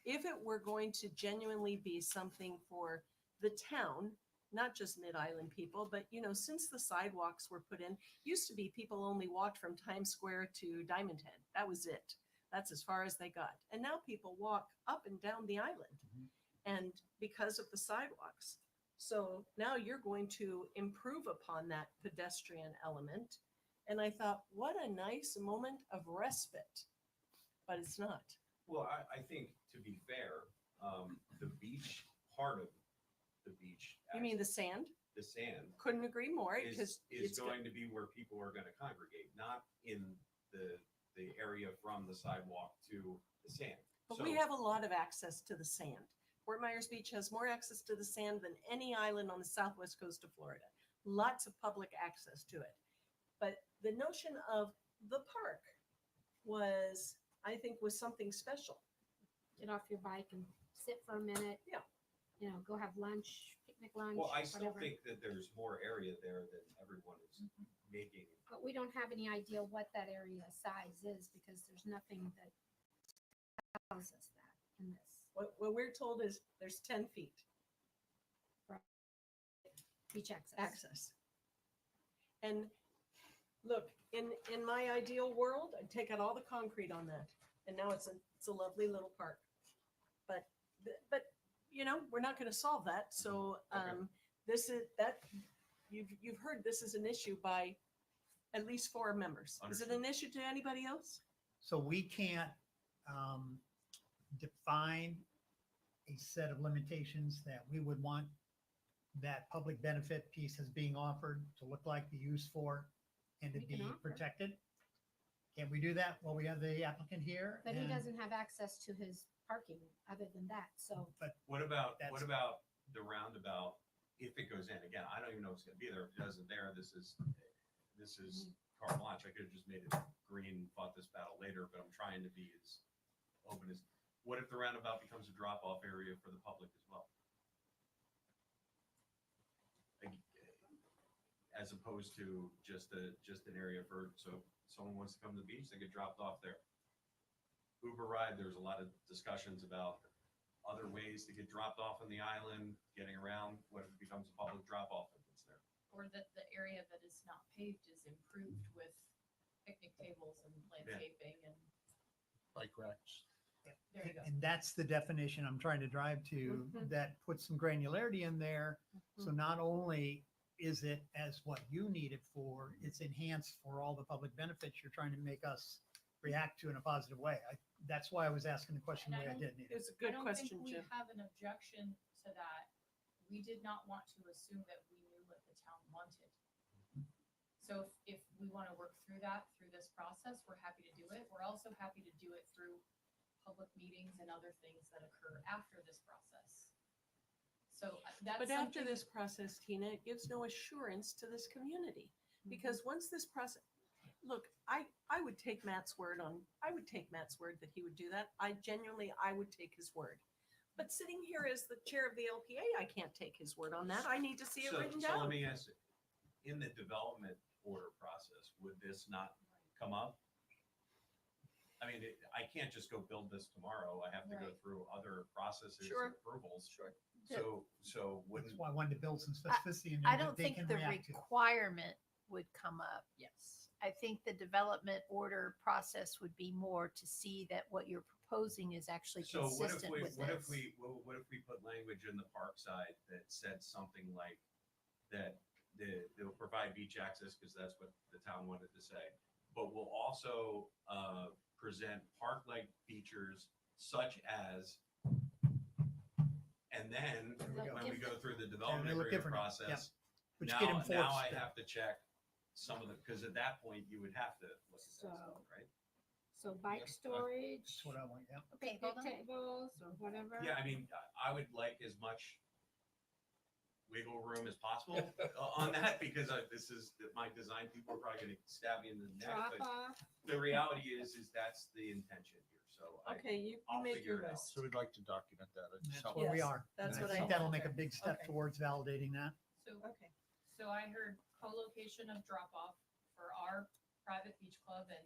If it were going to genuinely be something for the town, not just Mid-Island people, but since the sidewalks were put in, used to be people only walked from Times Square to Diamond Head. That was it. That's as far as they got. And now people walk up and down the island, and because of the sidewalks. So now you're going to improve upon that pedestrian element. And I thought, what a nice moment of respite, but it's not. Well, I think, to be fair, the beach part of the beach. You mean the sand? The sand. Couldn't agree more. Is going to be where people are going to congregate, not in the area from the sidewalk to the sand. But we have a lot of access to the sand. Fort Myers Beach has more access to the sand than any island on the southwest coast of Florida. Lots of public access to it. But the notion of the park was something special. Get off your bike and sit for a minute. Yeah. Go have lunch, picnic lunch. Well, I still whatever. think that there's more area there than everyone is making. But we don't have any idea what that area size is because there's nothing that tells us that in this. What we're told is there's 10 feet Beach access. access. And look, in my ideal world, I'd take out all the concrete on that. And now it's a lovely little park. But we're not going to solve that. So you've heard this is an issue by at least 4 members. Is it an issue to anybody else? So we can't define a set of limitations that we would want that public benefit piece as being offered to look like, be used for, and to We can be offer. protected. Can we do that while we have the applicant here? But he And- doesn't have access to his parking other than that, so. But What about, That's- what about the roundabout, if it goes in? Again, I don't even know if it's gonna be there. If it doesn't there, this is carte blanche. I could have just made it green, fought this battle later, but I'm trying to be as open as, what if the roundabout becomes a drop-off area for the public as well? Like, as opposed to just an area for, so if someone wants to come to the beach, they get dropped off there. Uber ride, there's a lot of discussions about other ways to get dropped off on the island, getting around, what if it becomes a public drop-off if it's there? Or that the area that is not paved is improved with picnic tables and landscaping and Bike racks. there you go. And that's the definition I'm trying to drive to, Mhm. that puts some granularity in there. So Mhm. not only is it as what you need it for, it's enhanced for all the public benefits you're trying to make us react to in a positive way. That's why I was asking the question the way I did. Nita. It's a I good don't question, think we Jim. have an objection to that. We did not want to assume that we knew what the town wanted. So if we want to work through that, through this process, we're happy to do it. We're also happy to do it through public meetings and other things that occur after this process. So that's But after something- this process, Tina, it gives no assurance to this community. Because once this process, look, I would take Matt's word that he would do that. I would take his word. But sitting here as the chair of the LPA, I can't take his word on that. I need to see it written So let down. me ask, in the development order process, would this not come up? I mean, I can't just go build this tomorrow. I have to go Right. through other processes Sure. and approvals. Sure. So That's wouldn't, why I wanted to build some specificity in I there don't that they think can the react to. requirement would come up. Yes. I think the development order process would be more to see that what you're proposing is actually so what if consistent we, with what if this. what if we put language in the park side that said something like that they'll provide beach access because that's what the town wanted to say, but will also present park-like features such as, and then There we go. when we go through the they development look area different. Yep. process, But you now, get now enforced. I have to check some of the, because at that point you would have to look at that stuff, So- right? So bike storage, That's what I want, yeah. Okay, hold on. tables or whatever. Yeah, I mean, I would like as much wiggle room as possible on that because this is my design. People are probably going to stab me in the neck. Drop But off. the reality is that's the intention here. So Okay, you I'll make figure your it out. list. So we'd like to document that. It's That's helpful. where we Yes, are. that's And what I I think thought. that'll make a big step Okay. towards validating that. So, Okay. so I heard co-location of drop-off for our private beach club and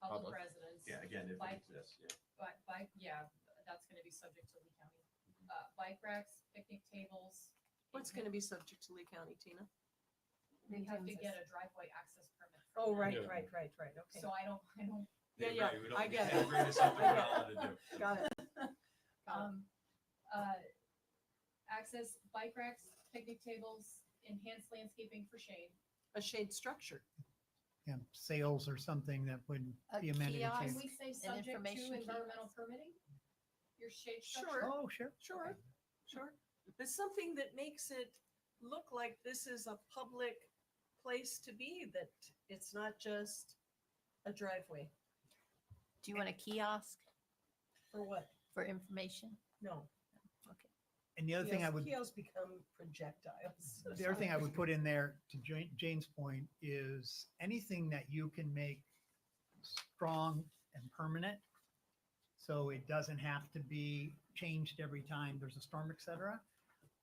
public Public. residents. Yeah, again, if it Bike, exists, yeah. bike, yeah, that's gonna be subject to Lee County. Bike racks, picnic tables. What's going to be subject to Lee County, Tina? We have to Maintains get us. a driveway access permit. from Oh, them. right, Yeah. right. Okay. So I don't, Yeah, Hey, yeah, Ray, we don't- I we get can't it. agree to something we're not allowed to do. Got it. uh, access bike racks, picnic tables, enhanced landscaping for shade. A shade structure. Yeah, sales or something that would A be amended. kiosk. Can to- we say subject to information environmental kiosk. permitting? Your shade Sure. structure? Oh, sure. Sure. But something that makes it look like this is a public place to be, that it's not just a driveway. Do you want a kiosk For what? for information? No. And the other thing I would, Kiosks become projectiles. the other thing I would put in there to Jane's point is anything that you can make strong and permanent. So it doesn't have to be changed every time there's a storm, et cetera.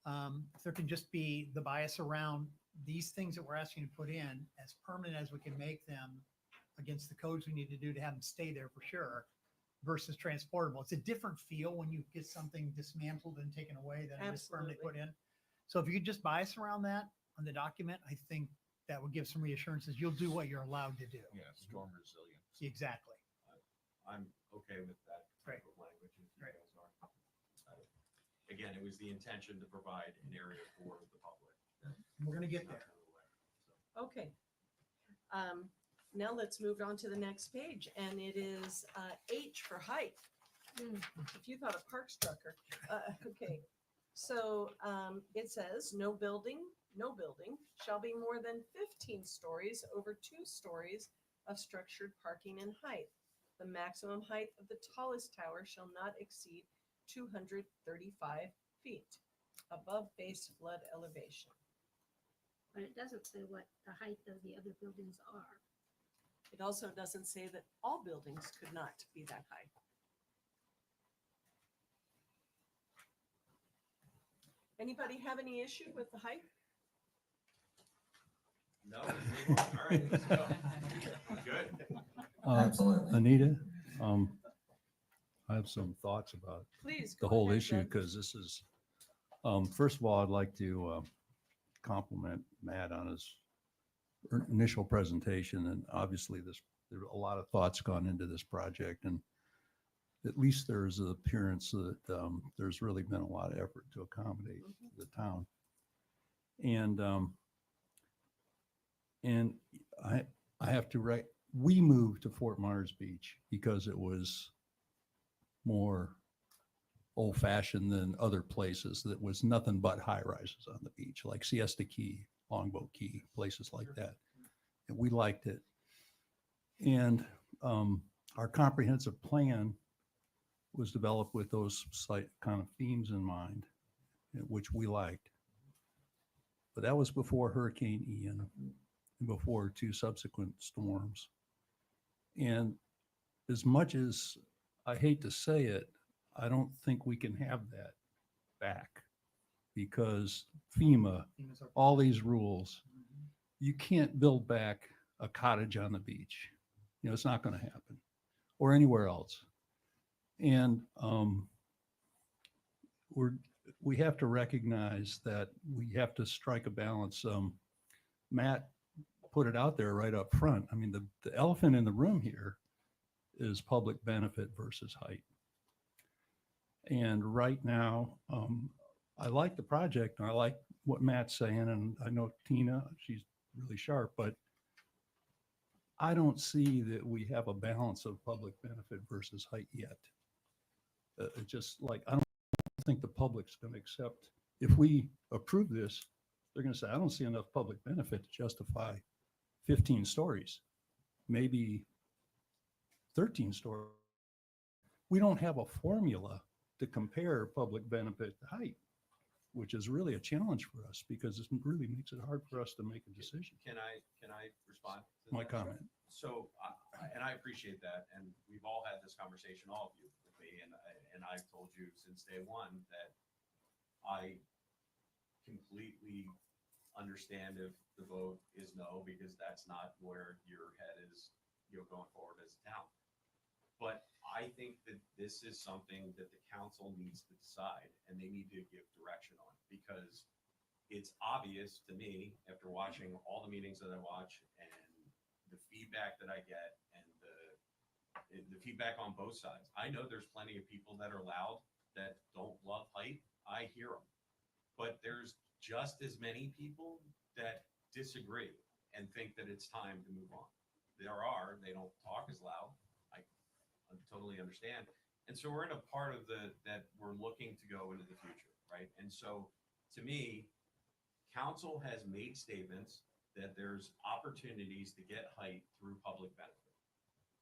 If there can just be the bias around these things that we're asking to put in as permanent as we can make them against the codes we need to do to have them stay there for sure versus transportable. It's a different feel when you get something dismantled and taken away than it is permanently put in. So if you could just bias around that on the document, I think that would give some reassurances. You'll do what you're allowed to do. Yeah, storm resilience. Exactly. I'm okay with that type of language if you Right. guys are. Again, it was the intention to provide an area for the public. We're going to get Not there. the other way, so. Okay. Now let's move on to the next page, and it is H for height. If you thought a park structure. Okay. So it says, no building shall be more than 15 stories over 2 stories of structured parking and height. The maximum height of the tallest tower shall not exceed 235 feet above base flood elevation. But it doesn't say what the height of the other buildings are. It also doesn't say that all buildings could not be that high. Anybody have any issue with the height? No, let's move on. All right, let's go. Good. Absolutely. Anita, I have some thoughts about Please. the go whole ahead, issue Doug. because this is, first of all, I'd like to compliment Matt on his initial presentation. And obviously there are a lot of thoughts gone into this project, and at least there's an appearance that there's really been a lot of effort to accommodate the town. And I have to write, we moved to Fort Myers Beach because it was more old fashioned than other places that was nothing but high rises on the beach, like Siesta Key, Longboat Key, places like that. And we liked it. And our comprehensive plan was developed with those kind of themes in mind, which we liked. But that was before Hurricane Ian and before 2 subsequent storms. And as much as I hate to say it, I don't think we can have that back because FEMA, all these rules, you can't build back a cottage on the beach. You know, it's not going to happen, or anywhere else. And we have to recognize that we have to strike a balance. Matt put it out there right up front. I mean, the elephant in the room here is public benefit versus height. And right now, I like the project and I like what Matt's saying. And I know Tina, she's really sharp, but I don't see that we have a balance of public benefit versus height yet. Just like, I don't think the public's going to accept, if we approve this, they're going to say, I don't see enough public benefit to justify 15 stories, maybe 13 stories. We don't have a formula to compare public benefit to height, which is really a challenge for us because it really makes it hard for us to make a decision. Can I respond to My that? comment. So, and I appreciate that, and we've all had this conversation, all of you with me, and I've told you since day one that I completely understand if the vote is no, because that's not where your head is, going forward as a town. But I think that this is something that the council needs to decide, and they need to give direction on, because it's obvious to me after watching all the meetings that I watch and the feedback that I get and the feedback on both sides. I know there's plenty of people that are loud that don't love height. I hear them, but there's just as many people that disagree and think that it's time to move on. They don't talk as loud. I totally understand. And so we're in a part of that we're looking to go into the future, right? And so to me, council has made statements that there's opportunities to get height through public benefit.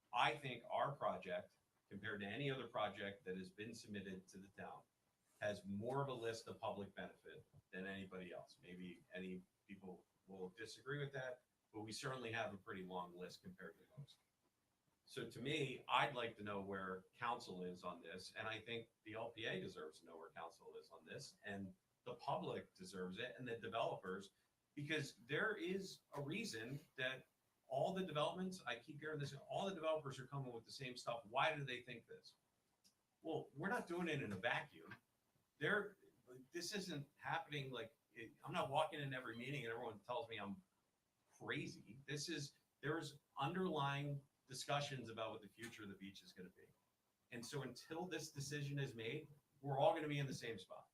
I think our project, compared to any other project that has been submitted to the town, has more of a list of public benefit than anybody else. Maybe any people will disagree with that, but we certainly have a pretty long list compared to most. So to me, I'd like to know where council is on this, and I think the LPA deserves to know where council is on this, and the public deserves it, and the developers, because there is a reason that all the developments, I keep hearing this, all the developers are coming with the same stuff. Why do they think this? Well, we're not doing it in a vacuum. This isn't happening I'm not walking in every meeting and everyone tells me I'm crazy. There's underlying discussions about what the future of the beach is going to be. And so until this decision is made, we're all going to be in the same spot.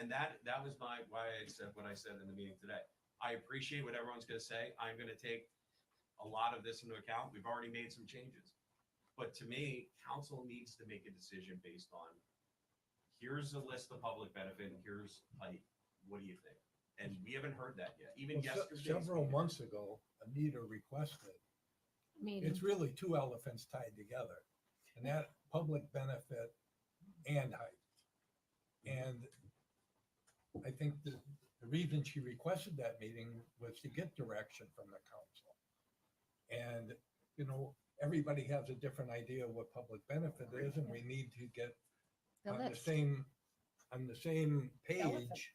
And that was why I said what I said in the meeting today. I appreciate what everyone's going to say. I'm going to take a lot of this into account. We've already made some changes. But to me, council needs to make a decision based on, here's a list of public benefit and here's height. What do you think? And we haven't heard that yet. Even Well, yesterday. several months ago, Anita requested meeting. It's really two elephants tied together, and that public benefit and height. And I think the reason she requested that meeting was to get direction from the council. And, you know, everybody has a different idea of what public benefit is, and we need to get The on the list. same page.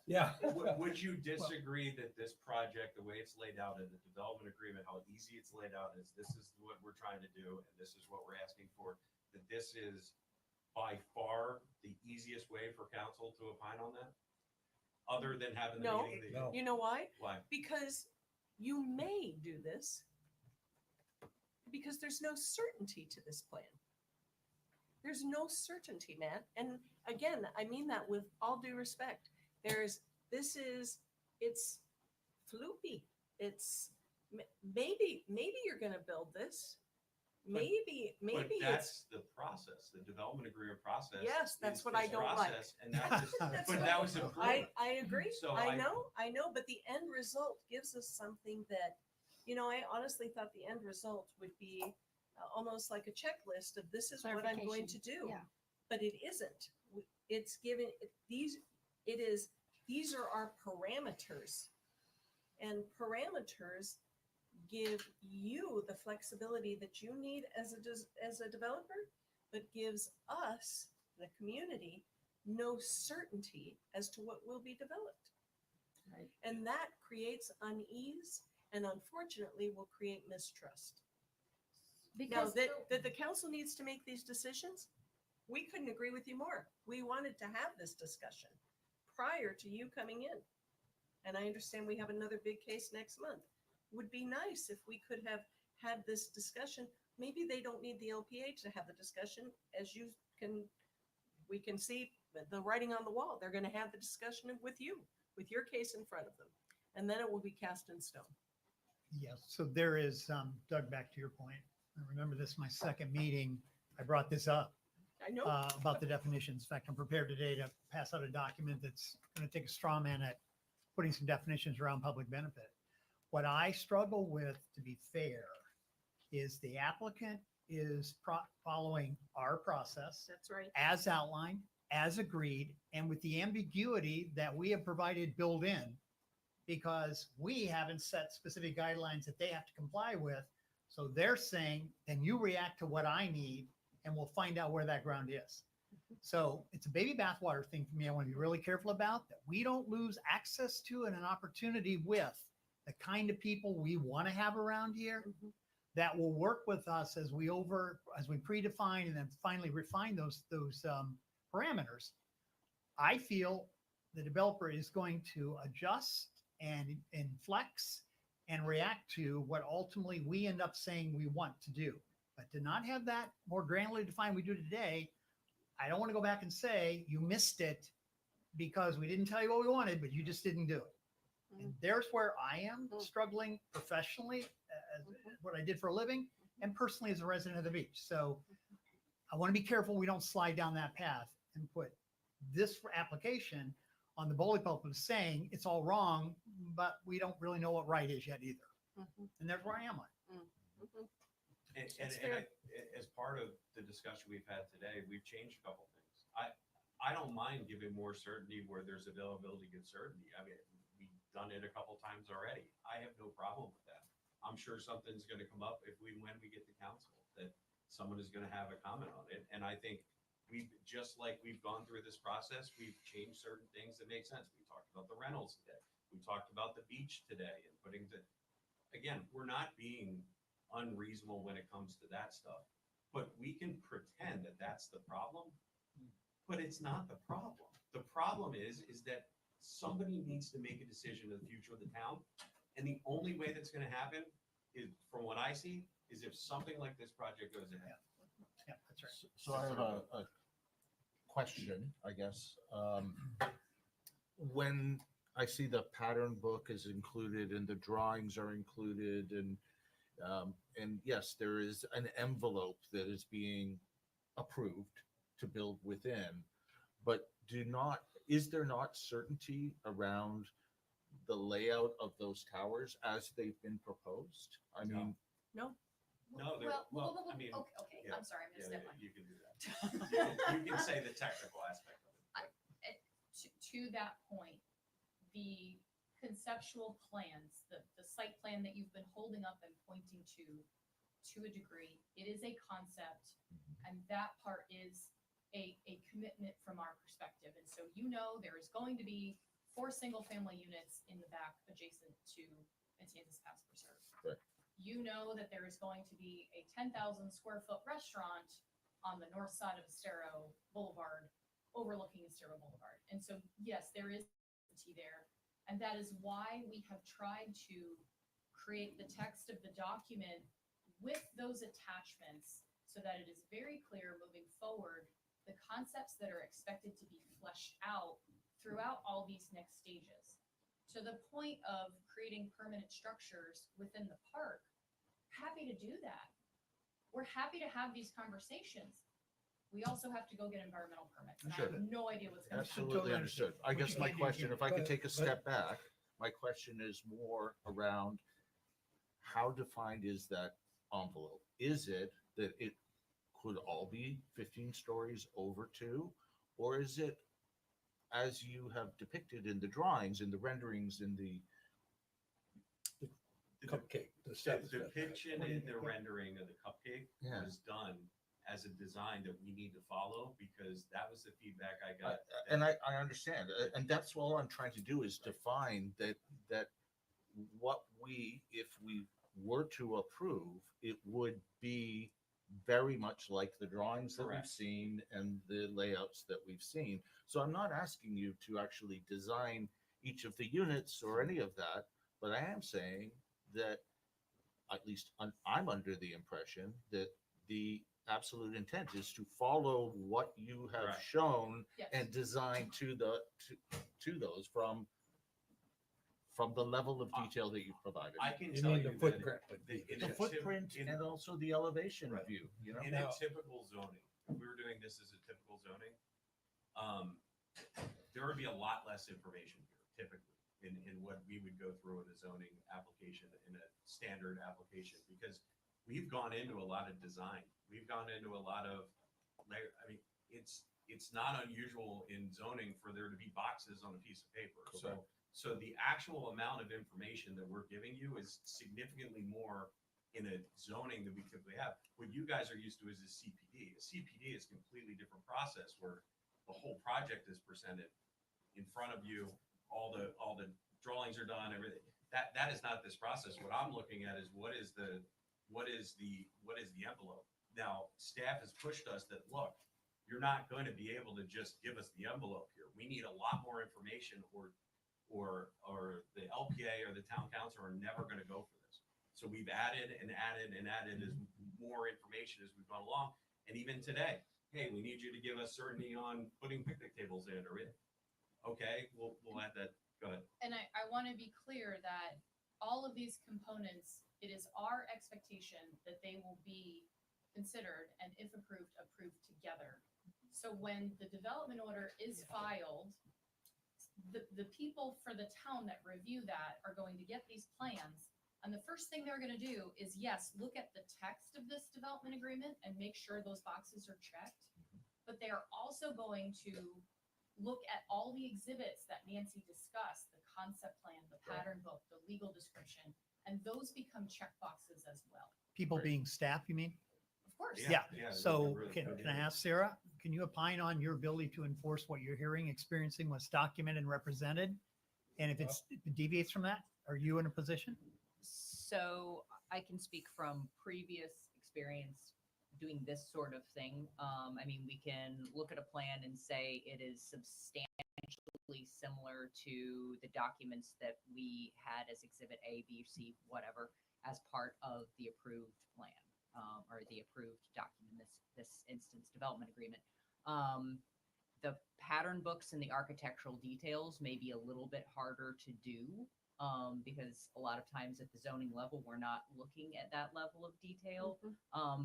Yeah. Would you disagree that this project, the way it's laid out in the development agreement, how easy it's laid out is this is what we're trying to do and this is what we're asking for, that this is by far the easiest way for council to opine on that? Other than having the No. meeting? No. You know why? Why? Because you may do this because there's no certainty to this plan. There's no certainty, man. And again, I mean that with all due respect. It's floopy. It's maybe you're going to build this. Maybe But it's, that's the process, the development agreement process. Yes, that's is what I this don't like. process, And that was, That's but what- that was important. I agree. So I know, but the end result gives us something that, you know, I honestly thought the end result would be almost like a checklist of this is what I'm going to do. Yeah. But it isn't. It's given these are our parameters. And parameters give you the flexibility that you need as a developer, but gives us, the community, no certainty as to what will be developed. Right. And that creates unease and unfortunately will create mistrust. Now, Because that the council needs to make these decisions, we couldn't agree with you more. We wanted to have this discussion prior to you coming in. And I understand we have another big case next month. Would be nice if we could have had this discussion. Maybe they don't need the LPA to have the discussion, as we can see the writing on the wall. They're going to have the discussion with you, with your case in front of them. And then it will be cast in stone. Yes, so there is, Doug, back to your point. I remember this, my second meeting, I brought this up I know. about the definitions. In fact, I'm prepared today to pass out a document that's going to take a straw man at putting some definitions around public benefit. What I struggle with, to be fair, is the applicant is following our process That's right. as outlined, as agreed, and with the ambiguity that we have provided built in, because we haven't set specific guidelines that they have to comply with. So they're saying, then you react to what I need and we'll find out where that ground is. So it's a baby bathwater thing for me. I want to be really careful about that. We don't lose access to and an opportunity with the kind of people we want to have around here that will work with us as we predefine and then finally refine those parameters. I feel the developer is going to adjust and flex and react to what ultimately we end up saying we want to do. But to not have that more granularly defined we do today, I don't want to go back and say you missed it because we didn't tell you what we wanted, but you just didn't do it. And there's where I am struggling professionally, as what I did for a living, and personally as a resident of the beach. So I want to be careful we don't slide down that path and put this application on the bully pulpit saying it's all wrong, but we don't really know what right is yet either. And there's where I am on. And That's fair. as part of the discussion we've had today, we've changed a couple things. I don't mind giving more certainty where there's availability and certainty. I mean, we've done it a couple times already. I have no problem with that. I'm sure something's going to come up when we get to council, that someone is going to have a comment on it. And I think just like we've gone through this process, we've changed certain things that make sense. We talked about the rentals today. We talked about the beach today and again, we're not being unreasonable when it comes to that stuff, but we can pretend that that's the problem, but it's not the problem. The problem is that somebody needs to make a decision in the future of the town. And the only way that's going to happen is, from what I see, is if something like this project goes ahead. Yeah, that's right. So I have a question, I guess. When I see the pattern book is included and the drawings are included, and yes, there is an envelope that is being approved to build within, but is there not certainty around the layout of those towers as they've been proposed? I mean, No. No, there, well, I mean, Okay, yeah, I'm sorry, I'm gonna yeah, step on. you can do that. You can say the technical aspect of it. To that point, the conceptual plans, the site plan that you've been holding up and pointing to a degree, it is a concept, and that part is a commitment from our perspective. And so, there is going to be 4 single-family units in the back adjacent to Matanzas Pass Preserve. Right. You know that there is going to be a 10,000 square foot restaurant on the north side of Estero Boulevard, overlooking Estero Boulevard. And so, yes, there is uncertainty there. And that is why we have tried to create the text of the document with those attachments so that it is very clear moving forward the concepts that are expected to be fleshed out throughout all these next stages. To the point of creating permanent structures within the park, happy to do that. We're happy to have these conversations. We also have to go get environmental permits. And I Sure. have no idea what's going to happen. Absolutely understood. I guess my question, if I could take a But- step back, my question is more around how defined is that envelope? Is it that it could all be 15 stories over 2? Or is it, as you have depicted in the drawings, in the renderings, in the Cupcake, the The steps. depiction in the rendering of the cupcake Yeah. was done as a design that we need to follow because that was the feedback I got. and I understand, and that's all I'm trying to do is define that what if we were to approve, it would be very much like the drawings that we've Correct. seen and the layouts that we've seen. So I'm not asking you to actually design each of the units or any of that, but I am saying that at least I'm under the impression that the absolute intent is to follow what you have Correct. shown Yes. and design to those from the level of detail that you've provided. I can You tell mean you the that footprint. in The a footprint typ- in- and also the elevation Right. view, you know? In a typical zoning, if we were doing this as a typical zoning, there would be a lot less information here typically in what we would go through in a zoning application, in a standard application, because we've gone into a lot of design. We've gone into a lot of layer. I mean, it's not unusual in zoning for there to be boxes on a piece of paper. So the actual amount of information that we're giving you is significantly more in a zoning than we typically have. What you guys are used to is a CPD. A CPD is a completely different process where the whole project is presented in front of you. All the drawings are done. Everything. That is not this process. What I'm looking at is what is the envelope. Now, staff has pushed us that look, you're not going to be able to just give us the envelope here. We need a lot more information, or the LPA or the town council are never going to go for this. So we've added and added and added as more information as we've gone along. And even today, hey, we need you to give us certainty on putting picnic tables in or in. Okay, we'll add that. Go ahead. And I want to be clear that all of these components, it is our expectation that they will be considered and if approved together. So when the development order is filed, the people for the town that review that are going to get these plans. And the first thing they're going to do is, yes, look at the text of this development agreement and make sure those boxes are checked. But they are also going to look at all the exhibits that Nancy discussed, the concept plan, the pattern book, the legal description, and those become check boxes as well. People being staff, you mean? Of course. Yeah. Yeah, So really can good. I ask Sarah, can you opine on your ability to enforce what you're hearing, experiencing, what's documented and represented? And if if it deviates from that, are you in a position? So I can speak from previous experience doing this sort of thing. I mean, we can look at a plan and say it is substantially similar to the documents that we had as Exhibit A, B, C, whatever, as part of the approved plan, or the approved document, this instance development agreement. The pattern books and the architectural details may be a little bit harder to do, because a lot of times at the zoning level, we're not looking at that level of detail.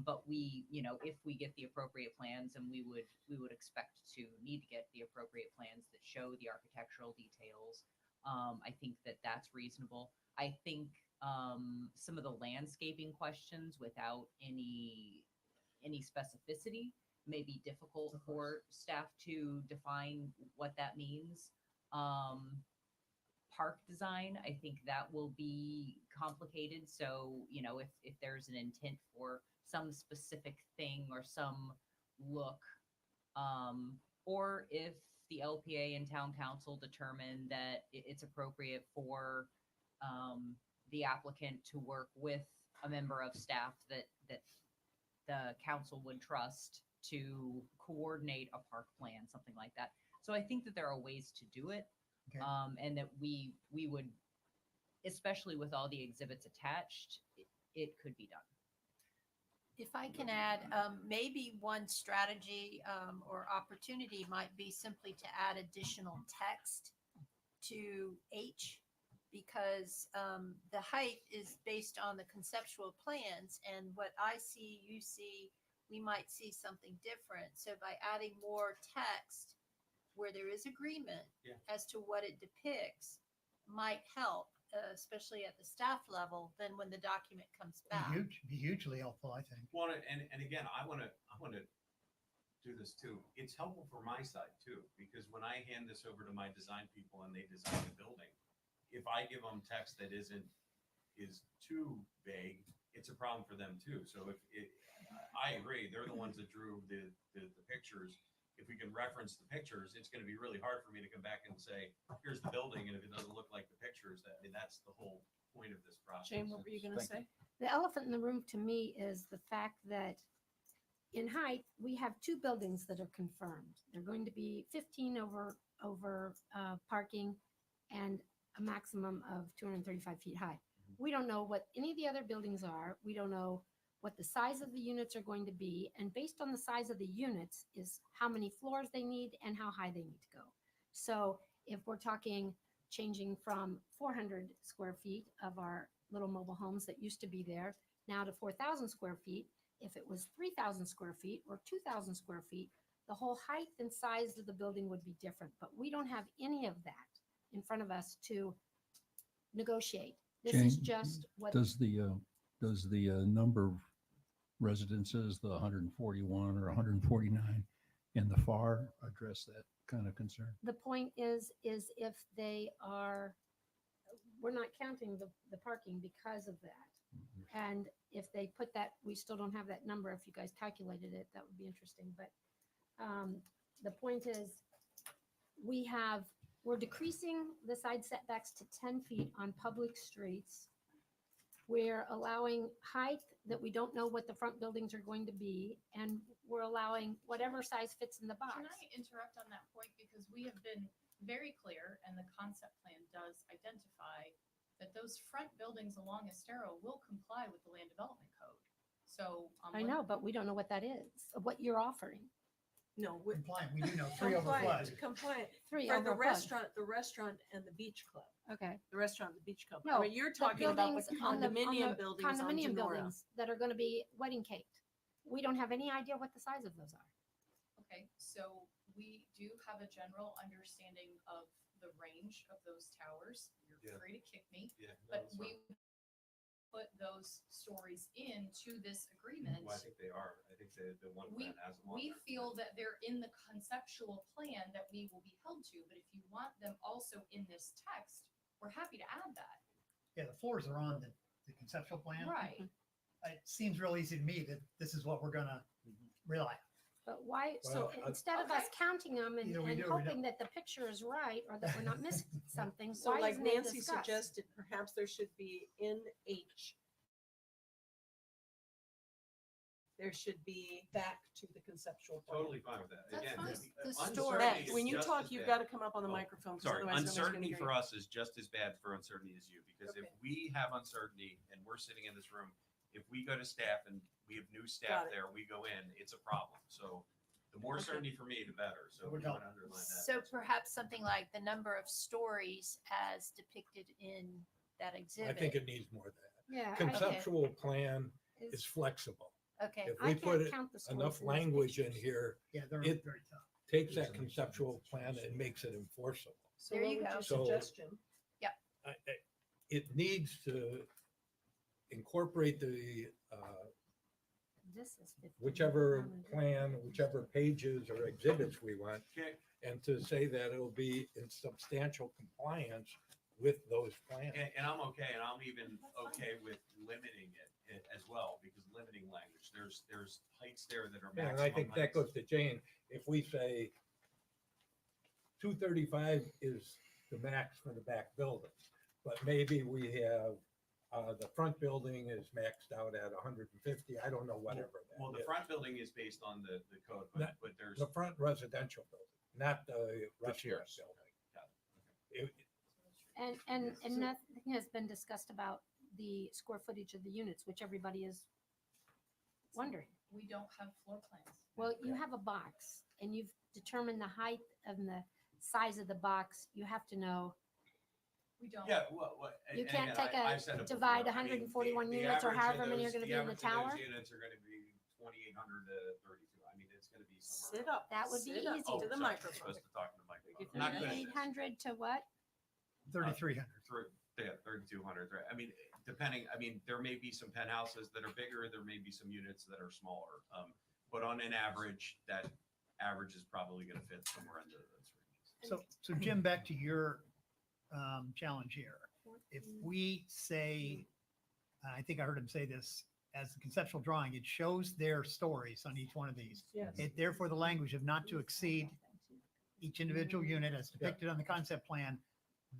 But we, if we get the appropriate plans, and we would expect to need to get the appropriate plans that show the architectural details, I think that that's reasonable. I think some of the landscaping questions without any specificity may be difficult for staff to define what that means. Park design, I think that will be complicated. So, you know, if there's an intent for some specific thing or some look, or if the LPA and town council determine that it's appropriate for the applicant to work with a member of staff that the council would trust to coordinate a park plan, something like that. So I think that there are ways to do it. Okay. And that we would, especially with all the exhibits attached, it could be done. If I can add, maybe one strategy or opportunity might be simply to add additional text to H, because the height is based on the conceptual plans, and what I see, you see, we might see something different. So by adding more text where there is agreement as to what it depicts might help, especially at the staff level, then when the document comes back. Be hugely helpful, I think. Well, and again, I want to do this too. It's helpful for my side too, because when I hand this over to my design people and they design the building, if I give them text that is too vague, it's a problem for them too. So I agree, they're the ones that drew the pictures. If we can reference the pictures, it's going to be really hard for me to come back and say, here's the building. And if it doesn't look like the pictures, that's the whole point of this process. Jane, what were you going to say? The elephant in the room to me is the fact that in height, we have two buildings that are confirmed. They're going to be 15 over parking and a maximum of 235 feet high. We don't know what any of the other buildings are. We don't know what the size of the units are going to be. And based on the size of the units is how many floors they need and how high they need to go. So if we're talking changing from 400 square feet of our little mobile homes that used to be there now to 4,000 square feet, if it was 3,000 square feet or 2,000 square feet, the whole height and size of the building would be different. But we don't have any of that in front of us to negotiate. This is Jane, just what. Does the number of residences, the 141 or 149 in the FAR address that kind of concern? The point is if they are, we're not counting the parking because of that. And if they put that, we still don't have that number. If you guys calculated it, that would be interesting. But the point is we're decreasing the side setbacks to 10 feet on public streets. We're allowing height that we don't know what the front buildings are going to be, and we're allowing whatever size fits in the box. Can I interrupt on that point? Because we have been very clear, and the concept plan does identify that those front buildings along Estero will comply with the land development code. So I know, but we don't know what that is, what you're offering. No, Compliant, we do know 3 over flood. Compliant. Three For over the flood. restaurant and the beach club. Okay. The restaurant and the beach club. No, I mean, you're the talking about the buildings on condominium buildings on condominium Denora. buildings that are going to be wedding caked. We don't have any idea what the size of those are. Okay, so we do have a general understanding of the range of those towers. You're Yeah. free to kick me, Yeah, no, but that's we put those stories into this agreement. Well, I think they are. I think the one We, plan has them on we there. feel that they're in the conceptual plan that we will be held to, but if you want them also in this text, we're happy to add that. Yeah, the floors are on the conceptual plan. Right. It seems real easy to me that this is what we're gonna rely on. But why, Well, so instead of us counting them and Either we do or we hoping don't. that the picture is right or that we're not missing something, So why like isn't it Nancy discussed? suggested, perhaps there should be in H. There should be back to the conceptual plan. Totally fine with that. That's Again, fine. The uncertainty story. is When you just talk, as you've bad. got to come up on the Oh, microphone. 'cause Sorry, otherwise nobody's gonna uncertainty hear for you. us is just as bad for uncertainty as you, because if Okay. we have uncertainty and we're sitting in this room, if we go to staff and we have new Got staff it. there, we go in, it's a problem. So the more Okay. certainty for me, the better. So Would we want help. to underline that. So perhaps something like the number of stories as depicted in that I exhibit. think it needs more of that. Yeah. Conceptual plan Is- is flexible. Okay. If I we can't put it- count the stories enough in those language in pictures. here, Yeah, they're It- very tough. takes that conceptual plan and makes it enforceable. So There what you would go. you So- suggest, Jim? It needs to incorporate the, This is 15. whichever plan, whichever pages or exhibits we want, and to say that it'll be in substantial compliance with those plans. And I'm okay, and I'm even okay with limiting it as well, because limiting language, there's heights there that are Yeah, maximum. and I think that heights. goes to Jane. If we say 235 is the max for the back building, but maybe we have, the front building is maxed out at 150. I don't know, whatever. that Well, the is. front building is based on the code, That- but there's. The front residential building, not the restaurant tiers. building. Got it. It- And nothing has been discussed about the square footage of the units, which everybody is wondering. We don't have floor plans. Well, you have a box and you've determined the height and the size of the box. You have to know. We don't. Yeah, what? You can't take divide 141 units or however many are gonna be in the tower. Units are gonna be 2,800 to 32. I mean, it's gonna be somewhere. Sit up. That would be Sit up easy. Oh, To the sorry, microphone. Supposed to talk to the microphone. If I'm not you're good at Eight this. hundred to what? 3,300. Yeah, 3,200, right? I mean, depending, I mean, there may be some penthouses that are bigger, there may be some units that are smaller. But on an average, that average is probably gonna fit somewhere in those ranges. So Jim, back to your challenge here. If we say, I think I heard him say this, as the conceptual drawing, it shows their stories on each one of these. Yes. It therefore the language of not to exceed each individual unit as depicted on the concept plan,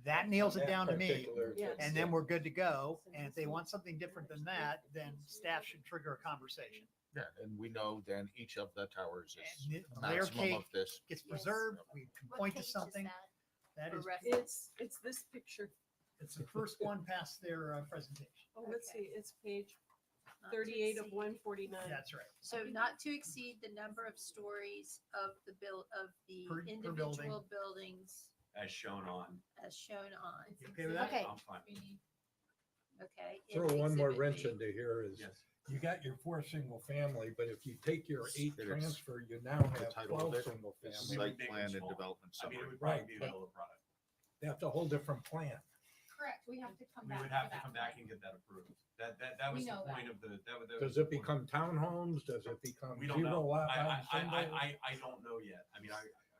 that nails it that down to me. particular- Yes. And then we're good to go. And if they want something different than that, then staff should trigger a conversation. Yeah, and we know then each of the towers is And a their maximum of cake this. gets Yes. preserved, we can What point to page is something. that That for is, reference? It's this picture. it's the first one past their presentation. Oh, let's see, Okay. it's page Not to 38 of exceed. 149. That's right. So not to exceed the number of stories of the Per individual buildings As shown on, as shown on. You okay with that? Okay. I'm fine. Okay. in Throw one more Exhibit wrench B. into here is, Yes. you got your 4 single family, but if you take your 8 It's- transfer, you now The have title of 12 it single is family. Site Site Big and plan and small. development I mean, it summary. would probably Right. be a middle of product. That's a whole different plan. Correct, we have to come We back. would for have to that come back point. and get that approved. That was We the know point that. of that was Does the it point. become townhomes? Does it become We don't zero know. lot I line single? I don't know yet. I mean,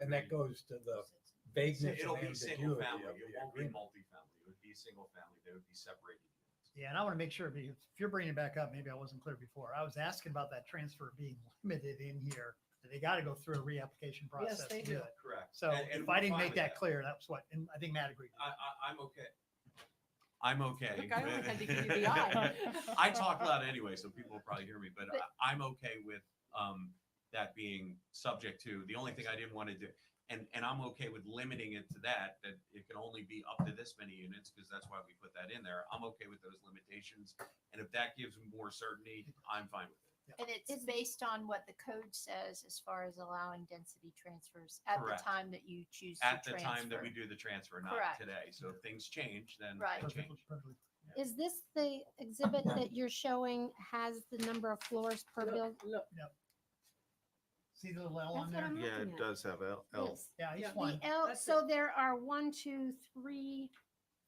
And that goes to the vagueness It'll and be single ambiguity family. of It the won't be agreement. multifamily. It would be single family. They would be separated units. Yeah, and I want to make sure, because if you're bringing it back up, maybe I wasn't clear before. I was asking about that transfer being limited in here. That They got to go through a reapplication process they to do do. it. Correct. So And if we're I didn't fine make with that clear, that's what, and I think Matt agreed. I'm okay. I'm okay. Look, I only with- had to give you the eye. I talk loud anyway, so people will probably hear me, but But- I'm okay with that being subject to, the only thing I didn't want to do, and I'm okay with limiting it to that it can only be up to this many units, because that's why we put that in there. I'm okay with those limitations, and if that gives more certainty, I'm fine with it. And it's based on what the code says as far as allowing density transfers at the Correct. time that you choose to At the transfer. time that we do the transfer, not Correct. today. So if things change, then Right. they Perfectly, change. perfectly. Is this the exhibit that you're showing has the number of floors per building? Look, See the little L That's on what there? I'm Yeah, looking it at. does have L. Yes. Yeah, each Yeah. one. The L, That's so it. there are 1, 2, 3,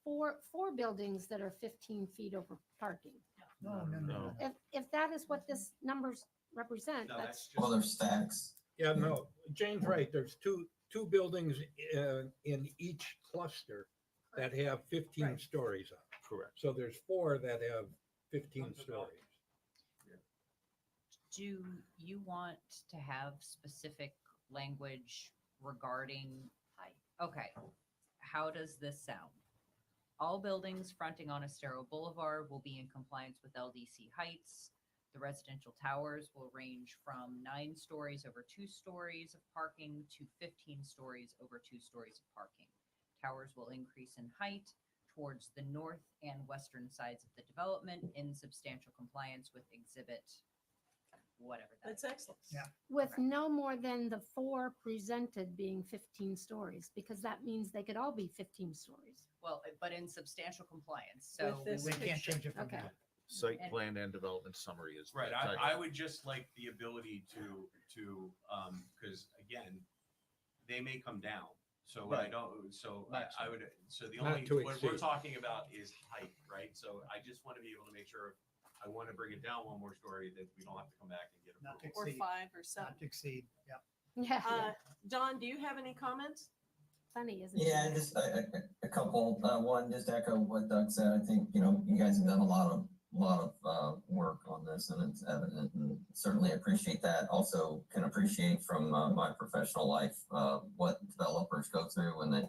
4 buildings that are 15 feet over parking. No, no, no. If that is what this numbers represent, No, that's, that's Well, just, there's stacks. Yeah, no, Jane's right. There's two buildings in each cluster that have 15 Right. stories on. it. Correct. So there's 4 that have 15 stories. Do you want to have specific language regarding height? Okay, how does this sound? All buildings fronting on Estero Boulevard will be in compliance with LDC heights. The residential towers will range from 9 stories over 2 stories of parking to 15 stories over 2 stories of parking. Towers will increase in height towards the north and western sides of the development in substantial compliance with exhibit whatever that that's is. excellent. Yeah. with no more than the 4 presented being 15 stories, because that means they could all be 15 stories. Well, but in substantial compliance, so. With this They can't picture. change it from Okay. that. Site And- plan and development summary is. the right. title. I would just like the ability because again, they may come down. So I Right. don't, so Maximum. I would, so the Not only, to what we're exceed. talking about is height, right? So I just want to be able to make sure I want to bring it down one more story that we don't have to come back and get Not to approval. Or exceed. 5 or 7. Not to exceed, yeah. Yeah, Don, do you have any comments? funny, isn't it? Yeah, just a couple. One, just to echo what Doug said. I think, you know, you guys have done a lot of work on this, and it's evident, and certainly appreciate that. Also, can appreciate from my professional life what developers go through when they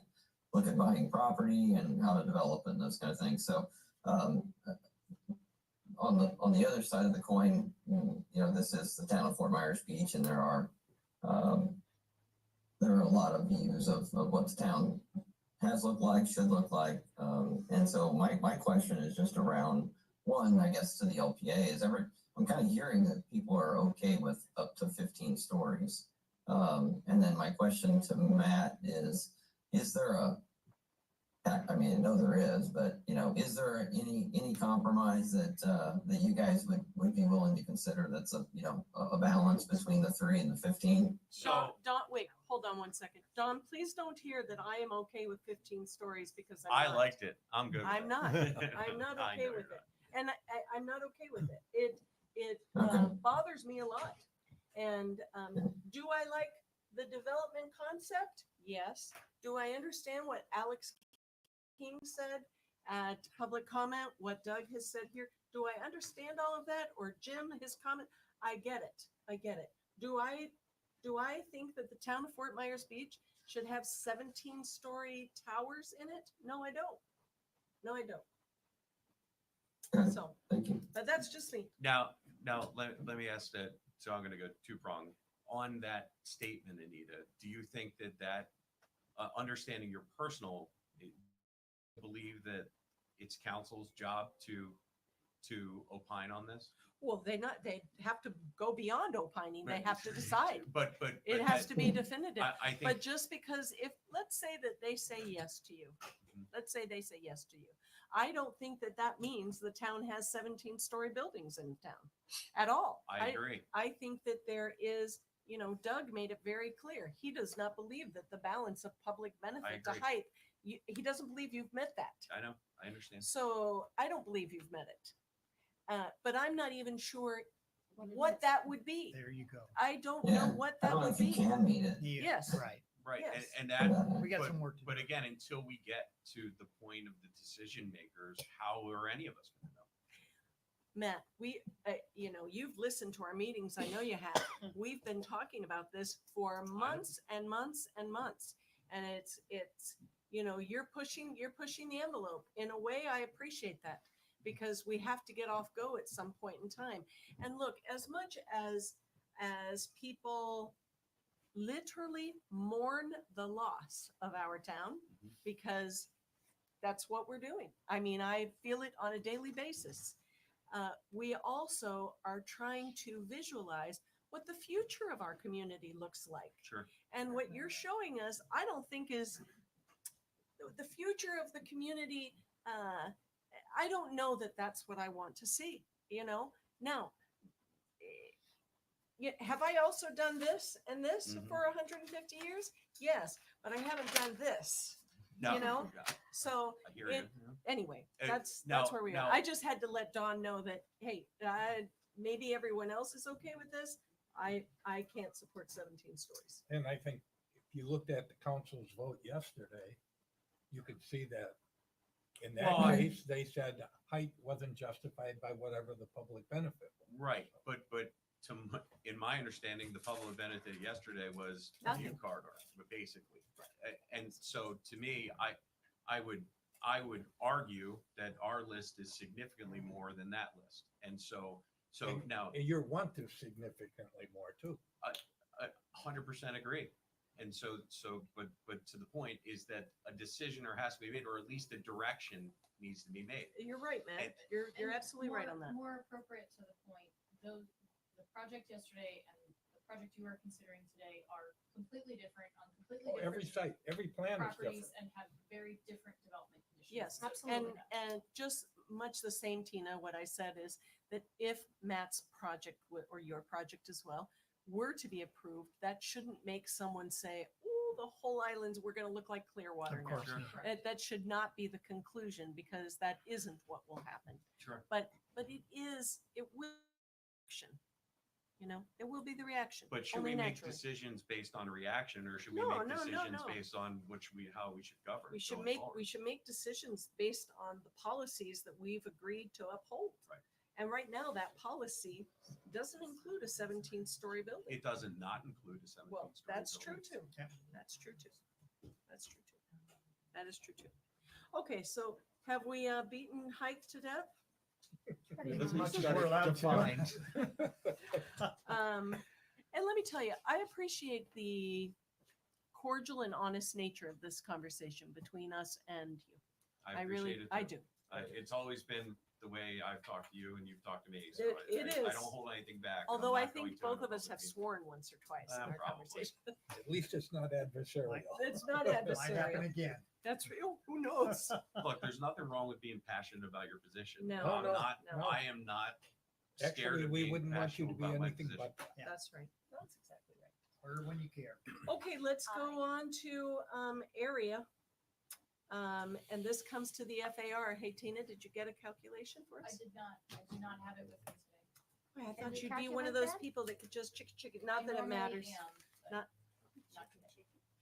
look at buying property and how to develop and those kind of things. So, on the other side of the coin, you know, this is the town of Fort Myers Beach, and there are a lot of views of what the town has looked like, should look like. And so my question is just around one, I guess, to the LPA is I'm kind of hearing that people are okay with up to 15 stories. And then my question to Matt is there I mean, I know there is, but you know, is there any compromise that you guys would be willing to consider that's a balance between the 3 and the 15? Don, wait, hold on one second. Don, please don't hear that I am okay with 15 stories because I not. liked it. I'm good. With I'm it. not. I'm not I okay know with you're it. And I'm not okay with it. It Okay. bothers me a lot. And do I like the development concept? Yes. Do I understand what Alex King said at public comment, what Doug has said here? Do I understand all of that? Or Jim, his comment? I get it. I get it. Do I think that the town of Fort Myers Beach should have 17-story towers in it? No, I don't. No, I don't. So, Thank you. but that's just me. Now, let me ask that. So I'm going to go two-pronged on that statement, Anita. Do you think that understanding your personal, believe that it's council's job to opine on this? Well, they have to go beyond opining. They have to decide. But It has to be definitive. I think. But just because let's say that they say yes to you, let's say they say yes to you. I don't think that means the town has 17-story buildings in town at all. I agree. I think that there is, Doug made it very clear. He does not believe that the balance of public benefit to agree. height, he doesn't believe you've met that. I know. I understand. So I don't believe you've met it. But I'm not even sure what that would be. There you go. I don't Yeah, know what I that don't know would if you be. can meet it. Yes. Right. Right. Yes. And that, We got but, some work to do. but again, until we get to the point of the decision makers, how are any of us going to know? Matt, you've listened to our meetings. I know you have. We've been talking about this for months and months and months. And it's you're pushing the envelope. In a way, I appreciate that because we have to get off go at some point in time. And look, as much as people literally mourn the loss of our town, because that's what we're doing. I mean, I feel it on a daily basis. We also are trying to visualize what the future of our community looks like. Sure. And what you're showing us, I don't think is the future of the community. I don't know that that's what I want to see, Now, have I also done this and this for 150 years? Yes, but I haven't done this, No. So I hear you. anyway, that's now- where we now- are. I just had to let Dawn know that, hey, maybe everyone else is okay with this. I can't support 17 stories. And I think if you looked at the council's vote yesterday, you could see that in that Well, case, they said height wasn't justified by whatever the public benefit was. Right. But in my understanding, the public benefit yesterday was the Nothing. view corridor, basically. And so to me, I would argue that our list is significantly more than that list. And so And- now and your want to significantly more too. 100% agree. And so, but to the point is that a decision has to be made, or at least a direction needs to be made. You're right, Matt. And- You're And absolutely right on that. More appropriate to the point, the project yesterday and the project you are considering today are completely different on completely Oh, every different site, every plan is properties different. and have very different development conditions. Yes, Absolutely. and just much the same, Tina, what I said is that if Matt's project or your project as well were to be approved, that shouldn't make someone say, "Oh, oh, the whole island's, we're gonna look like Clearwater Of now. course, yeah. That should not be the conclusion, because that isn't what will happen. Sure. But it will, action. You know, it will be the reaction. But should only we make naturally. decisions based on a reaction, or should we No, make no, no, decisions no. based on how we should govern? going forward? We should make decisions based on the policies that we've agreed to uphold. Right. And right now, that policy doesn't include a 17-story building. It doesn't not include a 17-story. Well, that's true building. too. Yeah. That's true too. That's true too. That is true too. Okay, so have we beaten hike to death? As much as we're allowed to. And let me tell you, I appreciate the cordial and honest nature of this conversation between us and you. I really, appreciate it. I too. do. It's always been the way I've talked to you and you've talked to me. So It I is. don't hold anything back. and I'm Although I not going think to both in of us other have people. sworn once or twice in our Probably. conversation. At least it's not adversarial. It's not Might happen adversarial. again. That's real. Who knows? Look, there's nothing wrong with being passionate about your position. No, I'm no, not. no. I am not scared Actually, of we being wouldn't want you to passionate be about my anything position. but. Yeah. That's right. That's exactly right. Or when you care. Okay, let's go on to area. And this comes to the FAR. Hey, Tina, did you get a calculation for I us? did not, I do not have it with me today. I Can thought you you'd be one of calculate those that? people that could just chicken. I Not that it normally matters. am, but Not- not today.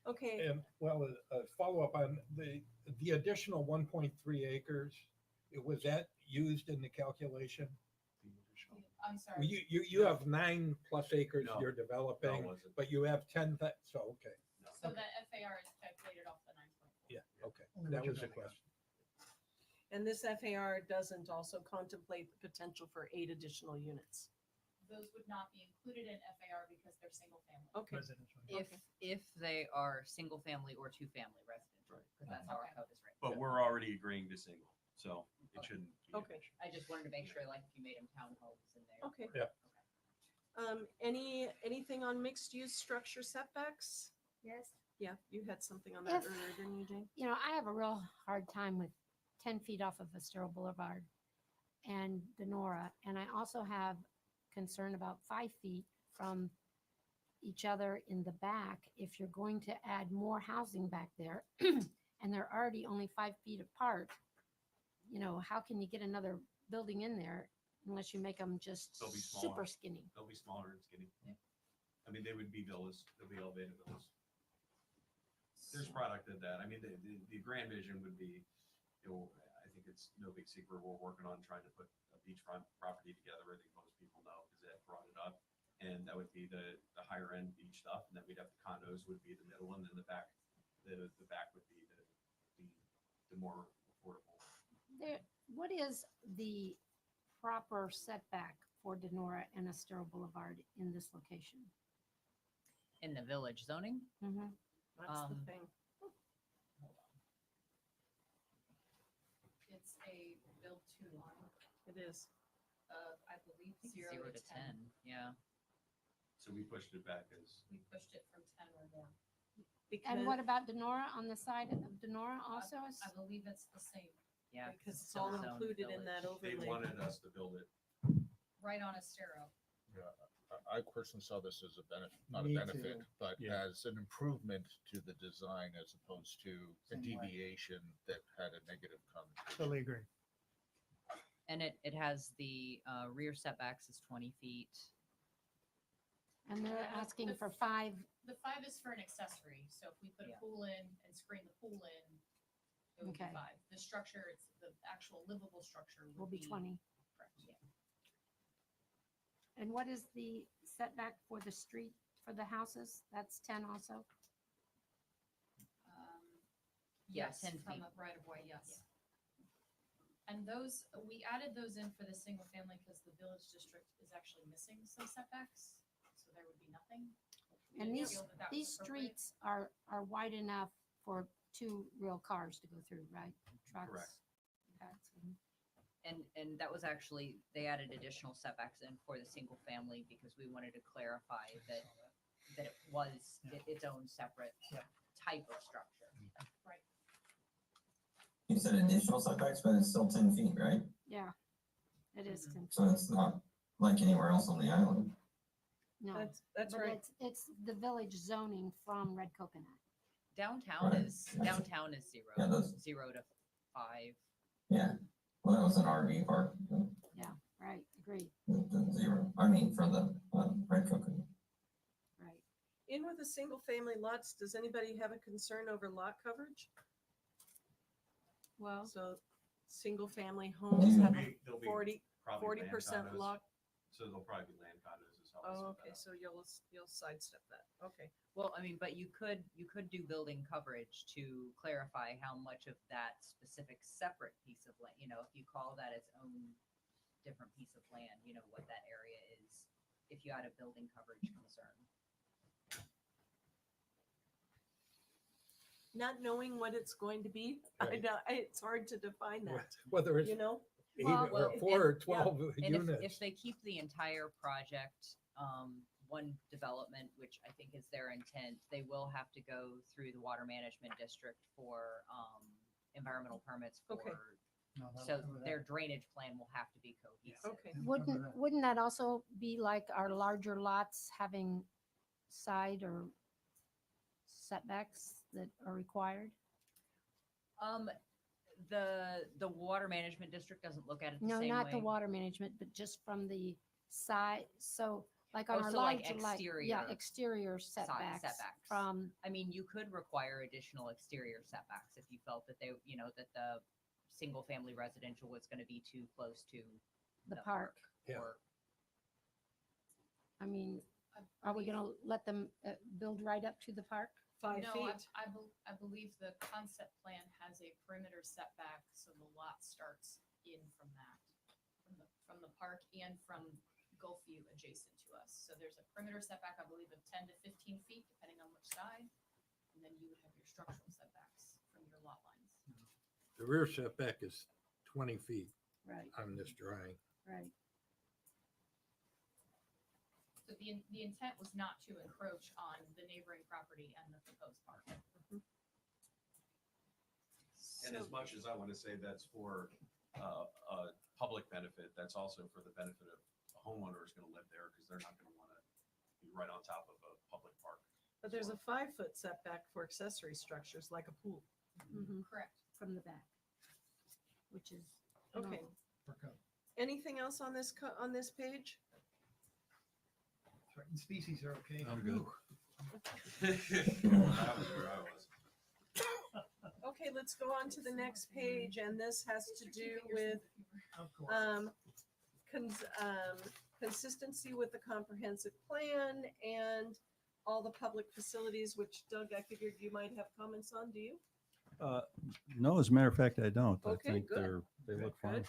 Okay, And well, a follow-up on the additional 1.3 acres, was that used in the calculation? I'm sorry. You have 9+ acres No. you're No, it developing, wasn't. but you have 10, so, okay, So the FAR is calculated off the 9.4. yeah, okay, Only that what you're was the building on. question. and this FAR doesn't also contemplate the potential for 8 additional units. Those would not be included in FAR because they're single family. Okay, Residential. If they are single family or two family residential, Right. because that's how our Okay. code is written. But we're already agreeing to single, so it shouldn't. Be an Okay. issue. I just wanted to make sure, like, if you made them townhomes in there. okay. Yeah. Anything on mixed use structure setbacks? Yes. Yeah, you had something on that If- earlier, didn't you, Jane? You know, I have a real hard time with 10 feet off of Estero Boulevard and Denora. And I also have concern about 5 feet from each other in the back. If you're going to add more housing back there and they're already only 5 feet apart, you know, how can you get another building in there unless you make them just They'll be super smaller. skinny? They'll be smaller and skinny. I mean, they would be villas. They'll be elevated villas. There's product of that. I mean, the grand vision would be, you know, I think it's no big secret. We're working on trying to put a beachfront property together. I think most people know because Ed brought it up. And that would be the higher end beach stuff. And then we'd have the condos would be the middle, and then the back would be the more affordable. There, what is the proper setback for Denora and Estero Boulevard in this location? In the village zoning, Mm-hmm. That's the thing. It's a build to line It is. of, I believe, I think 0 to 10. yeah. So we pushed it back as We pushed it from 10 or more. And what about Denora on the side of Denora also? I believe it's the same, Yeah. Because it's still all zoned included in village. that they overlay. wanted us to build it. right on Estero. Yeah, I personally saw this as a benefit, not a Me benefit, too. but Yeah. as an improvement to the design as opposed to a Same way. deviation that had a negative connotation. Totally agree. And it has the rear setbacks is 20 feet. And they're Yeah, asking the- for 5. The 5 is for an accessory, so if we put a Yeah. pool in and screen the pool in, it would be Okay. 5. The structure, it's the actual livable structure Will be 20. Correct, yeah. And what is the setback for the street, for the houses? That's 10 also? Yeah, Yes, 10 from feet. the right of way, yes. And those, we added those in for the single family because the village district is actually missing some setbacks, so there would be nothing. We And didn't these, feel that that was these appropriate. streets are wide enough for 2 real cars to go through, right? Trucks. Correct. Okay, so- And that was actually, they added additional setbacks in for the single family because we wanted to clarify that it was its own separate Yeah. type of structure. Right. You said additional setbacks, but it's still 10 feet, right? Yeah, it is 10. So it's not like anywhere else on the island. No, That's but right. it's the village zoning from Red Coconut. Downtown Right. is, downtown is zero, Yeah, those- 0 to 5. Yeah, well, that was an RV park, Yeah, right, agreed, the zero, I mean, for the red coconut. right. In with the single family lots, does anybody have a concern over lot coverage? Well, So, single family homes Yeah. have There'll be 40, probably 40% land condos, lot. So there'll probably be land condos as well. Oh, okay, so you'll sidestep that, okay. Well, I mean, but you could do building coverage to clarify how much of that specific separate piece of land, if you call that its own different piece of land, what that area is, if you had a building coverage concern. Not knowing what it's going to be, I Right. know, it's hard to define that, Whether it's you know? 8 Well, or 4 or 12 And units. if they keep the entire project, one development, which I think is their intent, they will have to go through the water management district for, environmental permits Okay. for, No, that'll so cover that. their drainage plan will have to be cohesive. Okay, Wouldn't that also be like our larger lots having side or setbacks that are required? The water management district doesn't look at it the No, same way. not the water management, but just from the side, so like on Oh, our so like larger, exterior exterior setbacks setbacks. from, I mean, you could require additional exterior setbacks if you felt that they, that the single family residential was going to be too close to the park. Yeah. Or I mean, are we gonna let them build right up to the park? 5 No, feet. I believe the concept plan has a perimeter setback, so the lot starts in from that, from the park and from Gulfview adjacent to us. So there's a perimeter setback, I believe, of 10 to 15 feet, depending on which side. And then you would have your structural setbacks from your lot lines. The rear setback is 20 feet Right, on this drawing. right. So the intent was not to encroach on the neighboring property and the proposed park. And as much as I want to say that's for a public benefit, that's also for the benefit of a homeowner who's going to live there because they're not going to want to be right on top of a public park. But there's a 5-foot setback for accessory structures like a pool. Mhm, Correct. from the back, which is. Okay. normal. For code. Anything else on this, on this page? Threatened species are okay. I'm good. That was where I was. Okay, let's go on to the next page, and this has to do with Of course. consistency with the comprehensive plan and all the public facilities, which Doug, I figured you might have comments on, do you? No, as a matter of fact, I don't. I Okay, think good. they look fine.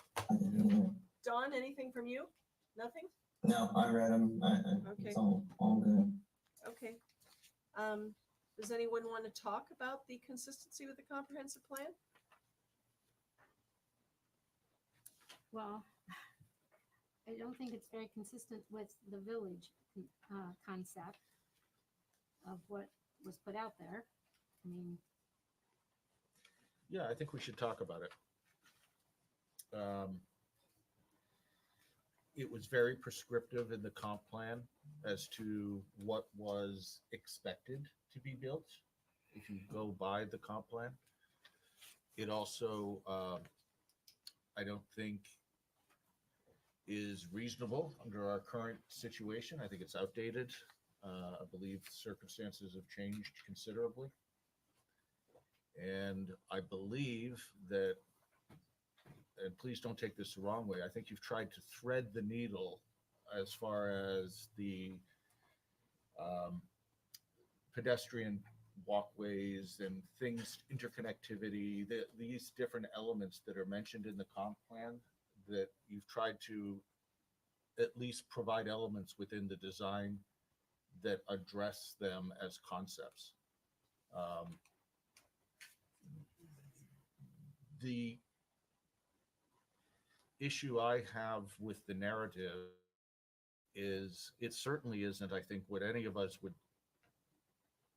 Don, anything from you? Nothing? No, I read them, Okay. it's all good. Okay. Does anyone want to talk about the consistency with the comprehensive plan? Well, I don't think it's very consistent with the village concept of what was put out there. I mean, Yeah, I think we should talk about it. It was very prescriptive in the comp plan as to what was expected to be built. If you go by the comp plan, it also, I don't think is reasonable under our current situation. I think it's outdated. I believe circumstances have changed considerably. And I believe that, and please don't take this the wrong way, I think you've tried to thread the needle as far as the pedestrian walkways and things, interconnectivity, these different elements that are mentioned in the comp plan, that you've tried to at least provide elements within the design that address them as concepts. The issue I have with the narrative is it certainly isn't, I think, what any of us would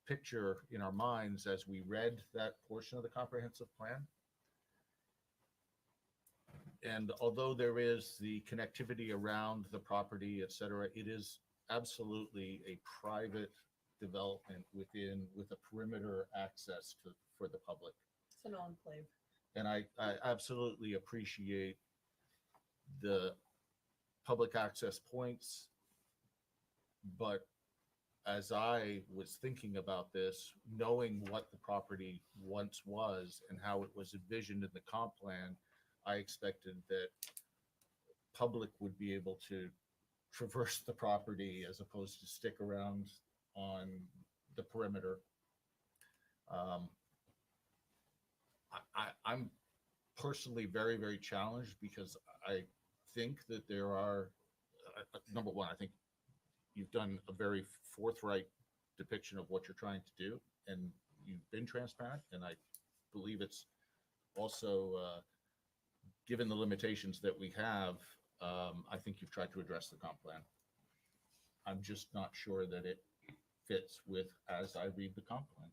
picture in our minds as we read that portion of the comprehensive plan. And although there is the connectivity around the property, et cetera, it is absolutely a private development with a perimeter access for the public. It's an enclave. And I absolutely appreciate the public access points. But as I was thinking about this, knowing what the property once was and how it was envisioned in the comp plan, I expected that public would be able to traverse the property as opposed to stick around on the perimeter. I'm personally very, very challenged because I think that there are, number one, I think you've done a very forthright depiction of what you're trying to do, and you've been transparent, and I believe it's also, given the limitations that we have, I think you've tried to address the comp plan. I'm just not sure that it fits with as I read the comp plan.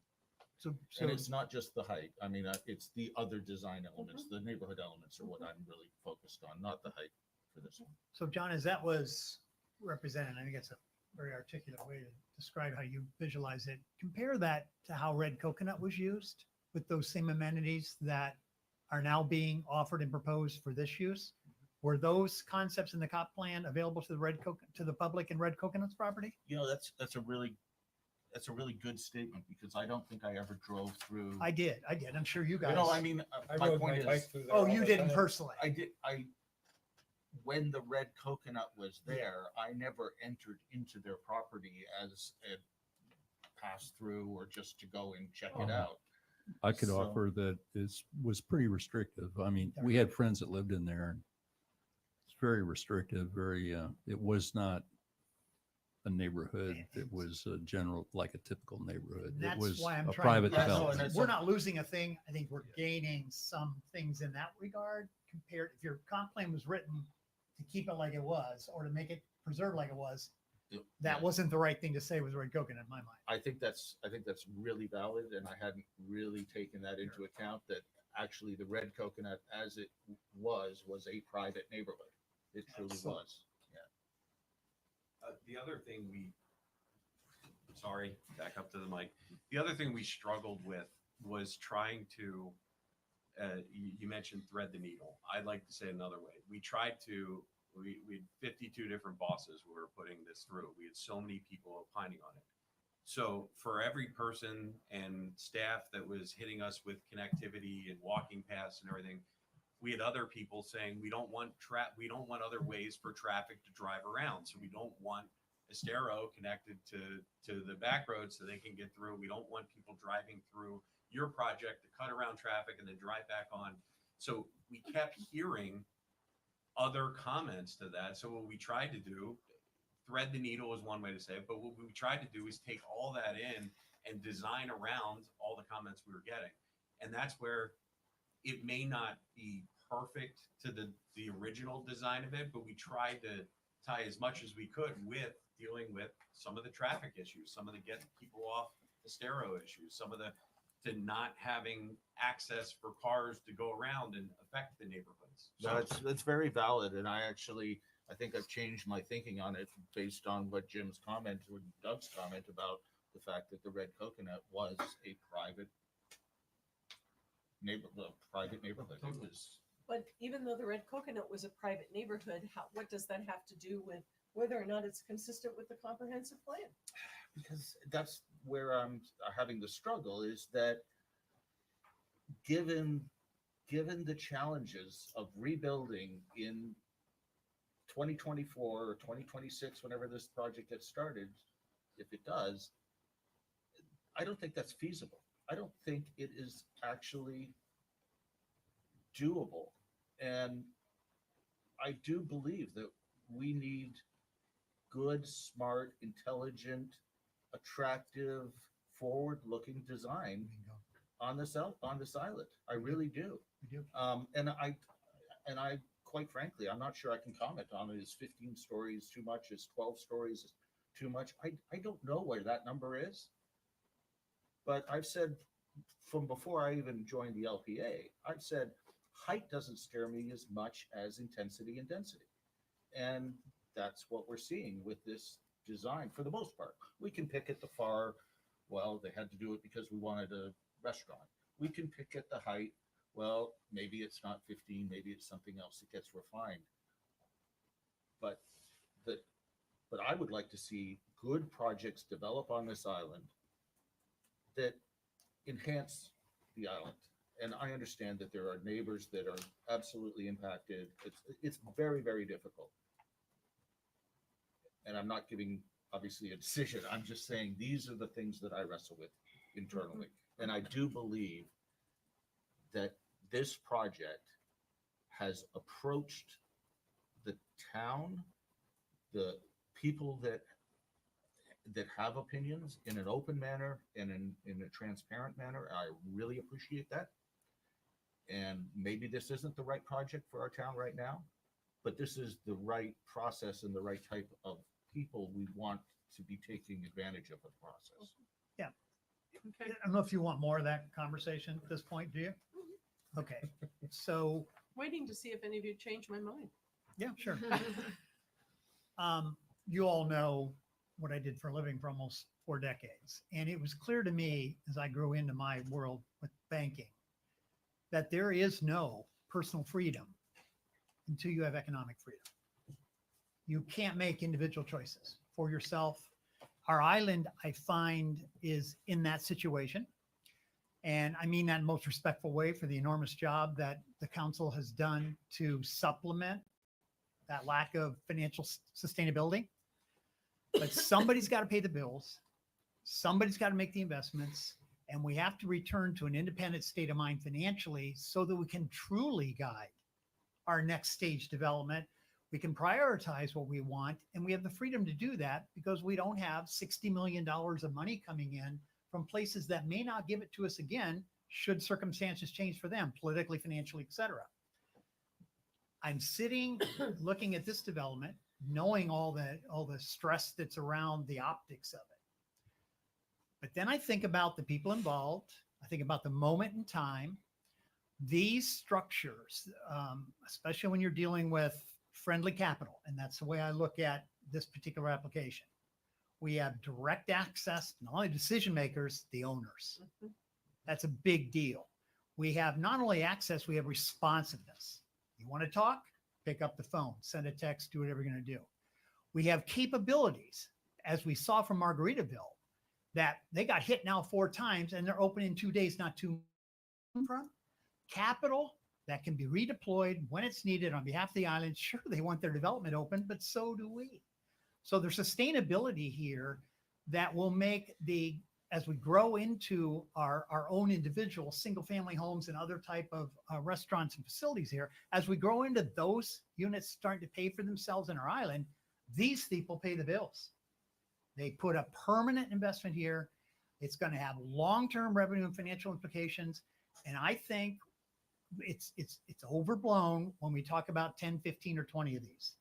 So And it's not just the height. I mean, it's the other design elements, the neighborhood elements are what I'm really focused on, not the height for this one. So John, as that was represented, I think it's a very articulate way to describe how you visualize it. Compare that to how Red Coconut was used with those same amenities that are now being offered and proposed for this use. Were those concepts in the comp plan available to the public in Red Coconut's property? You know, that's a really good statement because I don't think I ever drove through. I did. I'm sure you guys. You know, I mean, my point is. Oh, you didn't personally. When the Red Coconut was there, I never entered into their property as a pass through or just to go and check it out. I could So- offer that was pretty restrictive. I mean, we had friends that lived in there. And it's very restrictive, very, it was not a neighborhood. It was a general, like a typical neighborhood. It That's was why I'm a trying. private Yeah, no, development. we're not losing a thing. I think we're gaining some things in that regard compared, if your comp plan was written to keep it like it was or to make it preserve like it was, that wasn't the right thing to say with Red Coconut in my mind. I think that's really valid, and I hadn't really taken that into account, that actually the Red Coconut as it was a private neighborhood. It truly was. Yeah. The other thing sorry, back up to the mic. The other thing we struggled with was trying to, you mentioned thread the needle. I'd like to say another way. We had 52 different bosses who were putting this through. We had so many people opining on it. So for every person and staff that was hitting us with connectivity and walking paths and everything, we had other people saying, we don't want other ways for traffic to drive around. So we don't want Estero connected to the back road so they can get through. We don't want people driving through your project to cut around traffic and then drive back on. So we kept hearing other comments to that. So what we tried to do, thread the needle is one way to say it, but what we tried to do is take all that in and design around all the comments we were getting. And that's where it may not be perfect to the original design of it, but we tried to tie as much as we could with dealing with some of the traffic issues, some of the getting people off the stereo issues, some of the to not having access for cars to go around and affect the neighborhoods. No, it's very valid, and I think I've changed my thinking on it based on what Jim's comment or Doug's comment about the fact that the Red Coconut was a private neighborhood. It was. But even though the Red Coconut was a private neighborhood, what does that have to do with whether or not it's consistent with the comprehensive plan? Because that's where I'm having the struggle, is that given the challenges of rebuilding in 2024 or 2026, whenever this project gets started, if it does, I don't think that's feasible. I don't think it is actually doable. And I do believe that we need good, smart, intelligent, attractive, forward-looking design on this island. I really do. We do. And I quite frankly, I'm not sure I can comment on it. Is 15 stories too much? Is 12 stories too much? I don't know where that number is. But I've said from before I even joined the LPA, I've said height doesn't scare me as much as intensity and density. And that's what we're seeing with this designed for the most part. We can pick at the far, well, they had to do it because we wanted a restaurant. We can pick at the height, well, maybe it's not 15, maybe it's something else that gets refined. But I would like to see good projects develop on this island that enhance the island. And I understand that there are neighbors that are absolutely impacted. It's very, very difficult. And I'm not giving, obviously, a decision. I'm just saying these are the things that I wrestle with internally. And I do believe that this project has approached the town, the people that have opinions in an open manner and in a transparent manner. I really appreciate that. And maybe this isn't the right project for our town right now, but this is the right process and the right type of people we want to be taking advantage of the process. Yeah. Okay. I don't know if you want more of that conversation at this point, do you? Okay, so, Waiting to see if any of you change my mind. yeah, sure. You all know what I did for a living for almost 4 decades. And it was clear to me as I grew into my world with banking that there is no personal freedom until you have economic freedom. You can't make individual choices for yourself. Our island, I find, is in that situation. And I mean that in the most respectful way for the enormous job that the council has done to supplement that lack of financial sustainability. But somebody's got to pay the bills. Somebody's got to make the investments. And we have to return to an independent state of mind financially so that we can truly guide our next stage development. We can prioritize what we want, and we have the freedom to do that because we don't have $60 million of money coming in from places that may not give it to us again should circumstances change for them, politically, financially, et cetera. I'm sitting looking at this development, knowing all the stress that's around the optics of it. But then I think about the people involved. I think about the moment in time. These structures, especially when you're dealing with friendly capital, and that's the way I look at this particular application. We have direct access, not only decision makers, the owners. That's a big deal. We have not only access, we have responsiveness. You want to talk? Pick up the phone, send a text, do whatever you're going to do. We have capabilities, as we saw from Margaritaville, that they got hit now 4 times and they're open in 2 days, not 2 from. Capital that can be redeployed when it's needed on behalf of the island. Sure, they want their development open, but so do we. So there's sustainability here that will make as we grow into our own individual single family homes and other type of restaurants and facilities here, as we grow into those units starting to pay for themselves in our island, these people pay the bills. They put a permanent investment here. It's going to have long-term revenue and financial implications. And I think it's overblown when we talk about 10, 15, or 20 of these.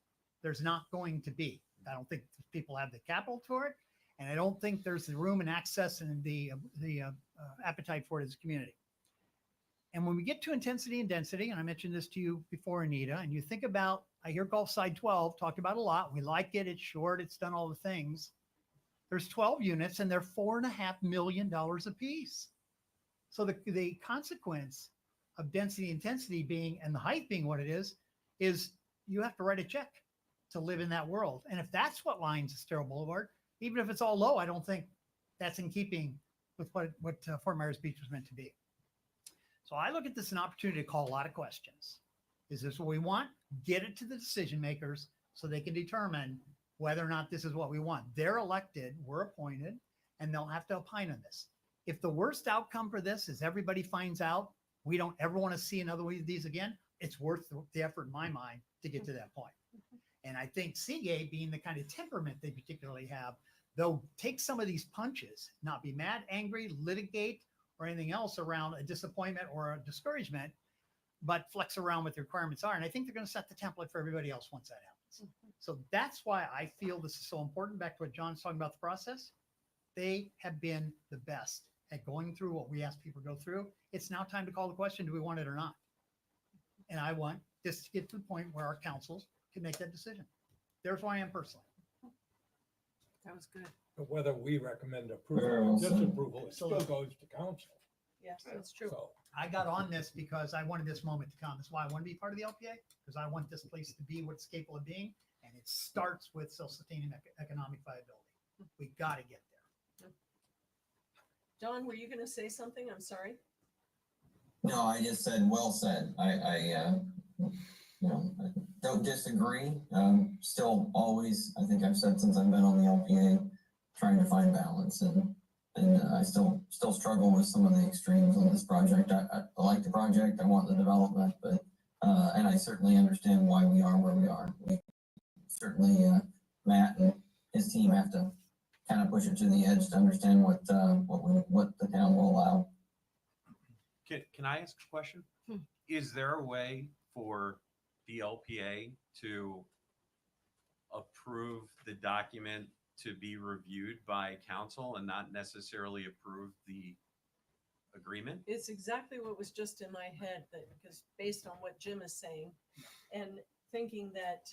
There's not going to be. I don't think people have the capital for it. And I don't think there's the room and access and the appetite for it as a community. And when we get to intensity and density, and I mentioned this to you before, Anita, and you think about, I hear Gulf Side 12 talked about a lot. We like it. It's short. It's done all the things. There's 12 units and they're $4.5 million a piece. So the consequence of density intensity being, and the height being what it is you have to write a check to live in that world. And if that's what lines Estero Boulevard, even if it's all low, I don't think that's in keeping with what Fort Myers Beach was meant to be. So I look at this as an opportunity to call a lot of questions. Is this what we want? Get it to the decision makers so they can determine whether or not this is what we want. They're elected, we're appointed, and they'll have to opine on this. If the worst outcome for this is everybody finds out we don't ever want to see another one of these again, it's worth the effort in my mind to get to that point. And I think Seagate, being the kind of temperament they particularly have, they'll take some of these punches, not be mad, angry, litigate, or anything else around a disappointment or a discouragement, but flex around what the requirements are. And I think they're going to set the template for everybody else once that happens. So that's why I feel this is so important. Back to what John's talking about the process. They have been the best at going through what we ask people to go through. It's now time to call the question, do we want it or not? And I want this to get to the point where our councils can make that decision. There's why I am personally. That was good. But whether we recommend Very approval well or said. disapproval, it still goes to council. Yes, that's true. So I got on this because I wanted this moment to come. That's why I want to be part of the LPA, because I want this place to be what it's capable of being. And it starts with self-sustaining economic viability. We got to get there. Don, were you going to say something? I'm sorry. No, I just said, well said. I don't disagree. Still always, I think I've said since I've been on the LPA, trying to find balance, and I still struggle with some of the extremes on this project. I like the project. I want the development, but and I certainly understand why we are where we are. We certainly, Matt and his team have to kind of push it to the edge to understand what the town will allow. Can I ask a question? Is there a way for the LPA to approve the document to be reviewed by council and not necessarily approve the agreement? It's exactly what was just in my head, that because based on what Jim is saying and thinking that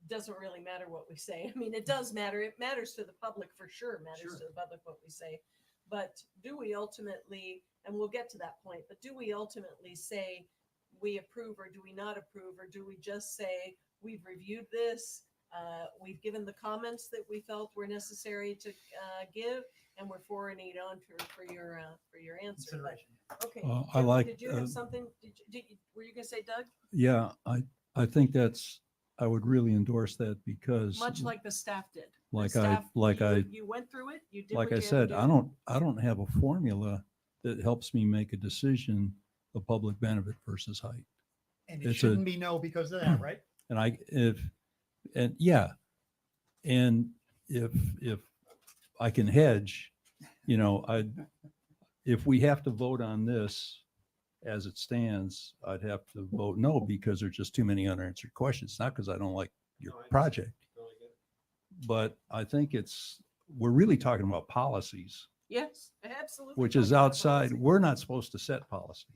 doesn't really matter what we say. I mean, it does matter. It matters to the public for sure. It matters to the public what we say. But do we ultimately, and we'll get to that point, but do we ultimately say we approve or do we not approve, or do we just say we've reviewed this, we've given the comments that we felt were necessary to give, and we're forwarding it on for your answer. But, okay. I Jim, like, Did you have something? Were you going to say, Doug? Yeah, I think I would really endorse that because Much like the staff did. You went through it. You did. Like what I you had said, to do. I don't have a formula that helps me make a decision of public benefit versus height. And it shouldn't be no because of that, right? And if I can hedge, if we have to vote on this as it stands, I'd have to vote no because there's just too many unanswered questions. Not because I don't like your project, but I think we're really talking about policies. Yes, absolutely. Which is talking about outside. policy. We're not supposed to set policy.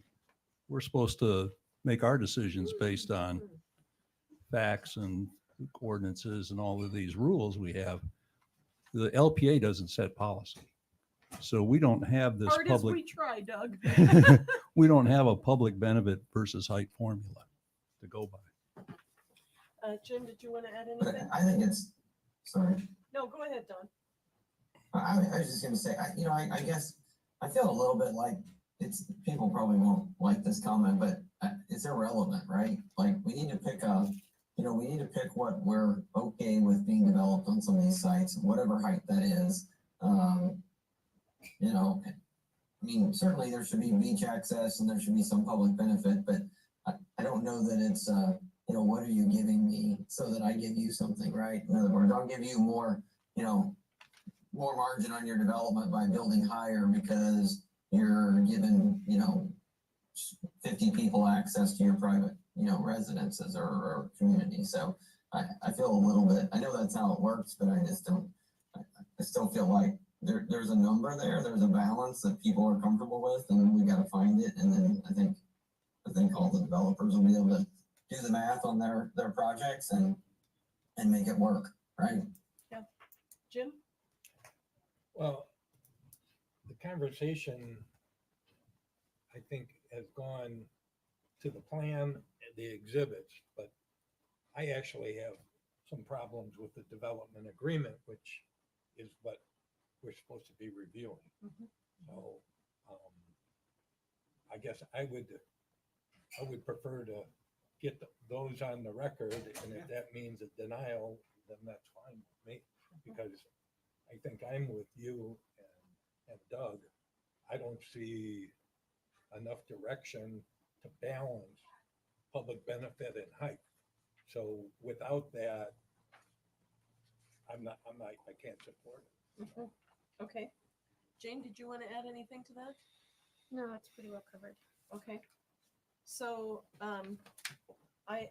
We're supposed to make our decisions based on facts and ordinances and all of these rules we have. The LPA doesn't set policy. So we don't have this Hard as we public, try, Doug. we don't have a public benefit versus height formula to go by. Jim, did you want to add anything? I think sorry. No, go ahead, Don. I was just going to say, I guess I feel a little bit like people probably won't like this comment, but it's irrelevant, right? Like we need to pick what we're okay with being developed on some of these sites, whatever height that is. I mean, certainly there should be beach access and there should be some public benefit, but I don't know that it's, what are you giving me so that I give you something, right? In other words, I'll give you more margin on your development by building higher because you're giving, 50 people access to your private, residences or community. So I feel a little bit, I know that's how it works, but I still feel like there's a number there. There's a balance that people are comfortable with, and we got to find it. And then I think all the developers will be able to do the math on their projects and make it work, right? Yeah. Jim? Well, the conversation, I think, has gone to the plan and the exhibits, but I actually have some problems with the development agreement, which is what we're supposed to be reviewing. So I guess I would prefer to get those on the record, and if that means a denial, then that's fine with me, because I think I'm with you and Doug. I don't see enough direction to balance public benefit and height. So without that, I can't support it. Okay. Jane, did you want to add anything to that? No, it's pretty well covered. Okay. So, Doug, I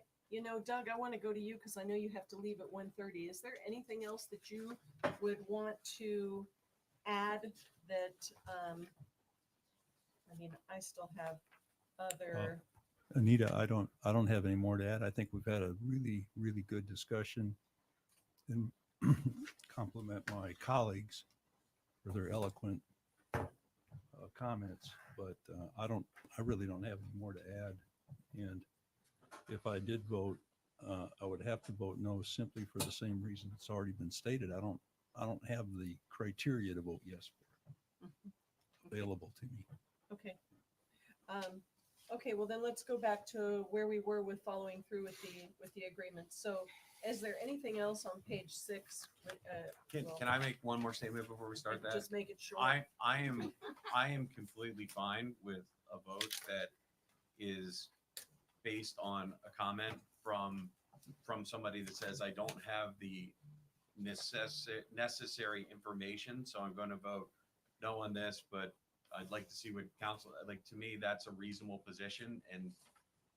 want to go to you because I know you have to leave at 1:30. Is there anything else that you would want to add that, I still have other. Anita, I don't have any more to add. I think we've had a really, really good discussion and compliment my colleagues for their eloquent comments, but I really don't have any more to add. And if I did vote, I would have to vote no simply for the same reason it's already been stated. I don't have the criteria to vote yes for available to me. Okay. Okay, well then let's go back to where we were with following through with the agreement. So is there anything else on page 6? Can I make one more statement before we start that? Just make it short. I am completely fine with a vote that is based on a comment from somebody that says, I don't have the necessary information, so I'm going to vote no on this, but I'd like to see what council, like, to me, that's a reasonable position. And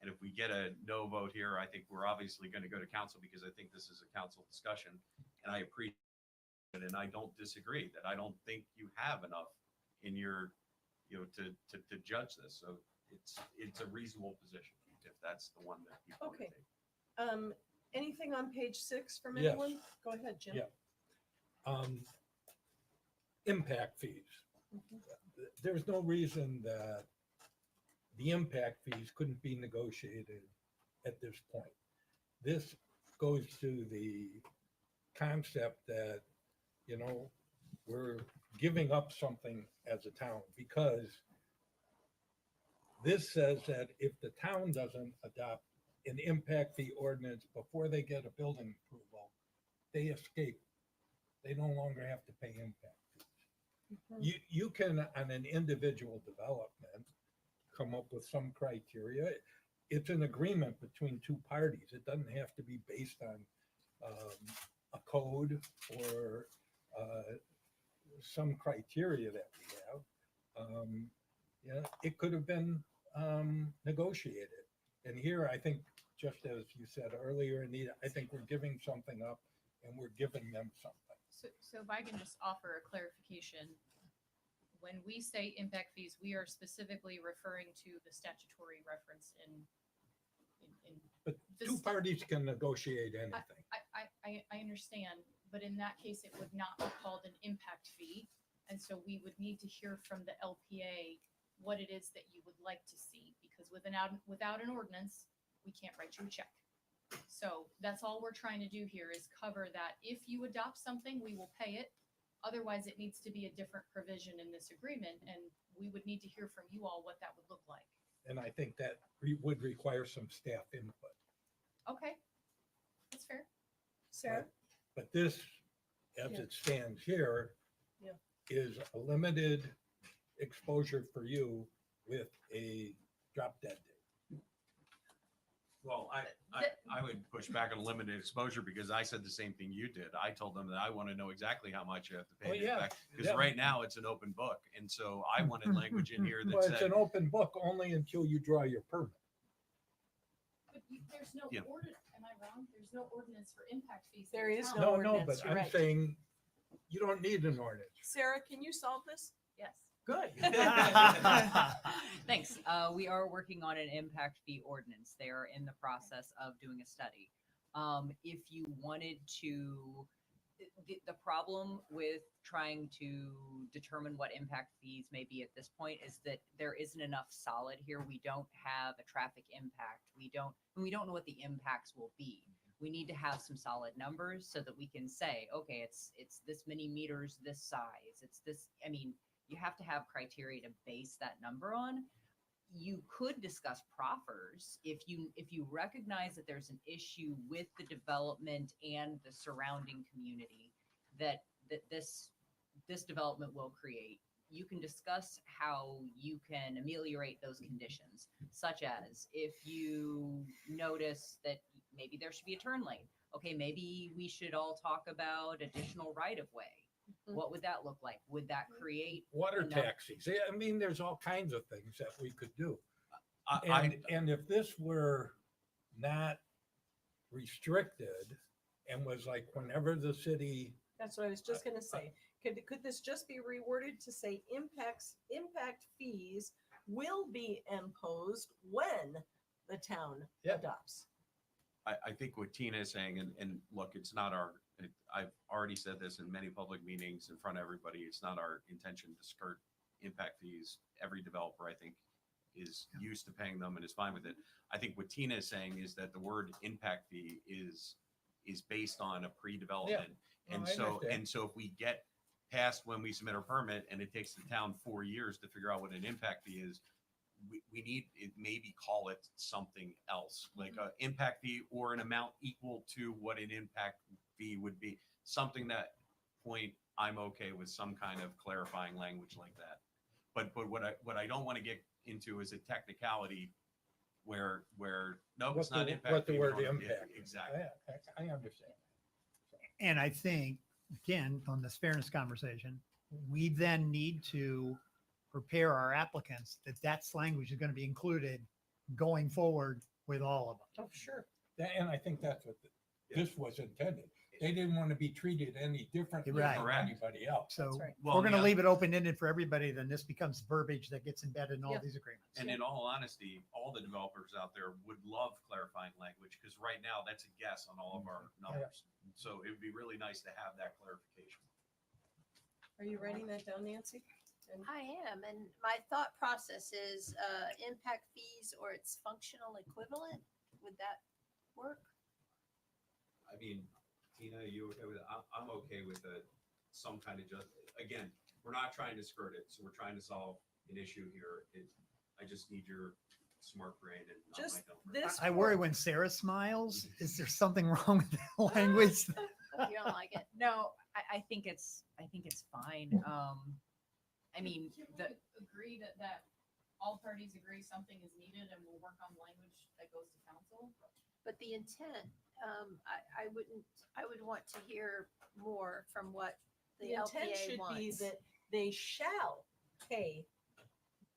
if we get a no vote here, I think we're obviously going to go to council, because I think this is a council discussion, and I appreciate it. And I don't disagree that I don't think you have enough in your, to judge this. So it's a reasonable position if that's the one that you want to Okay. take. Anything on page 6 from Yes. anyone? Go ahead, Jim. Yeah. Impact fees. There's no reason that the impact fees couldn't be negotiated at this point. This goes to the concept that, we're giving up something as a town, because this says that if the town doesn't adopt an impact fee ordinance before they get a building approval, they escape. They no longer have to pay impact fees. You can, on an individual development, come up with some criteria. It's an agreement between two parties. It doesn't have to be based on a code or some criteria that we have. It could have been negotiated. And here, I think, just as you said earlier, Anita, I think we're giving something up and we're giving them something. So if I can just offer a clarification, when we say impact fees, we are specifically referring to the statutory reference in. But the two parties can negotiate anything. I understand, but in that case, it would not be called an impact fee. And so we would need to hear from the LPA what it is that you would like to see, because without an ordinance, we can't write you a check. So that's all we're trying to do here, is cover that if you adopt something, we will pay it. Otherwise, it needs to be a different provision in this agreement, and we would need to hear from you all what that would look like. And I think that would require some staff input. Okay, that's fair. Sarah? But this, as Yeah. it stands here, Yeah. is a limited exposure for you with a drop dead date. Well, I would push back on limited exposure, because I said the same thing you did. I told them that I want to know exactly how much you have to pay. Oh, yeah. Because Yeah. right now it's an open book. And so I wanted language in here that Well, it's said, an open book only until you draw your permit. But there's no Yeah. ordinance, am I wrong? There's no ordinance for impact fees. in There the is town. no No, ordinance, but you're I'm right. saying you don't need an ordinance. Sarah, can you solve this? Yes. Good. Thanks. We are working on an impact fee ordinance. They are in the process of doing a study. If you wanted to, the problem with trying to determine what impact fees may be at this point is that there isn't enough solid here. We don't have a traffic impact. We don't know what the impacts will be. We need to have some solid numbers so that we can say, okay, it's this many meters, this size, it's this. I mean, you have to have criteria to base that number on. You could discuss proffers if you recognize that there's an issue with the development and the surrounding community that this development will create. You can discuss how you can ameliorate those conditions, such as if you notice that maybe there should be a turn lane. Okay, maybe we should all talk about additional right of way. What would that look like? Would that create Water enough- taxis. Yeah, I mean, there's all kinds of things that we could do. I And if this were not restricted and was like whenever the city, That's what I was just gonna say. Could this just be reworded to say impact fees will be imposed when the town Yeah. adopts? I think what Tina is saying, and look, it's not I've already said this in many public meetings in front of everybody. It's not our intention to skirt impact fees. Every developer, I think, is used to paying them and is fine with it. I think what Tina is saying is that the word impact fee is based on a pre-development. No, And I so, understand. if we get past when we submit our permit and it takes the town 4 years to figure out what an impact fee is, we need it, maybe call it something else, like a impact fee or an amount equal to what an impact fee would be. Something that point, I'm okay with some kind of clarifying language like that. But what I don't want to get into is a technicality where no, it's not impact. What the fee, word we don't- impact. Exactly. I understand. And I think, again, on this fairness conversation, we then need to prepare our applicants that that's language is going to be included going forward with all of them. Oh, sure. And I think that's what this was intended. They didn't want to be treated any differently Right. from anybody else. So right. if we're going to leave it open-ended for everybody, then this becomes verbiage that gets embedded in all Yep. these agreements. And in all honesty, all the developers out there would love clarifying language because right now that's a guess on all of our numbers. So it would be really nice to have that clarification. Are you writing that down, Nancy? And I am, and my thought process is impact fees or its functional equivalent. Would that work? I mean, Tina, you okay with it? I'm okay with some kind of again, we're not trying to skirt it, so we're trying to solve an issue here. I just need your smart brain and not Just my dumb brain. this. I worry when Sarah smiles, is there something wrong with that language? You don't like it? No, I think it's fine. I mean, Can we agree that all parties agree something is needed and we'll work on language that goes to council? But the intent, I would want to hear more from what The the intent LPA should be wants. that they shall pay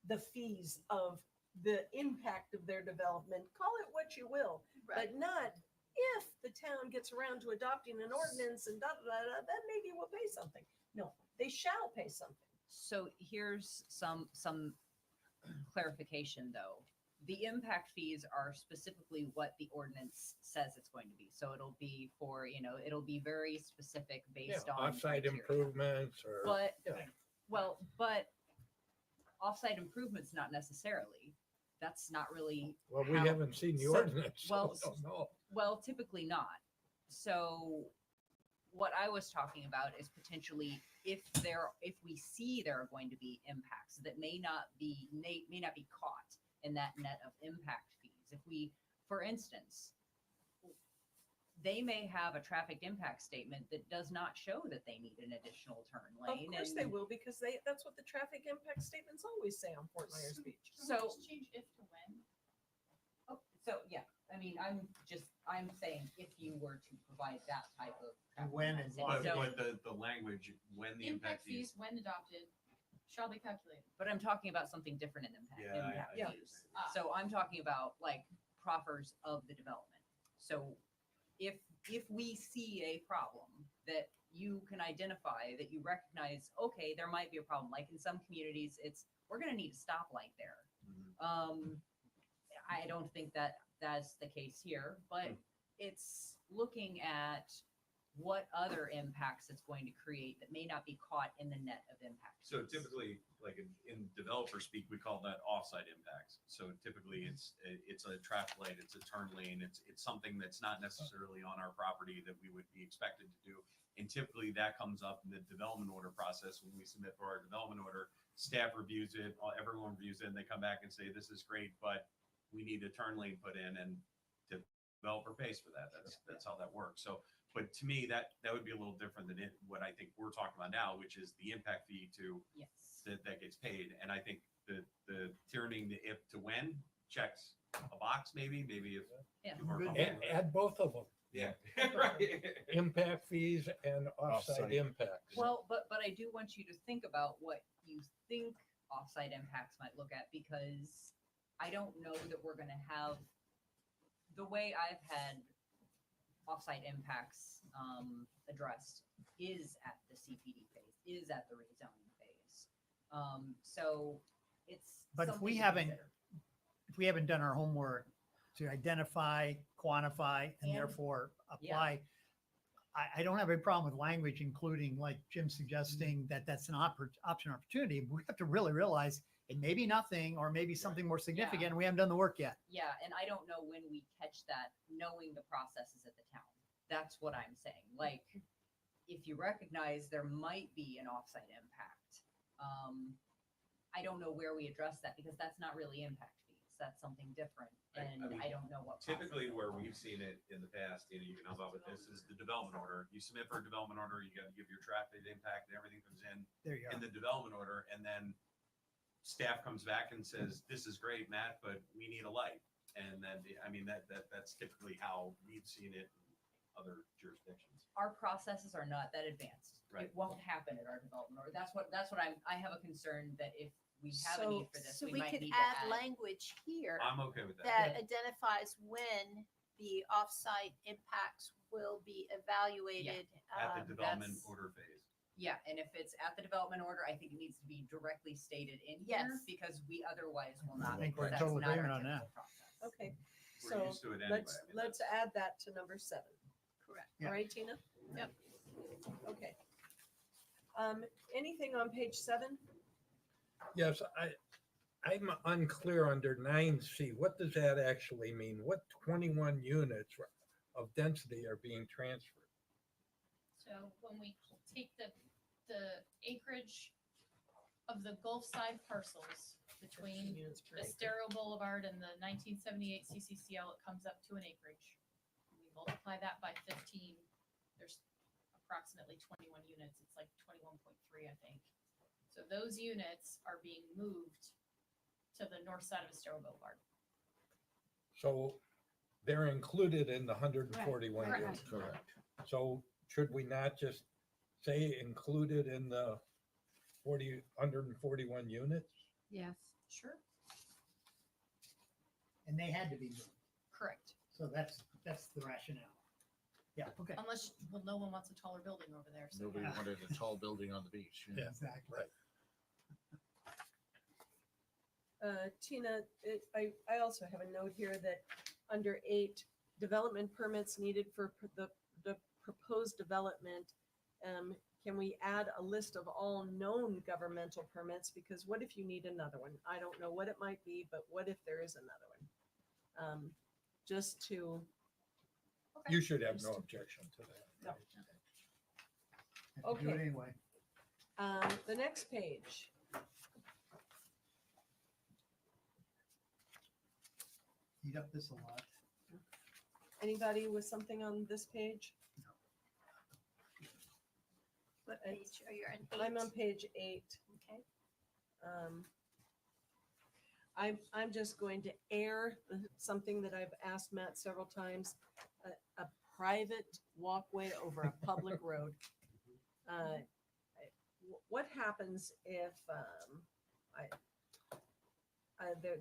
the fees of the impact of their development. Call it what you will, Right. but not if the town gets around to adopting an ordinance and then maybe we'll pay something. No, they shall pay something. so here's some clarification though. The impact fees are specifically what the ordinance says it's going to be. So it'll be for, it'll be very specific based on Offsite criteria. improvements or. But, yeah. but offsite improvements, not necessarily. That's not really. Well, we how- haven't seen the so- ordinance. So well, we don't know. Well, typically not. So what I was talking about is potentially if we see there are going to be impacts that may not be caught in that net of impact fees. If we, for instance, they may have a traffic impact statement that does not show that they need an additional turn Of lane. course they will, because that's what the traffic impact statements always say on Fort Myers Beach. Can we So- just change if to when? Oh, so yeah, I mean, I'm saying if you were to provide that type of. And when and traffic But, impact but the language, when the Impact fees, when adopted, shall be calculated. But I'm talking about something different in impact. Yeah, impact I fees. Ah. So I'm talking about like proffers of the development. So if we see a problem that you can identify, that you recognize, okay, there might be a problem, like in some communities, we're gonna need a stoplight there. I don't think that that's the case here, but it's looking at what other impacts it's going to create that may not be caught in the net of impact. So typically, like in developer speak, we call that offsite impacts. So typically it's a traffic light, it's a turn lane, it's something that's not necessarily on our property that we would be expected to do. And typically that comes up in the development order process when we submit for our development order. Staff reviews it, everyone reviews it, and they come back and say, this is great, but we need a turn lane put in, and the developer pays for that. That's how that works. So, but to me, that would be a little different than what I think we're talking about now, which is the impact fee Yes. that gets paid. And I think the turning the if to when checks a box, maybe if. Yeah. people are comfortable with it. Add both of them, Yeah, right. impact fees and offsite Offsite. impacts. Well, but I do want you to think about what you think offsite impacts might look at, because I don't know that we're gonna have, the way I've had offsite impacts addressed is at the CPD phase, is at the rezoning phase. So it's. But if something we to haven't, consider. if we haven't done our homework to identify, quantify, and And- therefore Yeah. apply. I don't have a problem with language, including like Jim suggesting that that's an option opportunity. But we have to really realize it may be nothing or maybe something more significant. And we haven't done the work yet. Yeah, and I don't know when we catch that, knowing the processes at the town. That's what I'm saying. Like, if you recognize there might be an offsite impact, I don't know where we address that because that's not really impact fees. That's something different, and I mean, I don't know what. Typically, process where it we've seen it in the past, you know, you can help out with this, is the development order. You submit for a development order, you gotta give your traffic impact and everything comes in There you in go. the development order, and then staff comes back and says, this is great, Matt, but we need a light. And then, I mean, that's typically how we've seen it in other jurisdictions. Our processes are not that advanced. Right. It won't happen at our development, or that's what I have a concern that if we have a need for this, So we we might could need to add add. language here I'm okay with that. that identifies when the offsite impacts will be evaluated. At the development that's- order phase. Yeah, and if it's at the development order, I think it needs to be directly stated in here Yes. because we otherwise will not. I think we're in that's total not our agreement on typical that. process. Okay, We're so used to it anyway. let's, I mean, let's that's- add that to number 7. Correct. Yeah. All right, Tina? Yep. Okay. Anything on page 7? Yes, I'm unclear under 9C. What does that actually mean? What 21 units of density are being transferred? So when we take the acreage of the Gulf side parcels between Estero Boulevard and the 1978 CCCL, it comes up to an acreage. We multiply that by 15, there's approximately 21 units. It's like 21.3, I think. So those units are being moved to the north side of Estero Boulevard. So they're included in the 141 Correct. units. Correct. So should we not just say included in the 141 units? Yes. Sure. And they had to be moved. Correct. So that's the rationale. Yeah, okay. Unless, well, no one wants a taller building over there. So Nobody wanted a tall building on the beach. Yeah, exactly. Tina, I also have a note here that under 8, development permits needed for the proposed development. Can we add a list of all known governmental permits? Because what if you need another one? I don't know what it might be, but what if there is another one? Just to, You should have no objection to that. Have to do it Okay. anyway. the next page. Eat up this a lot. Anybody with something on this page? What page are you on? I'm on 8? page 8. Okay. I'm just going to air something that I've asked Matt several times, a private walkway over a public road. What happens if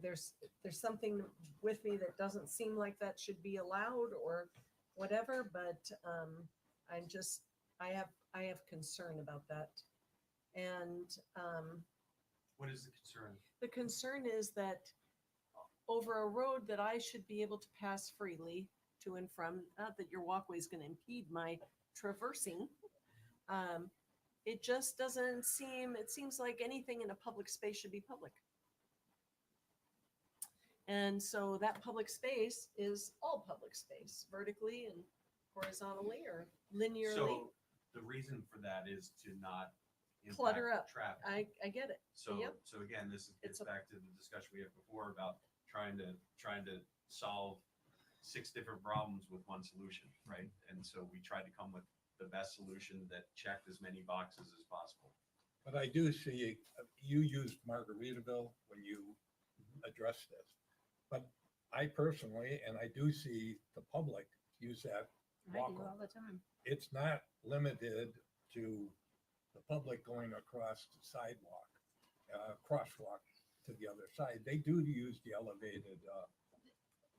there's something with me that doesn't seem like that should be allowed or whatever, but I have concern about that. And What is the concern? the concern is that over a road that I should be able to pass freely to and from, not that your walkway is going to impede my traversing. It just doesn't seem, it seems like anything in a public space should be public. And so that public space is all public space, vertically and horizontally or linearly. So the reason for that is to not Clutter impact up. traffic. I get it. So, Yep. so again, this It's gets a- back to the discussion we had before about trying to solve 6 different problems with one solution, right? And so we tried to come with the best solution that checked as many boxes as possible. But I do see, you used Margaritaville when you addressed this. But I personally, and I do see the public use that I do walkway. all the time. It's not limited to the public going across the sidewalk, crosswalk to the other side. They do use the elevated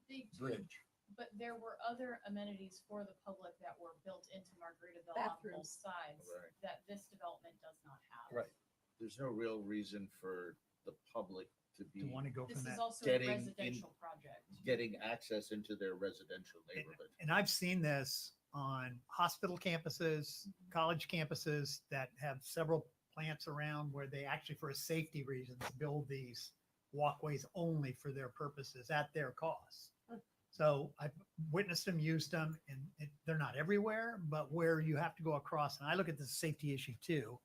They do, bridge. but there were other amenities for the public that were built into Margaritaville on both Bathrooms. sides Right. that this development does not have. Right. There's no real reason for the public to be To want to go This from is that. also a Getting in- residential project. getting access into their residential neighborhood. And I've seen this on hospital campuses, college campuses that have several plants around where they actually, for safety reasons, build these walkways only for their purposes at their cost. So I've witnessed them, used them, and they're not everywhere, but where you have to go across, and I look at the safety issue too,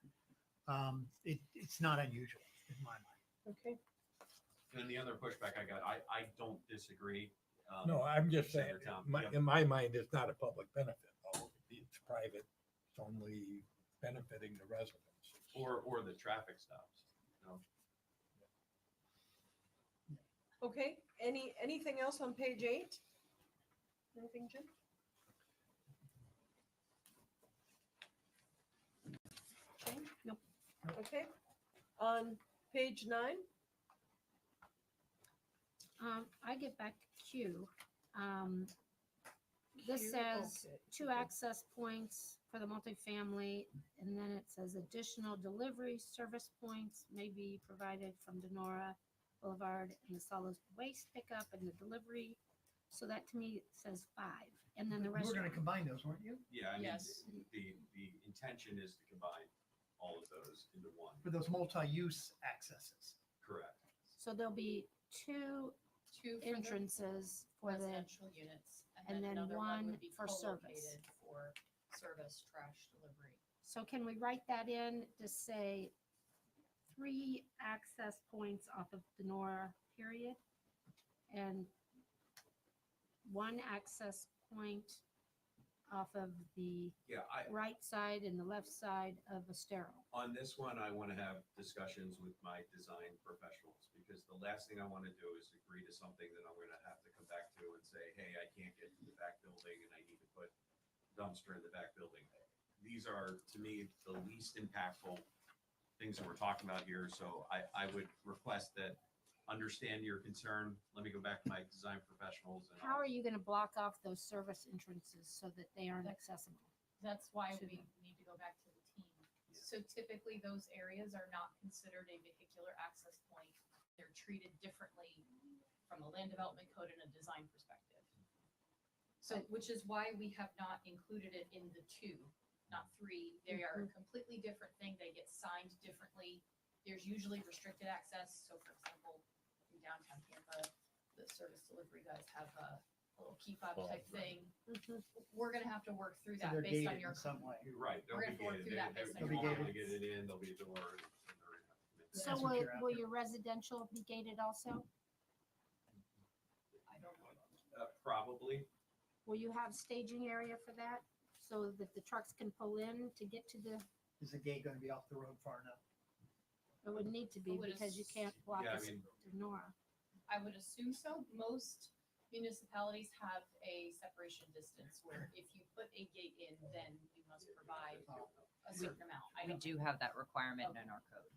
it's not unusual in my mind. Okay. And the other pushback I got, I don't disagree. No, I'm just Center saying, town, yeah. in my mind, it's not a public benefit. Though. It's private. It's only benefiting the residents. Or the traffic stops, you know? Okay, anything else on page 8? Anything, Jim? Jane? Nope. Okay, on page 9? I get back to Q. This Q, says okay. 2 access points for the multifamily, and then it says additional delivery service points may be provided from Denora Boulevard and the solid waste pickup and the delivery. So that to me says 5. And then the You rest. were going to combine those, weren't you? Yeah, I mean, Yes. the intention is to combine all of those into one. For those multi-use accesses. Correct. So there'll be 2 Two for the entrances for the, residential units, and and then then another one one would be for service. co-located for service trash delivery. so can we write that in to say 3 access points off of Denora, period? And 1 access point off of the Yeah, right side and the left side of Estero. on this one, I want to have discussions with my design professionals, because the last thing I want to do is agree to something that I'm going to have to come back to and say, hey, I can't get to the back building and I need to put dumpster in the back building. These are, to me, the least impactful things that we're talking about here. So I would request that, understand your concern. Let me go back to my design professionals. And How are you going to block off those service entrances so that they aren't accessible? That's why To we them. need to go back to the team. So typically, those areas are not considered a vehicular access point. They're treated differently from a land development code and a design perspective. So, which is why we have not included it in the 2, not 3. They are a completely different thing. They get signed differently. There's usually restricted access. So for example, in downtown Tampa, the service delivery guys have a little key fob type thing. We're gonna have to work through So that they're based on gated your. in some way. You're right. They'll We're be gonna work gated. through that based on They'll be your. To gated. get it in, there'll be a door. And they're gonna have to commit. So That's what you're will after. your residential be gated also? I don't know. Probably. Will you have staging area for that so that the trucks can pull in to get to the, Is the gate going to be off the road far enough? it would need to be Would because you can't block Yeah, I us mean- to Nora. I would assume so. Most municipalities have a separation distance where if you put a gate in, then you must provide a certain amount. I We don't do have that requirement in our code,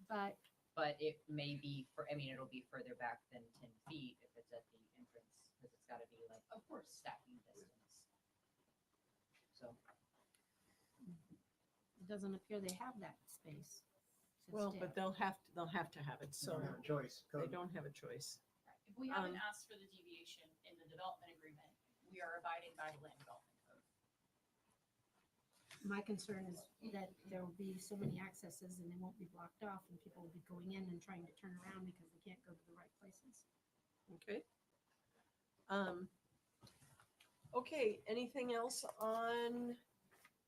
But it may be it'll be further back than 10 feet if it's at the entrance, because it's gotta be like, Of course. stacking distance. So, it doesn't appear they have that space. to Well, stack. but they'll have to have it, So so they have a choice. they Code. don't have a choice. If we haven't Um, asked for the deviation in the development agreement, we are abiding by the land development code. My concern is that there will be so many accesses and they won't be blocked off and people will be going in and trying to turn around because they can't go to the right places. Okay. Okay, anything else on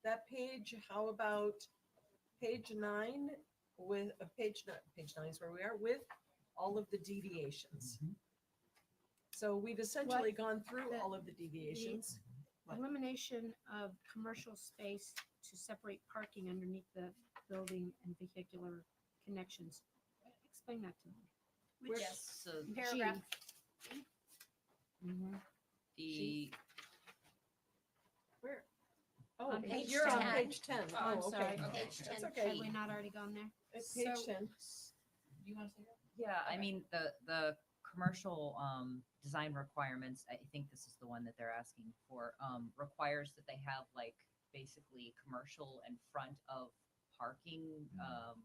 that page? How about page 9 with page 9 is where we are with all of the deviations. So we've essentially gone through all of the deviations. Elimination of commercial space to separate parking underneath the building and vehicular connections. Explain that to me. Where- Yes. so Paragraph. the, Where? Oh, On page you're on 10. page 10. Oh, I'm Oh, sorry. okay. Page That's 10. okay. Have we not already gone there? It's page So- 10. Do you want to say that? yeah, I Okay. mean, the commercial design requirements, I think this is the one that they're asking for, requires that they have like basically commercial in front of parking, a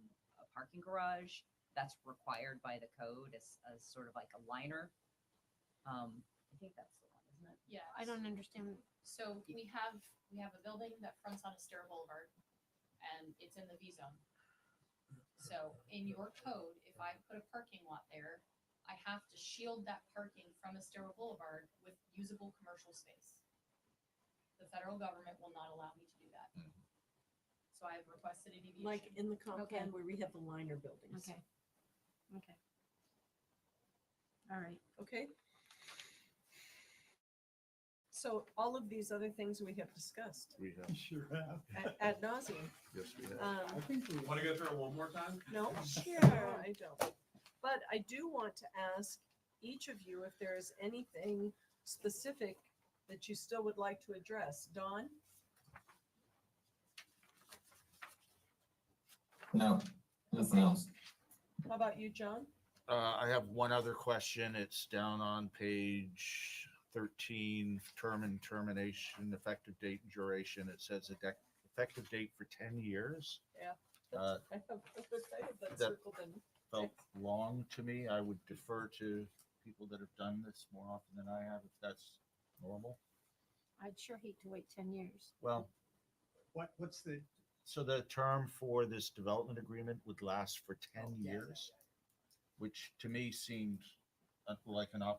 parking garage. That's required by the code as sort of like a liner. I think that's the one, isn't it? Yeah. I don't understand. So we have a building that fronts on Estero Boulevard and it's in the V zone. So in your code, if I put a parking lot there, I have to shield that parking from Estero Boulevard with usable commercial space. The federal government will not allow me to do that. So I have requested a deviation. Like in the comp Okay. plan where we have the liner buildings. Okay. Okay. All right. Okay. So all of these other things we have discussed We have, Sure have. ad nauseum. yes, we have. I think we. Want to go through it one more time? No, I don't. But I do want to ask each of you if there is anything specific that you still would like to address. Dawn? No, nothing else. How about you, John? I have one other question. It's down on page 13, term and termination, effective date and duration. It says effective date for 10 years. Yeah. Uh, I have that that- circled in. Felt long to me. I would defer to people that have done this more often than I have, if that's normal. I'd sure hate to wait 10 years. Well, What's the, so the term for this development agreement would last for 10 years, which to me seemed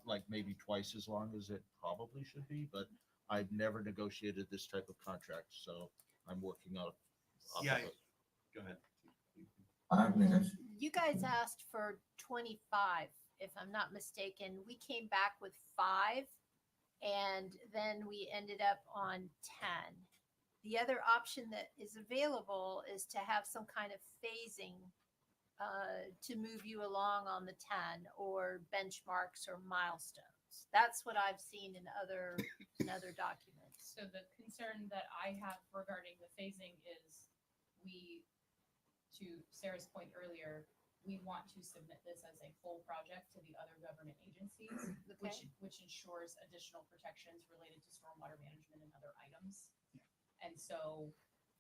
like maybe twice as long as it probably should be, but I've never negotiated this type of contract, so I'm working off of Yeah, it. Go ahead. I've negotiated. You guys asked for 25, if I'm not mistaken. We came back with 5, and then we ended up on 10. The other option that is available is to have some kind of phasing to move you along on the 10 or benchmarks or milestones. That's what I've seen in other documents. So the concern that I have regarding the phasing is to Sarah's point earlier, we want to submit this as a full project to the other government agencies, which ensures additional protections related to stormwater management and other items. And so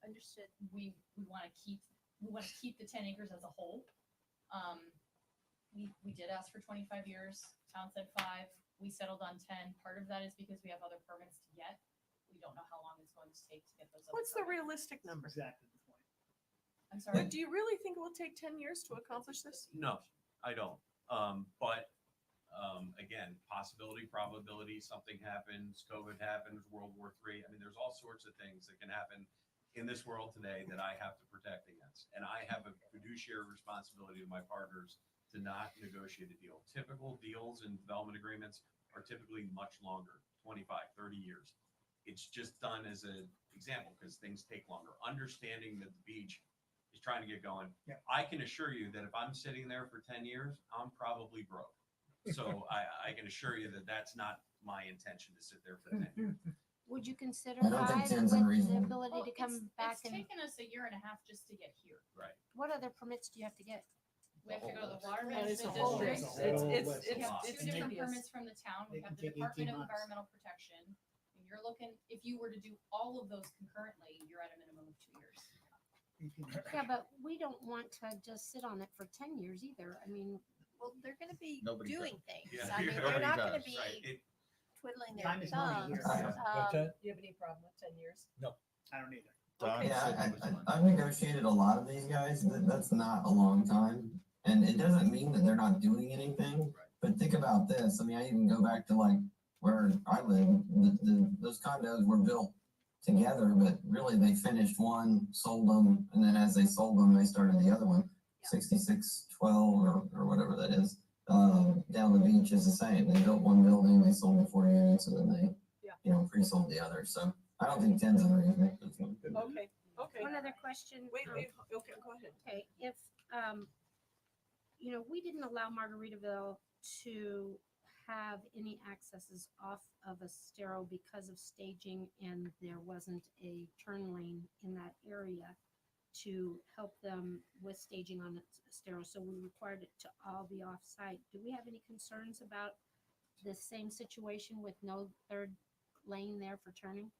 Understood. we want to keep the 10 acres as a whole. We did ask for 25 years. Town said 5. We settled on 10. Part of that is because we have other permits to get. We don't know how long it's going to take to get those. Other What's the permits. realistic number? exactly the point. I'm sorry. Do you really think it will take 10 years to accomplish this? No, I don't. But again, possibility, probability, something happens, COVID happens, World War III. I mean, there's all sorts of things that can happen in this world today that I have to protect against. And I have a fiduciary responsibility to my partners to not negotiate a deal. Typical deals and development agreements are typically much longer, 25, 30 years. It's just done as an example because things take longer. Understanding that the beach is trying to get going. Yeah. I can assure you that if I'm sitting there for 10 years, I'm probably broke. So I can assure you that that's not my intention to sit there for 10 years. Would you consider I don't think 5 10's with the unreasonable. ability to come back It's and taken us a year and a half just to get here. Right. what other permits do you have to get? We have to go to the water That is a management whole district. list. It's- We have it's 2 different tedious. permits from the town. We They have can the take 18 Department of months. Environmental Protection. And you're looking, if you were to do all of those concurrently, you're at a minimum of 2 years. Yeah, but we don't want to just sit on it for 10 years either. I mean, Well, they're going to be Nobody doing does. things. Yeah, I mean, they're nobody not going to does. be Right. twiddling their Time is money thumbs. here. What's that? Do you have any problem with 10 years? I don't either. Don Yeah, said it was fine. I've negotiated a lot of these guys. That's not a long time. And it doesn't mean that they're not doing anything. But think about this. I mean, I even go back to like where I live. Those condos were built together, but really they finished one, sold them, and then as they sold them, they started the other one. 6612 or whatever that is. Down the beach is the same. They built one building, they sold the 4 units, and then they pre-sold the other. So I don't think 10's unreasonable. Okay, okay. one other question. Wait, okay, go ahead. Okay, if, we didn't allow Margaritaville to have any accesses off of Estero because of staging and there wasn't a turn lane in that area to help them with staging on Estero, so we required it to all be off-site. Do we have any concerns about the same situation with no third lane there for turning?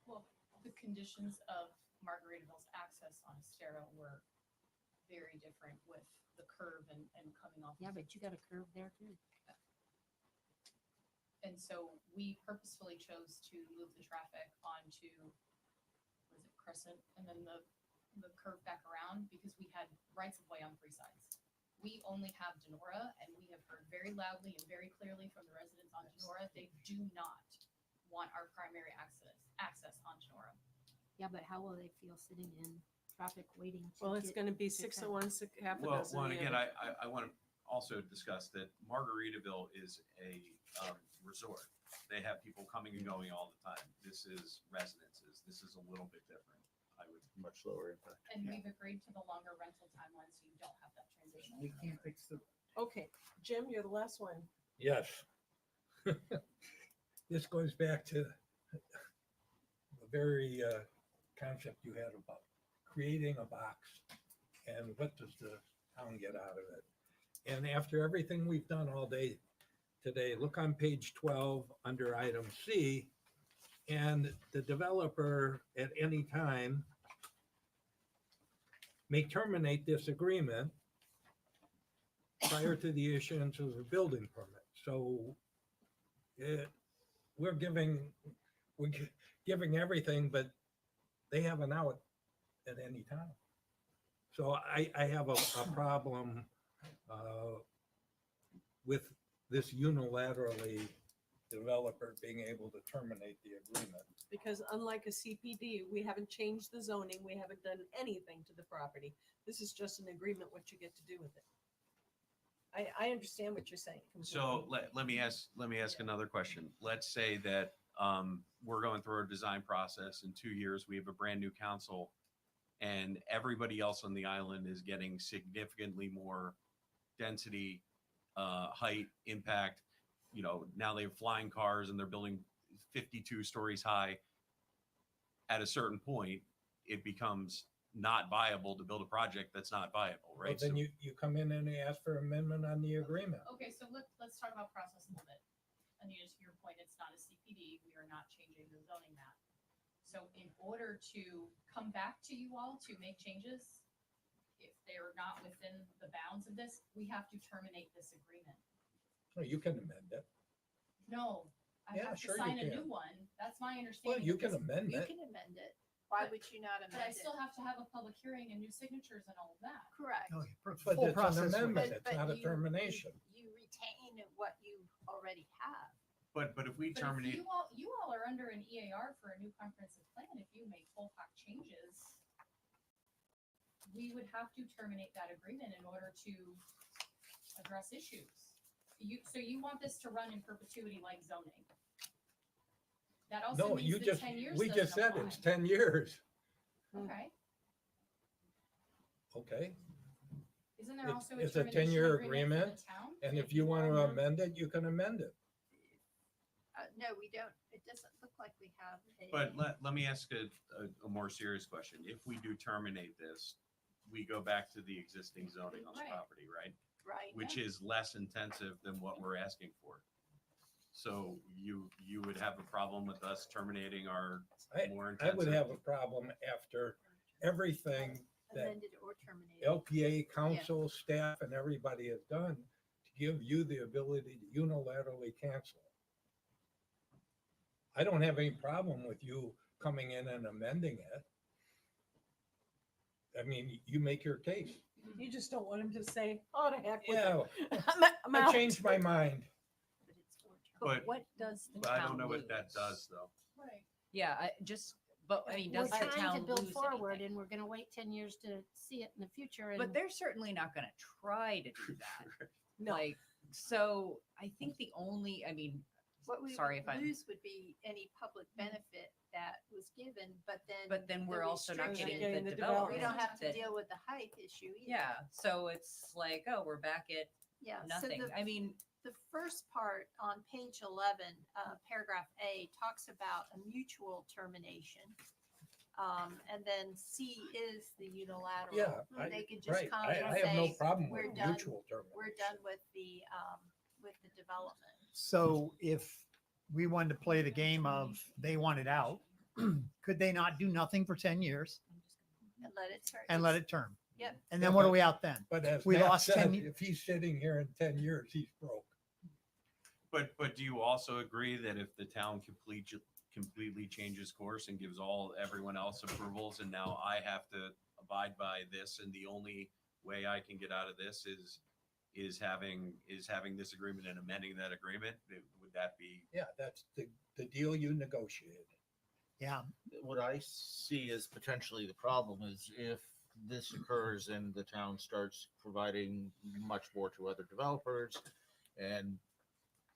Well, the conditions of Margaritaville's access on Estero were very different with the curve and coming off. Yeah, but you got a curve there too. And so we purposefully chose to move the traffic onto, was it Crescent, and then the curve back around, because we had rights of way on 3 sides. We only have Denora, and we have heard very loudly and very clearly from the residents on Denora, they do not want our primary access on Denora. Yeah, but how will they feel sitting in traffic waiting? Well, it's get going to be to 6 town? of one, half a Well, dozen. well, and the again, other. I want to also discuss that Margaritaville is a resort. They have people coming and going all the time. This is residences. This is a little bit different. I would Much lower impact. And we've agreed to the longer rental timeline, so you don't have that transition. You can't fix the. Okay, Jim, you're the last one. Yes. This goes back to the very concept you had about creating a box and what does the town get out of it? And after everything we've done all day today, look on page 12 under item C, and the developer at any time may terminate this agreement prior to the issuance of a building permit. So we're giving everything, but they have an out at any time. So I have a problem with this unilaterally developer being able to terminate the agreement. Because unlike a CPD, we haven't changed the zoning, we haven't done anything to the property. This is just an agreement, what you get to do with it. I understand what you're saying. So let me ask another question. Let's say that we're going through our design process. In 2 years, we have a brand new council, and everybody else on the island is getting significantly more density, height, impact. You know, now they have flying cars and they're building 52 stories high. At a certain point, it becomes not viable to build a project that's not viable, right? Well, then you come in and ask for amendment on the agreement. Okay, so let's talk about process a little bit. Anita, to your point, it's not a CPD. We are not changing the zoning map. So in order to come back to you all to make changes, if they're not within the bounds of this, we have to terminate this agreement. Well, you can amend it. No, I Yeah, have to sure you sign a can. new one. That's my Well, understanding. you of can this. amend You it. can amend it. Why would you not But I amend it? still have to have a public hearing and new signatures and all of that. Correct. No, But full it's an process. amendment. But- It's but not a you- termination. You retain what you already have. But if we But terminate, if you all are under an EAR for a new comprehensive plan, if you make full fact changes, we would have to terminate that agreement in order to address issues. So you want this to run in perpetuity like zoning? That also No, means you the just, 10 years we doesn't just said apply. it's 10 years. Okay, Okay. isn't there It's- also a it's a termination 10-year agreement for agreement, the town? And if you want to all know- amend it, you can amend it. No, we don't. It doesn't look like we have a. but let me ask a more serious question. If we do terminate this, we go back to the existing zoning on the Right. property, right? Right. Which is less intensive than what we're asking for. So you would have a problem with us terminating our more I intensive? would have a problem after everything that Amended or terminated. LPA council, staff, and everybody has done to give you the ability to unilaterally cancel. I don't have any problem with you coming in and amending it. I mean, you make your case. You just don't want him to say, oh, to heck with Yeah, it. I'm I out. changed my mind. But What does the but I don't town know what that lose? does, though. Right. Yeah, I mean, We're does the trying to town build lose forward anything? and we're gonna wait 10 years to see it in the future. And But they're certainly not gonna try to do that. No. Like, so I think the only, I mean, What we sorry would if I'm, lose would be any public benefit that was given, but then. but we're the also not getting restriction- the the development. We don't have to that- deal with the height issue either. Yeah, so it's like, oh, we're back at Yeah. so nothing. the- I mean, The first part on page 11, paragraph A, talks about a mutual termination. And then C is the unilateral. Yeah, They could just right. come I and have no say, problem we're with done, mutual termination. we're done with the development. So if we wanted to play the game of they want it out, could they not do nothing for 10 years And let it turn. and let it term? Yep. And then what are but- we out then? But as We Matt lost 10 said, ye- if he's sitting here in 10 years, he's broke. But do you also agree that if the town completely changes course and gives everyone else approvals, and now I have to abide by this, and the only way I can get out of this is having this agreement and amending that agreement, would that be? Yeah, that's the deal you negotiated. Yeah. What I see as potentially the problem is if this occurs and the town starts providing much more to other developers and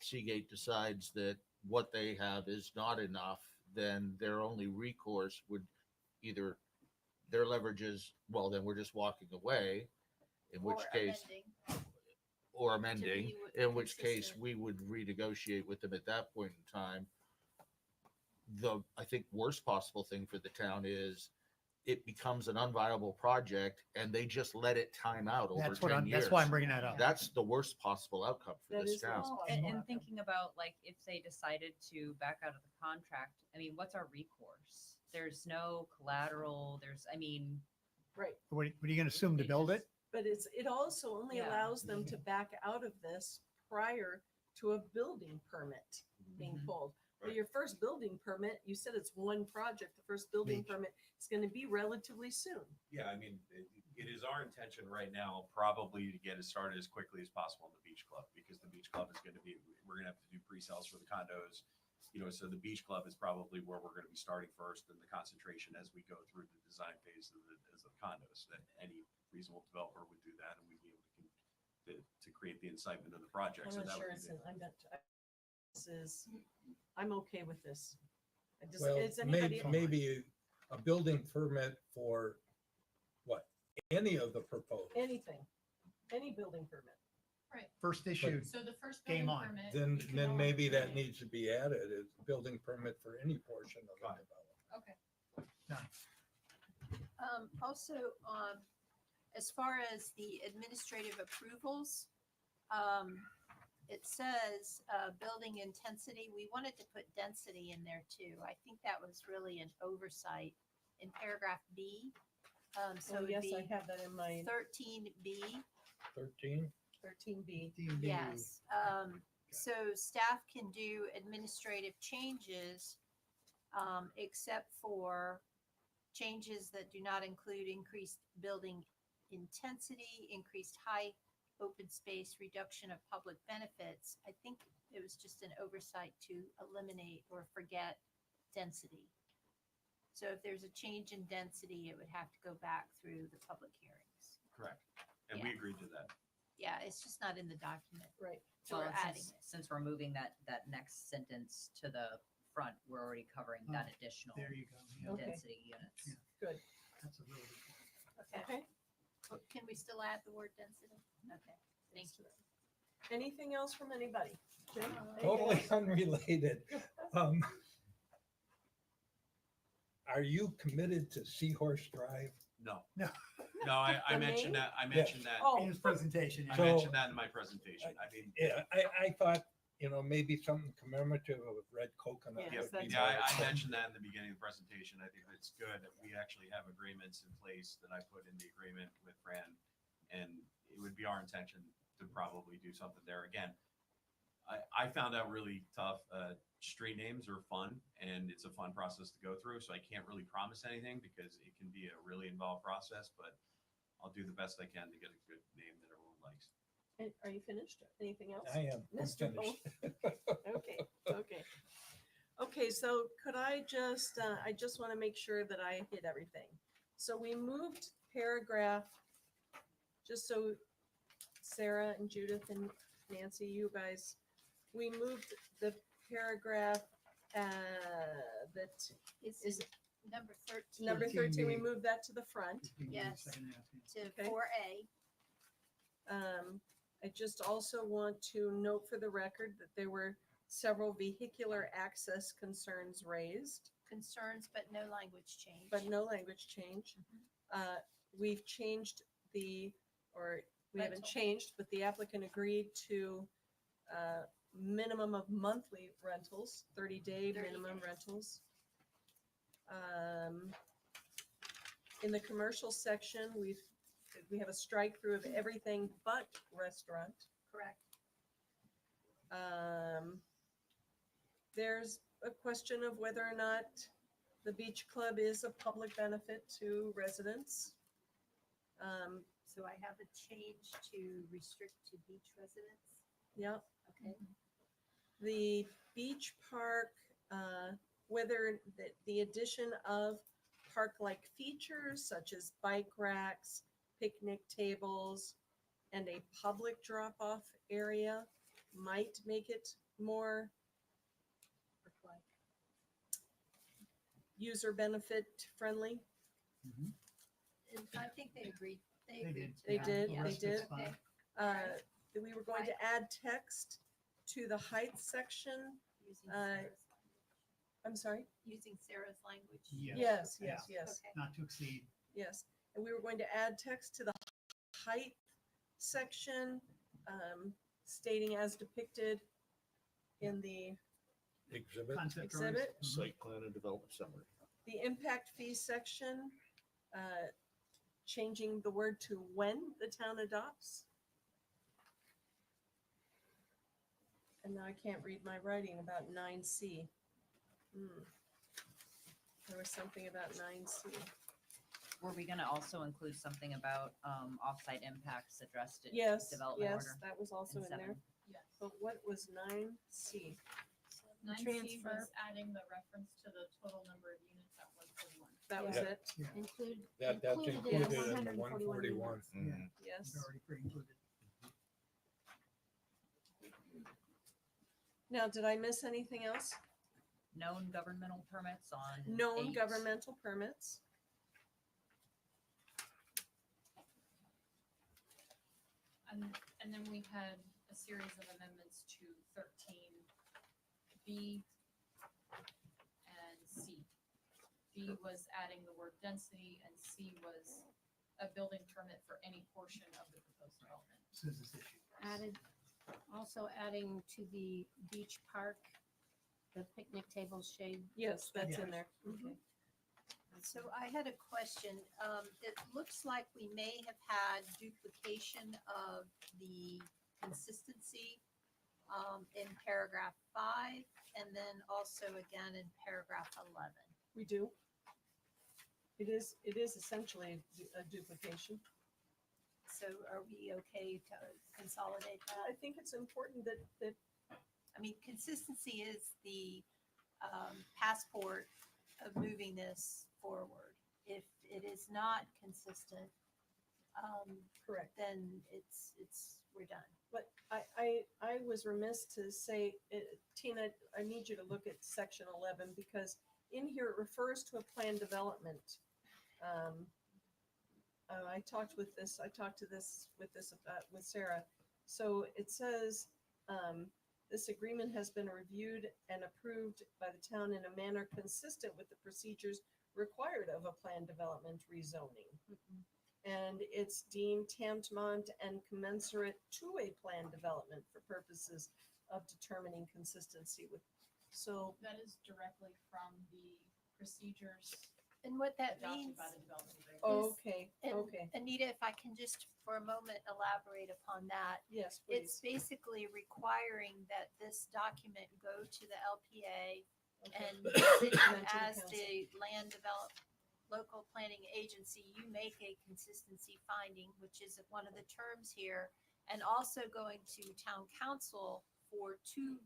Seagate decides that what they have is not enough, then their only recourse would either their leverage is, well, then we're just walking away, in which Or case, amending. or amending, be in which case consistent. we would renegotiate with them at that point in time. I think worst possible thing for the town is it becomes an unviable project and they just let it time out over That's what 10 I'm, years. that's why I'm bringing that up. That's the worst possible outcome for That this is the town. worst Well, and thinking about like if they decided to back out of the contract, I mean, what's our recourse? There's no collateral. Right. What are you going to assume to build it? But it also only Yeah. allows them to back out of this prior to a building permit being Mhm. pulled. But Right. your first building permit, you said it's one project, the first building Beach. permit is going to be relatively soon. Yeah, I mean, it is our intention right now probably to get it started as quickly as possible in the beach club, because the beach club is going to be, we're going to have to do pre-sales for the condos. So the beach club is probably where we're going to be starting first, and the concentration as we go through the design phase of the condos, that any reasonable developer would do that, and we'd be able to create the incitement of the project. I'm So not that sure would it's, be I'm okay with this. Well, Is anybody? maybe a building permit for what? Any of the proposed. Anything, any building permit. Right. First issued. So the first Game building on. permit. Then you can then only maybe that create- needs to be added as a building permit for any portion of the Fine. development. Okay. Also, as far as the administrative approvals, it says, building intensity, we wanted to put density in there too. I think that was really an oversight in paragraph B. So Oh, it'd yes, I be have that in my 13B. 13? 13B. Yes, so staff can do administrative changes, except for changes that do not include increased building intensity, increased height, open space, reduction of public benefits. I think it was just an oversight to eliminate or forget density. So if there's a change in density, it would have to go back through the public hearings. correct. And we Yeah. agreed to that. Yeah, it's just not in the document. Right. So Well, we're and adding since, it. since we're moving that next sentence to the front, we're already covering that Oh, additional There you go. Yeah, Okay. density units. Yeah. Good. That's a really good point. Okay. Okay. Oh, can we still add the word density? Okay, thank you. Anything else from anybody? Jim? Anything Totally else? unrelated. Um, Are you committed to Seahorse Drive? No. No. No, I The mentioned name? that, I mentioned that, Oh, In his presentation. I So- mentioned that in my presentation. I mean, Yeah, I thought, maybe something commemorative of red coconut. Yes, would be that's yeah, nice. I mentioned that in the beginning of the presentation. I think it's good that we actually have agreements in place that I put in the agreement with Fran. And it would be our intention to probably do something there again. I found out really tough, street names are fun and it's a fun process to go through. So I can't really promise anything because it can be a really involved process, but I'll do the best I can to get a good name that everyone likes. And are you finished? Anything else? I am. I'm Mr. finished. Okay. Okay, so could I just want to make sure that I hit everything. So we moved paragraph, just so Sarah and Judith and Nancy, you guys, we moved the paragraph that It's is number 13. number 13, we 13B. moved that to the front. You can do the Yes. second half, yeah. To Okay. 4A. I just also want to note for the record that there were several vehicular access concerns raised, Concerns, but no language change. but no language change. We've changed or we haven't Rental. changed, but the applicant agreed to minimum of monthly rentals, 30-day 30 minimum days. rentals. In the commercial section, we've we have a strike through of everything but restaurant. Correct. There's a question of whether or not the beach club is a public benefit to residents. So I have a change to restrict to beach residents. Yeah, Okay. the beach park, whether the addition of park-like features such as bike racks, picnic tables, and a public drop-off area might make it more user benefit friendly. And I think they agreed. They They agreed. did. to They that. did, Yeah. they did. Okay. That we were going to add text to the heights section. Using Uh, Sarah's I'm sorry? using Sarah's language. Yes, yes, yes, Okay. Not to exceed. yes. And we were going to add text to the height section, stating as depicted in the Exhibit. Concept drawings. exhibit. Site plan and development summary. The impact fee section, changing the word to when the town adopts. And now I can't read my writing about 9C. There was something about 9C. Were we gonna also include something about offsite impacts addressed in Yes, development yes, order? that was also in in there. seven? Yes. But what was 9C? Nine C transfer. was adding the reference to the total number of units at 141. That was Yeah. it? Include, That's included included in the 141 141. units. Yes. It's already pre-included. Now, did I miss anything else? Known governmental permits on Known 8. governmental permits. And then we had a series of amendments to 13B and C. B was adding the word density and C was a building permit for any portion of the proposed development. This is this issue. Added, also adding to the beach park, the picnic tables, shade. Yes, that's in Yes. there. Okay. So I had a question. It looks like we may have had duplication of the consistency in paragraph 5 and then also again in paragraph 11. We do. It is essentially a duplication. So are we okay to consolidate I that? think it's important that I mean, consistency is the passport of moving this forward. If it is not consistent, correct. then we're done. But I was remiss to say, Tina, I need you to look at section 11 because in here it refers to a planned development. I talked to this with Sarah. So it says, this agreement has been reviewed and approved by the town in a manner consistent with the procedures required of a planned development rezoning. And it's deemed tantamount and commensurate to a planned development for purposes of determining consistency with. So That is directly from the procedures And what that adopted means, by the development agreement. okay, and okay, Anita, if I can just for a moment elaborate upon that, yes, it's please. basically requiring that this document go to the LPA Okay. and And then to the as council. the land local planning agency, you make a consistency finding, which is one of the terms here, and also going to town council for 2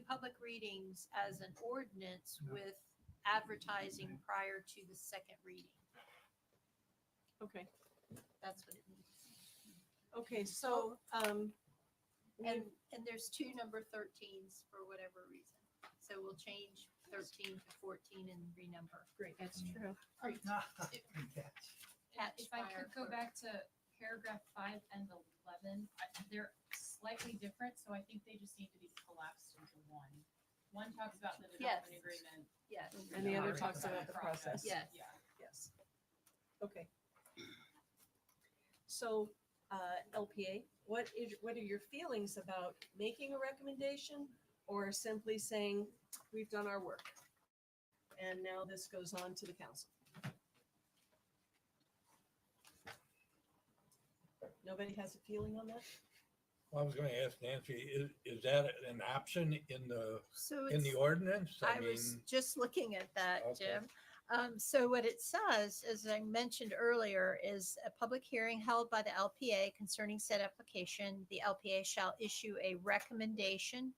public readings as an ordinance with advertising prior to the second reading. Okay, That's what it means. okay, so, And there's 2 number 13s for whatever reason. So we'll change 13 to 14 and renumber. great. That's true. Good catch. Catch If I fire could go for- back to paragraph 5 and 11, they're slightly different, so I think they just need to be collapsed into one. One talks about the Yes. development agreement. Yes. And the other other talks about the process. Yes. Yeah. Yes. Okay. So, LPA, what are your feelings about making a recommendation or simply saying, we've done our work? And now this goes on to the council. Nobody has a feeling on that? Well, I was gonna ask Nancy, is that an option in So the it's, ordinance? I was just looking at that, Okay. Jim. So what it says, as I mentioned earlier, is a public hearing held by the LPA concerning said application. The LPA shall issue a recommendation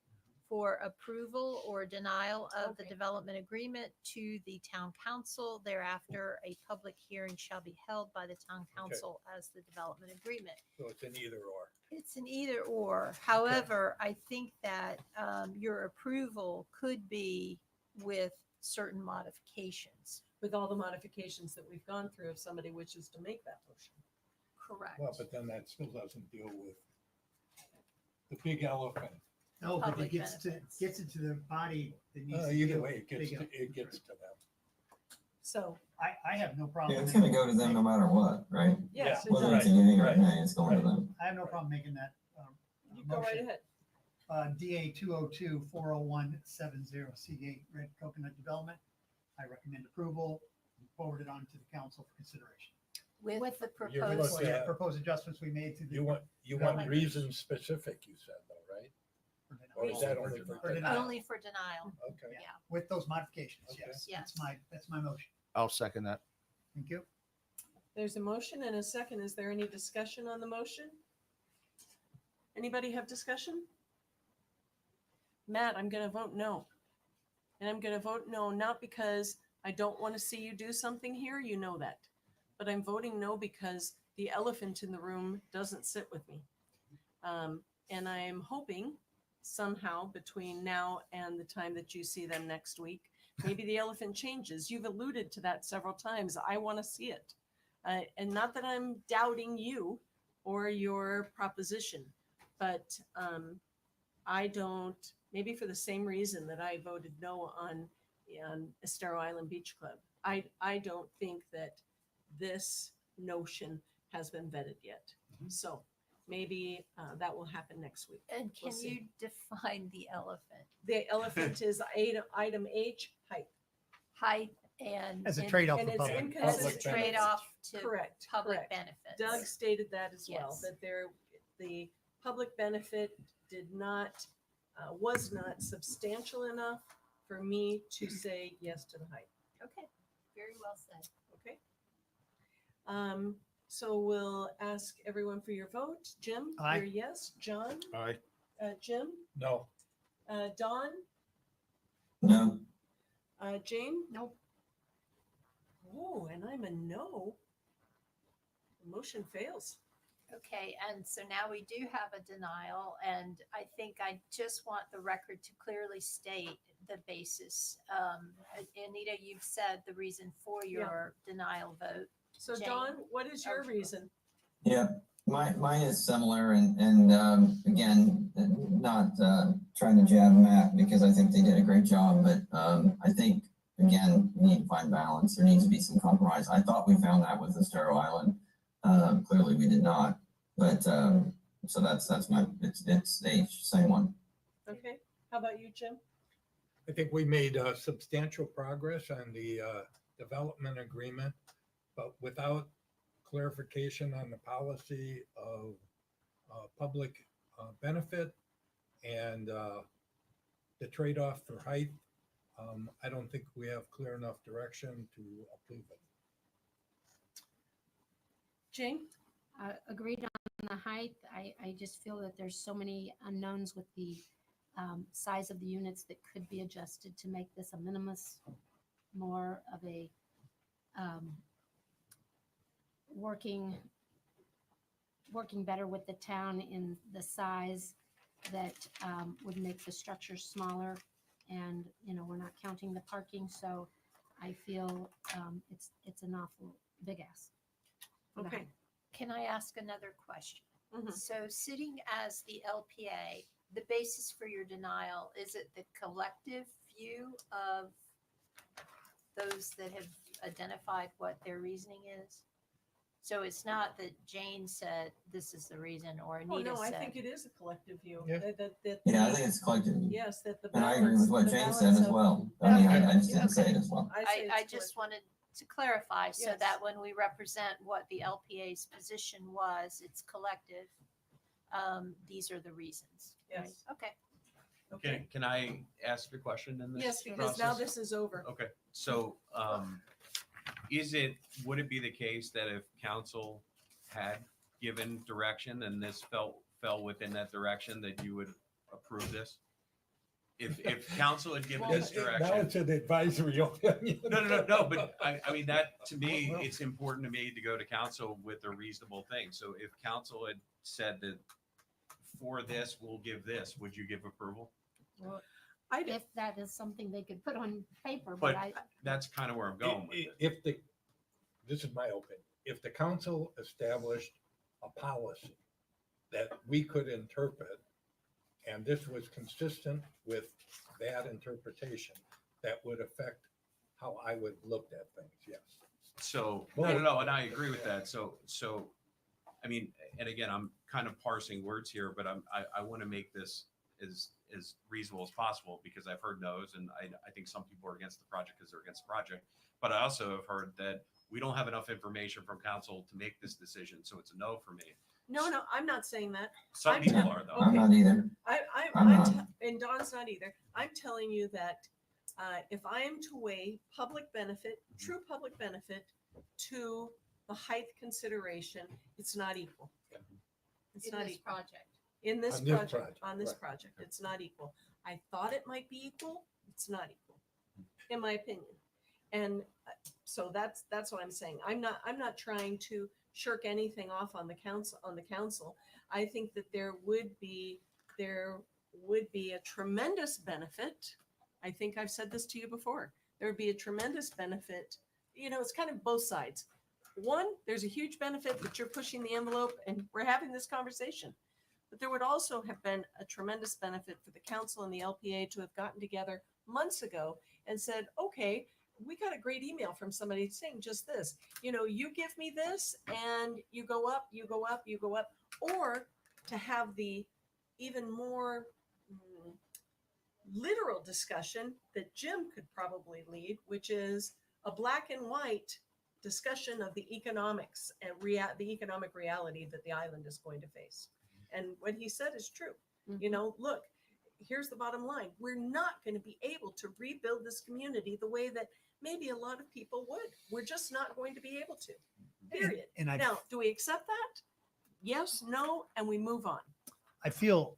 for approval or denial of the Okay. development agreement to the town council. Thereafter, a public hearing shall be held by the town council as the development agreement. So it's an either or. It's an either or. However, I think that your approval could be with certain modifications. With all the modifications that we've gone through, if somebody wishes to make that motion. Correct. Well, but then that still doesn't deal with the big elephant. No, but Public it gets into the body that needs to Either deal way, with big it gets to them. So, I have no Yeah, problem. it's gonna go to them no matter what, right? yes, it Whether it's a does. yay or Right. a nay, it's going to them. I have no problem making that. You go right motion. ahead. DA 202-40170 Seagate Red Coconut Development. I recommend approval, forward it on to the council for consideration. With the You're proposed, looking at- Proposed adjustments we made to the. You want Development. reasons specific, you said though, right? Or is that only for? For denial. only for denial. Okay. Yeah. With those modifications, Okay. yes. Yes. That's my motion. I'll second that. Thank you. There's a motion and a second. Is there any discussion on the motion? Anybody have discussion? Matt, I'm gonna vote no. And I'm gonna vote no, not because I don't want to see you do something here, you know that. But I'm voting no because the elephant in the room doesn't sit with me. And I am hoping somehow between now and the time that you see them next week, maybe the elephant changes. You've alluded to that several times. I want to see it. And not that I'm doubting you or your proposition, but I don't, maybe for the same reason that I voted no on Estero Island Beach Club. I don't think that this notion has been vetted yet. So maybe that will happen next week. And We'll can see. you define the elephant? The elephant is item H, height. Height and. As a and- trade-off And for it's public. As a inconsistent. trade-off to Correct. public correct. benefits. Doug stated that as well, Yes. that the public benefit did not, was not substantial enough for me to say yes to the height. Okay, very well said. Okay. So we'll ask everyone for your vote. Jim, Aye. your yes. John, Aye. Jim, No. Dawn, No, Jane. Nope. Oh, and I'm a no. The motion fails. Okay, and so now we do have a denial, and I think I just want the record to clearly state the basis. Anita, you've said the reason for your denial vote. So Jane? Dawn, what is your reason? yeah, mine is similar and, again, not, trying to jab Matt because I think they did a great job, but, I think, again, we need to find balance. There needs to be some compromise. I thought we found that with Estero Island. Clearly we did not, but, so that's my, it's the same one. Okay. How about you, Jim? I think we made substantial progress on the development agreement, but without clarification on the policy of public benefit and the trade-off for height, I don't think we have clear enough direction to approve it. Jane? Agreed on the height. I just feel that there's so many unknowns with the size of the units that could be adjusted to make this a minimus, more of a working better with the town in the size that would make the structure smaller. And, we're not counting the parking, so I feel it's an awful big ask. for the Okay. height. Can I ask another question? Mhm. So sitting as the LPA, the basis for your denial, is it the collective view of those that have identified what their reasoning is? So it's not that Jane said this is the reason or Oh, Anita no, I said. think it is a collective view. Yeah. Yeah, I think it's collective. Yes, that the And I agree balance- with what the Jane said balance as of- well. I mean, I just didn't say Okay. it as well. I say I it's just collective. wanted to clarify so Yes. that when we represent what the LPA's position was, it's collective. These are the reasons. right? Yes. Okay. Can I ask a question in this? Yes, because now process? this is over. Okay, so, would it be the case that if council had given direction and this fell within that direction, that you would approve this? If council had given this Now direction, it's an advisory opinion. no, but I mean, that, to me, it's important to me to go to council with a reasonable thing. So if council had said that for this, we'll give this, would you give approval? Well, I d- if that is something they could put on paper, But but I, that's kind of where I'm going with it. If the, this is my opinion, if the council established a policy that we could interpret, and this was consistent with that interpretation, that would affect how I would look at things, yes. So, no, and I agree with that. So, I mean, and again, I'm kind of parsing words here, but I want to make this as reasonable as possible, because I've heard no's, and I think some people are against the project because they're against the project. But I also have heard that we don't have enough information from council to make this decision, so it's a no for me. No, I'm not saying that. Some I'm people tell- are though. I'm not either. I'm not. And Dawn's not either. I'm telling you that if I am to weigh public benefit, true public benefit, to the height consideration, it's not equal. It's In not this equal. project. In this On this project, project, on this right. project, it's not equal. I thought it might be equal. It's not equal, in my opinion. And so that's what I'm saying. I'm not trying to shirk anything off on the council. I think that there would be a tremendous benefit. I think I've said this to you before. There would be a tremendous benefit. You know, it's kind of both sides. One, there's a huge benefit that you're pushing the envelope and we're having this conversation. But there would also have been a tremendous benefit for the council and the LPA to have gotten together months ago and said, okay, we got a great email from somebody saying just this, you know, you give me this and you go up, you go up, you go up, or to have the even more literal discussion that Jim could probably lead, which is a black and white discussion of the economics and the economic reality that the island is going to face. And what he said is true. You know, look, here's the bottom line. We're not going to be able to rebuild this community the way that maybe a lot of people would. We're just not going to be able to, period. And I, Now, do we accept that? Yes, no, and we move on. I feel,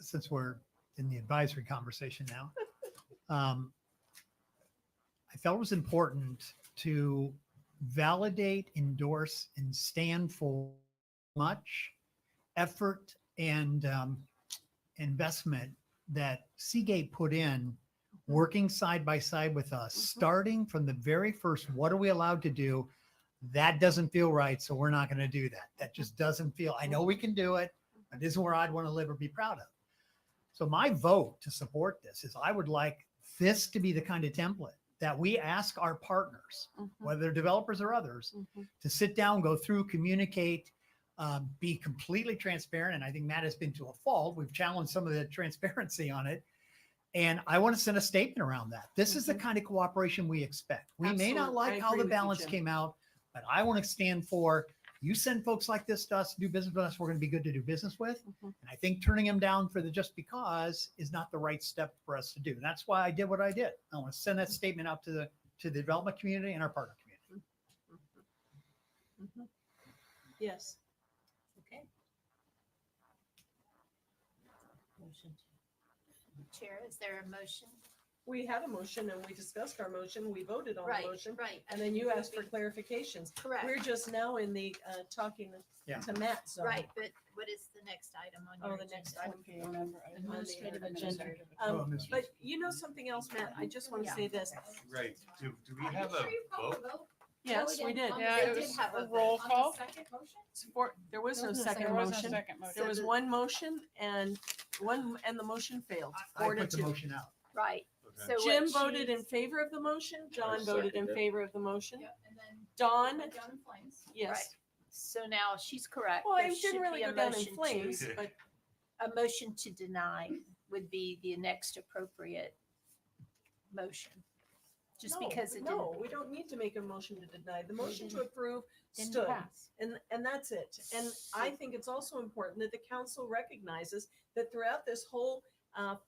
since we're in the advisory conversation now, I felt it was important to validate, endorse, and stand for much effort and investment that Seagate put in, working side by side with us, starting from the very first, what are we allowed to do? That doesn't feel right, so we're not going to do that. That just doesn't feel, I know we can do it, but this is where I'd want to live or be proud of. So my vote to support this is I would like this to be the kind of template that we ask our partners, whether they're developers or others, to sit down, go through, communicate, be completely transparent. And I think Matt has been to a fault. We've challenged some of the transparency on it. And I want to send a statement around that. This is the kind of cooperation we expect. We may not Absolutely. I like how agree the with you, balance Jim. came out, but I want to stand for, you send folks like this to us, to do business with us, we're going to be good to do business with. And I think turning them down for the just because is not the right step for us to do. And that's why I did what I did. I want to send that statement out to the development community and our partner community. Yes. Okay. Motion. Chair, is there a motion? We had a motion and we discussed our motion. We voted on Right, the motion. right. And then you asked for clarifications. Correct. We're just now in the talking Yeah. to Matt zone. Right, but what is the next item on your Oh, the agenda? next item. Administrative agenda. agenda. But you know something else, Matt? I just want to Yeah. say this. Right, do we have a vote? Yes, we did. Yeah, it was have a a roll vote. call. There was no second There wasn't a motion. second motion. There was one motion and the motion failed. I 4 to put the 2. motion out. Right. Okay. So what Jim voted in she's- favor of the motion. John voted in seconded it. favor of the motion. Yeah, and then Dawn, down in flames. yes. Right. So now she's correct. Well, There it should didn't really be a go down in motion to- flames, but A motion to deny would be the next appropriate motion. just No, because it No, didn't. we don't need to make a motion to deny. The motion to didn't- approve Didn't stood. pass. And that's it. And I think it's also important that the council recognizes that throughout this whole 5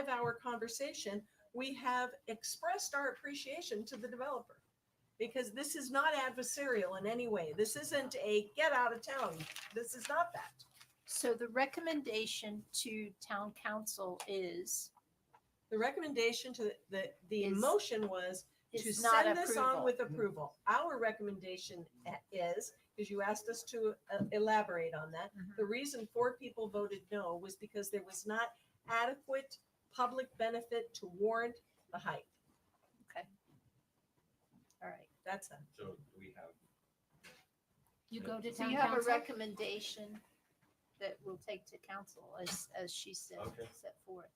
hour conversation, we have expressed our appreciation to the developer. Because this is not adversarial in any way. This isn't a get out of town. This is not that. So the recommendation to town council is The recommendation to the Is- motion was to is not send this on approval. with approval. Our recommendation is, because you asked us to elaborate on that, the reason 4 people voted no was because there was not adequate public benefit to warrant the height. Okay. All right. That's it. So do we have, You go to So town you have a council? recommendation that we'll take to council as she said, Okay. set forth.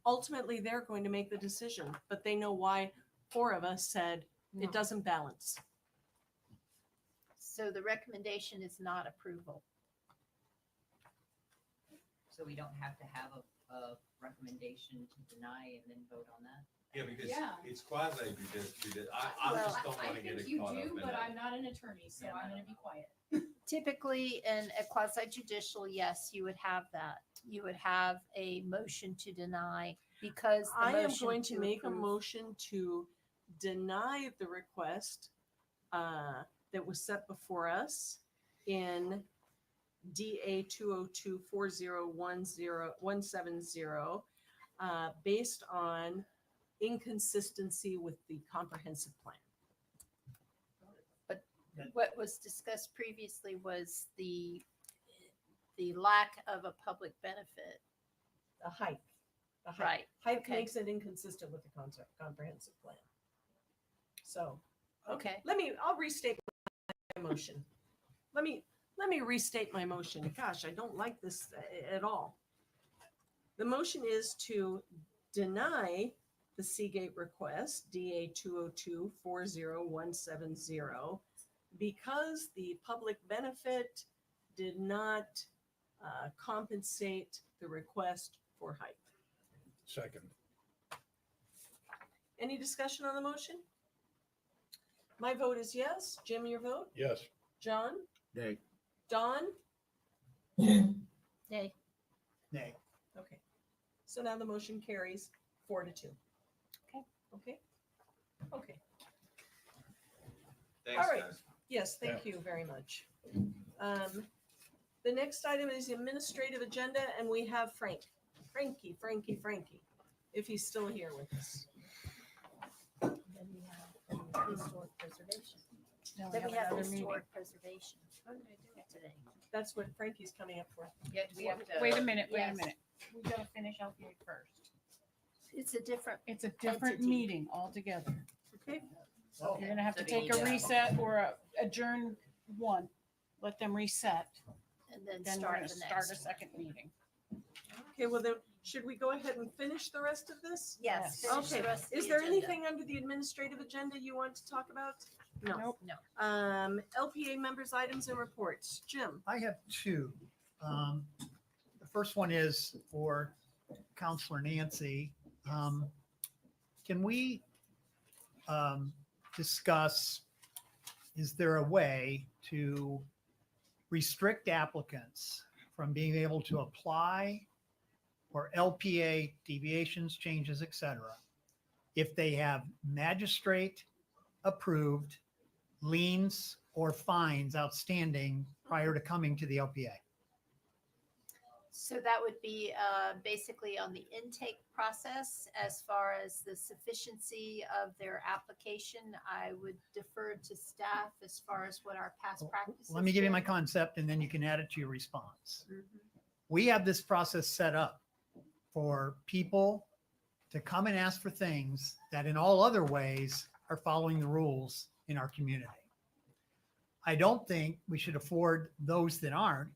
Ultimately, they're going to make the decision, but they know why 4 of us said No. it doesn't balance. So the recommendation is not approval. So we don't have to have a recommendation to deny and then vote on that? yeah, because Yeah. it's quasi judicial. I Well, just don't I want to get think it you caught up do, in but that. I'm not an attorney, so Yeah, I'm no, gonna no. be quiet. Typically, in a quasi judicial, yes, you would have that. You would have a motion to deny because the I am motion going to make a approve- motion to deny the request that was set before us in DA 202-4010170 based on inconsistency with the comprehensive plan. What was discussed previously was the lack of a public benefit. The height. The height. Right. Height Okay. makes it inconsistent with the comprehensive plan. So, Okay. I'll restate my motion. Let me restate my motion. Gosh, I don't like this at all. The motion is to deny the Seagate request, DA 202-40170, because the public benefit did not compensate the request for height. Second. Any discussion on the motion? My vote is yes. Jim, your vote? Yes. John? Nay. Don? Yeah. Nay. Nay. Okay. So now the motion carries 4-2. Okay. Okay? Okay. Thanks, All right. guys. Yes, thank you very much. The next item is the administrative agenda, and we have Frankie, if he's still here with us. Then we have historic preservation. No, Then we have another meeting. historic preservation. What did I do today? That's what Frankie's coming up for. Yeah, we have to. Wait a minute, Yes. We gotta finish LPA first. It's a different, It's a different Entity. meeting altogether. Okay? You're gonna have So to do you take need a to- reset or adjourn one. Let them reset. and then Then we're start gonna the start a next. second meeting. Okay, well then, should we go ahead and finish the rest of this? Yes. Yes. finish the Okay, rest of is the there agenda. anything under the administrative agenda you want to talk about? No. Nope. No. LPA members' items and reports. Jim? I have 2. The first one is for Counselor Nancy. Can we discuss, is there a way to restrict applicants from being able to apply for LPA deviations, changes, et cetera, if they have magistrate approved liens or fines outstanding prior to coming to the LPA? So that would be basically on the intake process. As far as the sufficiency of their application, I would defer to staff as far as what our past practices. Let me give you my been. concept and then you can add it to your response. Mhm. We have this process set up for people to come and ask for things that in all other ways are following the rules in our community. I don't think we should afford those that aren't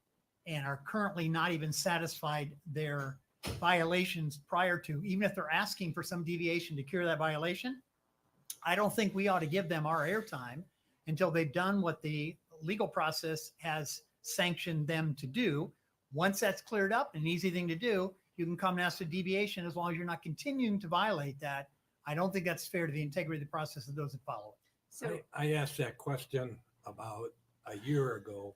and are currently not even satisfied their violations prior to, even if they're asking for some deviation to cure that violation. I don't think we ought to give them our airtime until they've done what the legal process has sanctioned them to do. Once that's cleared up, an easy thing to do you can come and ask a deviation as long as you're not continuing to violate that. I don't think that's fair to the integrity of the process of those that follow it. So, I asked that question about a year ago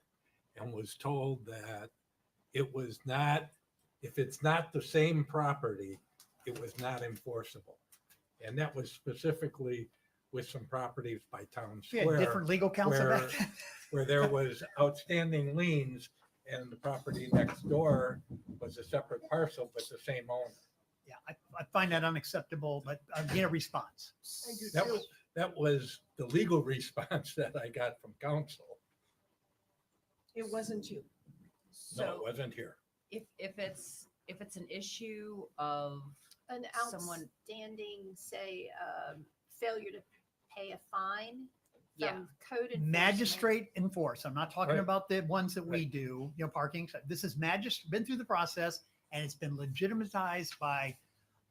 and was told that it was not, if it's not the same property, it was not enforceable. And that was specifically with some properties by Town Yeah, Square. different legal counsel back then. Where there was outstanding liens and the property next door was a separate parcel, but the same owner. Yeah, I find that unacceptable, but I get a response. That was the legal response that I got from council. It wasn't you. No, it So wasn't here. if it's an issue of an someone, outstanding, say, failure to pay a fine Yeah. from code enforcement. Magistrate enforce. I'm not talking Right. about the ones that we do, parking. This is been through the process and it's been legitimatized by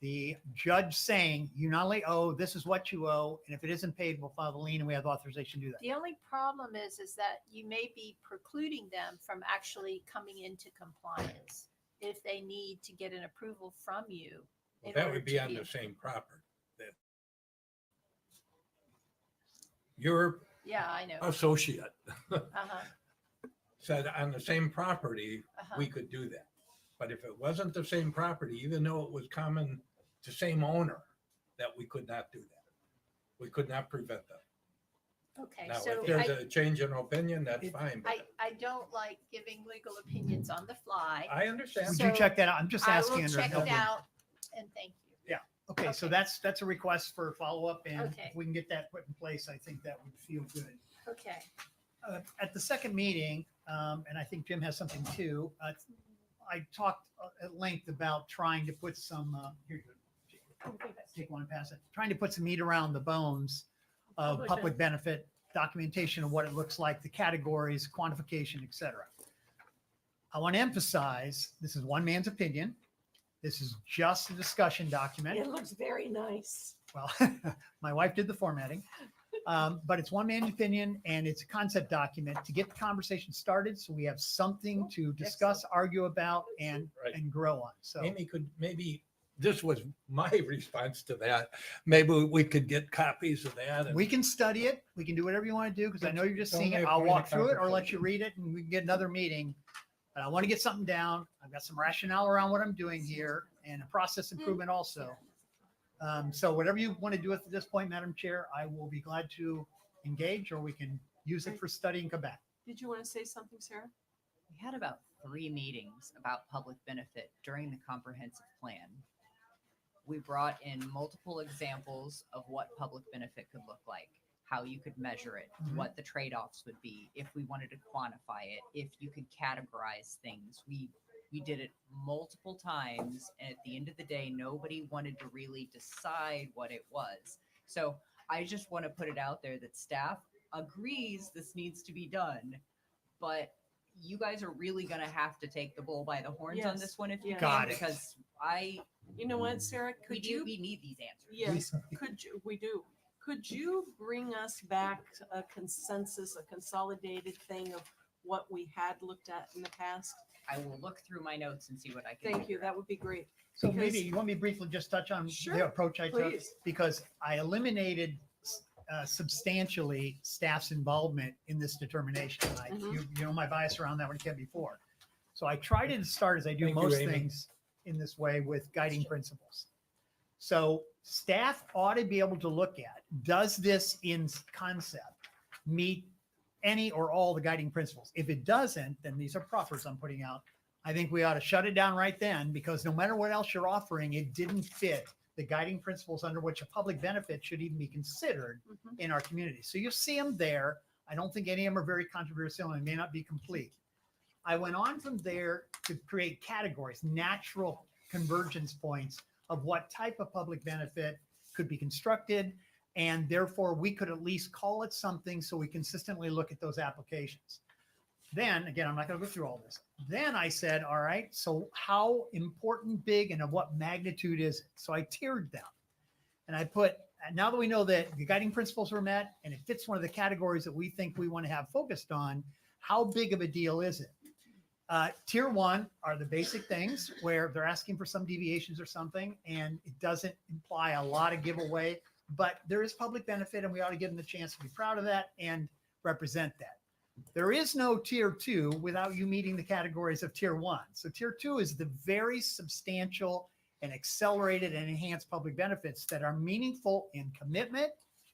the judge saying, you not only owe, this is what you owe. And if it isn't paid, we'll file the lien and we have authorization to do that. The only problem is that you may be precluding them from actually coming into compliance if they need to get an approval from you. in That order would be to on the same property. That Your Yeah, I know. associate Uh-huh, said on the same property, uh-huh. we could do that. But if it wasn't the same property, even though it was common to same owner, that we could not do that. We could not prevent that. Okay, Now, so if there's a change in opinion, that's fine. but I don't like giving legal opinions on the fly. I understand. Would you check that out? I'm just I asking. will under check no it out and thank you. Okay, so that's a request for follow-up, and Okay. if we can get that put in place, I think that would feel good. Okay. At the second meeting, and I think Jim has something too, I talked at length about trying to put some, here you go. Take one and pass it. Trying to put some meat around the bones of public benefit, documentation of what it looks like, the categories, quantification, et cetera. I want to emphasize, this is one man's opinion. This is just a discussion document. It looks very nice. Well, my wife did the formatting, but it's one man's opinion and it's a concept document to get the conversation started. So we have something to discuss, argue about, and grow on. So Maybe this was my response to that. Maybe we could get copies of that. we can study it. We can do whatever you want to do because I know you're just Don't seeing it. make I'll point of walk through it or let you conversation. read it and we can get another meeting. But I want to get something down. I've got some rationale around what I'm doing here and a process improvement also. So whatever you want to do at this point, Madam Chair, I will be glad to engage or we can use it for study and come back. Did you want to say something, Sarah? we had about 3 meetings about public benefit during the comprehensive plan. We brought in multiple examples of what public benefit could look like, how you could measure it, Mhm. what the trade-offs would be, if we wanted to quantify it, if you could categorize things. We did it multiple times, and at the end of the day, nobody wanted to really decide what it was. So I just want to put it out there that staff agrees this needs to be done, but you guys are really going to have to take the bull by the horns on Yes. this one if you Yes. Got can, it. because You know what, Sarah? Could you? we need these answers. Yes, could you, we do. Could you bring us back a consensus, a consolidated thing of what we had looked at in the past? I will look through my notes and see what I can. Thank you, figure out. that would be great. So Because- maybe you want me to briefly just touch on Sure, the approach I took? please. Because I eliminated substantially staff's involvement in this determination. Mhm. You know my bias around that when it came before. So I tried to start, as I do Thank you, most Amy. things in this way, with guiding principles. So staff ought to be able to look at, does this in concept meet any or all the guiding principles? If it doesn't, then these are proffers I'm putting out. I think we ought to shut it down right then, because no matter what else you're offering, it didn't fit the guiding principles under which a public benefit should even be considered Mhm. in our community. So you'll see them there. I don't think any of them are very controversial and may not be complete. I went on from there to create categories, natural convergence points of what type of public benefit could be constructed. And therefore we could at least call it something so we consistently look at those applications. Then again, I'm not going to go through all this. Then I said, all right, so how important, big, and of what magnitude is it? So I tiered them. And I put, now that we know that the guiding principles were met and it fits one of the categories that we think we want to have focused on, how big of a deal is it? Tier 1 are the basic things where they're asking for some deviations or something, and it doesn't imply a lot of giveaway, but there is public benefit, and we ought to give them the chance to be proud of that and represent that. There is no Tier 2 without you meeting the categories of Tier 1. So Tier 2 is the very substantial and accelerated and enhanced public benefits that are meaningful in commitment,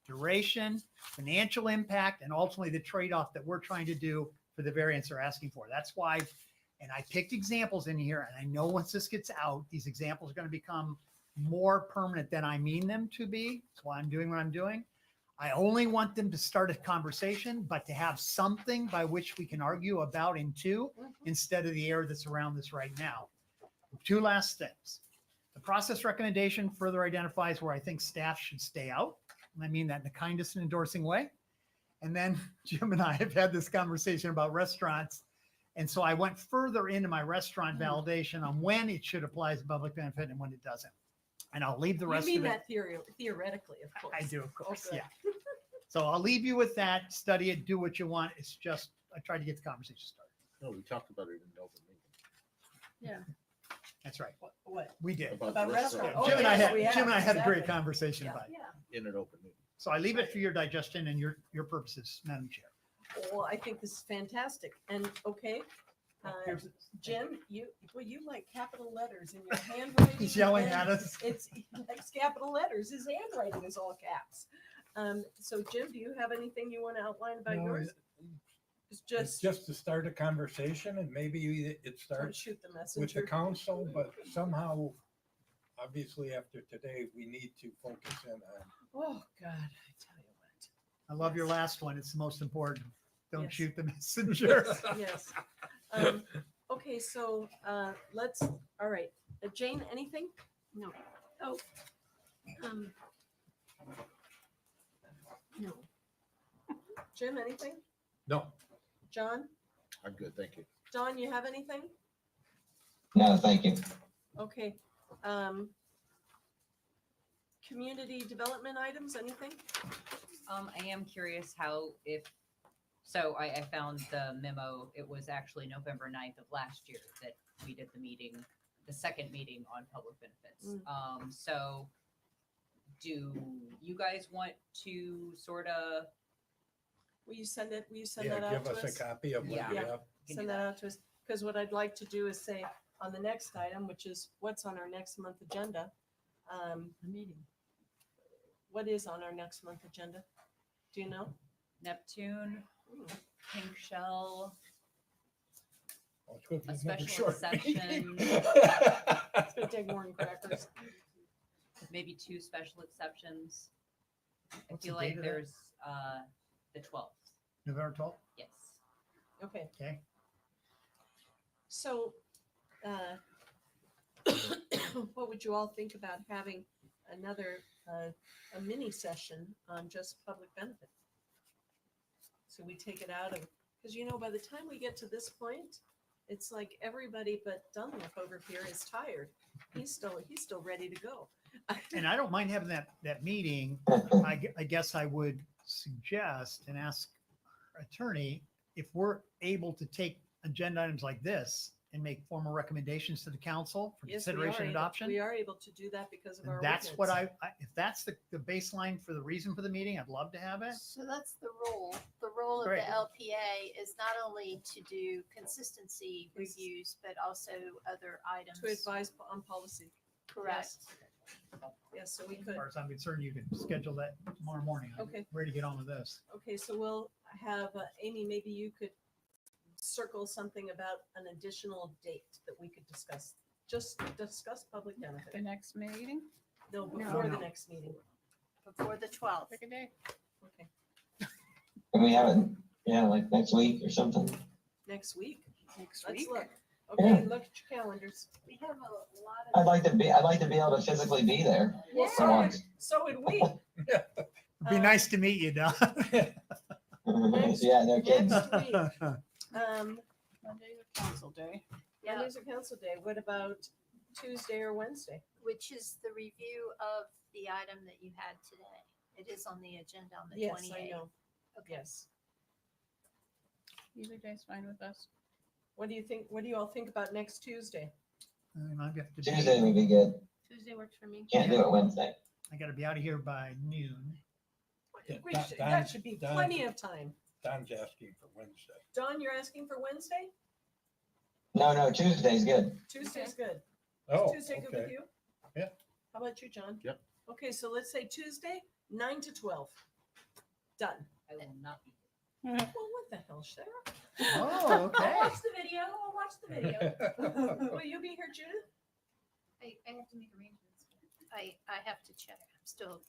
duration, financial impact, and ultimately the trade-off that we're trying to do for the variance they're asking for. That's why, and I picked examples in here, and I know once this gets out, these examples are going to become more permanent than I mean them to be. That's why I'm doing what I'm doing. I only want them to start a conversation, but to have something by which we can argue about in two instead of the air that's around this right now. Two last things. The process recommendation further identifies where I think staff should stay out. And I mean that in the kindest and endorsing way. And then Jim and I have had this conversation about restaurants. And so I went further into my restaurant validation on when it should apply as a public benefit and when it doesn't. And I'll leave the rest You mean of it. that theoretically, of course. I do, of course. good. Yeah. So I'll leave you with that. Study it, do what you want. It's just, I tried to get the conversation started. No, we talked about it in an open meeting. Yeah. That's right. What? We did. About restaurant. Jim and I yes, we had, Jim and I had a great exactly. conversation Yeah, about it. yeah. In an open meeting. So I leave it for your digestion and your purposes, Madam Chair. Well, I think this is fantastic. And okay, Here's- Jim, you like capital letters in your handwriting. He's yelling and at us. It's he likes capital letters. His handwriting is all caps. So Jim, do you have anything you want to outline about No, yours? It's It's just to start a conversation, and maybe it don't starts shoot the with messenger. the council, but somehow, obviously after today, we need to focus in on. Oh God, I tell you what. I love your last one. It's the most important. Don't Yes. shoot the messenger. Yes. Okay, so let's. All right, Jane, anything? No. Oh. No. Jim, anything? No. John? I'm good, thank you. Don, you have anything? No, thank you. Okay. Community development items, anything? I am curious how so I found the memo, it was actually November 9th of last year that we did the meeting, the second meeting on public benefits. So do you guys want to sort of? Will you send it? Will you send Yeah, that out give to us us? a copy of what Yeah. you Yeah. have. Send that out to us, because what I'd like to do is say on the next item, which is what's on our next month agenda. The meeting. What is on our next month agenda? Do you know? Neptune, Ooh. Pink Shell, Oh, it's gonna be a another special short exception, meeting. It's gonna take more than crackers. maybe 2 special exceptions. I What's feel the date like of that? there's the 12th. November 12th? Yes. Okay. Okay. So, what would you all think about having another, a mini session on just public benefit? So we take it out of, because by the time we get to this point, it's like everybody but Dunlap over here is tired. He's still ready to go. And I don't mind having that meeting. I guess I would suggest and ask our attorney if we're able to take agenda items like this and make formal recommendations to the council for Yes, we consideration are and able- adoption. We are able to do that because of And our that's what ordinance. if that's the baseline for the reason for the meeting, I'd love to have it. So that's the role. The role of Great. the LPA is not only to do consistency reviews, but also other items. To advise on policy. Correct. Yes, so we As could. far as I'm concerned, you can schedule that tomorrow morning. I'm Okay. ready to get on with this. Okay, so we'll have, Amy, maybe you could circle something about an additional date that we could discuss. Just discuss public The benefit. next meeting, No, before the No. next meeting. Before the 12th. pick a day. Okay, Can we have it, like next week or something? next week. Next Let's week. look. Okay, look at your calendars. We have a lot I'd like to be able to physically be there Well, for once. so would we. It'd be nice to meet you, Don. Yeah, no kidding. Next week. Monday's a council day. Yeah, Monday's a council day. What about Tuesday or Wednesday? which is the review of the item that you had today. It is on the agenda on the 28th. Yes, I know. Okay. Yes. Either day's fine with us. What do you think? What do you all think about next Tuesday? I've got to Tuesday would be good. Tuesday works for me. Can't do it Wednesday. I gotta be out of here by noon. That should be plenty of time. Don's asking for Wednesday. Don, you're asking for Wednesday? No, Tuesday's good. Tuesday's good. Oh, Is Tuesday good with okay. you? Yeah. How about you, John? Yep. Okay, so let's say Tuesday, 9 to 12. Done. I will not be. Well, what the hell, Sarah? Oh, okay. I'll watch the video. I'll watch the video. Will you be here, Judith? I have to make arrangements. I have to check. I'm still,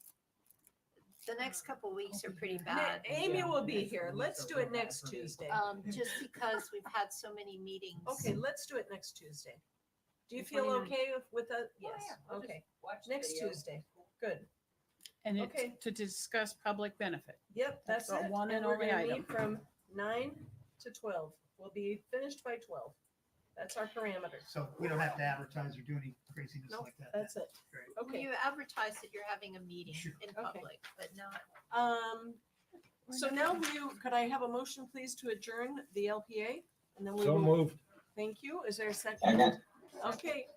the next couple weeks are pretty bad. Amy will be here. Let's do it next Tuesday. Just because we've had so many meetings. Okay, let's do it next Tuesday. Do you The feel 29th. okay with that? Yes, yeah, we'll just okay. watch the Next video. Tuesday. Good. And Okay. it's to discuss public benefit. Yep, that's That's the it. one and we're only gonna item. meet from 9 to 12. We'll be finished by 12. That's our parameter. So we don't have to advertise or do any craziness Nope, like that. that's it. Great. Okay. You advertise that you're having a meeting Sure. in Okay. public, but not. So now could I have a motion, please, to adjourn the LPA? And then we So will, moved. thank you. Is there a second? Second. Okay,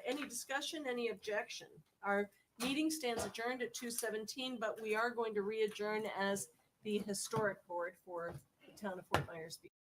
any discussion, any objection? Our meeting stands adjourned at 2:17, but we are going to re-adjourn as the historic board for the town of Fort Myers Beach.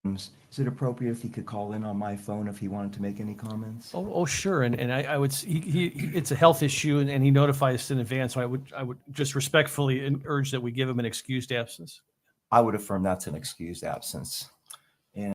Is it appropriate if he could call in on my phone if he wanted to make any comments? Oh, sure. And I would, it's a health issue and he notified us in advance. So I would just respectfully urge that we give him an excused absence. I would affirm that's an excused absence.